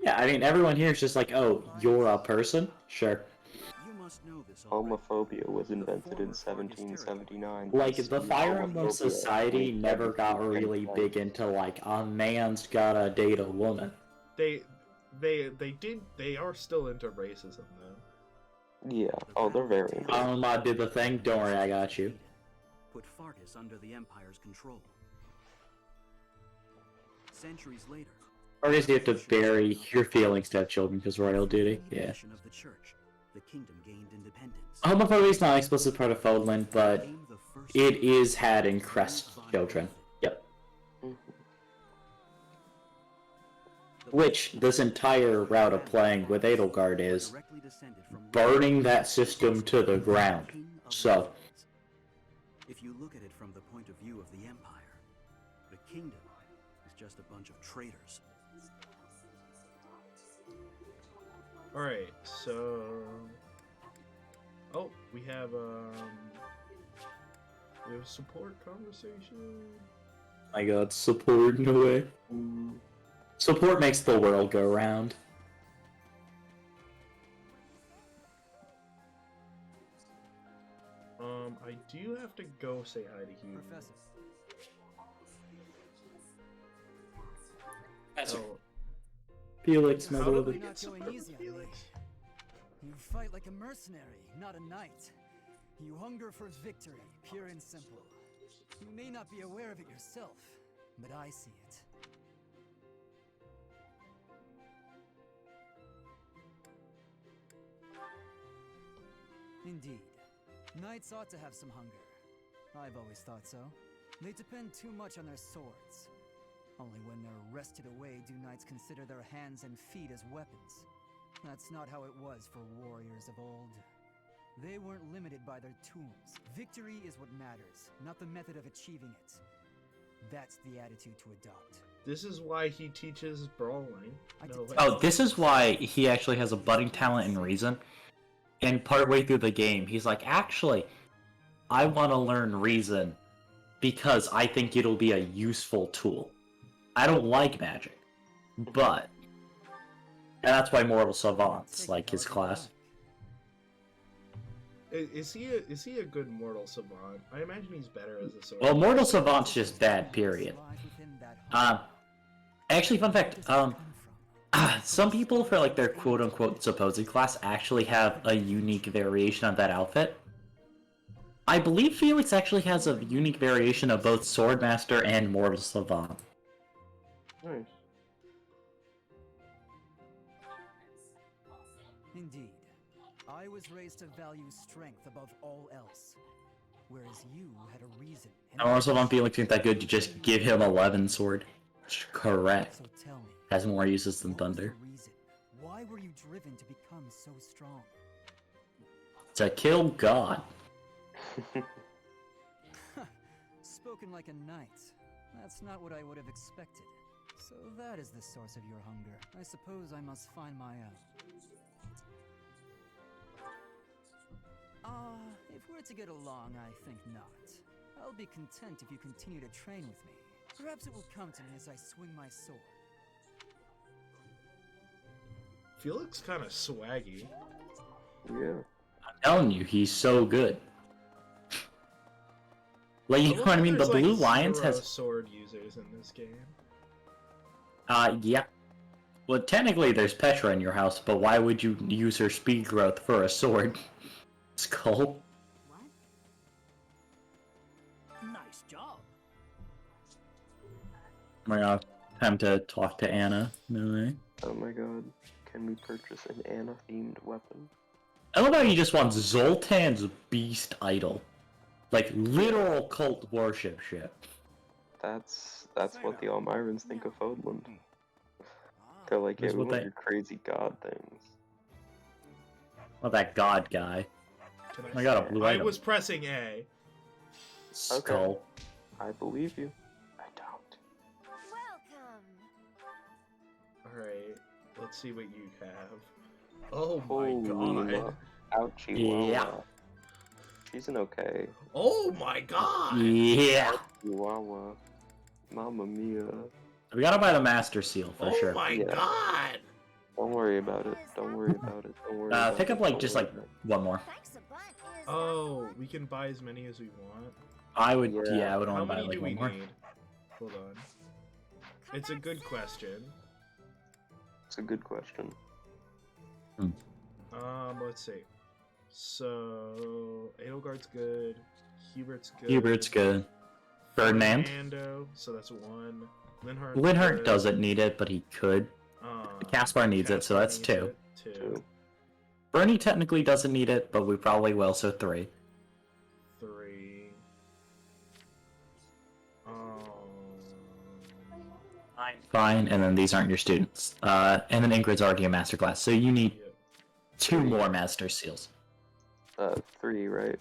Yeah, I mean everyone here is just like, "Oh, you're a person?" Sure. Homophobia was invented in 1779. Like, the Fire Emblem Society never got really big into, like, a man's gotta date a woman. They are still into racism though. Yeah. Oh, they're very. I did the thing. Don't worry, I got you. Put Fargus under the Empire's control. Centuries later, Or is you have to bury your feelings to have children because royal duty? Yeah. of the church, the kingdom gained independence. Homophobia is not an explicit part of Fodlan, but it is had in Crest children. Yep. Which this entire route of playing with Edelgard is burning that system to the ground. So, If you look at it from the point of view of the Empire, the kingdom is just a bunch of traitors. Alright, so we have support conversation. my god, support in a way. Support makes the world go round. I do have to go say hi to Hugh. Professor. That's Oh. Felix, How member do of we the... get Not support going easy on me. Felix? You fight like a mercenary, not a knight. You hunger for victory, pure and simple. You may not be aware of it yourself, but I see it. Indeed. Knights ought to have some hunger. I've always thought so. They depend too much on their swords. Only when they're wrested away do knights consider their hands and feet as weapons. That's not how it was for warriors of old. They weren't limited by their tools. Victory is what matters, not the method of achieving it. That's the attitude to adopt. This is why he teaches brawling. No way. Oh, this is why he actually has a budding talent in reason. And partway through the game, he's like, actually, I want to learn reason because I think it'll be a useful tool. I don't like magic, but... And that's why Mortal Savant's like his class. Is he a good Mortal Savant? I imagine he's better as a sword. Well, Mortal Savant's just bad, period. Actually, fun fact, some people for like their quote-unquote supposed class actually have a unique variation of that outfit. I believe Felix actually has a unique variation of both Swordmaster and Mortal Savant. Nice. Indeed. I was raised to value strength above all else, whereas you had a reason. And Mortal Savant Felix isn't that good, you just give him 11 sword. Correct. So tell me, Has more uses than what was Thunder. the reason? Why were you driven to become so strong? To kill God. Spoken like a knight. That's not what I would have expected. So that is the source of your hunger. I suppose I must find my own. If we're to get along, I think not. I'll be content if you continue to train with me. Perhaps it will come to me as I swing my sword. Felix kind of swaggy. Yeah. I'm telling you, he's so good. Like, you know what I mean? The There's, Blue like, Lions 0 has... sword users in this game. Yeah. Well, technically there's Petra in your house, but why would you use her speed growth for a sword? Skull? Nice job. Oh my god. Time to talk to Anna. No way. Oh my god. Can we purchase an Anna-themed weapon? I love how he just wants Zoltan's beast idol. Like, literal cult worship shit. That's what the Almirans think of Fodland. They're like, yeah, That's we what want they- your crazy god things. Well, that god guy. Can I got a blue I item. was pressing A. Skull. I believe you. I don't. Alright, let's see what you have. Oh Holy my god. Ouchie Yeah. Wawa. She's an okay. Oh my god! Yeah. Ouchie Wawa. Mamma mia. We gotta buy the Master Seal for sure. Oh my god! Don't worry about it. Don't worry about it. Don't worry about it. Pick up like Don't just worry like about it. one more. Oh, we can buy as many as we want. I would, yeah, I would How only buy many like do one we more. need? Hold on. It's a good question. It's a good question. Let's see. So Edelgard's good. Hubert's good. Hubert's good. Ferdinand. Fernando, so that's one. Linhardt. Linhardt doesn't need it, but he could. Caspar needs it, so that's two. Two. Bernie technically doesn't need it, but we probably will, so three. Three. Fine, and then these aren't your students. And then Ingrid's already a masterclass, so you need two more Master Seals. 3, right?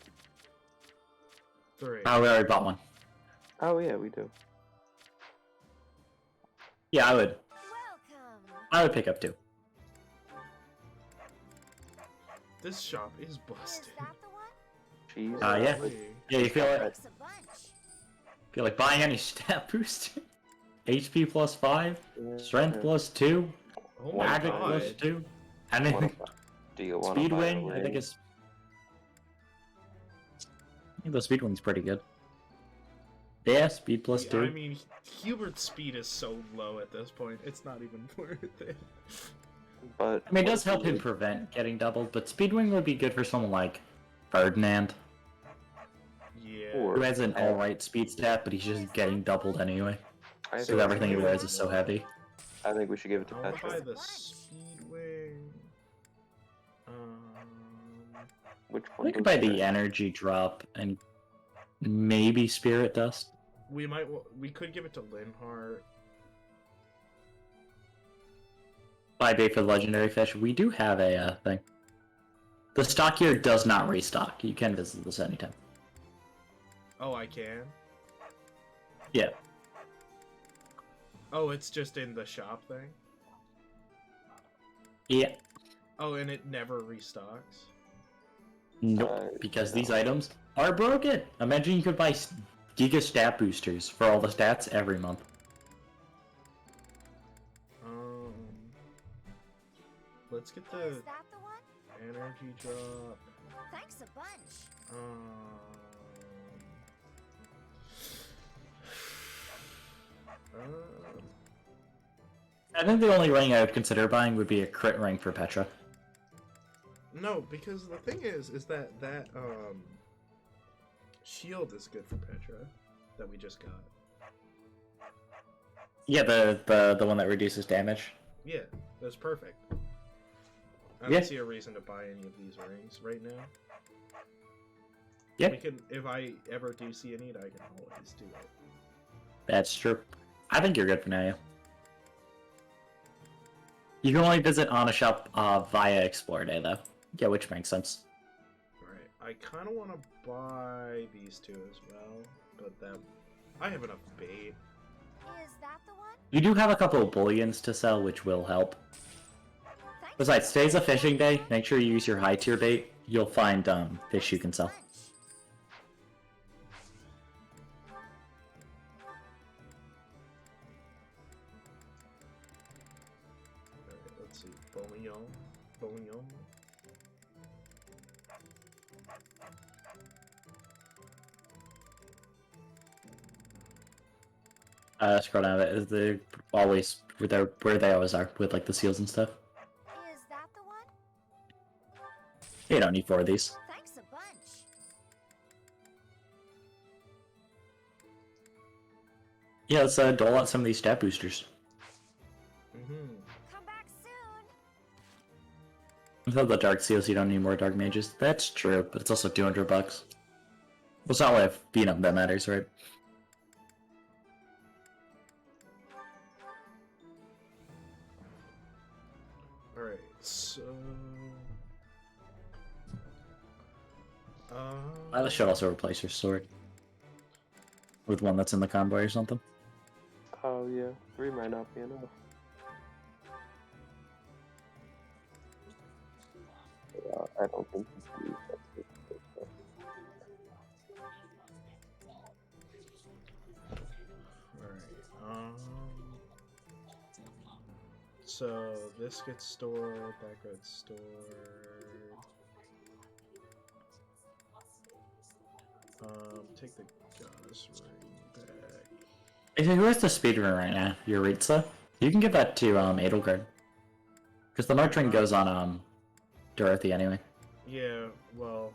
3. Oh, we already bought one. Oh yeah, we do. Yeah, I would pick up two. This shop is busted. Jeez. Yeah. Yeah, you feel like buying any stat booster? HP plus 5, strength plus 2, Oh my magic god. plus 2, and then Do you want speed wing. I think it's. I think the speed wing's pretty good. Yeah, speed plus 2. I mean, Hubert's speed is so low at this point, it's not even worth it. But I mean, it does help him prevent getting doubled, but speed wing would be good for someone like Ferdinand, Yeah. who has an alright speed stat, but he's just getting doubled anyway. I So think everything he wears is so heavy. I think we should give it to I want to buy Petra. the Speedwing. Which one? We could does buy the that? energy drop and maybe spirit dust. We could give it to Linhardt. Buy bait for the legendary fish. We do have a thing. The stock here does not restock. You can visit this anytime. Oh, I can? Yeah. Oh, it's just in the shop thing? Yeah. Oh, and it never restocks? Nope. Because these items are broken. Imagine you could buy Giga stat boosters for all the stats every month. Let's get the energy drop. Thanks a bunch. I think the only ring I would consider buying would be a crit ring for Petra. No, because the thing is that shield is good for Petra that we just got. Yeah, the one that reduces damage. Yeah, that's perfect. I Yeah. don't see a reason to buy any of these rings right now. Yeah. We can, if I ever do see a need, I can always do it. That's true. I think you're good for now, yeah. You can only visit on a shop via Explore Day, though. Yeah, which makes sense. Alright, I kind of want to buy these two as well, but that I have enough bait. Is that the one? You do have a couple of bullions to sell, which will help. Besides, today's a fishing day. Make sure you use your high tier bait. You'll find fish you can sell. Alright, let's see. Bouillon. Bouillon. Scroll down a bit. They're always where they always are with like the seals and stuff. Is that the one? You don't need 4 of these. Thanks a bunch. Yeah, let's dole out some of these stat boosters. Come back soon. Without the dark seals, you don't need more dark mages. That's true, but it's also $200. Well, it's not like beating up that matters, right? Alright, so Lila should also replace her sword with one that's in the convoy or something. Oh yeah, 3 might not be enough. Yeah, I don't think you can use that. Alright, so this gets stored, that gets stored. Take the goddess ring back. Hey, who has the speedrun right now? Yuritsa? You can give that to Edelgard. Because the March ring goes on Dorothy anyway. Yeah, well,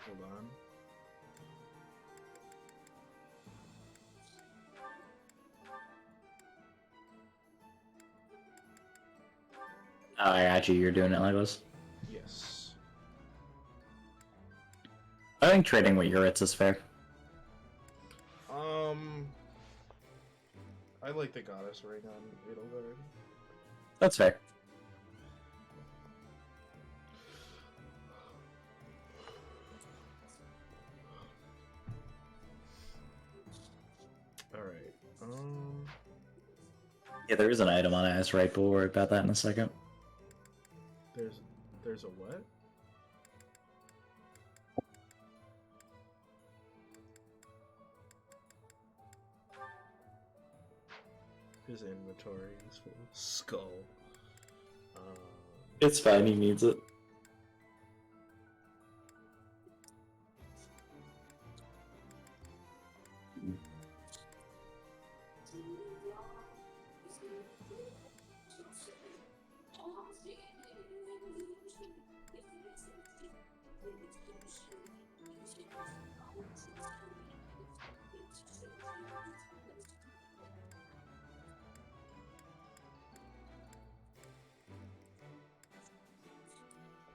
hold on. Oh, I got you. You're doing it like this. Yes. I think trading with Yuritsa is fair. I like the goddess ring on Edelgard. That's fair. Alright, Yeah, there is an item on As right, but we'll worry about that in a second. There's a what? His inventory is full of skull. It's fine, he needs it.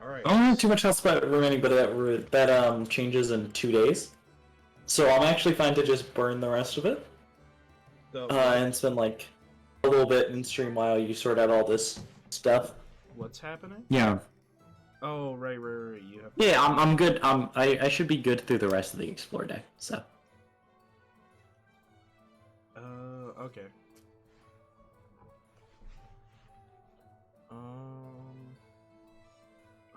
Alright. I don't have too much health spot remaining, but that changes in 2 days. So I'm actually fine to just burn the rest of it. And spend like a little bit in stream while you sort out all this stuff. What's happening? Yeah. Oh, right. You have. Yeah, I'm good. I should be good through the rest of the Explore day. So. Okay.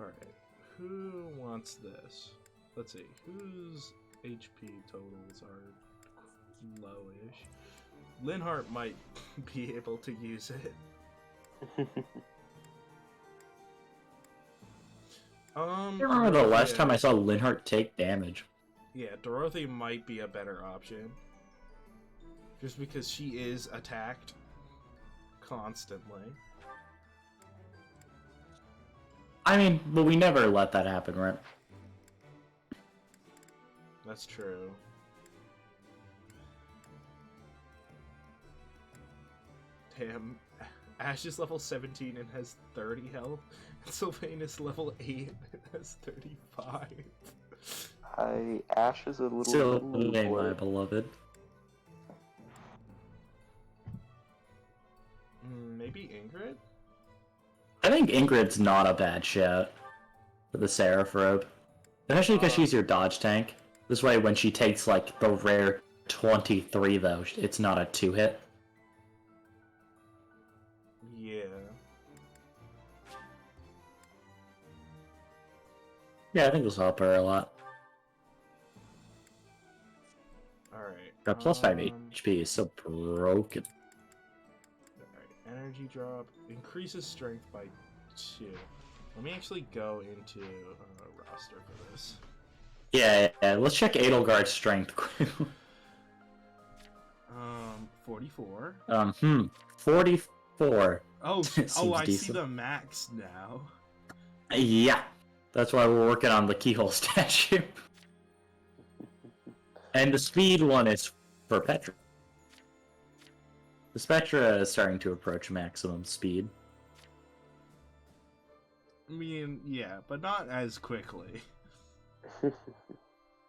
Alright. Who wants this? Let's see. Whose HP totals are lowish? Linhart might be able to use it. I remember the last time I saw Linhart take damage. Yeah, Dorothy might be a better option. Just because she is attacked constantly. I mean, but we never let that happen, right? That's true. Damn. Ash is level 17 and has 30 health. Sylvain is level 8 and has 35. Ash is a little... Sylvain, my beloved. Maybe Ingrid? I think Ingrid's not a bad shout for the Seraph robe. Especially because she's your dodge tank. This way, when she takes, like, the rare 23, though, it's not a 2-hit. Yeah. Yeah, I think this will help her a lot. Alright. Got plus 5 HP is so broken. Alright, energy drop. Increases strength by 2. Let me actually go into roster for this. Yeah, let's check Edelgard's strength. 44. 44. Oh, Seems I see decent. the max now. Yeah, that's why we're working on the keyhole statue. And the speed one is for Petra. The Spectra is starting to approach maximum speed. I mean, yeah, but not as quickly.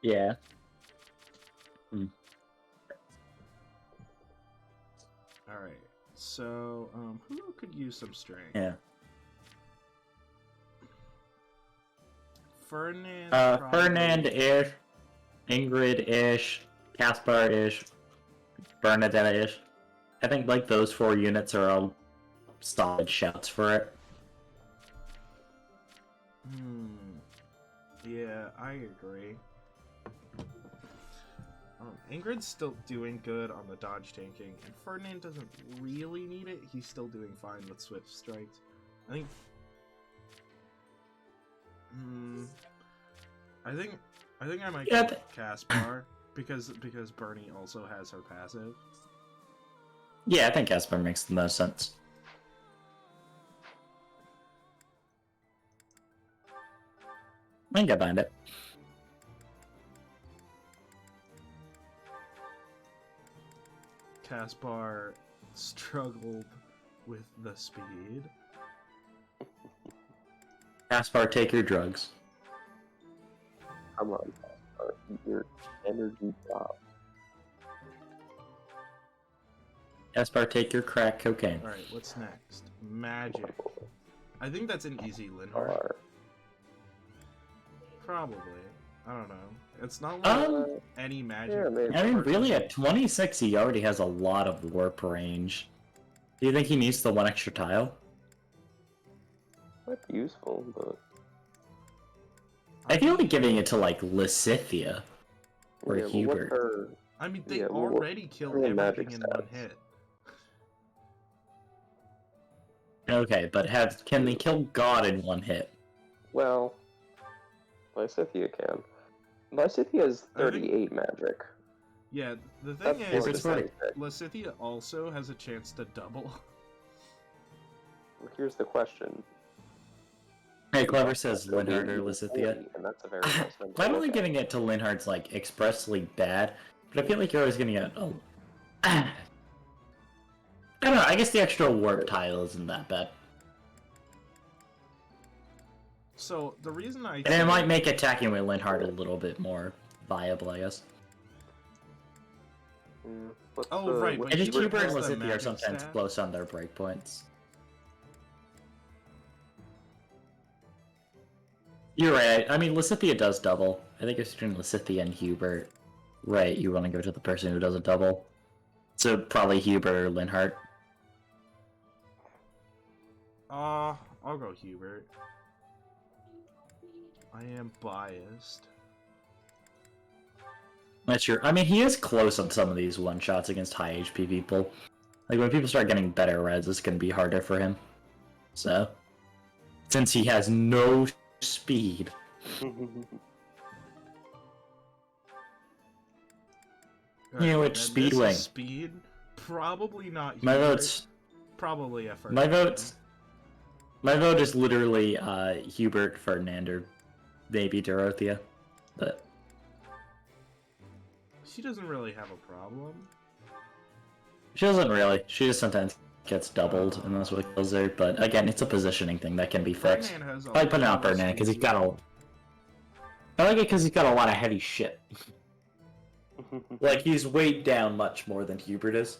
Yeah. Alright, so, who could use some strength? Yeah. Ferdinand. Ferdinand-ish, Ingrid-ish, Caspar-ish, Bernadette-ish. I think like those 4 units are all solid shouts for it. Yeah, I agree. Ingrid's still doing good on the dodge tanking, and Ferdinand doesn't really need it. He's still doing fine with swift strikes. I think. I think I might go Caspar because Bernie also has her passive. Yeah, I think Caspar makes the most sense. I can get behind it. Caspar struggled with the speed. Caspar, take your drugs. Come on, Caspar. Your energy drops. Caspar, take your crack cocaine. Alright, what's next? Magic. I think that's an easy Linhardt. Probably. I don't know. It's not like any magic. I mean, really, at 26, he already has a lot of warp range. Do you think he needs the 1 extra tile? Might be useful, but I feel like giving it to, like, Lysithea or Hubert. I mean, they already killed everything in 1 hit. Okay, but can they kill God in 1 hit? Well, Lysithea can. Lysithea has 38 magic. Yeah, the thing is that Lysithea also has a chance to double. Well, here's the question. Hey, Clever says Linhardt or Lysithea. And that's a very nice number. I don't think giving it to Linhardt's like expressly bad, but I feel like you're always gonna get. Oh, I don't know. I guess the extra warp tile isn't that bad. So the reason I And it might make attacking with Linhardt a little bit more viable, I guess. Right. And just Hubert and Lysithea are sometimes close on their breakpoints. You're right. I mean, Lysithea does double. I think if you're doing Lysithea and Hubert, right, you want to go to the person who does a double. So probably Hubert or Linhardt. I'll go Hubert. I am biased. That's true. I mean, he is close on some of these one-shots against high HP people. Like, when people start getting better reds, it's going to be harder for him. So, since he has no speed. You know, it's speed wing. Speed? Probably not Hubert. My vote's... Probably a first. My vote is literally Hubert, Ferdinand, or maybe Dorothea. But... She doesn't really have a problem. She doesn't really. She just sometimes gets doubled, and that's what kills her. But again, it's a positioning thing that can be fixed. I put it on Ferdinand because he's got a. I like it because he's got a lot of heavy shit. Like he's weighed down much more than Hubert is.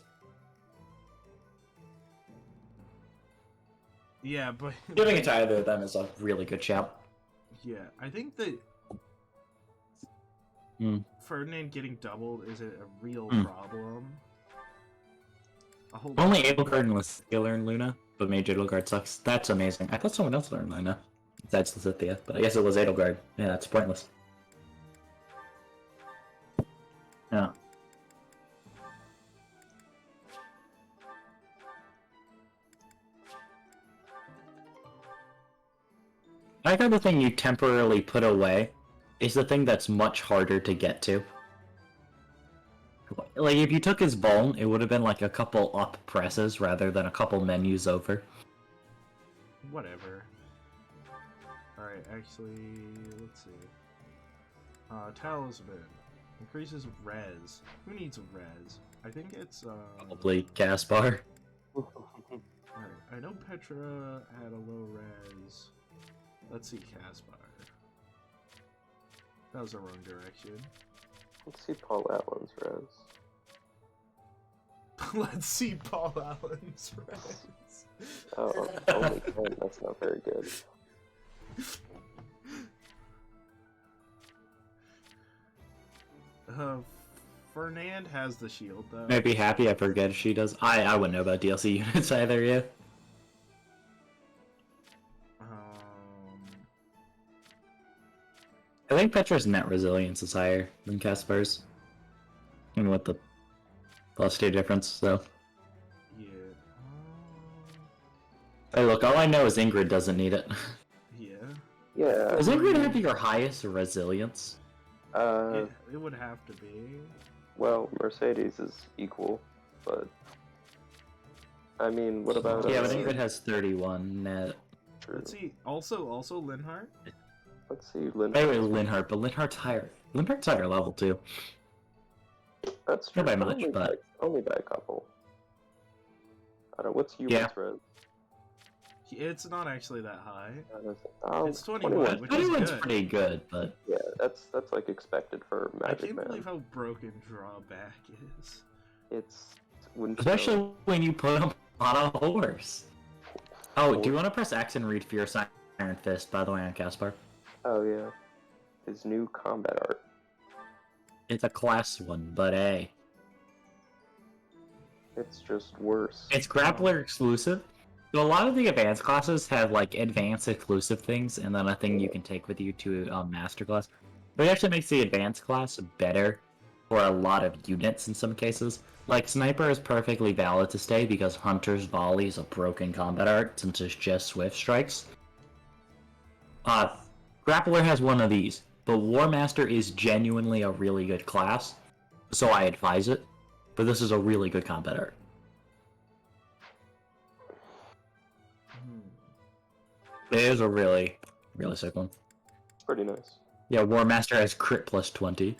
Yeah, but giving it to either of them is a really good shout. Yeah, I think that Ferdinand getting doubled is a real problem. Only Edelgard was learn Luna, but Mage Edelgard sucks. That's amazing. I thought someone else learned Luna. Besides Lysithea, but I guess it was Edelgard. Yeah, that's pointless. Yeah. I got the thing you temporarily put away is the thing that's much harder to get to. Like, if you took his Vuln, it would have been like a couple up presses rather than a couple menus over. Whatever. Alright, actually, let's see. Talisman. Increases res. Who needs res? I think it's, Probably Caspar. Alright, I know Petra had a low res. Let's see Caspar. That was the wrong direction. Let's see Paul Allen's res. Let's see Paul Allen's res. Oh, only 10. That's not very good. Fernand has the shield though. I'd be happy I forget she does. I wouldn't know about DLC units either, yeah. I think Petra's net resilience is higher than Casper's. And with the +2 difference, so. Yeah. Hey, look, all I know is Ingrid doesn't need it. Yeah. Yeah. Does Ingrid have your highest resilience? It would have to be. Well, Mercedes is equal, but I mean, what about? Yeah, but Ingrid has 31 net. True. Let's see. Also Linhardt. Let's see, Linhardt. Maybe Linhardt, but Linhardt's higher. Linhardt's higher level too. That's true. Not by much, but only by a couple. I don't. What's UX res? It's not actually that high. It's 21, which is 21's good. pretty good, but yeah, that's like expected for I Magic can't Man. believe how broken drawback is. It's when especially when you put him on a horse. Oh, do you want to press X and read Fierce Iron Fist, by the way, on Caspar? Oh yeah, his new combat art. It's a class one, but hey. It's just worse. It's grappler exclusive. So a lot of the advanced classes have like advanced exclusive things, and then a thing you can take with you to master class. But it actually makes the advanced class better for a lot of units in some cases. Like Sniper is perfectly valid to stay because Hunter's Volley is a broken combat art since it's just Swift Strikes. Grappler has one of these, but War Master is genuinely a really good class, so I advise it. But this is a really good combat art. It is a really sick one. Pretty nice. Yeah, War Master has crit +20.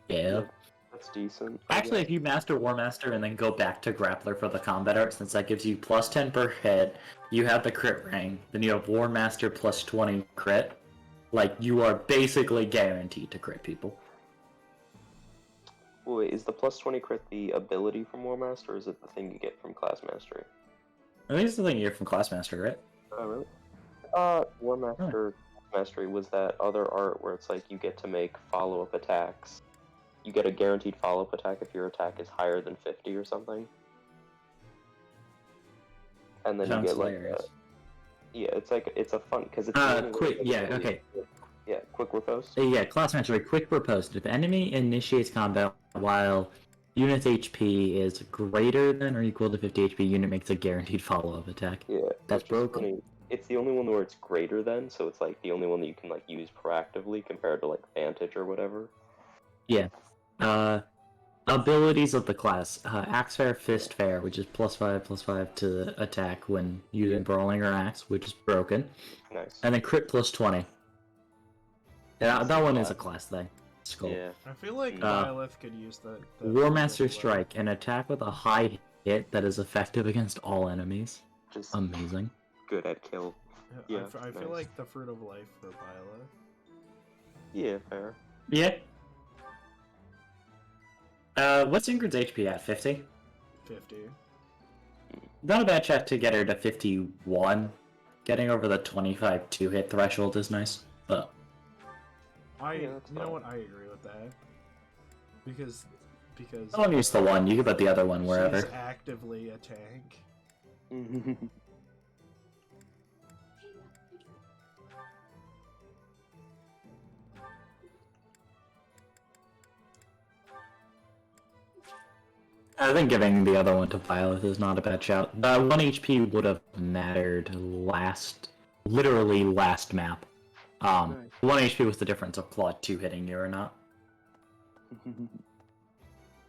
Yeah. That's decent. Actually, if you master War Master and then go back to Grappler for the combat art, since that gives you +10 per hit, you have the crit ring, then you have War Master +20 crit. Like, you are basically guaranteed to crit people. Wait, is the +20 crit the ability from War Master, or is it the thing you get from Class Mastery? I think it's the thing you get from Class Master, right? Oh, really? War Master Mastery was that other art where it's like you get to make follow-up attacks. You get a guaranteed follow-up attack if your attack is higher than 50 or something. And then you get like yeah, it's like it's a fun because it's quick, yeah, okay. Yeah, quick riposte. Yeah, Class Mastery, quick riposte. If enemy initiates combat while unit's HP is greater than or equal to 50 HP, unit makes a guaranteed follow-up attack. Yeah, that's broken. Funny. It's the only one where it's greater than, so it's like the only one that you can like use proactively compared to like Vantage or whatever. Yeah. Abilities of the class. Axe Fair, Fist Fair, which is +5/+5 to attack when using Brawling or Axe, which is broken. Nice. And then crit +20. Yeah, that one is a class thing. Skull. Yeah. I feel like Byleth could use that. War Master Strike, an attack with a high hit that is effective against all enemies. Just amazing. Good at kill. Yeah, I feel like the Fruit of Life for Byleth. Yeah, fair. Yeah. What's Ingrid's HP at? 50? 50. Not a bad check to get her to 51. Getting over the 25 2-hit threshold is nice, but... You know what? I agree with that. Because... I don't use the one, you can put the other one wherever. She's actively a tank. I think giving the other one to Violet is not a bad shout. 1 HP would have mattered literally last map. 1 HP was the difference of Claude 2 hitting you or not.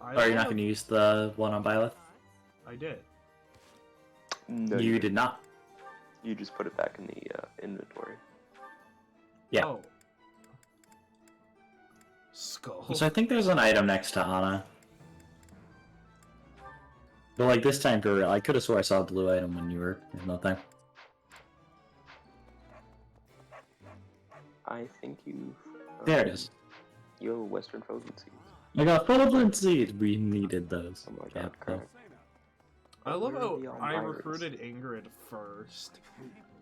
Are you not going to use the one on Violet? I did. No, you did not. You just put it back in the inventory. Yeah. Oh. Skull. So I think there's an item next to Anna. But like this time for real, I could have swore I saw a blue item when you were in the thing. I think you. There it is. Yo, Western Frozen Seeds. I got Frozen Seeds. We needed those. Oh my god, crap. I love how I recruited Ingrid first.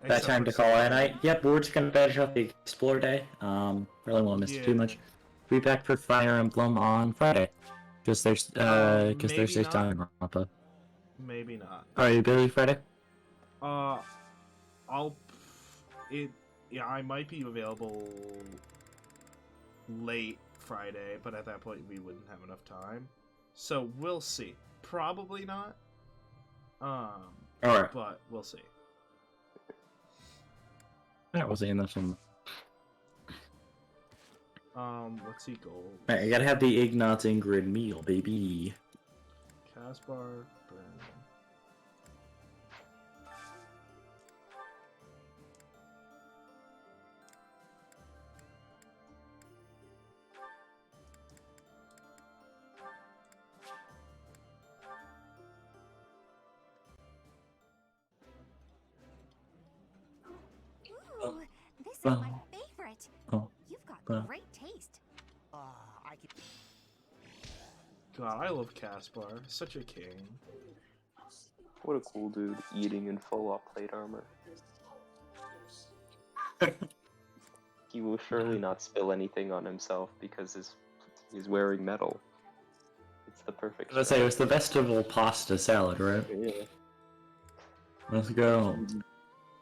That time to call it a night. Yep, we're just gonna finish up the Explore Day. Really won't miss too much. be back for Fire Emblem on Friday. Because there's maybe Thursday's not. time wrap up. Maybe not. Are you busy Friday? Yeah, I might be available late Friday, but at that point we wouldn't have enough time. So we'll see. Probably not. Alright. But we'll see. That was in this one. What's he goal? Alright, you gotta have the Ignatz Ingrid meal, baby. Caspar, Brandon. Ooh, this is my favorite. Oh. You've got great taste. I could... God, I love Caspar. Such a king. What a cool dude, eating in full plate armor. He will surely not spill anything on himself because he's wearing metal. It's the perfect. Let's say it was the vegetable pasta salad, right? Yeah. Let's go.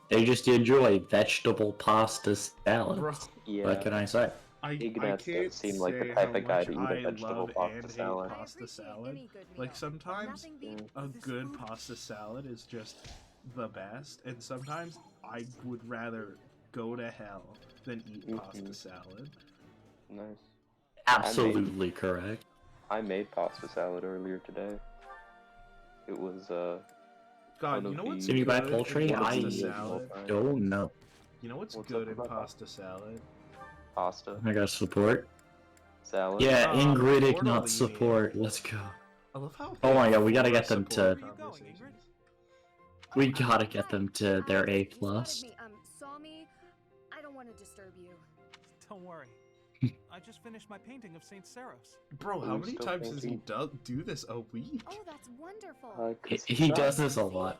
They just enjoy vegetable pasta salad. Bro. Yeah. What can I say? Ignatz can't does seem like the say type how of guy much to eat I a vegetable love pasta and salad. hate pasta salad. Like sometimes a good pasta salad is just the best, and sometimes I would rather go to hell than eat pasta salad. Nice. Absolutely correct. I made pasta salad earlier today. It was God, you know what's Can you buy good poultry? in I pasta salad? don't know. You know what's What's good up in with pasta salad? Pasta. I got support. Salad. Yeah, Ingrid tortellini. Ignatz support. Let's go. I love how. Oh my god, we gotta Flora get them to. support conversations. We gotta get them to their A plus. Saw me? I don't want to disturb you. Don't worry. I just finished my painting of Saint Seros. Bro, how many times does he do this a week? Oh, that's wonderful. He does this a lot.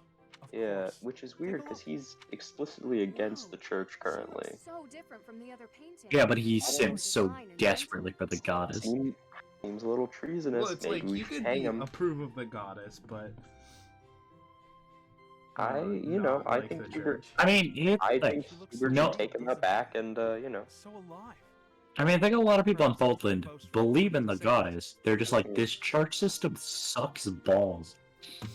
Yeah, which is weird because he's explicitly against the church currently. So different from the other paintings. Yeah, but he sims so desperately for the goddess. Seems a little treasonous. Well, it's Maybe like we you should could hang him. approve of the goddess, but I like think the Hubert. church. I mean, I think Hubert no. should take him back and So alive. I mean, I think a lot of people in Fultland believe in the goddess. They're just like, this church system sucks balls.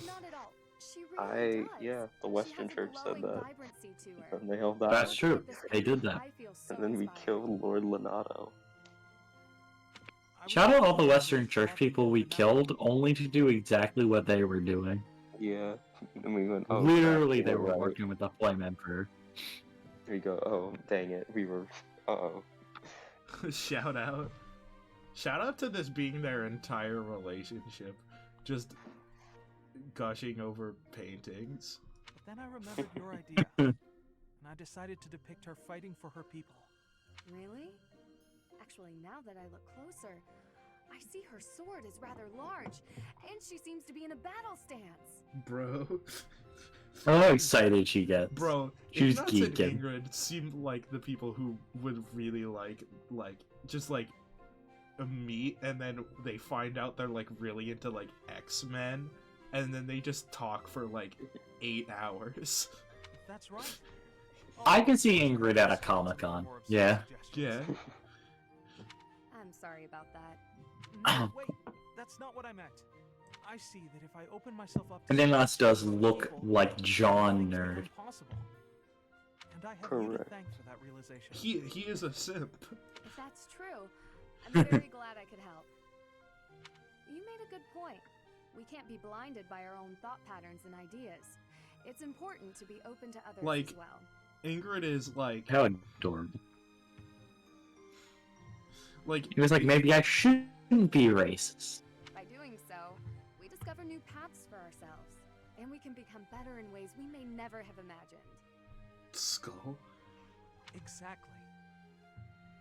Not at all. She really does. Yeah, the Western Church said that. Vibrancy to her. And they all died. That's true. They did that. I feel so And then we inspired. killed Lord Lenato. Shout out all the Western Church people we killed, only to do exactly what they were doing. Yeah, and we went. Oh, Literally, crap, they we're were right. working with the Flame Emperor. There you go. Oh, dang it. We were. Uh-oh. Shout out to this being their entire relationship, just gushing over paintings. But then I remembered your idea, and I decided to depict her fighting for her people. Really? Actually, now that I look closer, I see her sword is rather large, and she seems to be in a battle stance. Bro. Oh, how excited she gets. Bro, She's Ignatz geeking. and Ingrid seemed like the people who would really just meet, and then they find out they're like really into like X-Men, and then they just talk for like 8 hours. That's right. I can see Ingrid at a Comic-Con. Yeah. Yeah. I'm sorry about that. No, wait, that's not what I meant. I see that if I open myself up to And then us does look like John nerd. impossible. And I have you to thank for that realization. He is a simp. If that's true, I'm very glad I could help. You made a good point. We can't be blinded by our own thought patterns and ideas. It's important to be open to others Like, as well. Ingrid is like... How adorable. Like, He was like, maybe I shouldn't be racist. By doing so, we discover new paths for ourselves, and we can become better in ways we may never have imagined. Skull? Exactly.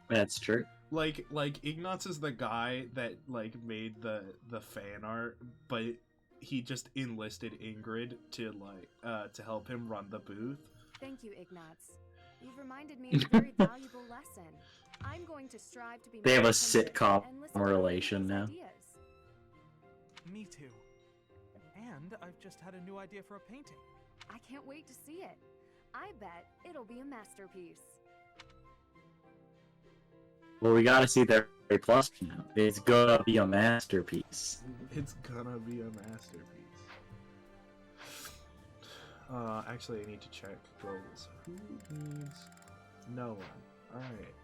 That's true. Like Ignatz is the guy that like made the fan art, but he just enlisted Ingrid to to help him run the booth. Thank you, Ignatz. You've reminded me of a very valuable lesson. I'm going to strive to be They have a more attentive sitcom and listen to relation other now. people's ideas. Me too. And I've just had a new idea for a painting. I can't wait to see it. I bet it'll be a masterpiece. Well, we gotta see their A+ now. It's gonna be a masterpiece. It's gonna be a masterpiece. Actually, I need to check goals. Who needs? No one. Alright.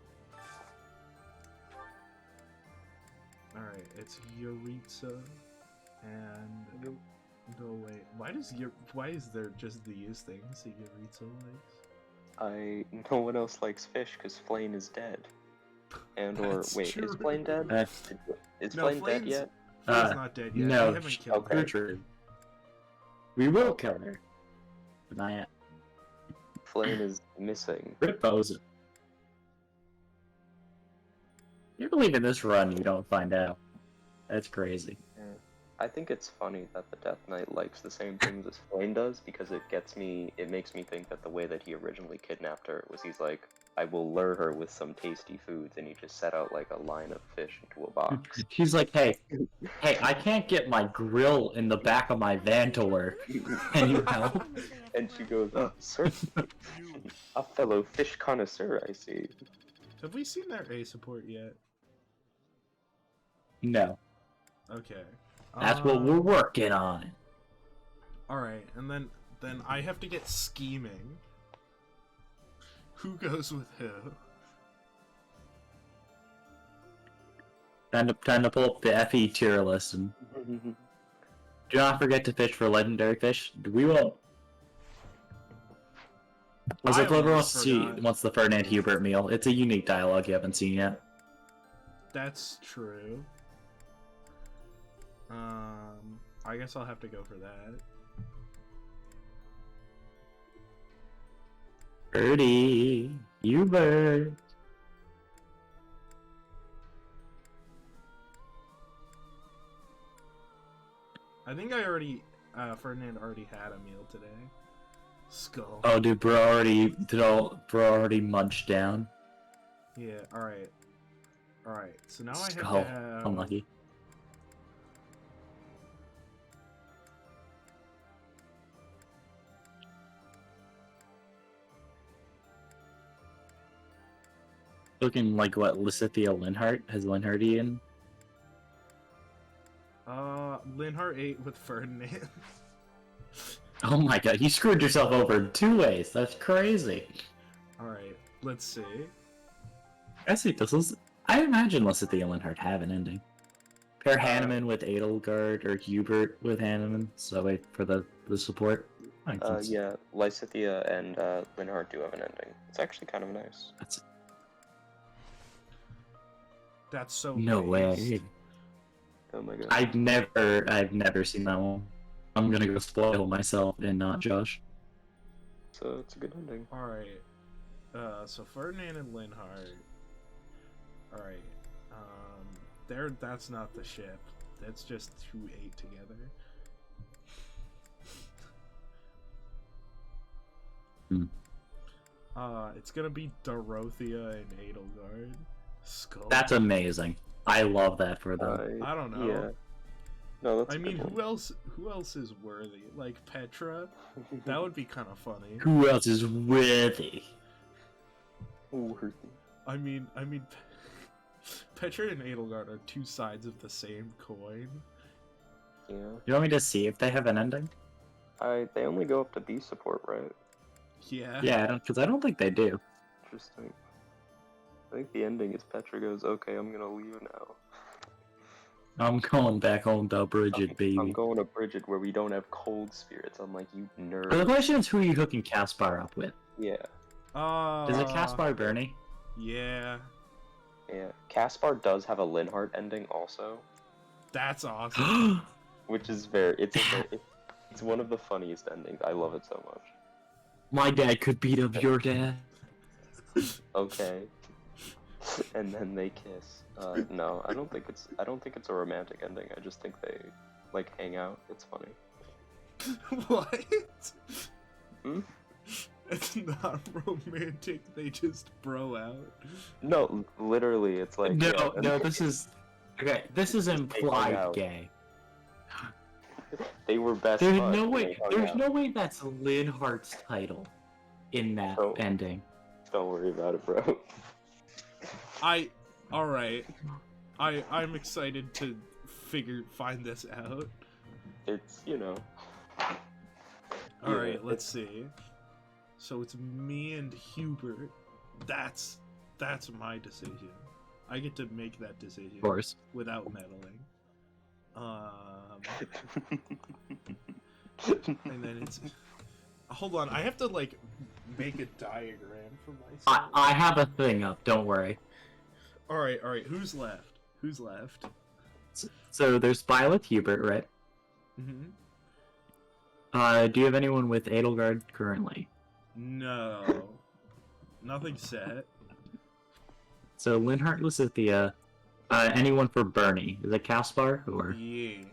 Alright, it's Yuritsa and... No, wait. Why is there just these things that Yuritsa likes? No one else likes fish because Flame is dead. And or That's wait, true. is Flame dead? Is No, Flame dead Flame's- yet? Flame's not dead yet. No, We haven't killed her. Gertrude. We will kill her. But not yet. Flame is missing. Rip Boza. You believe in this run, you don't find out. That's crazy. Yeah. I think it's funny that the Death Knight likes the same things as Flame does because it makes me think that the way that he originally kidnapped her was he's like, I will lure her with some tasty foods, and he just set out like a line of fish into a box. She's like, hey, I can't get my grill in the back of my van to work. Can you help? And she goes, oh, certainly. A fellow fish connoisseur, I see. Have we seen their A support yet? No. Okay. That's what we're working on. Alright, and then I have to get scheming. Who goes with who? Time to pull up the FE tier list and do not forget to fish for legendary fish. We won't. Was it clever wants the Ferdinand Hubert meal? It's a unique dialogue you haven't seen yet. That's true. I guess I'll have to go for that. Birdie, Hubert. I think Ferdinand already had a meal today. Skull. Oh, dude, bro already munched down. Yeah, alright. Alright, so now Skull. I have to have... Unlucky. Looking like what, Lysithea Linhart? Has Linhart eaten? Linhart ate with Ferdinand. Oh my god, you screwed yourself over in 2 ways. That's crazy. Alright, let's see. I imagine Lysithea Linhart have an ending. Pair Hanneman with Edelgard or Hubert with Hanneman, so wait for the support. Yeah, Lysithea and Linhart do have an ending. It's actually kind of nice. That's so No based. way. Oh my god. I've never seen that one. I'm gonna go spoil myself and not Josh. So it's a good ending. Alright. So Ferdinand and Linhart. Alright. That's not the ship. That's just who ate together. It's gonna be Dorothea and Edelgard. Skull. That's amazing. I love that for them. I don't know. Yeah. No, that's I a mean, good who else is worthy? Like Petra? That would be kind of funny. Who else is worthy? Worthy. I mean, Petra and Edelgard are two sides of the same coin. Yeah. You want me to see if they have an ending? They only go up to B support, right? Yeah. Yeah, because I don't think they do. Interesting. I think the ending is Petra goes, okay, I'm gonna leave now. I'm going back home to Bridget, baby. I'm going to Bridget where we don't have cold spirits. I'm like, you nerd. But the question is, who are you hooking Caspar up with? Yeah. Is it Caspar Bernie? Yeah. Yeah. Caspar does have a Linhart ending also. That's awesome. Which is it's one of the funniest endings. I love it so much. My dad could beat up your dad. Okay. And then they kiss. No, I don't think it's a romantic ending. I just think they like hang out. It's funny. What? Hmm? It's not romantic. They just bro out. No, literally, it's like No, this is okay. This is implied out. gay. They were best There's buds no and way. they hung There's out. no way that's Linhart's title in that ending. Don't worry about it, bro. All right. I'm excited to find this out. It's, you know. All right, let's see. So it's me and Hubert. That's my decision. I get to make that decision. Of course. Without meddling. And then it's. Hold on, I have to like make a diagram for myself. I have a thing up. Don't worry. All right. Who's left? So there's Violet Hubert, right? Mm-hmm. Do you have anyone with Edelgard currently? No. Nothing set. So Linhart, Lysithea, anyone for Bernie? Is it Caspar or? Yeah.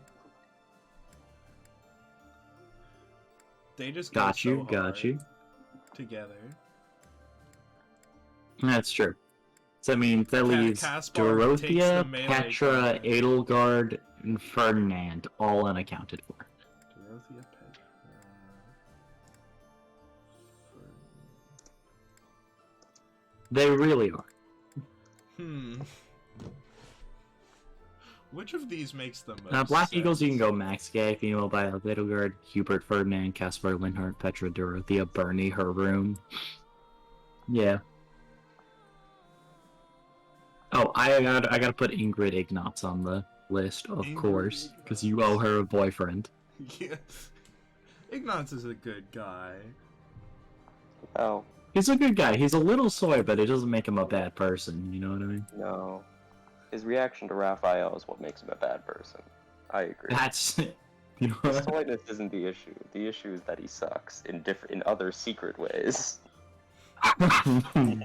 They just Got you. together. That's true. So I mean that leaves Caspar takes Dorothea, the melee Petra, combat. Edelgard, and Ferdinand, all unaccounted for. Dorothea, Petra. They really are. Which of these makes the most Now, Black sense? Eagles, you can go max gay, female Violet Edelgard, Hubert, Ferdinand, Caspar, Linhart, Petra, Dorothea, Bernie, her room. Yeah. Oh, I gotta put Ingrid Ignatz on the list, of course, because you owe her a boyfriend. Yeah. Ignatz is a good guy. Oh. He's a good guy. He's a little soy, but it doesn't make him a bad person. You know what I mean? No. His reaction to Raphael is what makes him a bad person. I agree. That's you know. His soyness isn't the issue. The issue is that he sucks in other secret ways.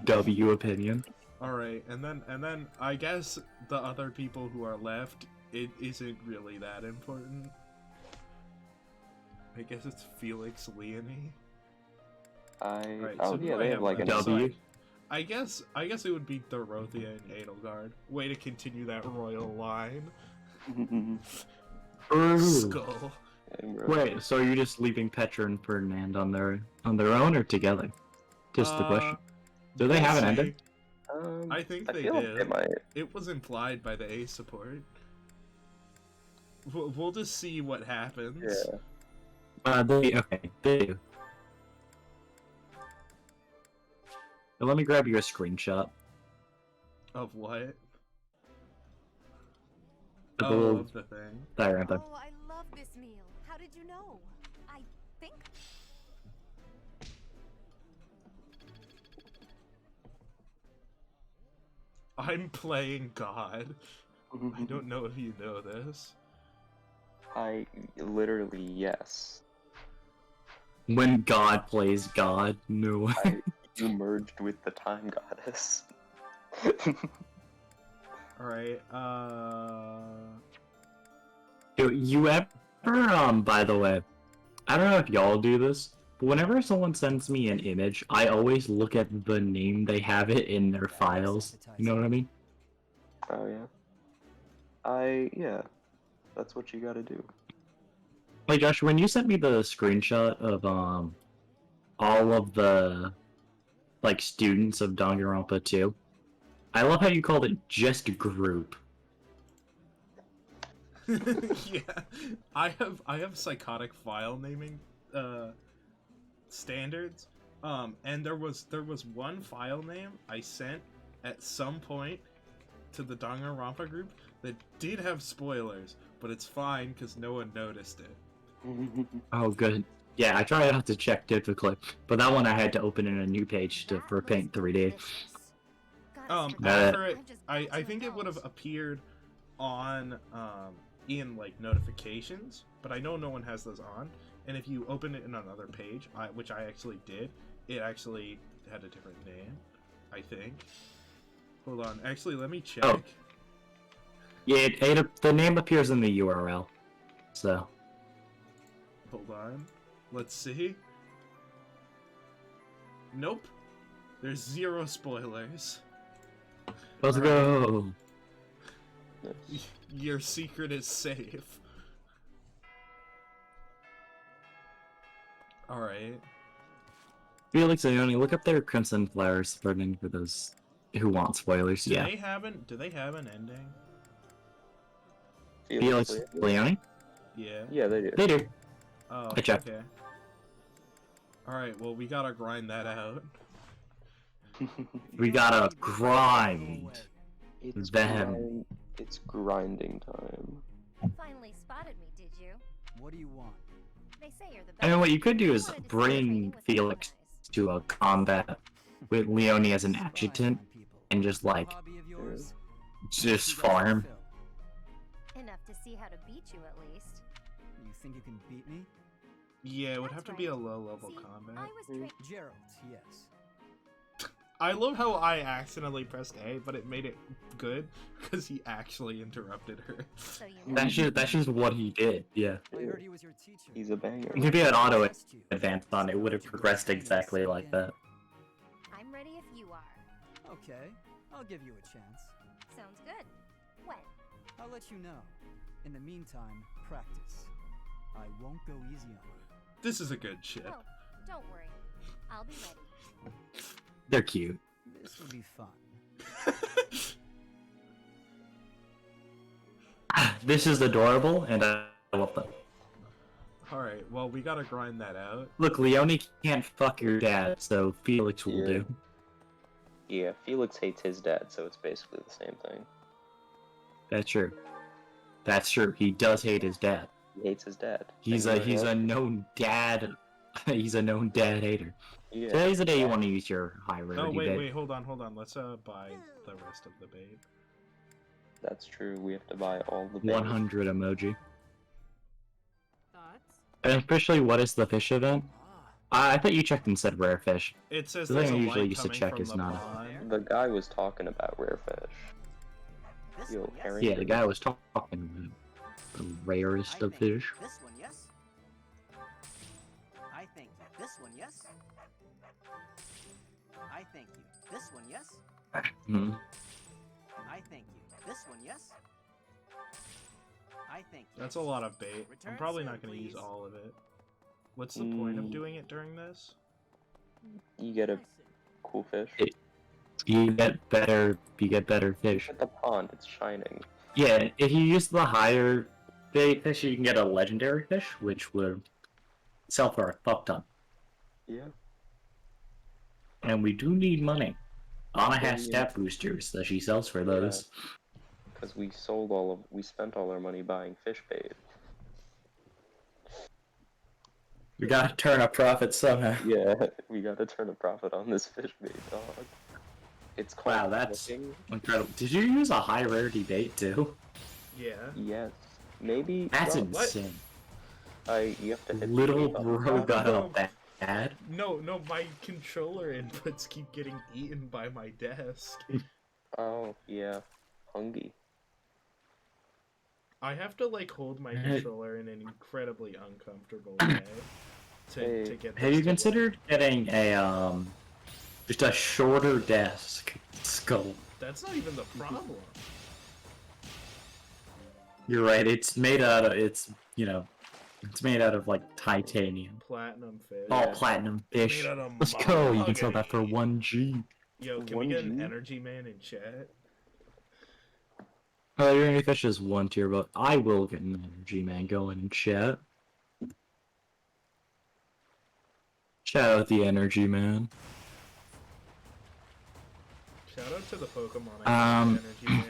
W opinion. All right, and then I guess the other people who are left, it isn't really that important. I guess it's Felix Leonie. Right, so who do I they have like left? an W. I guess it would be Dorothea and Edelgard. Way to continue that royal line. Skull. Wait, so you're just leaving Petra and Ferdinand on their own or together? Just the question. Do they have an ending? I think they feel like did. they might. It was implied by the A support. We'll just see what happens. Yeah. They do. Now let me grab you a screenshot. Of what? Of the thing. There, there. Oh, I love this meal. How did you know? I think... I'm playing God. I don't know if you know this. Literally, yes. When God plays God, no way. You merged with the time goddess. Alright, You ever, by the way, I don't know if y'all do this, but whenever someone sends me an image, I always look at the name they have it in their files. You know what I mean? Oh, yeah. That's what you gotta do. Like, Josh, when you sent me the screenshot of, all of the, like, students of Danganronpa 2, I love how you called it just group. yeah, I have psychotic file naming standards. And there was one file name I sent at some point to the Danganronpa group that did have spoilers, but it's fine because no one noticed it. Oh, good. Yeah, I try not to check typically, but that one I had to open in a new page for Paint 3D. After it, I think it would have appeared on in like notifications, but I know no one has those on. And if you open it in another page, which I actually did, it actually had a different name, I think. Hold on, actually, let me check. Oh. Yeah, the name appears in the URL, so. Hold on, let's see. Nope. There's 0 spoilers. Let's go. Your secret is safe. Alright. Felix and Ione, look up their Crimson Flowers burning for those who want spoilers. Do they have an ending? Felix Leone? Yeah. Yeah, they do. They do. Oh, I checked. okay. Alright, well, we gotta grind that out. We gotta grind. It's them. It's grinding time. Finally spotted me, did you? What do you want? They say you're the best. I mean, what you could do is bring Felix to a combat with Leone as an adjutant and just like just farm. Enough to see how to beat you at least. You think you can beat me? Yeah, it would have to be a low-level combat. Gerald, yes. I love how I accidentally pressed A, but it made it good because he actually interrupted her. That's just what he did. Yeah. I heard he was your teacher. He's a banger. If you had auto advanced on, it would have progressed exactly like that. I'm ready if you are. Okay, I'll give you a chance. Sounds good. When? I'll let you know. In the meantime, practice. I won't go easy on you. This is a good ship. Oh, don't worry. I'll be ready. They're cute. This will be fun. This is adorable, and I love them. Alright, well, we gotta grind that out. Look, Leone can't fuck your dad, so Felix will do. Yeah, Felix hates his dad, so it's basically the same thing. That's true. That's true. He does hate his dad. He hates his dad. He's a known dad. He's a known dad hater. Yeah. Today's the day you want to use your high rarity Oh, wait, bait. wait, hold on. Let's buy the rest of the bait. That's true. We have to buy all the bait. 100 emoji. Thoughts? And officially, what is the fish event? I thought you checked and said rare fish. It says the there's thing a I usually light used to coming check from is the not. pond. The guy was talking about rare fish. Yo, Harry. Yeah, the guy was talking about the rarest of fish. This one, yes? I think this one, yes? I thank you. This one, yes? Hmm. I thank you. This one, yes? I thank you. That's a lot of bait. I'm Return probably soon, not going to use please. all of it. What's the point of doing it during this? You get a cool fish. You get better fish. At the pond, it's shining. Yeah, if you use the higher bait fish, you can get a legendary fish, which would sell for a fuck ton. Yeah. And we do need money. Anna has stat boosters that she sells for those. Because we spent all our money buying fish bait. We gotta turn a profit somehow. Yeah, we gotta turn a profit on this fish bait, dog. It's called Wow, that's looking. incredible. Did you use a high rarity bait too? Yeah. Yes. Maybe. That's well, insane. You have to hit Little the bro got No. a bad. No, my controller inputs keep getting eaten by my desk. Oh, yeah. Hungry. I have to, like, hold my controller in an incredibly uncomfortable way to get Have this you to considered getting a just a shorter desk skull? That's not even the problem. You're right. It's made out of it's made out of like titanium. Platinum fish. All platinum fish. Made out of Let's go. You can sell that for 1G. Yo, can we get an energy man in chat? Your energy fish is 1 tier, but I will get an energy man going in chat. Shout out the energy man. Shout out to the Pokemon I got energy man.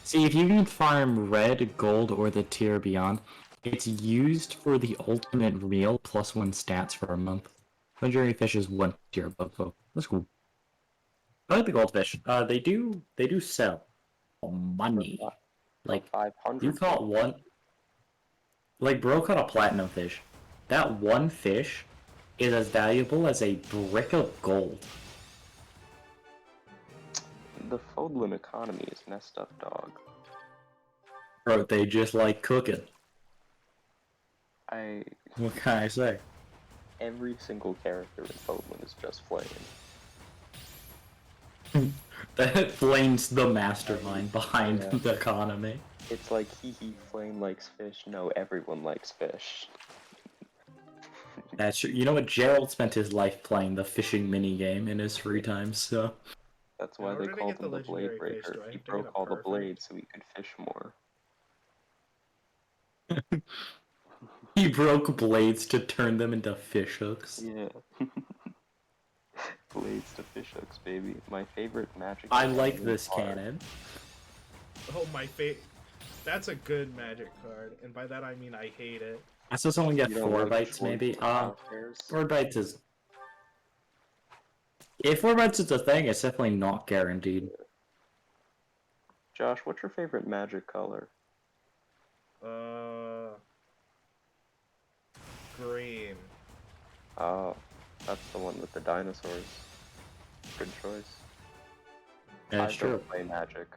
See, if you can farm red, gold, or the tier beyond, it's used for the ultimate meal plus 1 stats for a month. Legendary fish is 1 tier above Pokemon. That's cool. I like the goldfish. They do sell money. Like 500. you caught one. Like bro caught a platinum fish. That one fish is as valuable as a brick of gold. The Fodlan economy is messed up, dog. Bro, they just like cooking. I What can I say? every single character in Fodlan is just Flame. That Flame's the mastermind behind Yeah. the economy. It's like, Flame likes fish. No, everyone likes fish. That's true. You know what? Gerald spent his life playing the fishing minigame in his free time, so. That's why they called him the Blade Breaker. He broke all the blades so he could fish more. He broke blades to turn them into fish hooks. Yeah. Blades to fish hooks, baby. My favorite magic. I like this cannon. Oh, that's a good magic card, and by that I mean I hate it. I saw someone get 4 bites, maybe. 4 bites is. If 4 bites is a thing, it's definitely not guaranteed. Josh, what's your favorite magic color? Green. Oh, that's the one with the dinosaurs. Good choice. Yeah, I it's true. don't play Magic.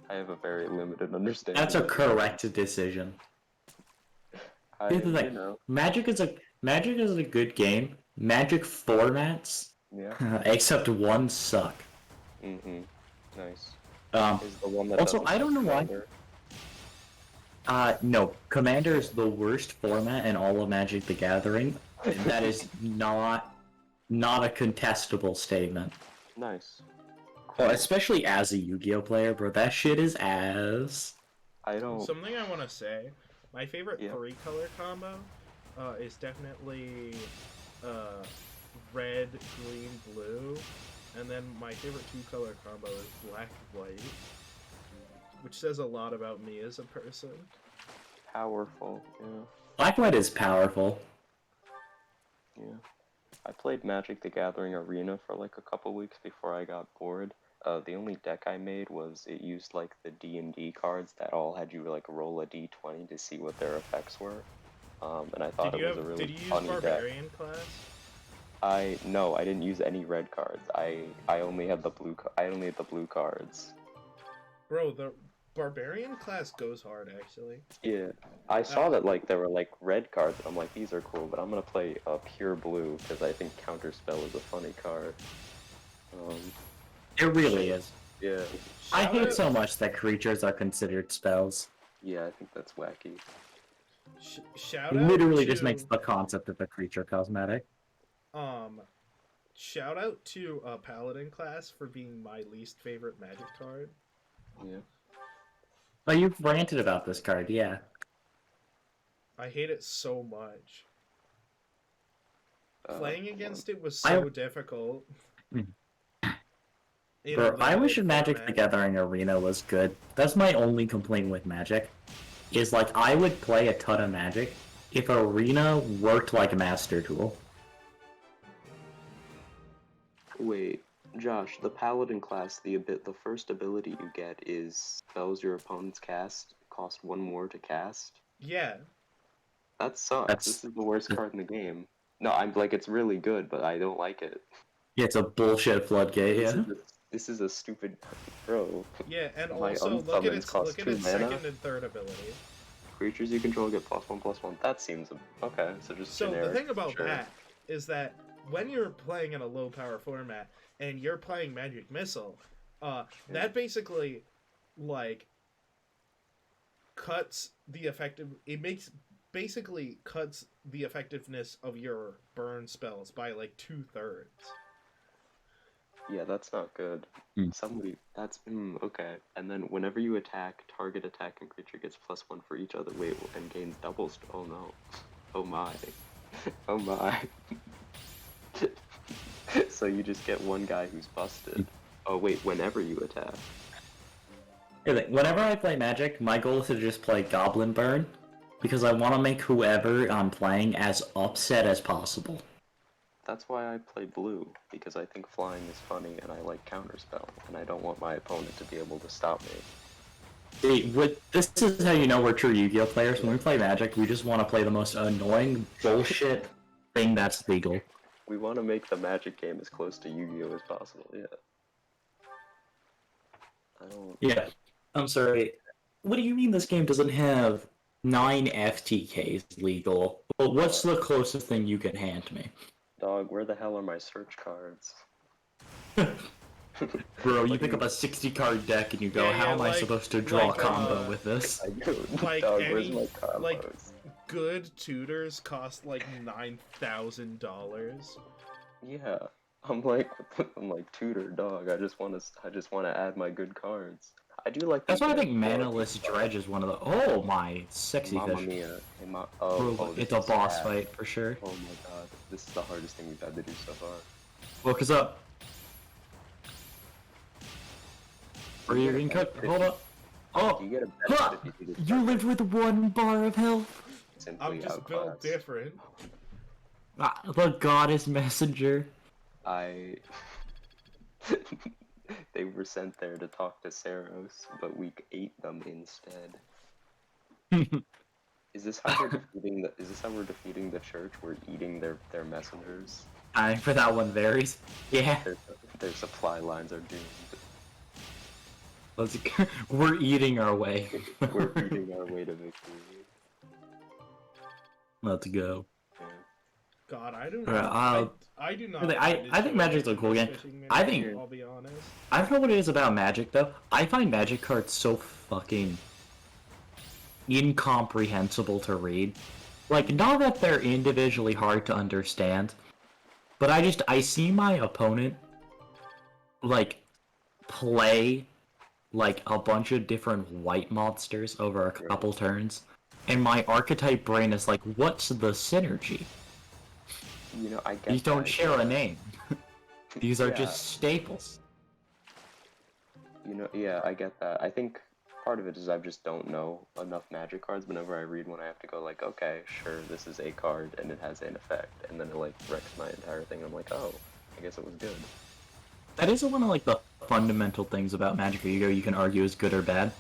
I have a very limited understanding. That's a correct decision. Here's the thing. Magic is a good game. Magic formats, except one, suck. Nice. Is the one that Also, I don't know why. No, Commander is the worst format in all of Magic the Gathering. That is not a contestable statement. Nice. Well, especially as a Yu-Gi-Oh player, bro, that shit is ass. I don't. Something I want to say. My favorite 3-color combo is definitely red, green, blue, and then my favorite 2-color combo is black, white, which says a lot about me as a person. Powerful, yeah. Black-white is powerful. Yeah. I played Magic the Gathering Arena for like a couple weeks before I got bored. The only deck I made was it used like the D&D cards that all had you like roll a d20 to see what their effects were. And I thought it was a really funny deck. Did you use Barbarian class? No, I didn't use any red cards. I only had the blue cards. Bro, the Barbarian class goes hard actually. Yeah, I saw that like there were like red cards, and I'm like, these are cool, but I'm gonna play pure blue because I think Counterspell is a funny card. It really is. Yeah. I hate so much that creatures are considered spells. Yeah, I think that's wacky. Shout It out literally to... just makes the concept of the creature cosmetic. Shout out to Paladin class for being my least favorite Magic card. Yeah. Oh, you've ranted about this card, yeah. I hate it so much. Playing against it was so difficult. Bro, I wish Magic the Gathering Arena was good. That's my only complaint with Magic. Is like, I would play a ton of Magic if Arena worked like a Master Tool. Wait, Josh, the Paladin class, the first ability you get is spells your opponents cast cost 1 more to cast? Yeah. That sucks. This is the worst card in the game. No, I'm like, it's really good, but I don't like it. Yeah, it's a bullshit floodgate, yeah. This is a stupid bro. Yeah, and My also look at unsummons its cost 2 second mana. and third ability. Creatures you control get +1/+1. That seems okay. So just So generic. the thing about sure. that is that when you're playing in a low power format and you're playing Magic Missile, that basically like cuts the cuts the effectiveness of your burn spells by like 2/3. Yeah, that's not good. That's okay. And then whenever you attack, target attacking creature gets +1 for each other weight and gains double. Oh no! Oh my! Oh my! So you just get one guy who's busted. Oh wait, whenever you attack. Whenever I play Magic, my goal is to just play Goblin Burn, because I want to make whoever I'm playing as upset as possible. That's why I play blue, because I think flying is funny and I like Counterspell, and I don't want my opponent to be able to stop me. This is how you know we're true Yu-Gi-Oh players. When we play Magic, we just want to play the most annoying bullshit thing that's legal. We want to make the Magic game as close to Yu-Gi-Oh as possible, yeah. Yeah, I'm sorry. What do you mean this game doesn't have 9 FTKs legal? But what's the closest thing you can hand me? Dog, where the hell are my search cards? Bro, you pick up a 60-card deck and you go, how am I supposed to draw a combo with this? Like Dog, any, where's my combos? like good tutors cost like $9,000. Yeah, I'm like tutor dog. I just want to add my good cards. I do like. That's why I think Manaless Dredge is one of the. Oh my, sexy Mamma fish. Mia. Bro, it's a boss fight for sure. Oh my god, this is the hardest thing we've had to do so far. Focus up. Or you're getting cooked. Hold up. Oh! You get a Huh! You lived with 1 bar of health. I'm just built different. Ah, the goddess messenger. They were sent there to talk to Saros, but we ate them instead. Is this how we're defeating the church? We're eating their messengers. For that one varies. Yeah. Their supply lines are doomed. We're eating our way. We're eating our way to victory. Let's go. God, I don't. I do not. Really, I think Magic's a cool game. I think. I'll be honest. I don't know what it is about Magic though. I find Magic cards so fucking incomprehensible to read. Like, not that they're individually hard to understand, but I see my opponent like play like a bunch of different white monsters over a couple turns, and my archetype brain is like, what's the synergy? You know, I get These don't that, share a name. These are Yeah. just staples. You know, yeah, I get that. I think part of it is I just don't know enough Magic cards. Whenever I read one, I have to go like, okay, sure, this is a card and it has an effect, and then it like wrecks my entire thing. I'm like, oh, I guess it was good. That is one of like the fundamental things about Magic Yu-Gi-Oh! You can argue is good or bad.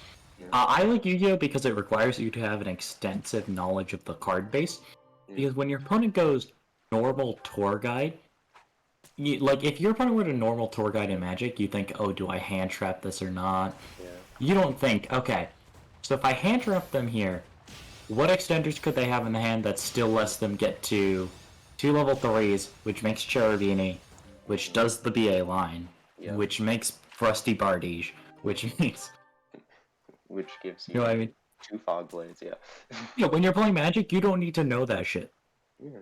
I like Yu-Gi-Oh! Because it requires you to have an extensive knowledge of the card base. Because when your opponent goes normal tour guide, like if your opponent were to normal tour guide in Magic, you think, oh, do I hand trap this or not? Yeah. You don't think, okay, so if I hand trap them here, what extenders could they have in the hand that still lets them get to 2 level 3s, which makes Cherubini, which does the BA line, which makes Frosty Bardige, which makes... Which gives you, You know what I mean? 2 Fog Blades, yeah. Yeah, when you're playing Magic, you don't need to know that shit. Yeah.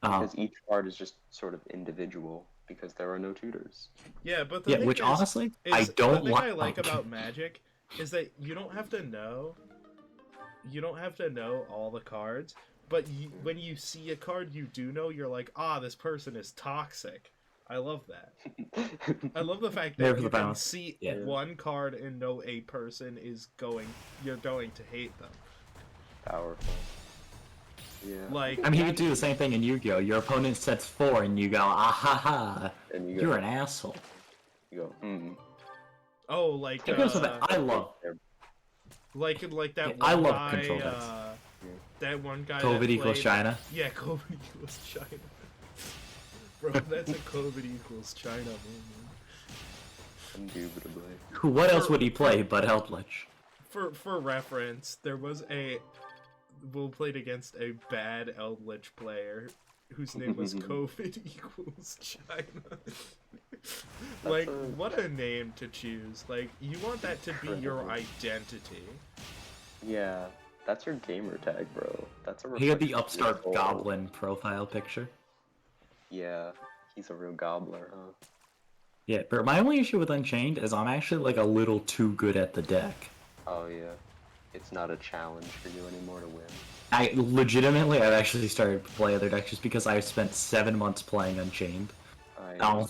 Because each card is just sort of individual, because there are no tutors. Yeah, but the thing which is, honestly, I don't the thing I like. like about Magic is that you don't have to know. You don't have to know all the cards, but when you see a card you do know, you're like, ah, this person is toxic. I love that. I love the fact that you can see one card and know a person is you're going to hate them. Powerful. Yeah. Like, I mean, you could do the same thing in Yu-Gi-Oh! Your opponent sets 4 and you go, ah ha ha, and you you're an asshole. You go, Oh, like, I love. Like that one I love guy, control decks. that one guy COVID that equals played... China? Yeah, COVID equals China. Bro, that's a COVID equals China moment. Indubitably. What else would he play but Eldritch? For reference, there was Will played against a bad Eldritch player whose name was COVID equals China. Like, what a name to choose. Like, you want that to be your identity. Yeah, that's your gamer tag, bro. That's a He had the reflection of your upstart soul. goblin profile picture. Yeah, he's a real gobbler, huh? Yeah, but my only issue with Unchained is I'm actually like a little too good at the deck. Oh yeah. It's not a challenge for you anymore to win. I've actually started to play other decks just because I spent 7 months playing Unchained. I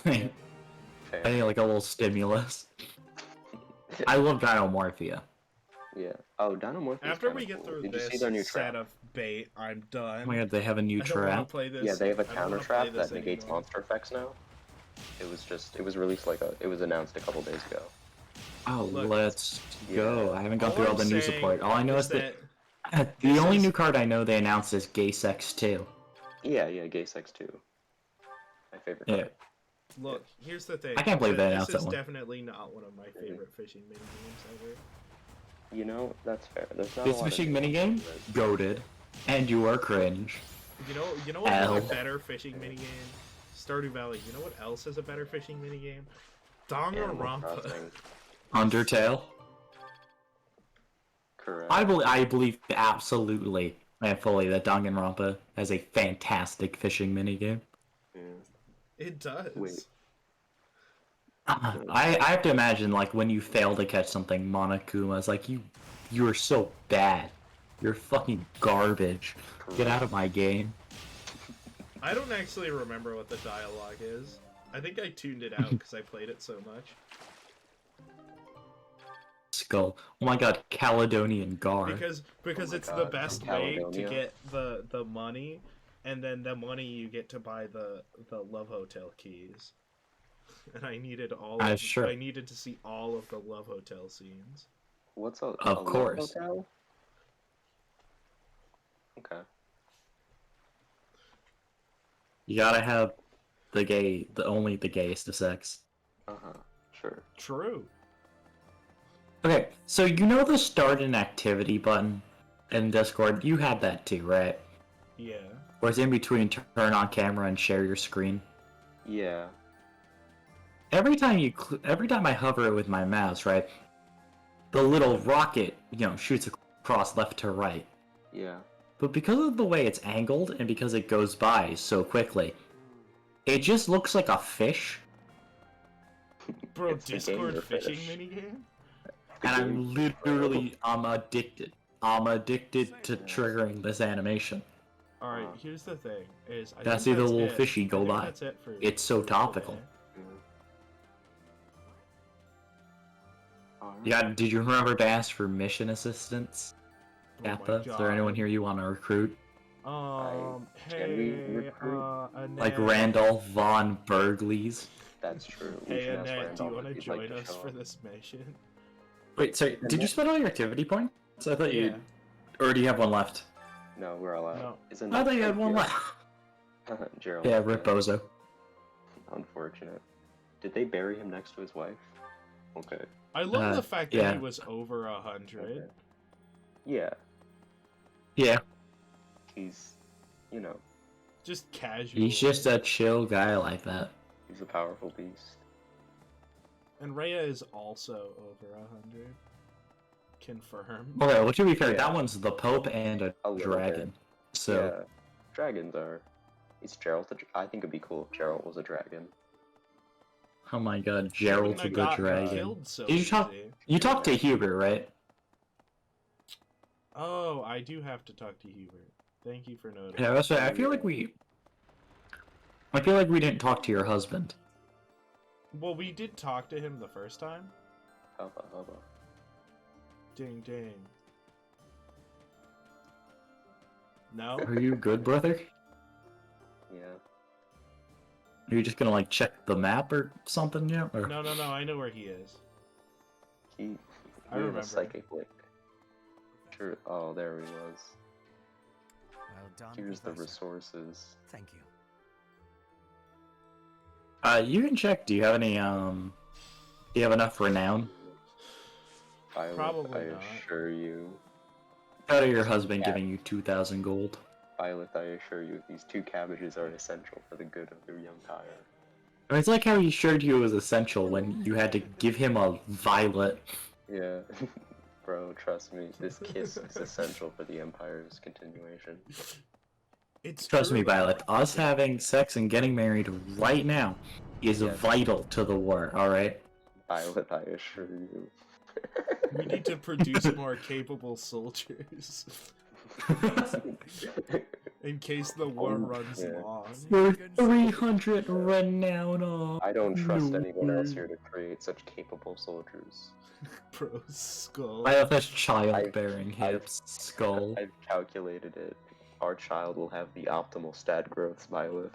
need like a little stimulus. I love Dinomorphia. Yeah. Oh, Dinomorphia. After we get through Did you see this their new set trap? of bait, I'm done. Oh my god, they have a new I don't wanna trap? play this. Yeah, they have a I don't counter wanna trap play this that negates anymore. monster effects now. It was released it was announced a couple days ago. Oh, Look, let's go. I haven't gone through all the I'm news saying support. All I know is is that the only new card I know they announced is Gay Sex 2. Yeah, Gay Sex 2. My favorite card. Yeah. Look, here's the thing. I can't believe they announced This that is one. definitely not one of my favorite fishing minigames ever. You know, that's fair. There's not This a lot fishing of minigame? Goated. And you are cringe. You know what has a better fishing minigame? Stardew Valley. You know what else has a better fishing minigame? Danganronpa. Undertale. Correct. I believe absolutely and fully that Danganronpa has a fantastic fishing minigame. Yeah. It does. Wait. I have to imagine, like, when you fail to catch something, Monokuma is like, you are so bad. You're fucking garbage. Get out of my game. I don't actually remember what the dialogue is. I think I tuned it out because I played it so much. Skull. Oh my god, Caledonian Gar. Because it's the best way to get the money, and then the money you get to buy the Love Hotel keys. And I needed I needed to see all of the Love Hotel scenes. What's a Of course. Love Hotel? Okay. You gotta have only the gayest of sex. Sure. True. Okay, so you know the start an activity button in Discord? You have that too, right? Yeah. Where it's in between turn on camera and share your screen. Yeah. Every time I hover it with my mouse, right, the little rocket, shoots across left to right. Yeah. But because of the way it's angled and because it goes by so quickly, it just looks like a fish. Bro, Discord fishing minigame? And I'm addicted. I'm addicted to triggering this animation. Alright, here's the thing, is I see the little fishy go by. That's it for It's so topical. today. Did you remember to ask for mission assistance? Kappa? Is there anyone here you want to recruit? Hey, Like Randolph von Bergleys? That's true. Hey, Annette, do you want to join us for this mission? Wait, sorry, did you spend all your activity points? I thought you... Or do you have one left? No, we're all out. No. Isn't I thought you had one left. Gerald. Yeah, Rip Bozo. Unfortunate. Did they bury him next to his wife? Okay. I love the fact that he was over 100. Okay. Yeah. Yeah. He's, just casual. He's just a chill guy like that. He's a powerful beast. And Rhea is also over 100. Confirmed. Okay, well, to be fair, that one's the Pope and a dragon. Bit. So. Yeah. Dragons are. Is Gerald I think it'd be cool if Gerald was a dragon. Oh my god, Gerald's a good dragon. Did you talk to Hubert, right? Oh, I do have to talk to Hubert. Thank you for noticing. Yeah, that's right. I feel like we didn't talk to your husband. Well, we did talk to him the first time. Hubba. Ding ding. No? Are you good, brother? Yeah. Are you just gonna check the map or something yet? Or... No, I know where he is. I remember. A psychic link. Sure. Oh, there he was. Well done, Here's the Professor. resources. Thank you. You can check. Do you have any? Do you have enough renown? Violet, I assure you. Out of your husband giving you 2,000 gold. Violet, I assure you, these 2 cabbages are essential for the good of the empire. I mean, it's like how he assured you it was essential when you had to give him a violet. Yeah. Bro, trust me, this kiss is essential for the empire's continuation. Trust me, Violet. Us having sex and getting married right now is vital to the war. All right. Violet, I assure you. We need to produce more capable soldiers. In case the war runs long. For 300 renown. I don't trust anyone else here to create such capable soldiers. Bro, Skull. Violet has childbearing hips. Skull. I've calculated it. Our child will have the optimal stat growths, Violet.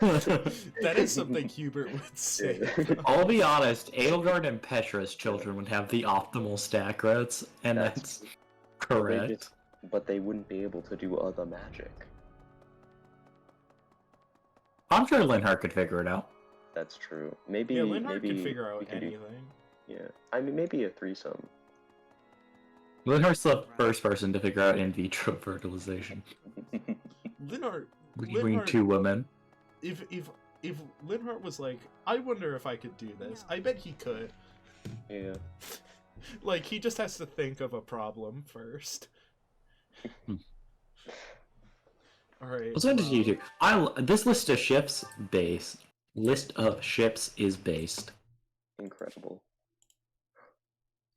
That is something Hubert would say. I'll be honest, Edelgard and Petra's children would have the optimal stat growths, and that's correct. But they wouldn't be able to do other magic. I'm sure Linhart could figure it out. That's true. Maybe Linhart maybe could figure out we could anything. Yeah, I mean maybe a threesome. Linhart's the first person to figure out in vitro fertilization Linhart between two women. If Linhart was like, I wonder if I could do this, I bet he could. Yeah. Like, he just has to think of a problem first. Alright. What's on you do? This list of ships is based. Incredible.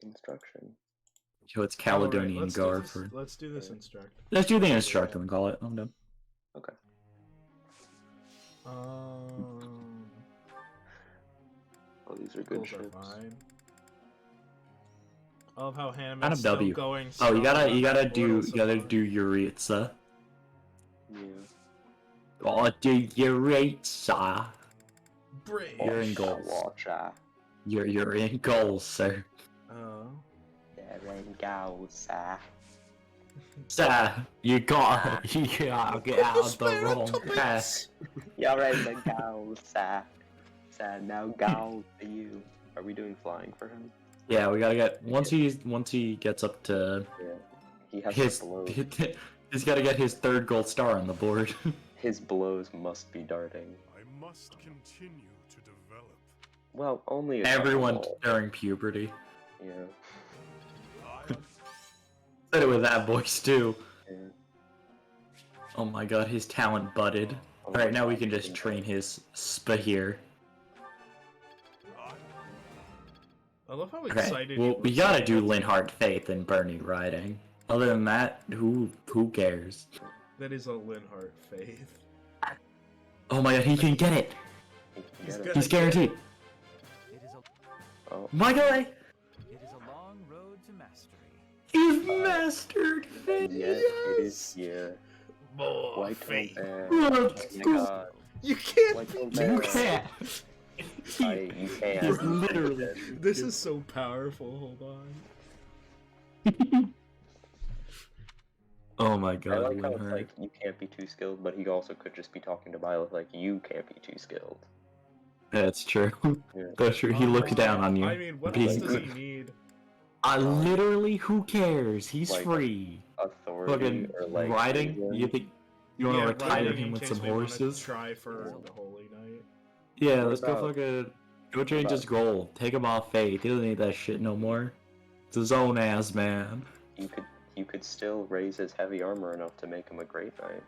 Instruction. So it's Caledonian Alright, Gar let's do this instruct. Let's do the instruct and call it. I'm done. Okay. Oh, these are good those ships. are fine. I love how Hanneman's Kind of still W. going Oh, strong you gotta on that do portal Uritza. Yeah. Oh, do Uritza. You're in goals. Watcha. You're in goals, sir. Oh. You're in goals, sir. Sir, you gotta get out of the wrong path. You're in the goals, sir. Sir, no goals for you. Are we doing flying for him? Yeah, we gotta get once he gets up to He has his to blow. he's gotta get his third gold star on the board. His blows must be darting. I must continue to develop. Well, only a Everyone couple. during puberty. Yeah. Said it with that voice too. Yeah. Oh my god, his talent budded. Alright, now we can just train his Spahir. I love how Okay, excited he well, we looks gotta like do that. Linhart Faith and Bernie riding. Other than that, who cares? That is a Linhart faith. Oh my god, he can get it! He's guaranteed! Oh. My guy! It is a long road to mastery. He's mastered Faith! Yeah, it is. Yeah. More White faith. Let's Oh my go. god. You can't. White You bear. can't! You can't. He's literally... This is so powerful. Hold on. Oh my I god, like how it's Linhart. like you can't be too skilled, but he also could just be talking to Violet like you can't be too skilled. That's true. Yeah. That's true, he looks down on you. I mean, what He's- else does he need? Literally, who cares? He's Like, free. Authority Fucking or like riding? reason. You think you wanna Yeah, retire riding him in with case some we wanna horses? Try for the Holy Knight. Yeah, What let's go about- fucking go change his goal. Take him off Faith. He doesn't need that shit no more. It's his own ass, man. You could still raise his heavy armor enough to make him a great knight.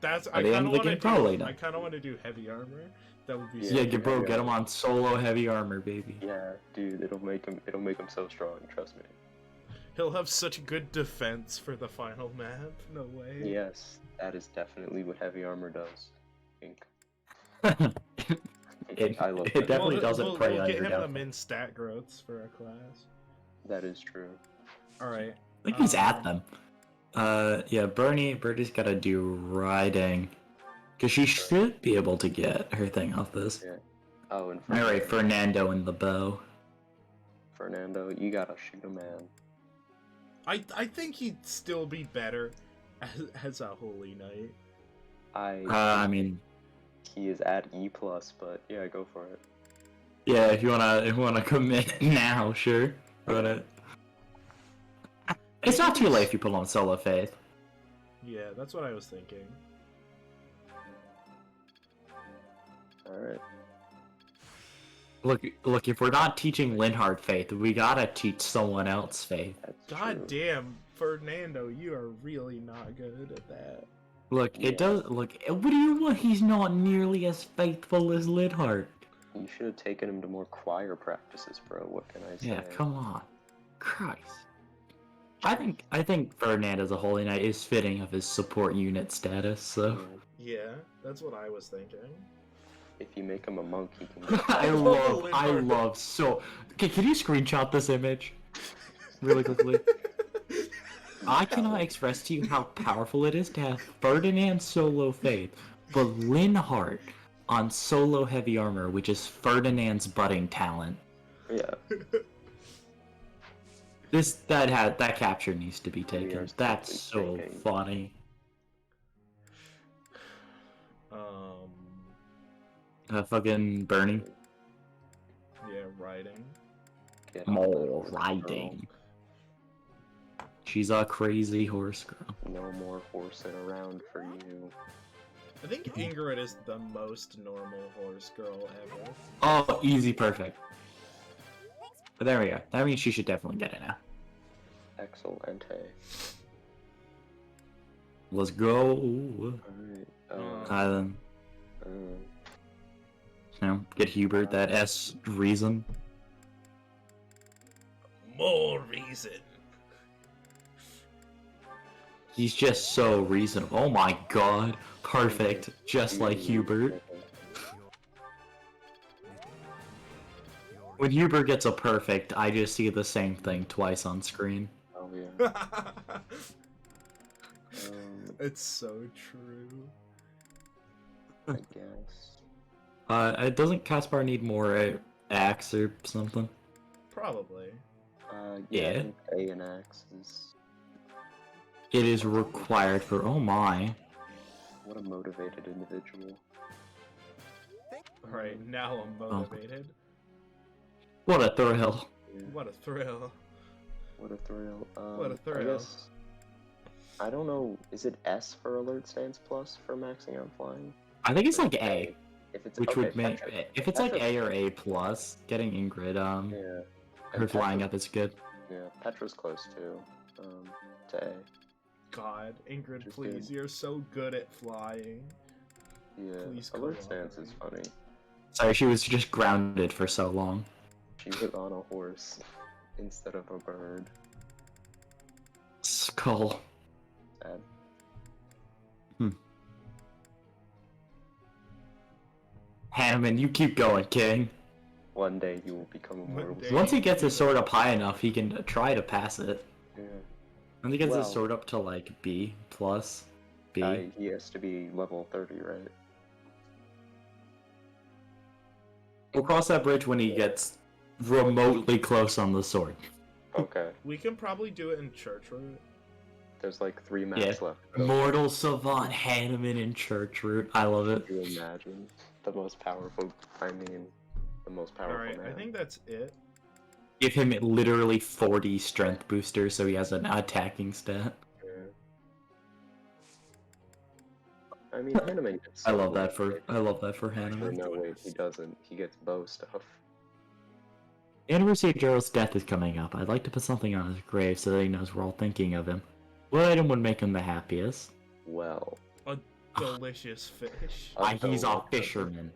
That's By the end of the game, probably not. I kind of want to do heavy armor. That would be Yeah, so Yeah, bro, heavy get him armor. on solo heavy armor, baby. Yeah, dude, it'll make him so strong. Trust me. He'll have such good defense for the final map. No way. Yes, that is definitely what heavy armor does. I think. I love it that. definitely doesn't prey we'll on get your him the downfall. min stat growths for a class. That is true. All right. I think he's at them. Yeah, Bernie's gotta do riding. Cause she should be able to get her thing off this. Yeah. Oh, and Alright, Fernando and the bow. Fernando, you gotta shoot a man. I think he'd still be better as a Holy Knight. I mean, he is at E+, but yeah, go for it. yeah, if you wanna commit now, sure. But it's not too late if you pull on solo Faith. Yeah, that's what I was thinking. Alright. Look, if we're not teaching Linhart Faith, we gotta teach someone else Faith. God damn, Fernando, you are really not good at that. Look, it does. Look, what do you want? He's not nearly as faithful as Linhart. You should have taken him to more choir practices, bro. What can I say? Yeah, come on, Christ. I think Ferdinand as a Holy Knight is fitting of his support unit status. So Yeah, that's what I was thinking. If you make him a monk, he can. I love so. Okay, can you screenshot this image really quickly? I cannot express to you how powerful it is to have Ferdinand solo Faith, but Linhart on solo heavy armor, which is Ferdinand's budding talent. Yeah. That capture needs to be taken. That's so funny. Fucking Bernie. Yeah, riding. More riding. She's a crazy horse girl. No more horsing around for you. I think Ingrid is the most normal horse girl ever. Oh, easy, perfect. But there we go. That means she should definitely get it now. Excelente. Let's go. Alright. Get Hubert that S reason. More reason. He's just so reasonable. Oh my god. Perfect. Just like Hubert. When Hubert gets a perfect, I just see the same thing twice on screen. Oh yeah. It's so true. I guess. Doesn't Caspar need more axe or something? Probably. Yeah. I think A and X is... It is required for. Oh my. What a motivated individual. Alright, now I'm motivated. What a thrill. What a thrill. What a thrill. What a thrill. I guess... I don't know, is it S for Alert Stance Plus for maxing out flying? I think it's like A. If it's, which okay, would make if it's like Petra. A or A plus, getting Ingrid Yeah. her flying up is good. Yeah, Petra's close too. To A. God, Ingrid, Just please, good. you're so good at flying. Yeah. Please Alert cooperate. Stance is funny. Sorry, she was just grounded for so long. She was on a horse instead of a bird. Skull. Sad. Hanneman, you keep going, King. One day you will become immortal. Once he gets his sword up high enough, he can try to pass it. Yeah. Once he gets Well- his sword up to like B plus, B. He has to be level 30, right? We'll cross that bridge when he gets remotely close on the sword. Okay. We can probably do it in Church Route. There's like 3 maps left. Mortal Savant Hanneman in Church Route. I love it. Can you imagine? The most powerful, the most powerful Alright, man. I think that's it. Give him literally 40 strength booster so he has an attacking stat. Yeah. I mean, Hanneman gets I love that for Actually, Hanneman. no, wait, he doesn't. He gets bow stuff. The anniversary of Gerald's death is coming up. I'd like to put something on his grave so that he knows we're all thinking of him. What item would make him the happiest? Well, A delicious fish. He's a fisherman.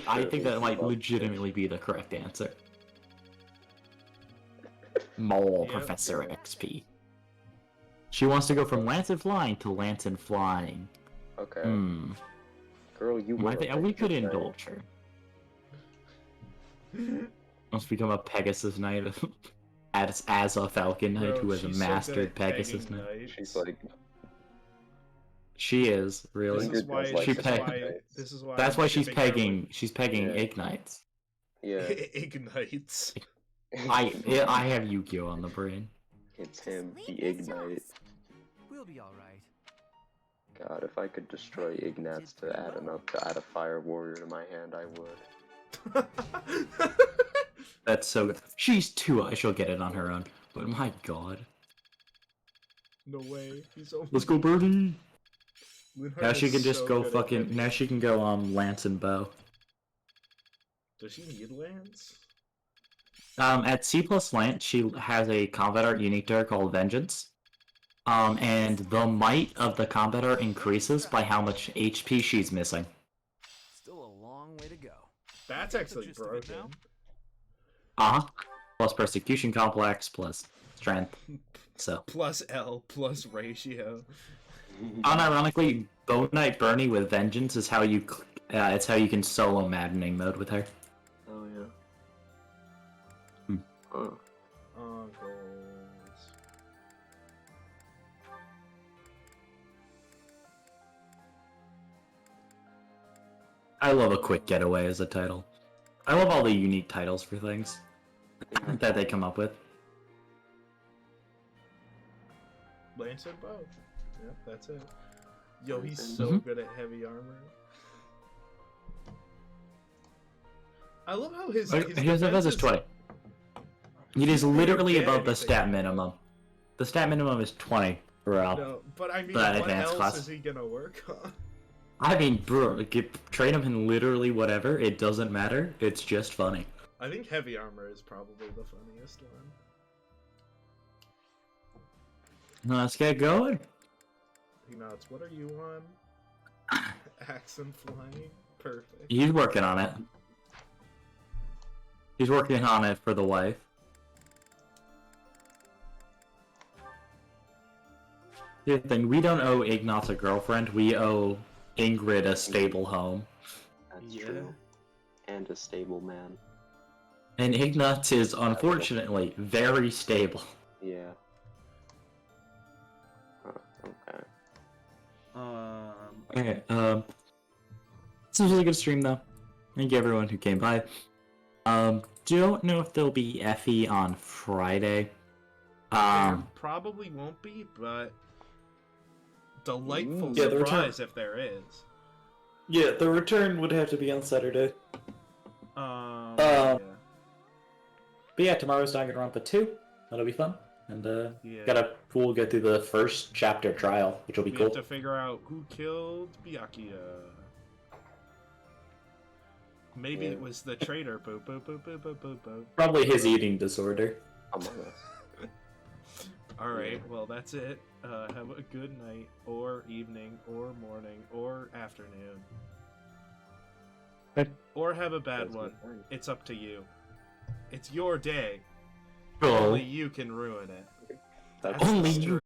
I think that might legitimately be the correct answer. Mole Yep. Professor XP. She wants to go from lance and flying to lance and flying. Okay. Girl, you I will. think we could indulge her. Let's become a Pegasus Knight as a Falcon Knight Bro, who has she's so good mastered at Pegasus pegging Knight. knights. She's like, She is really. This is why. Ingrid does she like peg- Knights. This is why. That's I'm why she's shipping her pegging. She's pegging Yeah. Ignites. yeah, Ignites. I have Yu-Gi-Oh on the brain. it's him, the Ignite. We'll be alright. God, if I could destroy Ignats to add a Fire Warrior to my hand, I would. That's so good. She's 2. She'll get it on her own. But my god. No way. He's over. Let's go, Birdie! Linhardt Now she is can just so go good at fucking. pegging. Now she can go lance and bow. Does she need lance? At C plus Lance, she has a combat art unique to her called Vengeance. And the might of the combat art increases by how much HP she's missing. Still a long way to go. That's actually broken. Plus persecution complex, plus strength. So, Plus L, plus ratio. unironically, Bone Knight Bernie with Vengeance is how you. It's how you can solo maddening mode with her. Oh yeah. Goals. I love a quick getaway as a title. I love all the unique titles for things that they come up with. Lance and bow. Yep, that's it. Yo, he's so Mhm. good at heavy armor. I love how his His defense is defense 20. It is He literally barely above the get stat anything. minimum. The stat minimum is 20 for No, but I mean, the what advanced else class. is he gonna work on? I mean, bro, train him in literally whatever. It doesn't matter. It's just funny. I think heavy armor is probably the funniest one. Let's get going. Nuts, what are you on? Axe and flying? Perfect. He's working on it. He's working on it for the wife. The thing, we don't owe Ignatz a girlfriend, we owe Ingrid a stable home. That's true. And a stable man. And Ignatz is, unfortunately, very stable. Yeah. Okay. Okay, this was a really good stream, though. Thank you everyone who came by. Don't know if there'll be Effie on Friday. There probably won't be, but delightful surprise if there is. Yeah, the return would have to be on Saturday. Yeah. But yeah, tomorrow's Danganronpa 2. That'll be fun. And Yeah. we'll go through the first chapter trial, which will be We cool. have to figure out who killed Byakuya. Maybe it was the traitor. Boop, boop, boop, boop, boop, boop, boop. Probably his eating disorder. Among Us. Alright, well that's it. Have a good night, or evening, or morning, or afternoon. Or have a bad one. It's up to you. It's your day. Oh. Only you can ruin it. That's Only the you